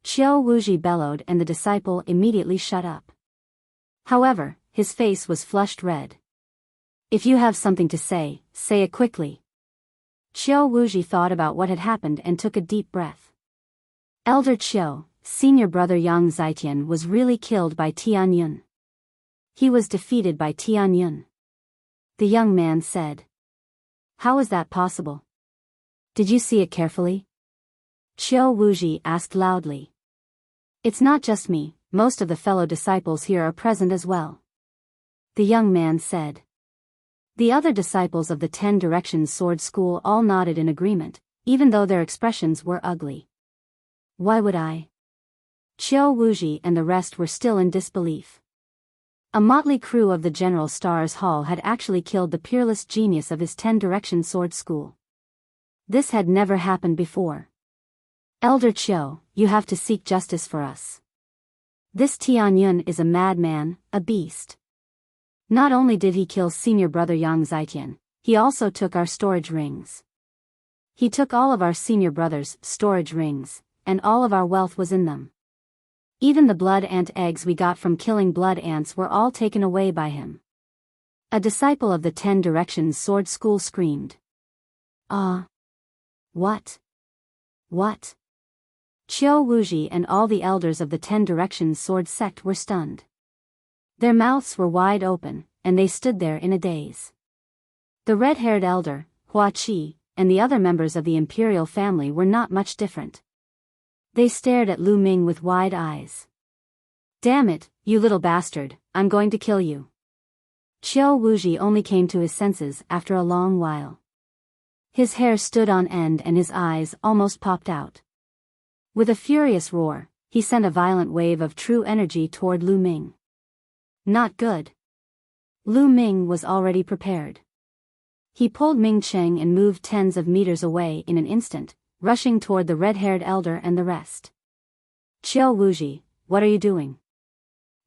Qiu Wuji bellowed and the disciple immediately shut up. However, his face was flushed red. If you have something to say it quickly. Qiu Wuji thought about what had happened and took a deep breath. Elder Qiu, senior brother Yang Zaiqian was really killed by Tianyun. He was defeated by Tianyun. The young man said. How is that possible? Did you see it carefully? Qiu Wuji asked loudly. It's not just me, most of the fellow disciples here are present as well. The young man said. The other disciples of the 10 Directions Sword School all nodded in agreement, even though their expressions were ugly. Why would I? Qiu Wuji and the rest were still in disbelief. A motley crew of the General Stars Hall had actually killed the peerless genius of his 10 Directions Sword School. This had never happened before. Elder Chiu, you have to seek justice for us. This Tianyun is a madman, a beast. Not only did he kill senior brother Yang Zitian, he also took our storage rings. He took all of our senior brother's storage rings, and all of our wealth was in them. Even the blood ant eggs we got from killing blood ants were all taken away by him. A disciple of the 10 Directions Sword School screamed. Ah! What? What? Qiu Wuji and all the elders of the 10 Directions Sword sect were stunned. Their mouths were wide open, and they stood there in a daze. The red-haired elder, Hua Qi, and the other members of the imperial family were not much different. They stared at Lu Ming with wide eyes. Damn it, you little bastard, I'm going to kill you. Qiu Wuji only came to his senses after a long while. His hair stood on end and his eyes almost popped out. With a furious roar, he sent a violent wave of true energy toward Lu Ming. Not good. Lu Ming was already prepared. He pulled Ming Cheng and moved tens of meters away in an instant, rushing toward the red-haired elder and the rest. Qiu Wuji, what are you doing?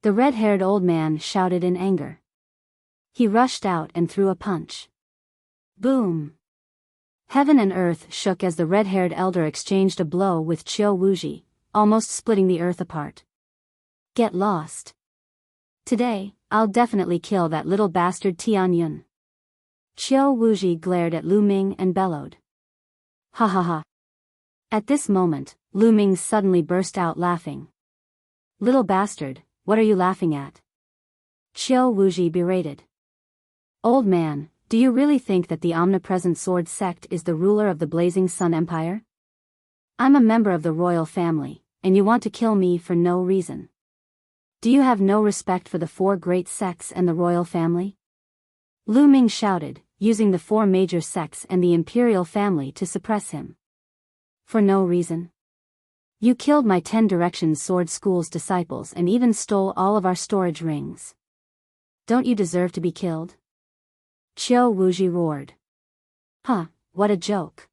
The red-haired old man shouted in anger. He rushed out and threw a punch. Boom! Heaven and earth shook as the red-haired elder exchanged a blow with Qiu Wuji, almost splitting the earth apart. Get lost. Today, I'll definitely kill that little bastard Tianyun. Qiu Wuji glared at Lu Ming and bellowed. Ha ha ha. At this moment, Lu Ming suddenly burst out laughing. Little bastard, what are you laughing at? Qiu Wuji berated. Old man, do you really think that the omnipresent sword sect is the ruler of the Blazing Sun Empire? I'm a member of the royal family, and you want to kill me for no reason. Do you have no respect for the 4 great sects and the royal family? Lu Ming shouted, using the 4 major sects and the imperial family to suppress him. For no reason. You killed my 10 Directions Sword School's disciples and even stole all of our storage rings. Don't you deserve to be killed? Qiu Wuji roared. Huh, what a joke.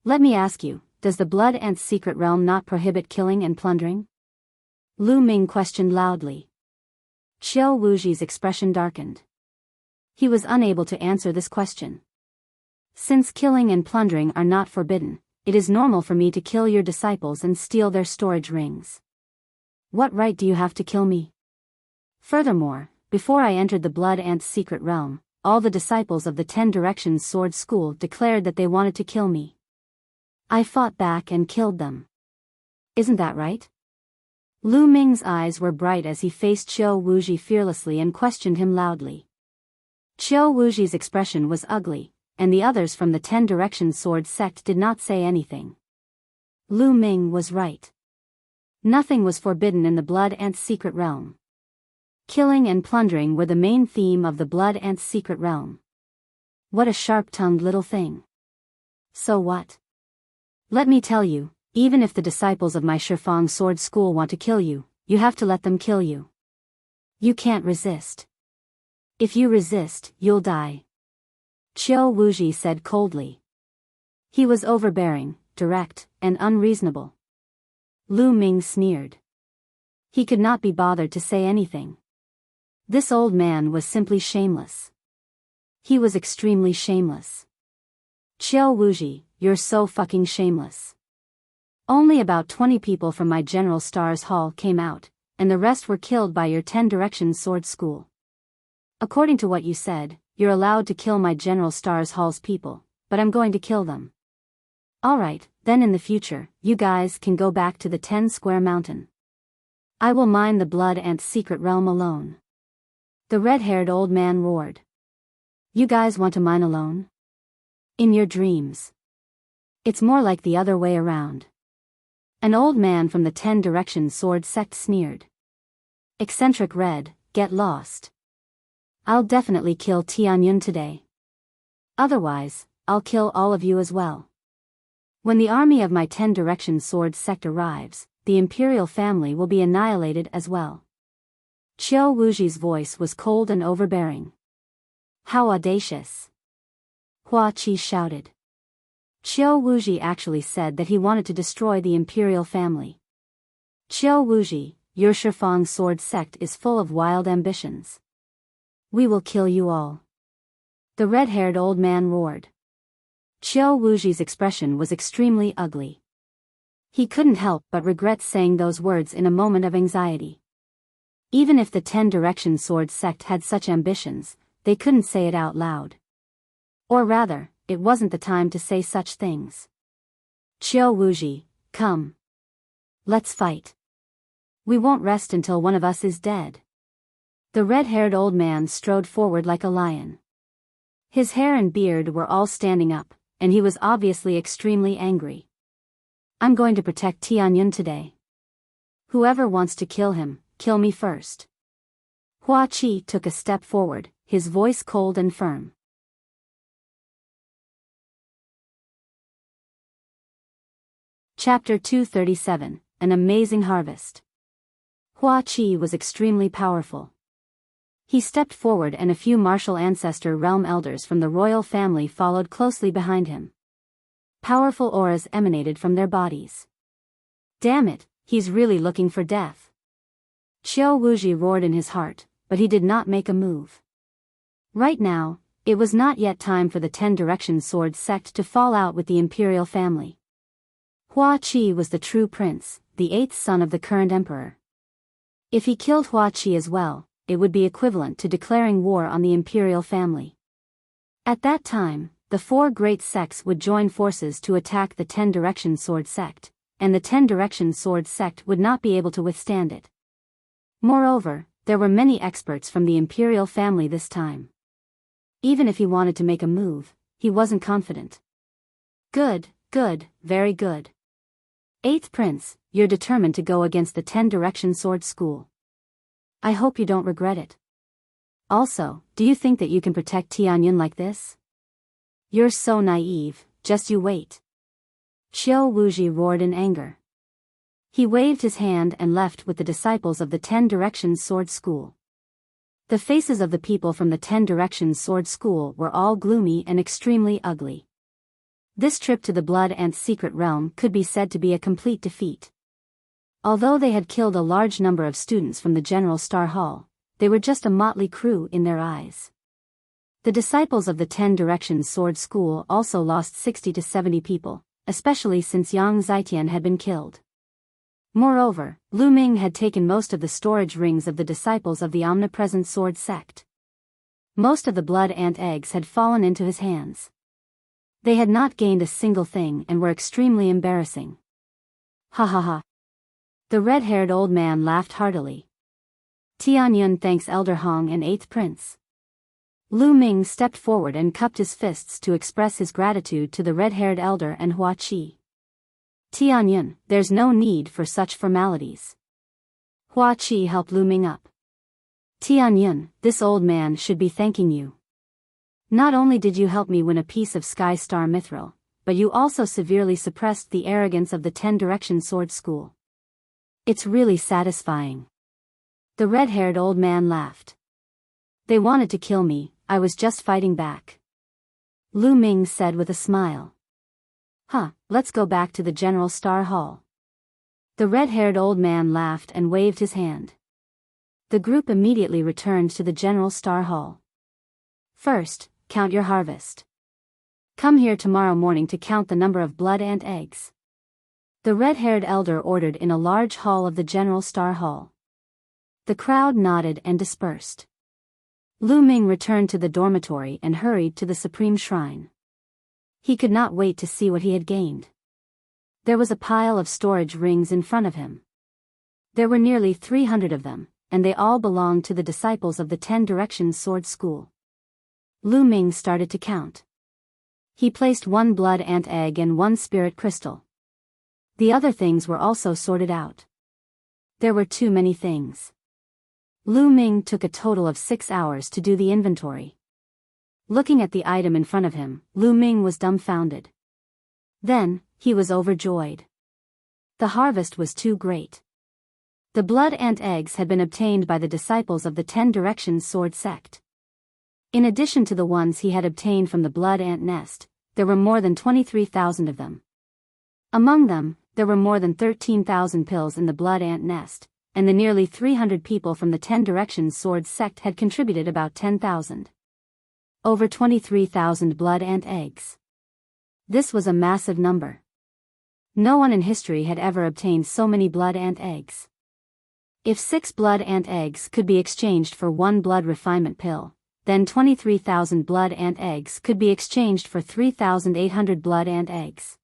Let me ask you, does the Blood Ant's secret realm not prohibit killing and plundering? Lu Ming questioned loudly. Qiu Wuji's expression darkened. He was unable to answer this question. Since killing and plundering are not forbidden, it is normal for me to kill your disciples and steal their storage rings. What right do you have to kill me? Furthermore, before I entered the Blood Ant's secret realm, all the disciples of the 10 Directions Sword School declared that they wanted to kill me. I fought back and killed them. Isn't that right? Lu Ming's eyes were bright as he faced Qiu Wuji fearlessly and questioned him loudly. Qiu Wuji's expression was ugly, and the others from the 10 Directions Sword sect did not say anything. Lu Ming was right. Nothing was forbidden in the Blood Ant's secret realm. Killing and plundering were the main theme of the Blood Ant's secret realm. What a sharp-tongued little thing. So what? Let me tell you, even if the disciples of my Shifang Sword School want to kill you, you have to let them kill you. You can't resist. If you resist, you'll die. Qiu Wuji said coldly. He was overbearing, direct, and unreasonable. Lu Ming sneered. He could not be bothered to say anything. This old man was simply shameless. He was extremely shameless. Qiu Wuji, you're so fucking shameless. Only about 20 people from my General Stars Hall came out, and the rest were killed by your 10 Directions Sword School. According to what you said, you're allowed to kill my General Stars Hall's people, but I'm going to kill them. Alright, then in the future, you guys can go back to the 10 Square Mountain. I will mine the Blood Ant's secret realm alone. The red-haired old man roared. You guys want to mine alone? In your dreams. It's more like the other way around. An old man from the 10 Directions Sword sect sneered. Eccentric Red, get lost. I'll definitely kill Tianyun today. Otherwise, I'll kill all of you as well. When the army of my 10 Directions Sword sect arrives, the imperial family will be annihilated as well. Qiu Wuji's voice was cold and overbearing. How audacious! Hua Qi shouted. Qiu Wuji actually said that he wanted to destroy the imperial family. Qiu Wuji, your Shifang sword sect is full of wild ambitions. We will kill you all. The red-haired old man roared. Qiu Wuji's expression was extremely ugly. He couldn't help but regret saying those words in a moment of anxiety. Even if the 10 Direction Sword sect had such ambitions, they couldn't say it out loud. Or rather, it wasn't the time to say such things. Qiu Wuji, come. Let's fight. We won't rest until one of us is dead. The red-haired old man strode forward like a lion. His hair and beard were all standing up, and he was obviously extremely angry. I'm going to protect Tianyun today. Whoever wants to kill him, kill me first. Hua Qi took a step forward, his voice cold and firm. Chapter 237, An Amazing Harvest. Hua Qi was extremely powerful. He stepped forward and a few martial ancestor realm elders from the royal family followed closely behind him. Powerful auras emanated from their bodies. Damn it, he's really looking for death. Qiu Wuji roared in his heart, but he did not make a move. Right now, it was not yet time for the 10 Direction Sword sect to fall out with the imperial family. Hua Qi was the true prince, the 8th son of the current emperor. If he killed Hua Qi as well, it would be equivalent to declaring war on the imperial family. At that time, the 4 great sects would join forces to attack the 10 Direction Sword sect, and the 10 Direction Sword sect would not be able to withstand it. Moreover, there were many experts from the imperial family this time. Even if he wanted to make a move, he wasn't confident. Good, very good. 8th Prince, you're determined to go against the 10 Direction Sword School. I hope you don't regret it. Also, do you think that you can protect Tianyun like this? You're so naive, just you wait. Qiu Wuji roared in anger. He waved his hand and left with the disciples of the 10 Directions Sword School. The faces of the people from the 10 Directions Sword School were all gloomy and extremely ugly. This trip to the Blood Ant's secret realm could be said to be a complete defeat. Although they had killed a large number of students from the General Star Hall, they were just a motley crew in their eyes. The disciples of the 10 Directions Sword School also lost 60 to 70 people, especially since Yang Zitian had been killed. Moreover, Lu Ming had taken most of the storage rings of the disciples of the Omnipresent Sword sect. Most of the Blood Ant eggs had fallen into his hands. They had not gained a single thing and were extremely embarrassing. Ha ha ha. The red-haired old man laughed heartily. Tianyun thanks Elder Hong and 8th Prince. Lu Ming stepped forward and cupped his fists to express his gratitude to the red-haired elder and Hua Qi. Tianyun, there's no need for such formalities. Hua Qi helped Lu Ming up. Tianyun, this old man should be thanking you. Not only did you help me win a piece of Sky Star Mithril, but you also severely suppressed the arrogance of the 10 Direction Sword School. It's really satisfying. The red-haired old man laughed. They wanted to kill me, I was just fighting back. Lu Ming said with a smile. Let's go back to the General Star Hall. The red-haired old man laughed and waved his hand. The group immediately returned to the General Star Hall. First, count your harvest. Come here tomorrow morning to count the number of Blood Ant eggs. The red-haired elder ordered in a large hall of the General Star Hall. The crowd nodded and dispersed. Lu Ming returned to the dormitory and hurried to the Supreme Shrine. He could not wait to see what he had gained. There was a pile of storage rings in front of him. There were nearly 300 of them, and they all belonged to the disciples of the 10 Directions Sword School. Lu Ming started to count. He placed 1 Blood Ant egg and 1 spirit crystal. The other things were also sorted out. There were too many things. Lu Ming took a total of 6 hours to do the inventory. Looking at the item in front of him, Lu Ming was dumbfounded. Then, he was overjoyed. The harvest was too great. The Blood Ant eggs had been obtained by the disciples of the 10 Directions Sword sect. In addition to the ones he had obtained from the Blood Ant nest, there were more than 23,000 of them. Among them, there were more than 13,000 pills in the blood ant nest, and the nearly 300 people from the 10 Directions Sword sect had contributed about 10,000. Over 23,000 blood ant eggs. This was a massive number. No one in history had ever obtained so many blood ant eggs. If 6 blood ant eggs could be exchanged for 1 blood refinement pill, then 23,000 blood ant eggs could be exchanged for 3,800 blood ant eggs.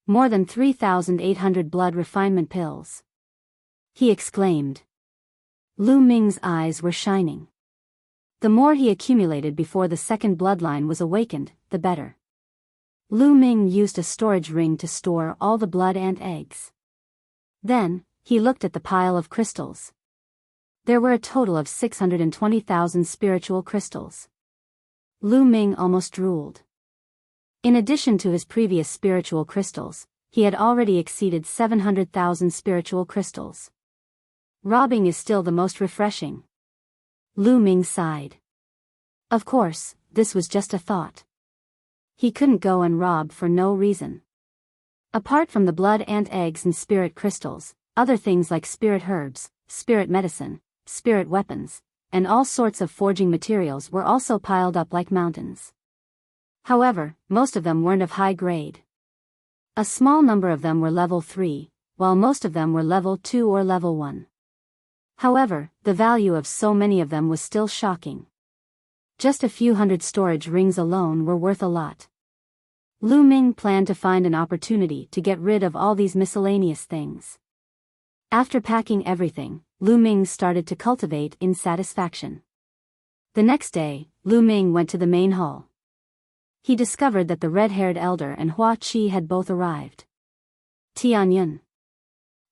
More than 3,800 blood refinement pills. He exclaimed. Lu Ming's eyes were shining. The more he accumulated before the second bloodline was awakened, the better. Lu Ming used a storage ring to store all the blood ant eggs. Then, he looked at the pile of crystals. There were a total of 620,000 spiritual crystals. Lu Ming almost drooled. In addition to his previous spiritual crystals, he had already exceeded 700,000 spiritual crystals. Robbing is still the most refreshing. Lu Ming sighed. Of course, this was just a thought. He couldn't go and rob for no reason. Apart from the blood ant eggs and spirit crystals, other things like spirit herbs, spirit medicine, spirit weapons, and all sorts of forging materials were also piled up like mountains. However, most of them weren't of high grade. A small number of them were level 3, while most of them were level 2 or level 1. However, the value of so many of them was still shocking. Just a few hundred storage rings alone were worth a lot. Lu Ming planned to find an opportunity to get rid of all these miscellaneous things. After packing everything, Lu Ming started to cultivate in satisfaction. The next day, Lu Ming went to the main hall. He discovered that the red-haired elder and Hua Qi had both arrived. Tianyun.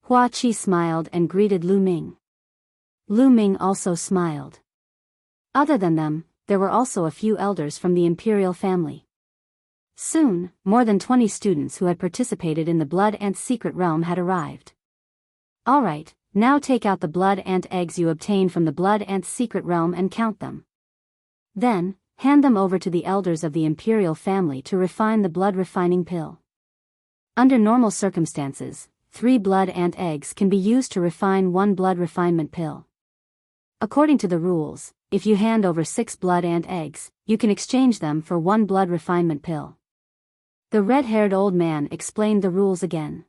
Hua Qi smiled and greeted Lu Ming. Lu Ming also smiled. Other than them, there were also a few elders from the imperial family. Soon, more than 20 students who had participated in the blood ant secret realm had arrived. Alright, now take out the blood ant eggs you obtained from the blood ant secret realm and count them. Then, hand them over to the elders of the imperial family to refine the blood refining pill. Under normal circumstances, 3 blood ant eggs can be used to refine 1 blood refinement pill. According to the rules, if you hand over 6 blood ant eggs, you can exchange them for 1 blood refinement pill. The red-haired old man explained the rules again.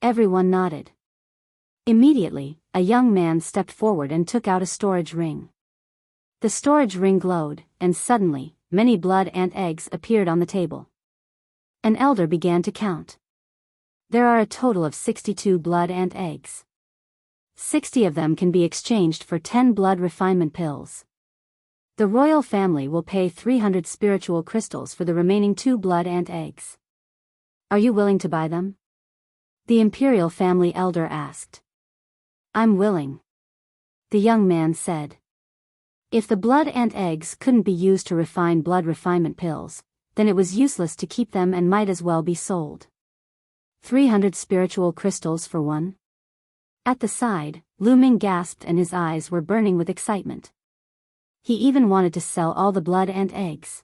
Everyone nodded. Immediately, a young man stepped forward and took out a storage ring. The storage ring glowed, and suddenly, many blood ant eggs appeared on the table. An elder began to count. There are a total of 62 blood ant eggs. 60 of them can be exchanged for 10 blood refinement pills. The royal family will pay 300 spiritual crystals for the remaining 2 blood ant eggs. Are you willing to buy them? The imperial family elder asked. I'm willing. The young man said. If the blood ant eggs couldn't be used to refine blood refinement pills, then it was useless to keep them and might as well be sold. 300 spiritual crystals for 1? At the side, Lu Ming gasped and his eyes were burning with excitement. He even wanted to sell all the blood ant eggs.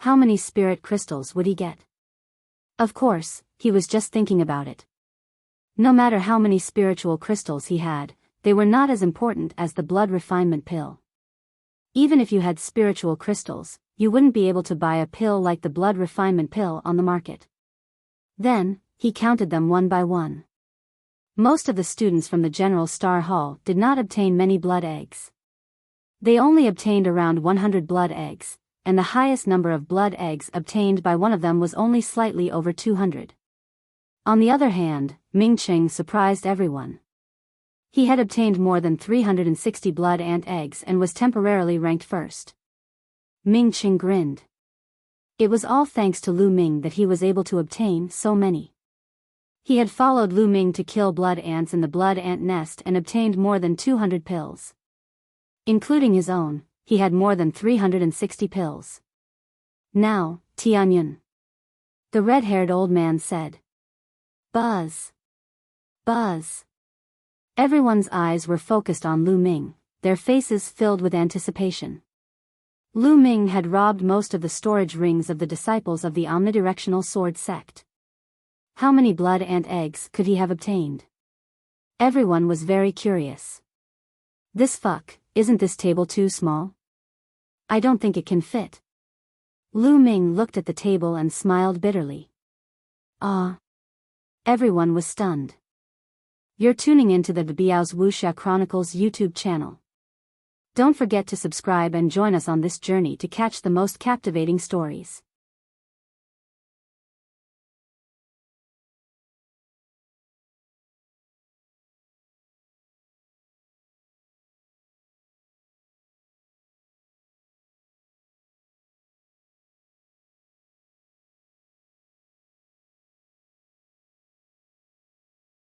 How many spirit crystals would he get? Of course, he was just thinking about it. No matter how many spiritual crystals he had, they were not as important as the blood refinement pill. Even if you had spiritual crystals, you wouldn't be able to buy a pill like the blood refinement pill on the market. Then, he counted them one by one. Most of the students from the General Star Hall did not obtain many blood eggs. They only obtained around 100 blood eggs, and the highest number of blood eggs obtained by one of them was only slightly over 200. On the other hand, Ming Qing surprised everyone. He had obtained more than 360 blood ant eggs and was temporarily ranked first. Ming Qing grinned. It was all thanks to Lu Ming that he was able to obtain so many. He had followed Lu Ming to kill blood ants in the blood ant nest and obtained more than 200 pills. Including his own, he had more than 360 pills. Now, Tianyun. The red-haired old man said. Buzz. Buzz. Everyone's eyes were focused on Lu Ming, their faces filled with anticipation. Lu Ming had robbed most of the storage rings of the disciples of the omnidirectional sword sect. How many blood ant eggs could he have obtained? Everyone was very curious. Isn't this table too small? I don't think it can fit. Lu Ming looked at the table and smiled bitterly. Ah. Everyone was stunned. You're tuning into the Biyao's Wuxia Chronicles YouTube channel. Don't forget to subscribe and join us on this journey to catch the most captivating stories.